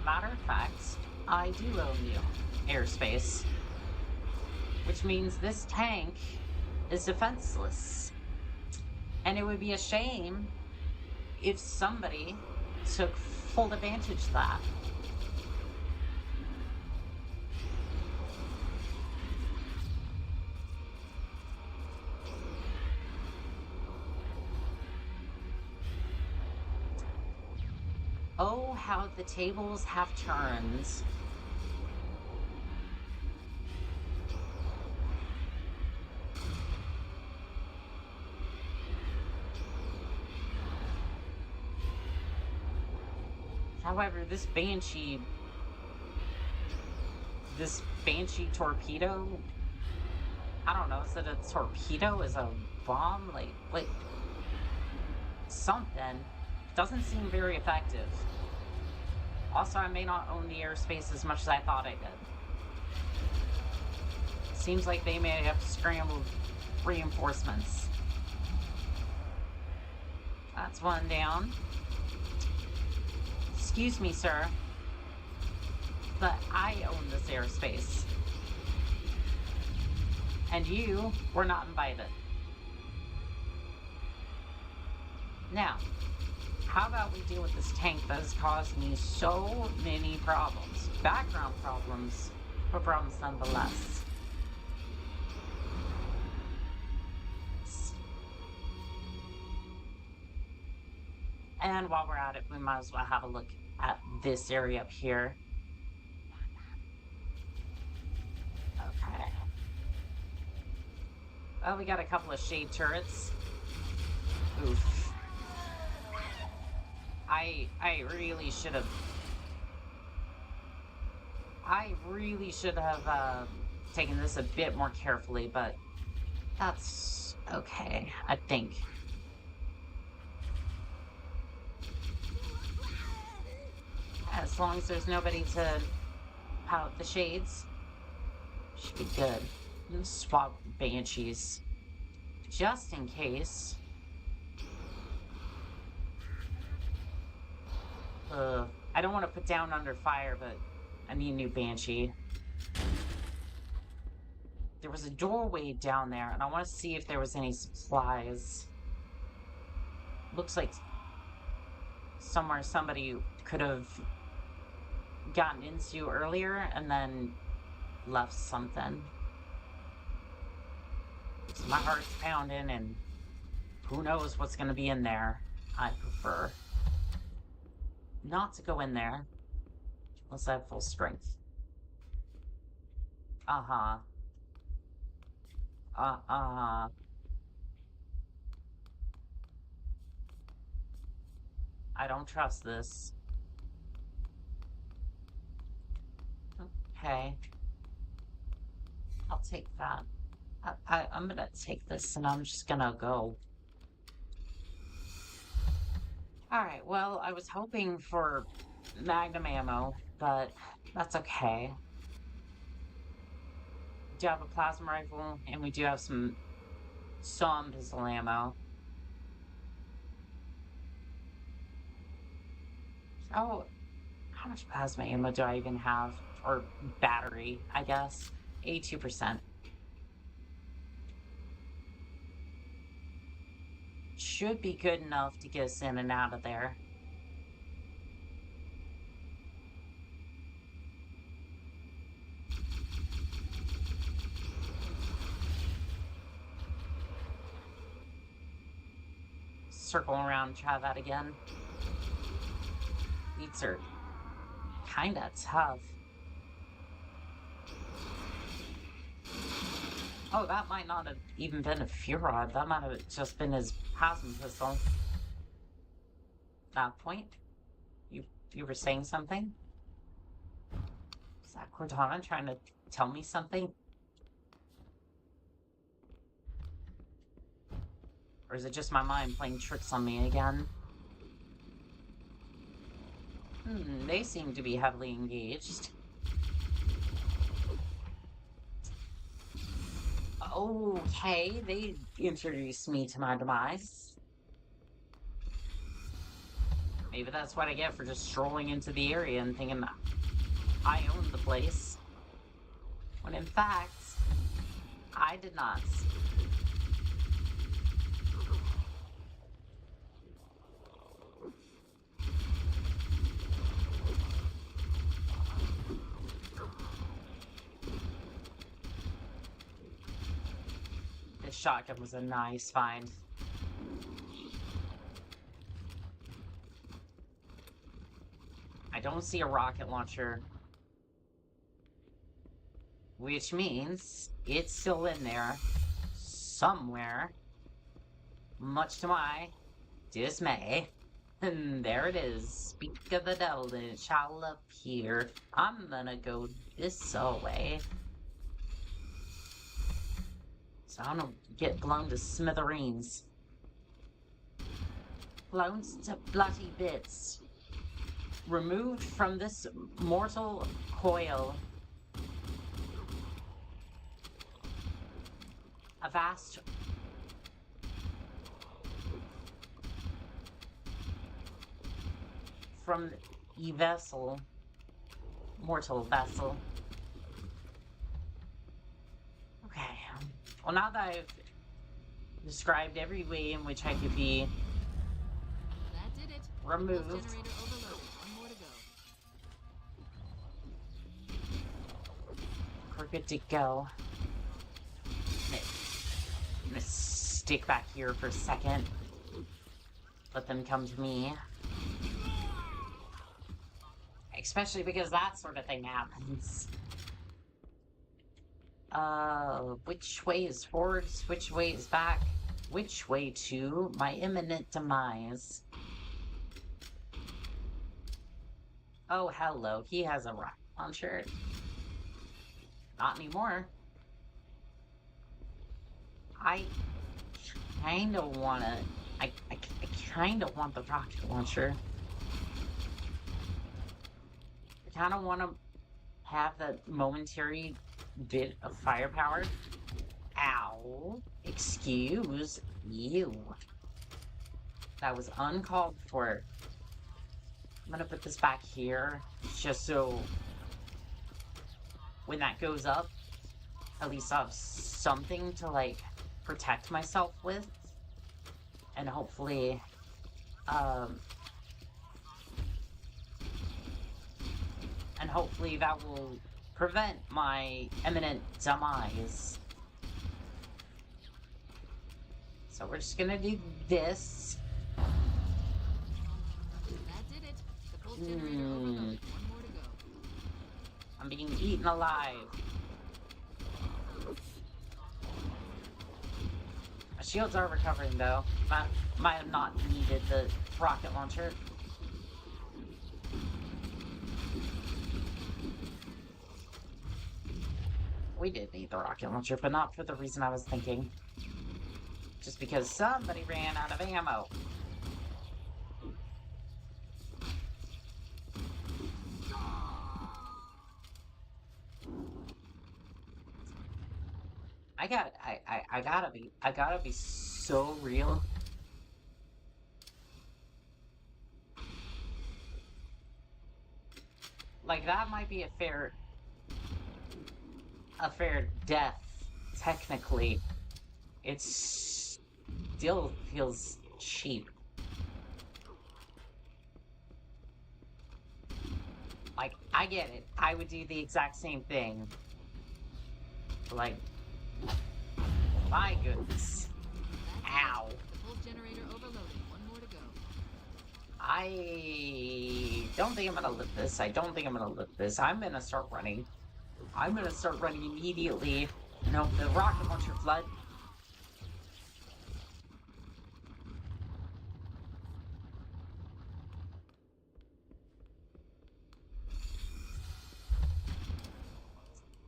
Matter of fact, I do own the airspace. Which means this tank is defenseless. And it would be a shame if somebody took full advantage of that. Oh, how the tables have turned. However, this Banshee torpedo, I don't know, is it a torpedo? Is a bomb? Like something. Doesn't seem very effective. Also, I may not own the airspace as much as I thought I did. Seems like they may have scrambled reinforcements. That's one down. Excuse me, sir, but I own this airspace. And you were not invited. Now, how about we deal with this tank that has caused me so many problems? Background problems, but problems nonetheless. And while we're at it, we might as well have a look at this area up here. Okay. Well, we got a couple of shade turrets. Oof. I really should have taken this a bit more carefully, but that's okay, I think. As long as there's nobody to pout the shades, should be good. Let's swap Banshees, just in case. I don't want to put down under fire, but I need a new Banshee. There was a doorway down there, and I want to see if there was any supplies. Looks like somewhere somebody could have gotten into earlier and then left something. So my heart's pounding, and who knows what's going to be in there. I prefer not to go in there unless I have full strength. I don't trust this. Okay. I'll take that. I'm gonna take this and I'm just gonna go. Alright, well, I was hoping for Magnum ammo, but that's okay. We do have a plasma rifle, and we do have some pistol ammo. Oh, how much plasma ammo do I even have? Or battery, I guess. 82%. Should be good enough to get us in and out of there. Circle around, try that again. These are kinda tough. Oh, that might not have even been a Furod. That might have just been his plasma pistol. Point? You were saying something? Is that Cortana trying to tell me something? Or is it just my mind playing tricks on me again? They seem to be heavily engaged. Okay, they introduced me to my demise. Maybe that's what I get for just strolling into the area and thinking I own the place. When in fact, I did not. shotgun was a nice find. I don't see a rocket launcher. Which means it's still in there somewhere. Much to my dismay. And there it is. Speak of the devil, and it shall appear. I'm gonna go this way. So I don't get blown to smithereens. Blown to bloody bits. Removed from this mortal coil. A vast from a vessel, mortal vessel. Okay. Well, now that I've described every way in which I could be That did it. removed. Pulse generator overloaded. One more to go. We're good to go. I'm gonna stick back here for a second. Let them come to me. Especially because that sort of thing happens. Which way is forwards? Which way is back? Which way to my imminent demise? Oh, hello. He has a rocket launcher. Not anymore. I kind of want to... I kind of want the rocket launcher. I kind of want to have that momentary bit of firepower. Ow. Excuse you. That was uncalled for. I'm gonna put this back here, just so when that goes up, at least I'll have something to, like, protect myself with. And hopefully, that will prevent my imminent demise. So we're just gonna do this. That did it. The pulse generator overloaded. One more to go. I'm being eaten alive. My shields are recovering though. Might have not needed the rocket launcher. We did need the rocket launcher, but not for the reason I was thinking. Just because somebody ran out of ammo. I gotta be so real. Like, that might be a fair death, technically. It still feels cheap. Like, I get it. I would do the exact same thing. Like, my goodness. Ow. The pulse generator overloaded. One more to go. I don't think I'm gonna live this. I don't think I'm gonna live this. I'm gonna start running. I'm gonna start running immediately. No, the rocket launcher flood.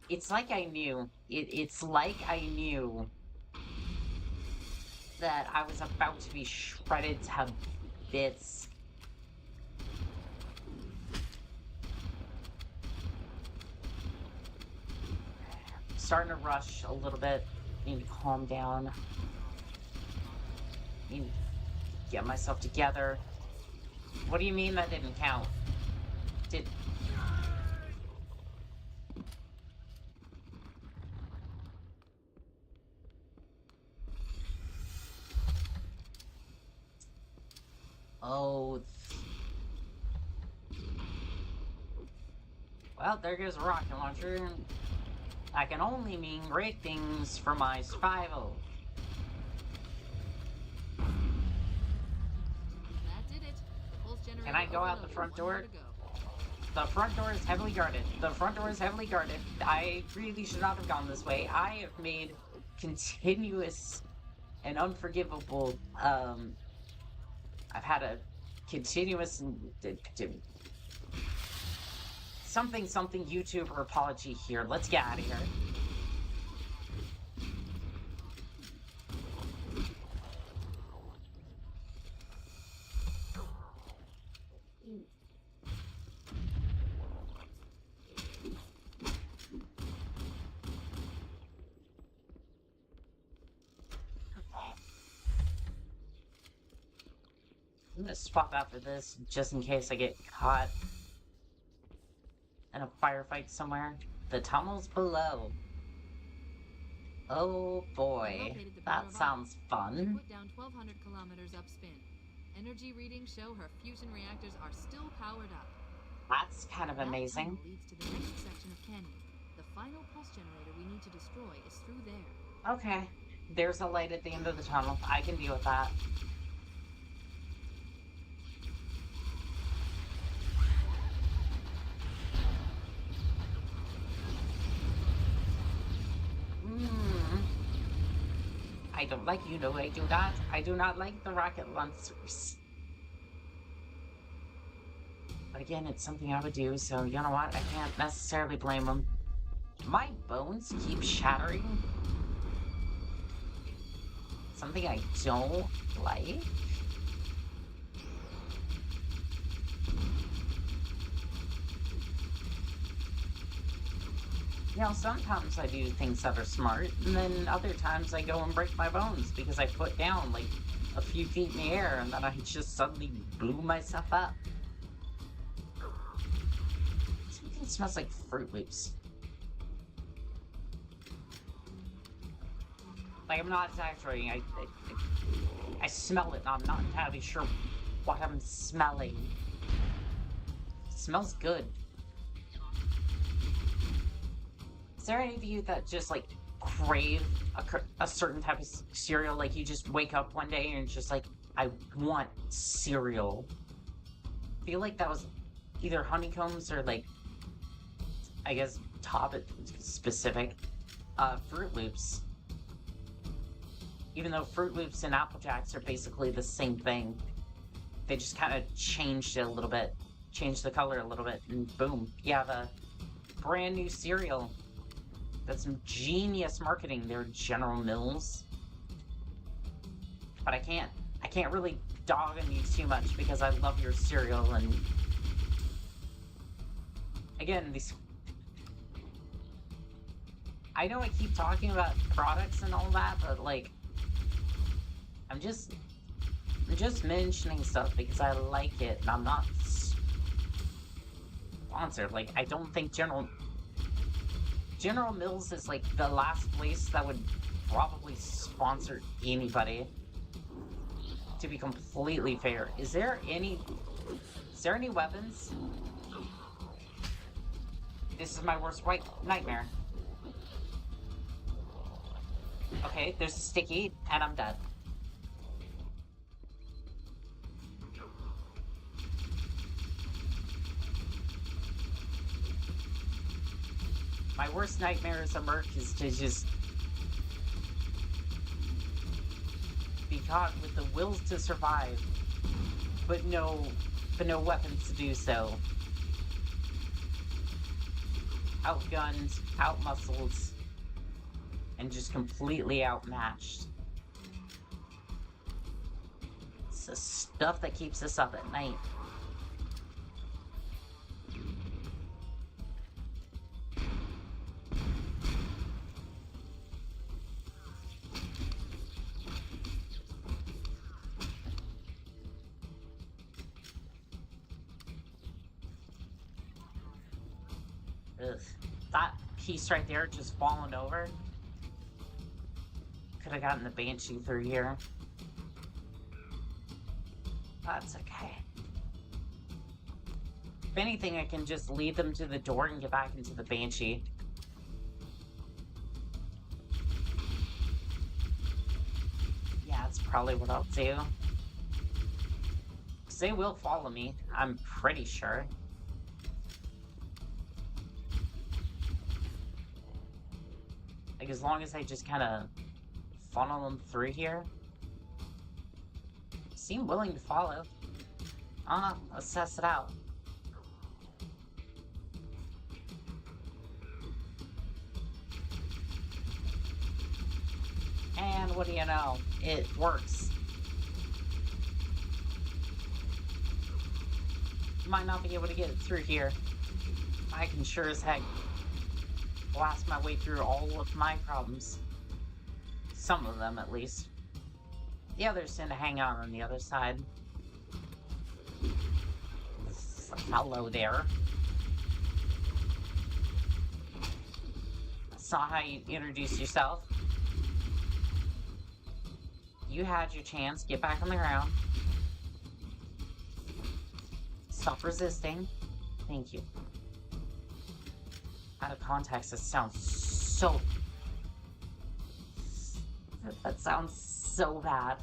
It's like I knew. It's like I knew that I was about to be shredded to bits. Starting to rush a little bit. Need to calm down. Need to get myself together. What do you mean that didn't count? Did... Oh. Well, there goes a rocket launcher. That can only mean great things for my survival. Can I go out the front door? One more to go. The front door is heavily guarded. The front door is heavily guarded. I really should not have gone this way. I have made continuous and unforgivable, I've had a continuous something YouTuber apology here. Let's get out of here. I'm gonna swap out for this just in case I get caught in a firefight somewhere. The tunnels below. Oh boy, Located the that power sounds fun. Put down 1,200 kilometers upspin. Energy readings show her fusion reactors are still powered up. That's kind of That amazing. tunnel leads to the next section of canyon. The final pulse generator we need to destroy is through there. Okay, there's a light at the end of the tunnel. I can deal with that. I don't like you, no, I do not. I do not like the rocket launchers. But again, it's something I would do, so you know what? I can't necessarily blame them. My bones keep shattering. Something I don't like. You know, sometimes I do things that are smart, and then other times I go and break my bones because I put down like a few feet in the air and then I just suddenly blew myself up. Something smells like Fruit Loops. Like, I'm not exaggerating, I smell it and I'm not entirely sure what I'm smelling. It smells good. Is there any of you that just, like, crave a certain type of cereal? Like, you just wake up one day and you're just like, I want cereal. I feel like that was either Honeycombs or, like, I guess, Toppet specific. Fruit Loops. Even though Fruit Loops and Apple Jacks are basically the same thing. They just kind of changed it a little bit. Changed the color a little bit, and boom. You have a brand new cereal. That's some genius marketing there, General Mills. But I can't really dog on you too much because I love your cereal, and again, these, I know I keep talking about products and all that, but like, I'm just mentioning stuff because I like it, and I'm not sponsored. Like, I don't think General Mills is like the last place that would probably sponsor anybody. To be completely fair, is there any weapons? This is my worst white nightmare. Okay, there's a sticky, and I'm dead. My worst nightmare as a merc is to just be caught with the wills to survive, but no weapons to do so. Outgunned, outmuscled, and just completely outmatched. It's the stuff that keeps us up at night. Ugh. That piece right there just falling over. Could have gotten the Banshee through here. That's okay. If anything, I can just lead them to the door and get back into the Banshee. Yeah, that's probably what I'll do. Because they will follow me, I'm pretty sure. Like, as long as I just kind of funnel them through here. Seem willing to follow. I don't know, let's test it out. And what do you know? It works. Might not be able to get it through here. I can sure as heck blast my way through all of my problems. Some of them, at least. The others tend to hang out on the other side. Hello there. That's not how you introduce yourself. You had your chance. Get back on the ground. Stop resisting. Thank you. Out of context, this sounds so... That sounds so bad.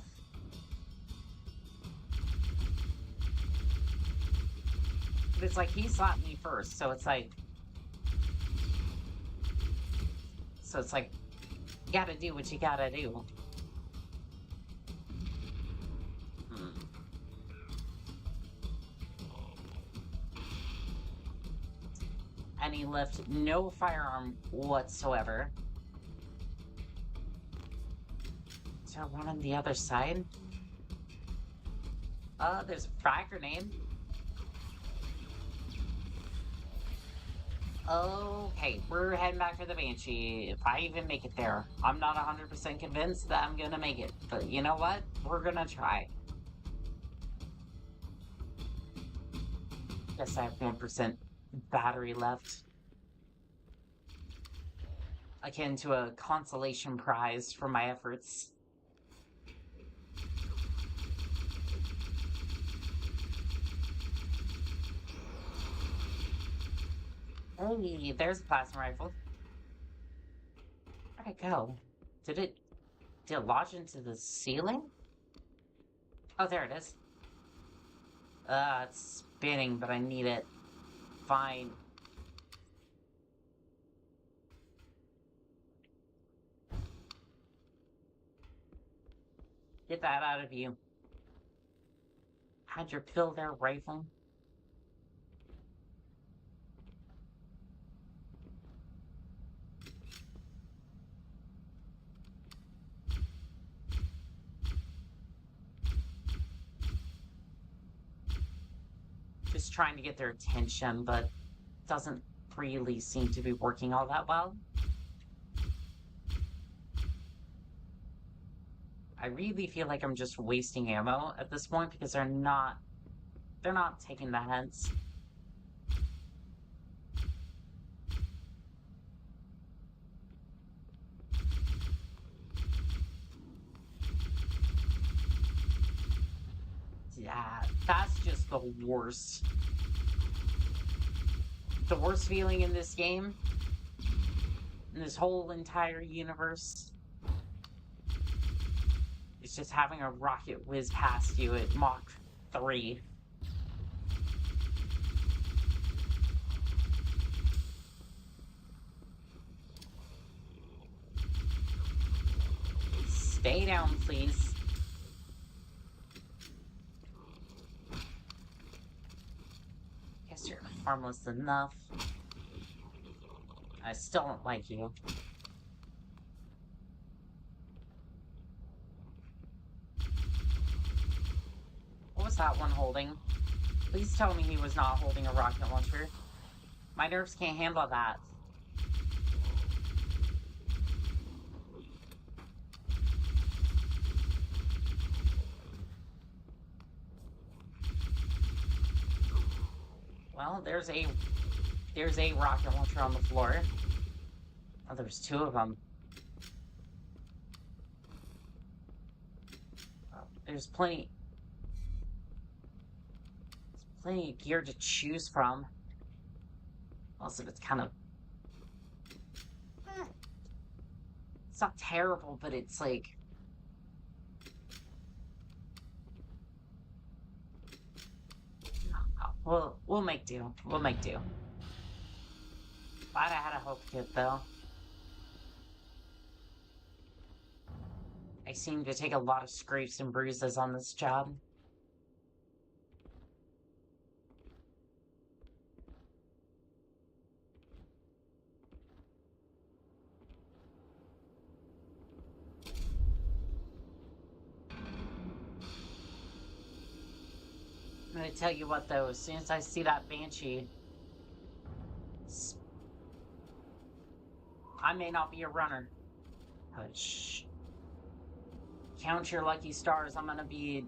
But it's like he slapped me first, so it's like... You gotta do what you gotta do. And he left no firearm whatsoever. Is there one on the other side? There's a frag grenade. Okay, we're heading back for the Banshee. If I even make it there, I'm not 100% convinced that I'm gonna make it. But you know what? We're gonna try. Guess I have 1% battery left. Akin to a consolation prize for my efforts. Hey, there's a plasma rifle. Where'd it go? Did it lodge into the ceiling? Oh, there it is. It's spinning, but I need it. Fine. Get that out of you. Had your fill there, rifle. Just trying to get their attention, but doesn't really seem to be working all that well. I really feel like I'm just wasting ammo at this point because they're not taking the hints. Yeah, that's just the worst. The worst feeling in this game, in this whole entire universe, is just having a rocket whiz past you at Mach 3. Stay down, please. Guess you're harmless enough. I still don't like you. What was that one holding? Please tell me he was not holding a rocket launcher. My nerves can't handle that. Well, there's a rocket launcher on the floor. Oh, there's two of them. Oh, there's plenty of gear to choose from. Also, it's kind of... It's not terrible, but it's like... We'll make do. We'll make do. Glad I had a hope kit, though. I seem to take a lot of scrapes and bruises on this job. I'm gonna tell you what, though, as soon as I see that Banshee, I may not be a runner, but shh. Count your lucky stars. I'm gonna be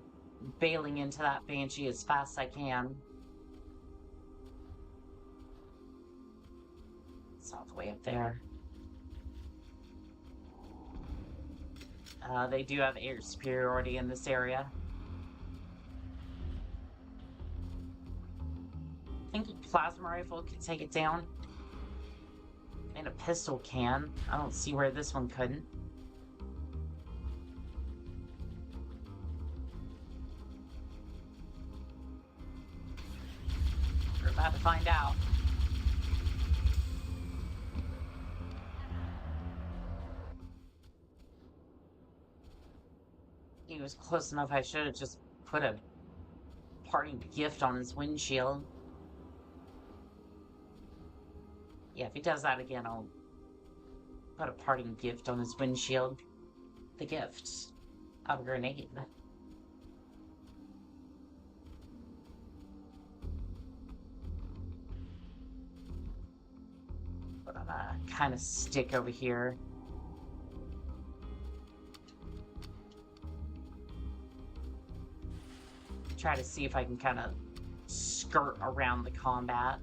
bailing into that Banshee as fast as I can. It's all the way up there. They do have air superiority in this area. I think a plasma rifle could take it down. And a pistol can. I don't see where this one couldn't. We're about to find out. He was close enough. I should have just put a parting gift on his windshield. Yeah, if he does that again, I'll put a parting gift on his windshield. The gift of a grenade. But I'm gonna kind of stick over here. Try to see if I can kind of skirt around the combat.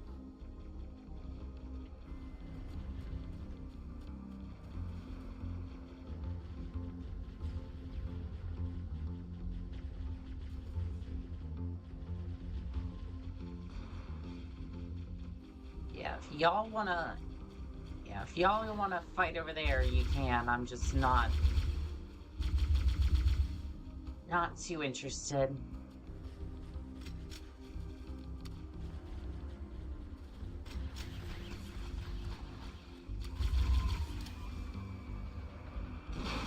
If y'all wanna fight over there, you can. I'm just not too interested.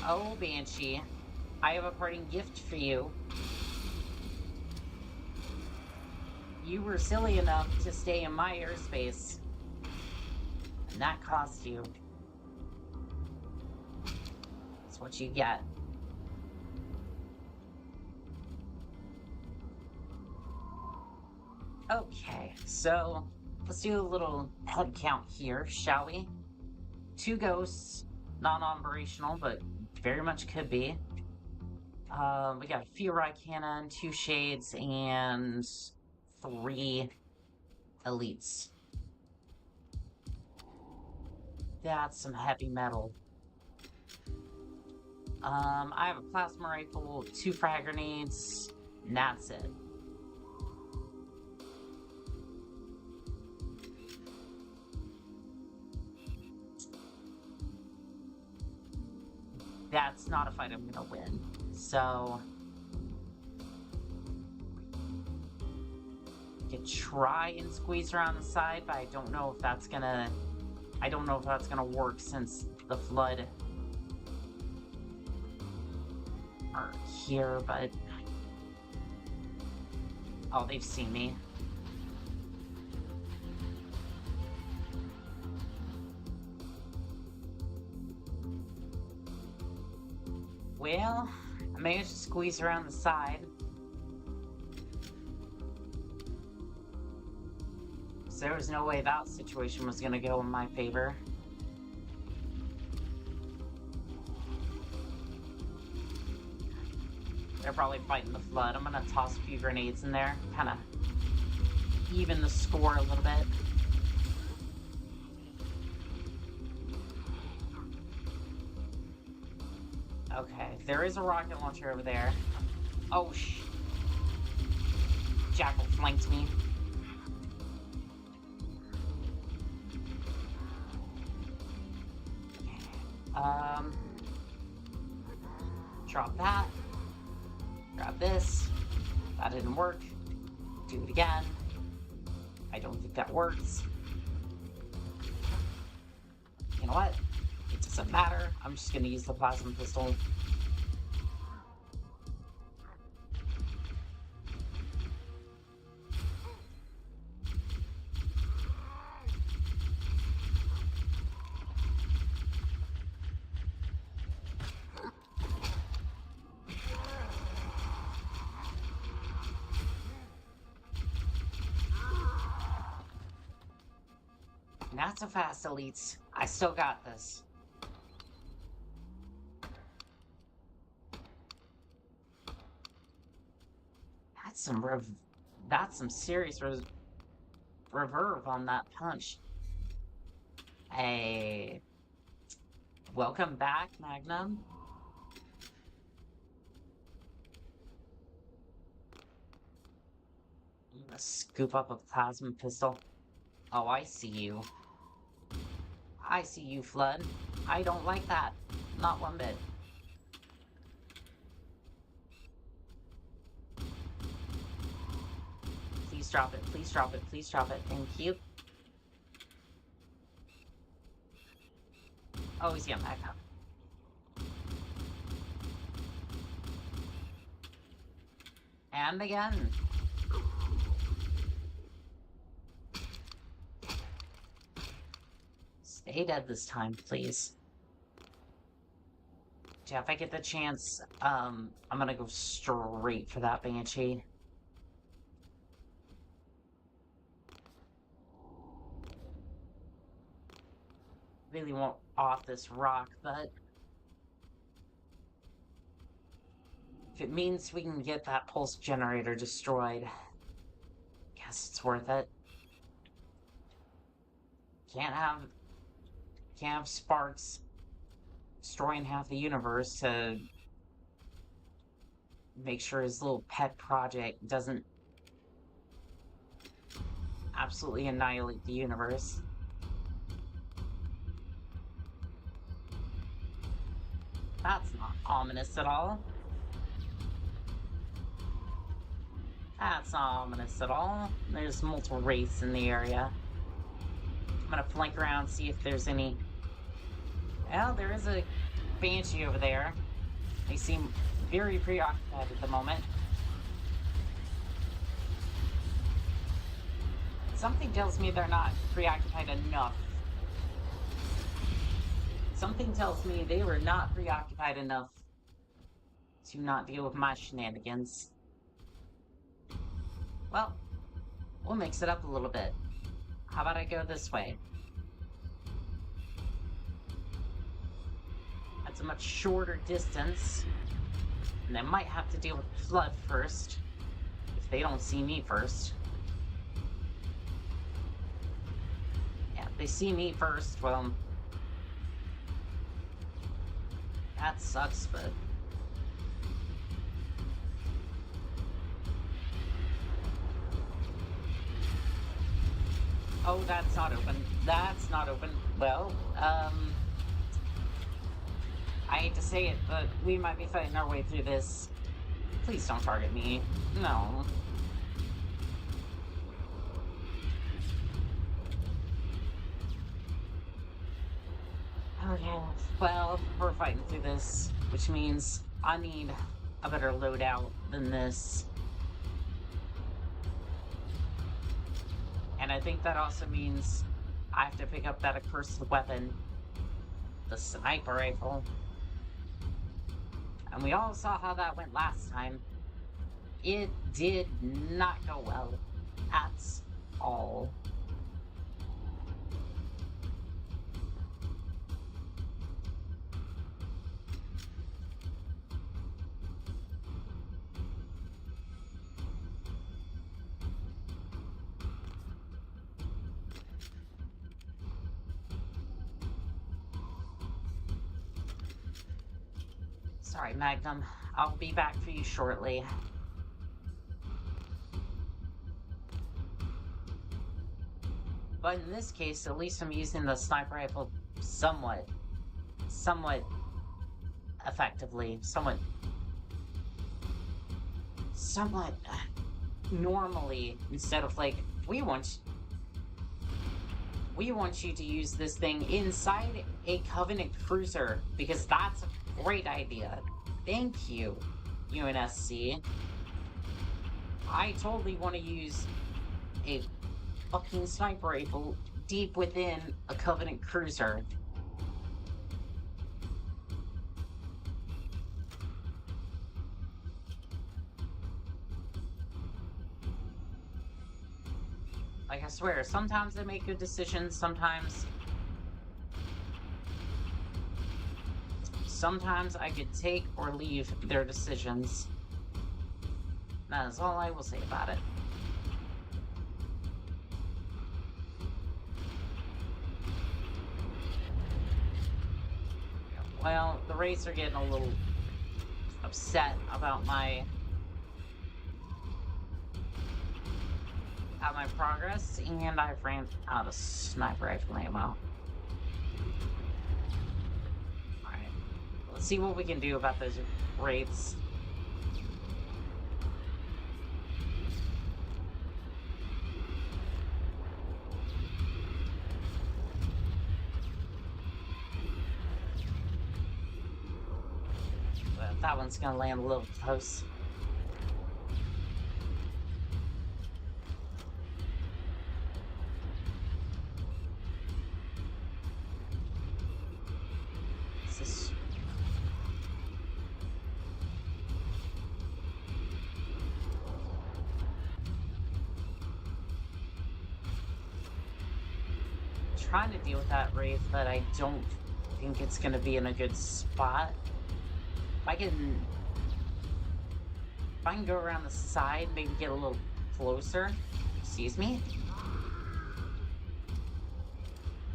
Oh, Banshee, I have a parting gift for you. You were silly enough to stay in my airspace. And that cost you. That's what you get. Okay, so let's do a little head count here, shall we? 2 ghosts, non-operational, but very much could be. We got a Furai cannon, 2 shades, and 3 elites. That's some heavy metal. I have a plasma rifle, 2 frag grenades, and that's it. That's not a fight I'm gonna win. So I could try and squeeze around the side, but I don't know if that's gonna work since the Flood aren't here, but oh, they've seen me. Well, I managed to squeeze around the side. So there was no way that situation was gonna go in my favor. They're probably fighting the Flood. I'm gonna toss a few grenades in there, kind of even the score a little bit. Okay, there is a rocket launcher over there. Oh, Jackal flanked me. Drop that. Grab this. That didn't work. Do it again. I don't think that works. You know what? It doesn't matter. I'm just gonna use the plasma pistol. Not so fast, elites. I still got this. That's some serious reverb on that punch. Hey, welcome back, Magnum. I'm gonna scoop up a plasma pistol. Oh, I see you. I see you, Flood. I don't like that. Not one bit. Please drop it. Please drop it. Please drop it. Thank you. Oh, he's getting back up. And again. Stay dead this time, please. Yeah, if I get the chance, I'm gonna go straight for that Banshee. Really want off this rock, but if it means we can get that pulse generator destroyed, guess it's worth it. Can't have Sparks destroying half the universe to make sure his little pet project doesn't absolutely annihilate the universe. That's not ominous at all. That's not ominous at all. There's multiple wraiths in the area. I'm gonna flank around, see if there's any... Well, there is a Banshee over there. They seem very preoccupied at the moment. Something tells me they're not preoccupied enough. Something tells me they were not preoccupied enough to not deal with my shenanigans. Well, we'll mix it up a little bit. How about I go this way? That's a much shorter distance. And I might have to deal with Flood first, if they don't see me first. Yeah, if they see me first, well... that sucks, but... oh, that's not open. That's not open. Well, I hate to say it, but we might be fighting our way through this. Please don't target me. No. Okay, well, we're fighting through this, which means I need a better loadout than this. And I think that also means I have to pick up that accursed weapon, the sniper rifle. And we all saw how that went last time. It did not go well at all. Sorry, Magnum. I'll be back for you shortly. But in this case, at least I'm using the sniper rifle somewhat effectively, somewhat normally, instead of like, we want We want you to use this thing inside a Covenant cruiser, because that's a great idea. Thank you, UNSC. I totally want to use a fucking sniper rifle deep within a Covenant cruiser. Like, I swear, sometimes they make good decisions, sometimes I could take or leave their decisions. That is all I will say about it. Well, the Wraiths are getting a little upset about my progress, and I've ran out of sniper rifle ammo. Alright, let's see what we can do about those Wraiths. But that one's gonna land a little close. Trying to deal with that Wraith, but I don't think it's going to be in a good spot. If I can go around the side, maybe get a little closer. Excuse me?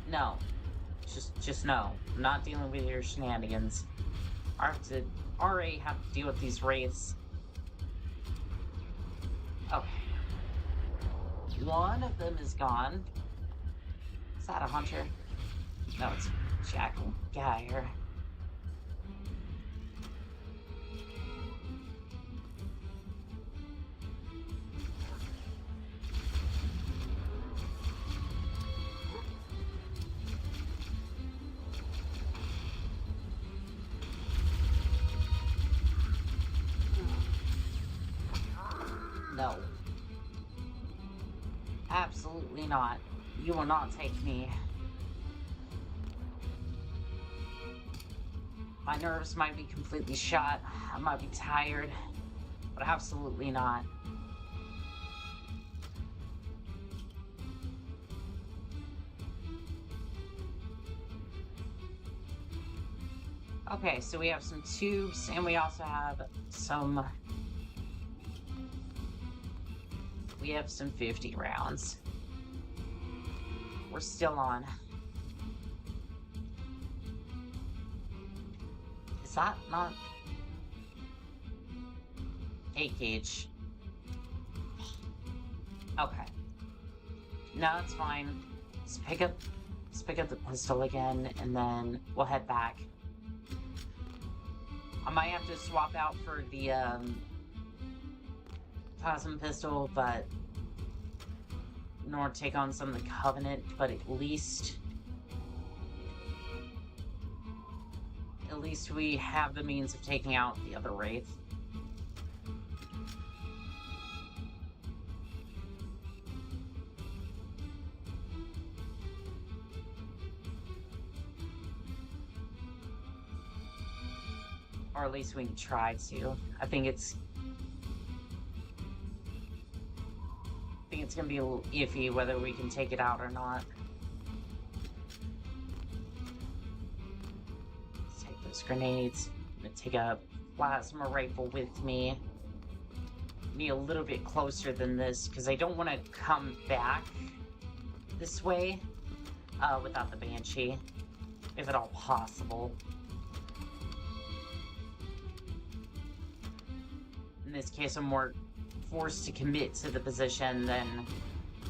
No. Just no. I'm not dealing with your shenanigans. I already have to deal with these Wraiths. Okay. One of them is gone. Is that a hunter? No, it's Jack Geyer. No. Absolutely not. You will not take me. My nerves might be completely shot. I might be tired. But absolutely not. Okay, so we have some tubes, and we also have some... We have some 50 rounds. We're still on. Is that not... 8 gauge. Okay. No, it's fine. Let's pick up the pistol again, and then we'll head back. I might have to swap out for the, plasma pistol, but in order to take on some of the Covenant, but at least we have the means of taking out the other Wraith. Or at least we can try to. I think it's gonna be a little iffy whether we can take it out or not. Let's take those grenades. I'm gonna take a plasma rifle with me. Be a little bit closer than this because I don't want to come back this way without the Banshee, if at all possible. In this case, I'm more forced to commit to the position than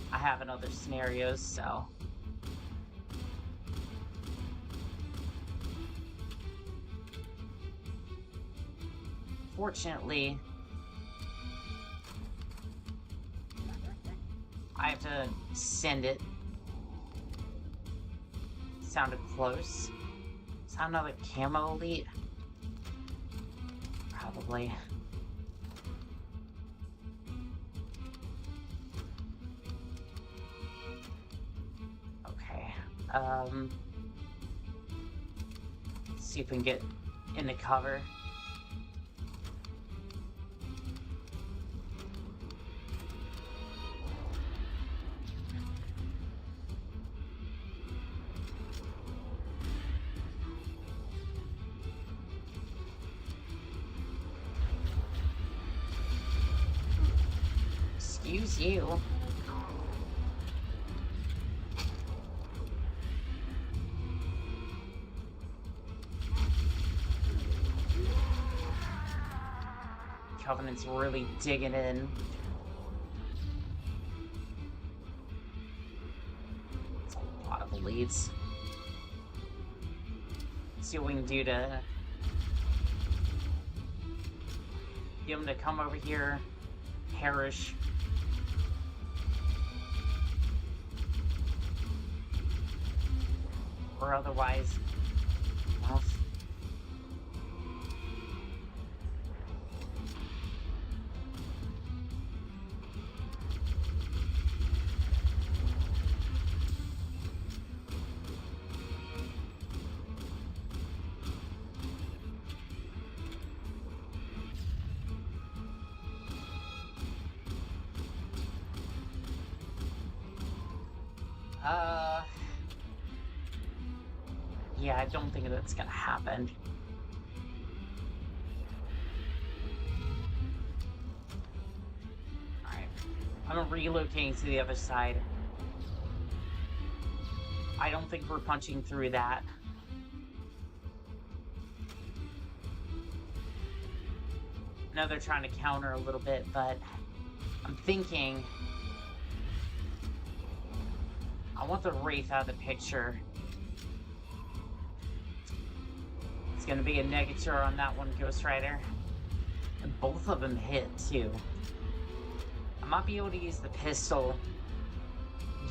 I have in other scenarios, so. Fortunately, I have to send it sounded close. Is that another camo elite? Probably. Okay. Let's see if we can get into cover. Excuse you. Covenant's really digging in. It's a lot of elites. See what we can do to get them to come over here, perish. Or otherwise, well, yeah, I don't think that's gonna happen. Alright. I'm relocating to the other side. I don't think we're punching through that. I know they're trying to counter a little bit, but I'm thinking I want the Wraith out of the picture. It's gonna be a negator on that one, Ghost Rider. And both of them hit, too. I might be able to use the pistol,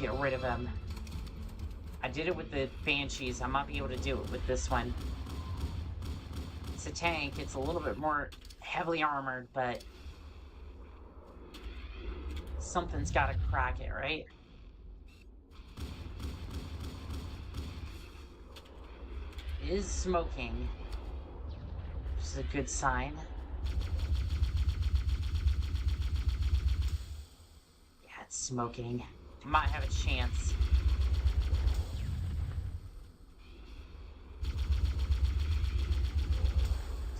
get rid of him. I did it with the Banshees. I might be able to do it with this one. It's a tank. It's a little bit more heavily armored, but something's gotta crack it, right? It is smoking, which is a good sign. Yeah, it's smoking. Might have a chance.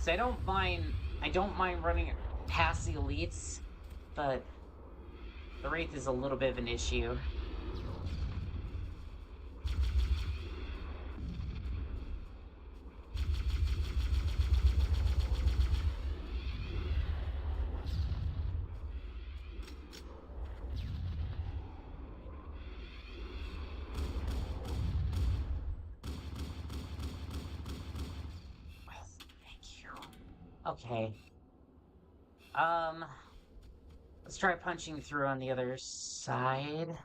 So I don't mind running past the elites, but the Wraith is a little bit of an issue. Okay. Let's try punching through on the other side.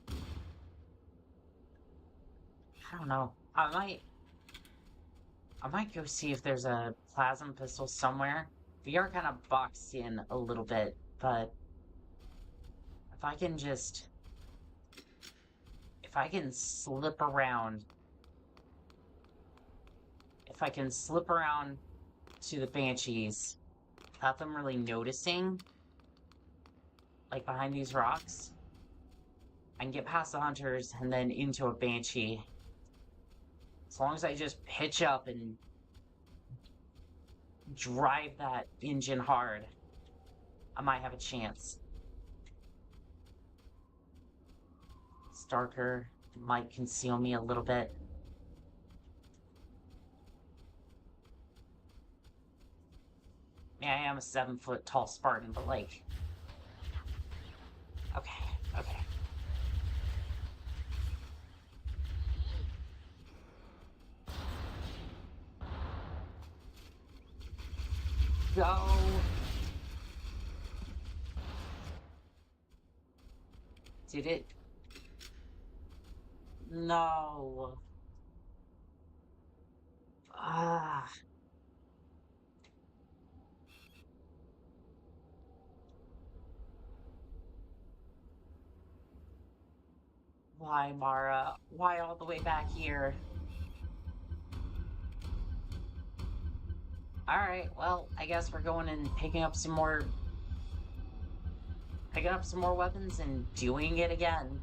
I don't know. I might go see if there's a plasma pistol somewhere. We are kind of boxed in a little bit, but if I can slip around, to the Banshees without them really noticing, like behind these rocks, I can get past the hunters and then into a Banshee. As long as I just pitch up and drive that engine hard, I might have a chance. Starker might conceal me a little bit. Yeah, I am a 7-foot tall Spartan, but like... Okay. Go! Did it No. Ah. Why, Mara? Why all the way back here? Alright, well, I guess we're going and picking up some more weapons and doing it again.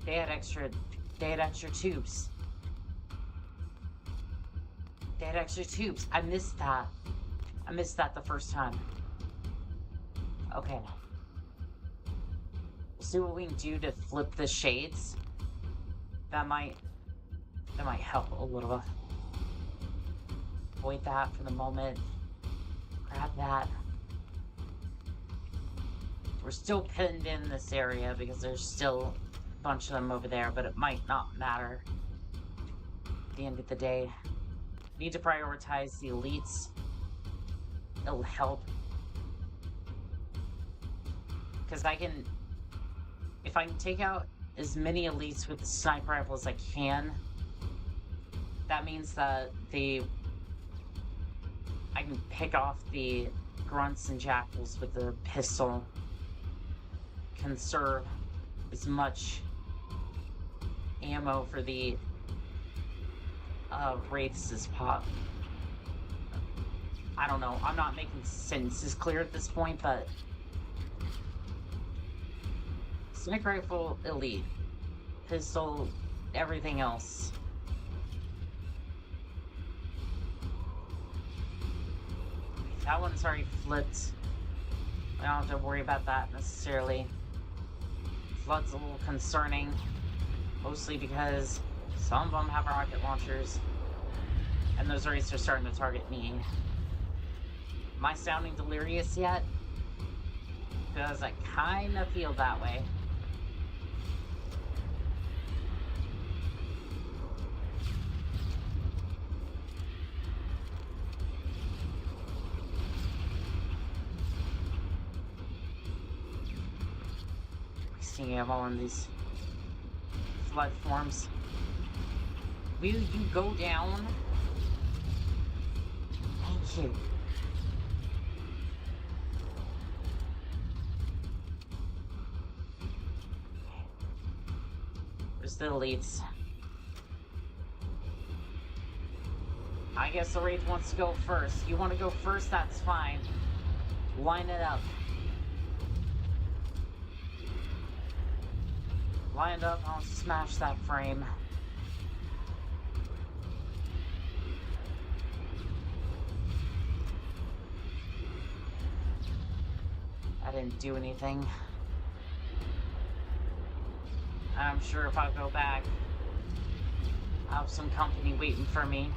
They had extra tubes. They had extra tubes. I missed that. I missed that the first time. Okay. We'll see what we can do to flip the shades. That might help a little. Avoid that for the moment. Grab that. We're still pinned in this area because there's still a bunch of them over there, but it might not matter at the end of the day. Need to prioritize the elites. It'll help. Because if I can take out as many elites with the sniper rifle as I can, that means that I can pick off the grunts and jackals with the pistol. Conserve as much ammo for the wraiths as pop. I don't know. I'm not making sentences clear at this point, but sniper rifle elite, pistol, everything else. That one's already flipped. I don't have to worry about that necessarily. Flood's a little concerning, mostly because some of them have rocket launchers, and those wraiths are starting to target me. Am I sounding delirious yet? Because I kind of feel that way. Wasting ammo on these flood forms. Will you go down? Thank you. Where's the elites? I guess the Wraith wants to go first. You want to go first? That's fine. Line it up. Line it up, I'll smash that frame. I didn't do anything. I'm sure if I go back, I'll have some company waiting for me.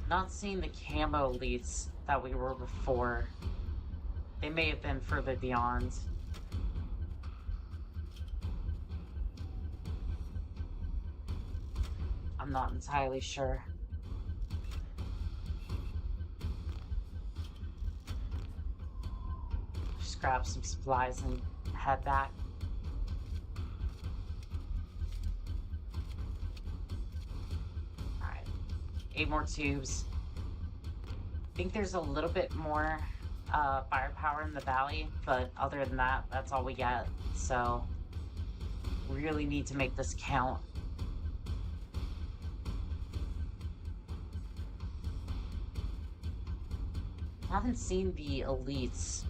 Not seeing the camo elites that we were before. They may have been further beyond. I'm not entirely sure. Just grab some supplies and head back. Alright. 8 more tubes. I think there's a little bit more firepower in the valley, but other than that, that's all we get. So, we really need to make this count. I haven't seen the elites.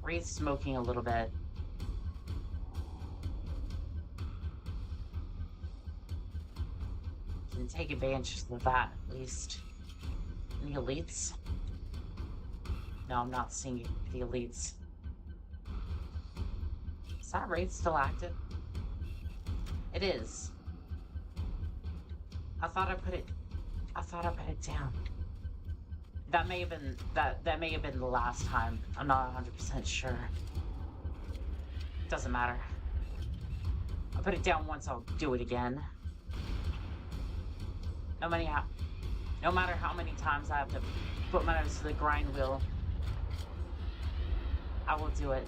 Wraith's smoking a little bit. Can take advantage of that, at least. Any elites? No, I'm not seeing the elites. Is that Wraith still active? It is. I thought I put it down. That may have been that may have been the last time. I'm not 100% sure. Doesn't matter. I put it down once, I'll do it again. No matter how many times I have to put my nose to the grind wheel, I will do it.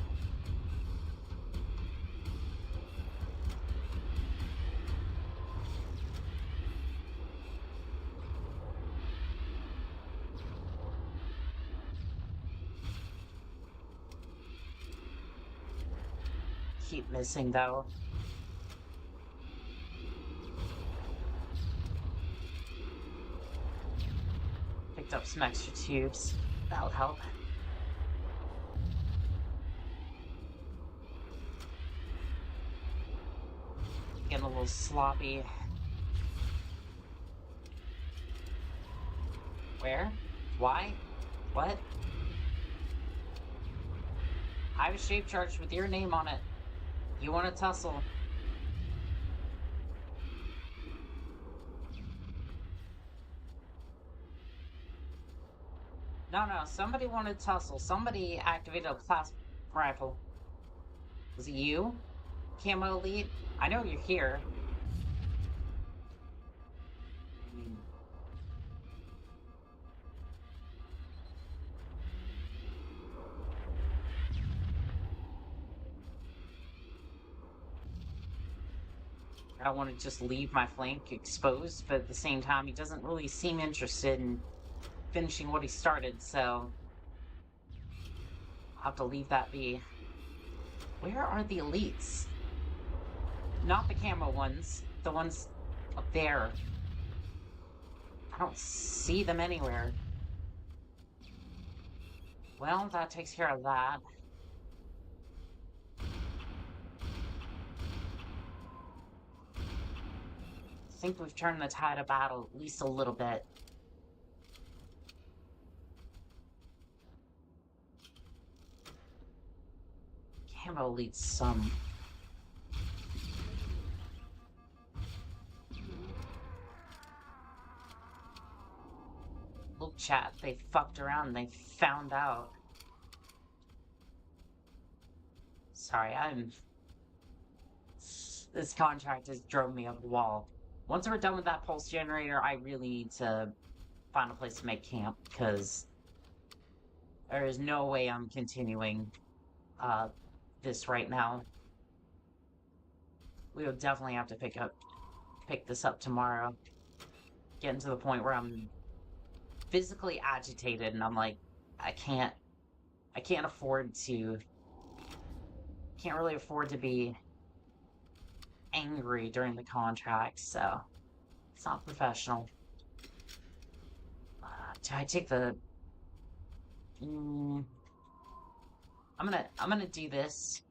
Keep missing though. Picked up some extra tubes. That'll help. Getting a little sloppy. Where? Why? What? I have a shape charge with your name on it. You want to tussle? No, somebody wanted to tussle. Somebody activated a plasma rifle. Was it you? Camo Elite? I know you're here. I don't want to just leave my flank exposed, but at the same time, he doesn't really seem interested in finishing what he started, so I'll have to leave that be. Where are the elites? Not the camo ones, the ones up there. I don't see them anywhere. Well, that takes care of that. I think we've turned the tide of battle at least a little bit. Camo leads some. Look, chat, they fucked around, they found out. Sorry, this contract has drove me up the wall. Once we're done with that pulse generator, I really need to find a place to make camp, because there is no way I'm continuing this right now. We will definitely have to pick this up tomorrow. Getting to the point where I'm physically agitated, and I'm like, I can't really afford to be angry during the contract, so it's not professional. Do I take the? I'm gonna do this.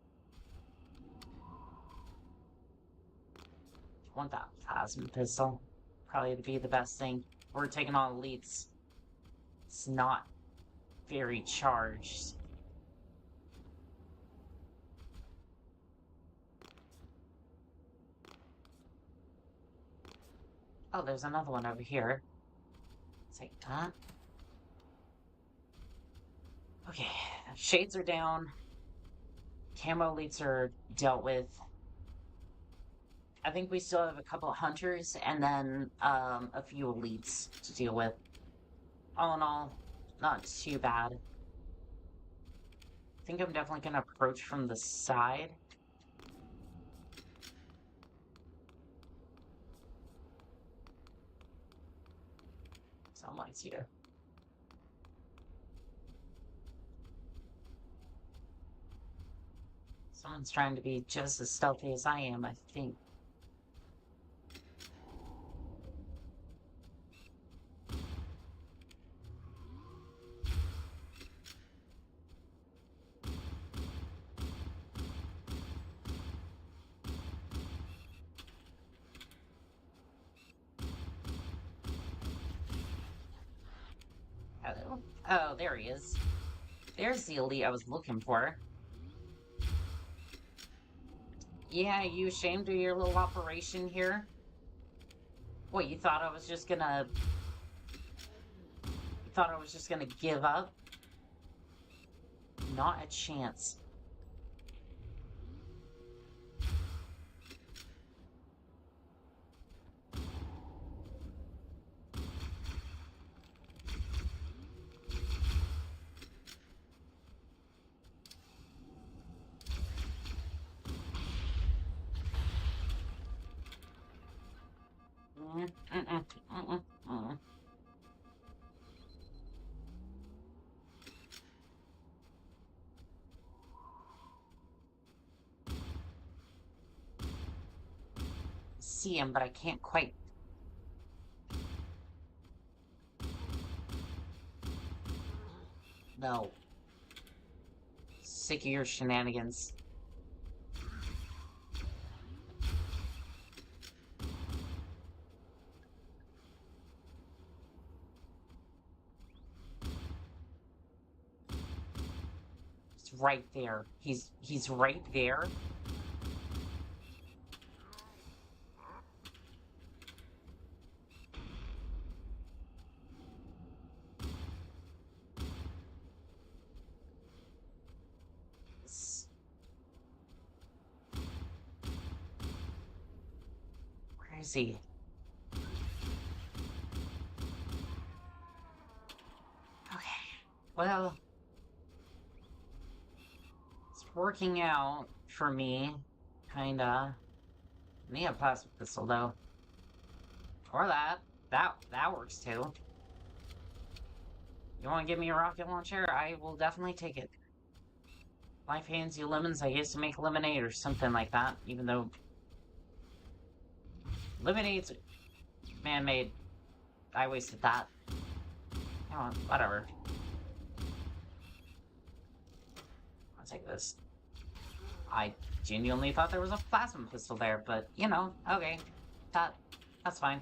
Want that plasma pistol? Probably to be the best thing. We're taking on elites. It's not very charged. Oh, there's another one over here. Take that. Okay, shades are down. Camo elites are dealt with. I think we still have a couple of hunters and then a few elites to deal with. All in all, not too bad. I think I'm definitely going to approach from the side. Someone's here. Someone's trying to be just as stealthy as I am, I think. Hello? Oh, there he is. There's the elite I was looking for. Yeah, you ashamed of your little operation here? What, you thought I was just gonna... You thought I was just gonna give up? Not a chance. See him, but I can't quite. No. Sick of your shenanigans. He's right there. He's right there. Where is he? Okay. Well, it's working out for me, kinda. I need a plasma pistol though. Or that. That works too. You want to give me a rocket launcher? I will definitely take it. Life hands you lemons. I used to make lemonade or something like that, even though lemonade's man-made. I wasted that. Oh, whatever. I'll take this. I genuinely thought there was a plasma pistol there, but, you know, okay. That's fine.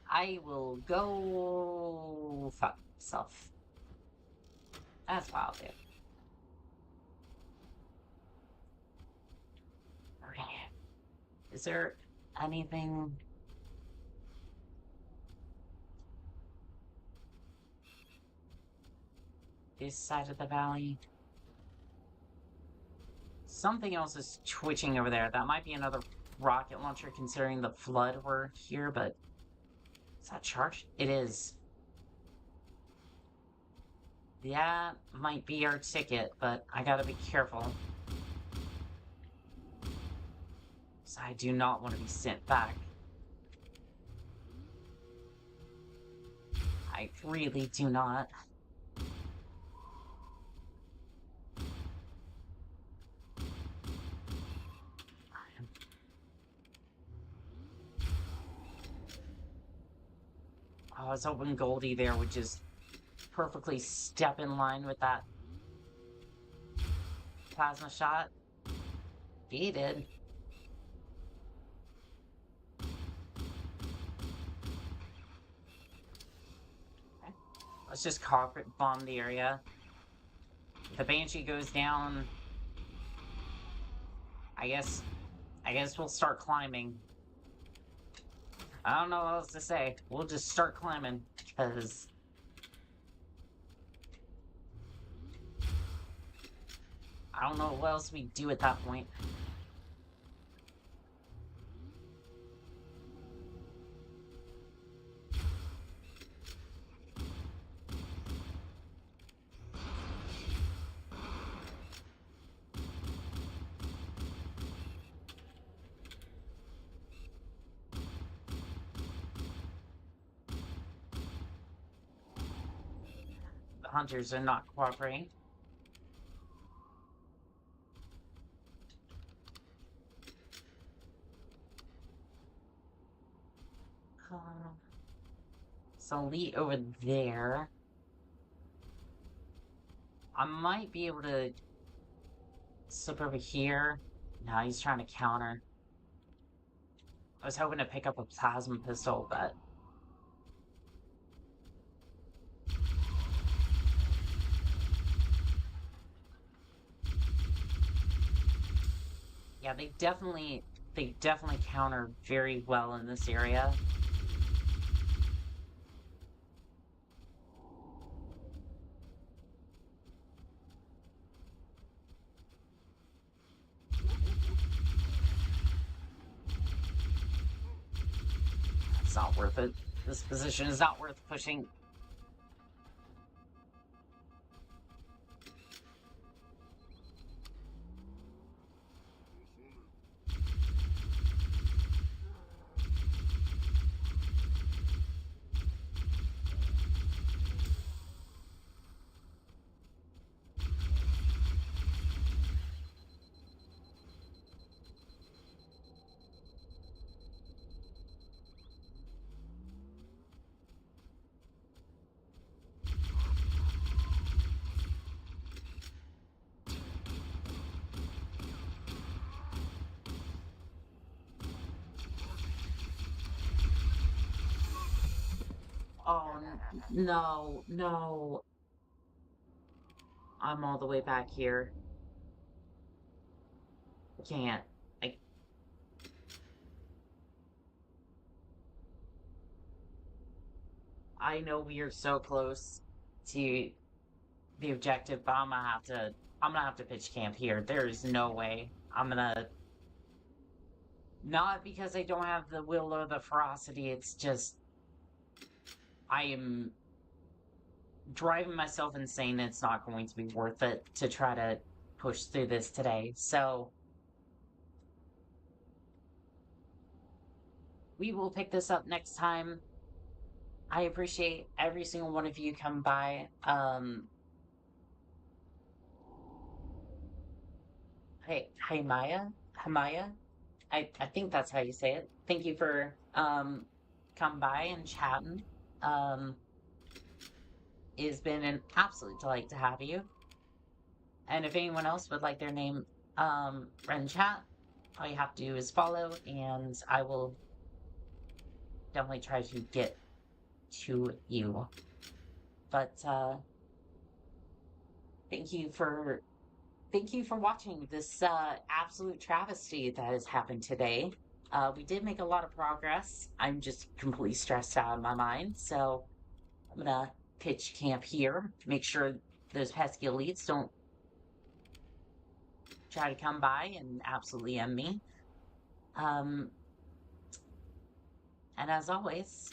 I will go... fuck myself. That's what I'll do. Okay. Is there anything... this side of the valley? Something else is twitching over there. That might be another rocket launcher considering the flood were here, but... is that charged? It is. That might be our ticket, but I gotta be careful. So I do not want to be sent back. I really do not. I was hoping Goldie there would just perfectly step in line with that plasma shot. He did. Okay. Let's just carpet bomb the area. If the Banshee goes down, I guess we'll start climbing. I don't know what else to say. We'll just start climbing, because... I don't know what else we do at that point. The hunters are not cooperating. So Lee over there. I might be able to slip over here. No, he's trying to counter. I was hoping to pick up a plasma pistol, but... yeah, they definitely They definitely counter very well in this area. It's not worth it. This position is not worth pushing. Oh, no, no. I'm all the way back here. I can't. I know we are so close to the objective, but I'm gonna have to pitch camp here. There is no way. Not because I don't have the will or the ferocity, it's just I am driving myself insane. It's not going to be worth it to try to push through this today. So we will pick this up next time. I appreciate every single one of you come by. Hey Maya? Hamaya? I think that's how you say it. Thank you for come by and chatting. It's been an absolute delight to have you. And if anyone else would like their name read in chat, all you have to do is follow, and I will definitely try to get to you. But thank you for watching this absolute travesty that has happened today. We did make a lot of progress. I'm just completely stressed out of my mind, so I'm gonna pitch camp here. Make sure those pesky elites don't try to come by and absolutely end me. And as always,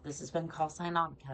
this has been Call Sign Annika.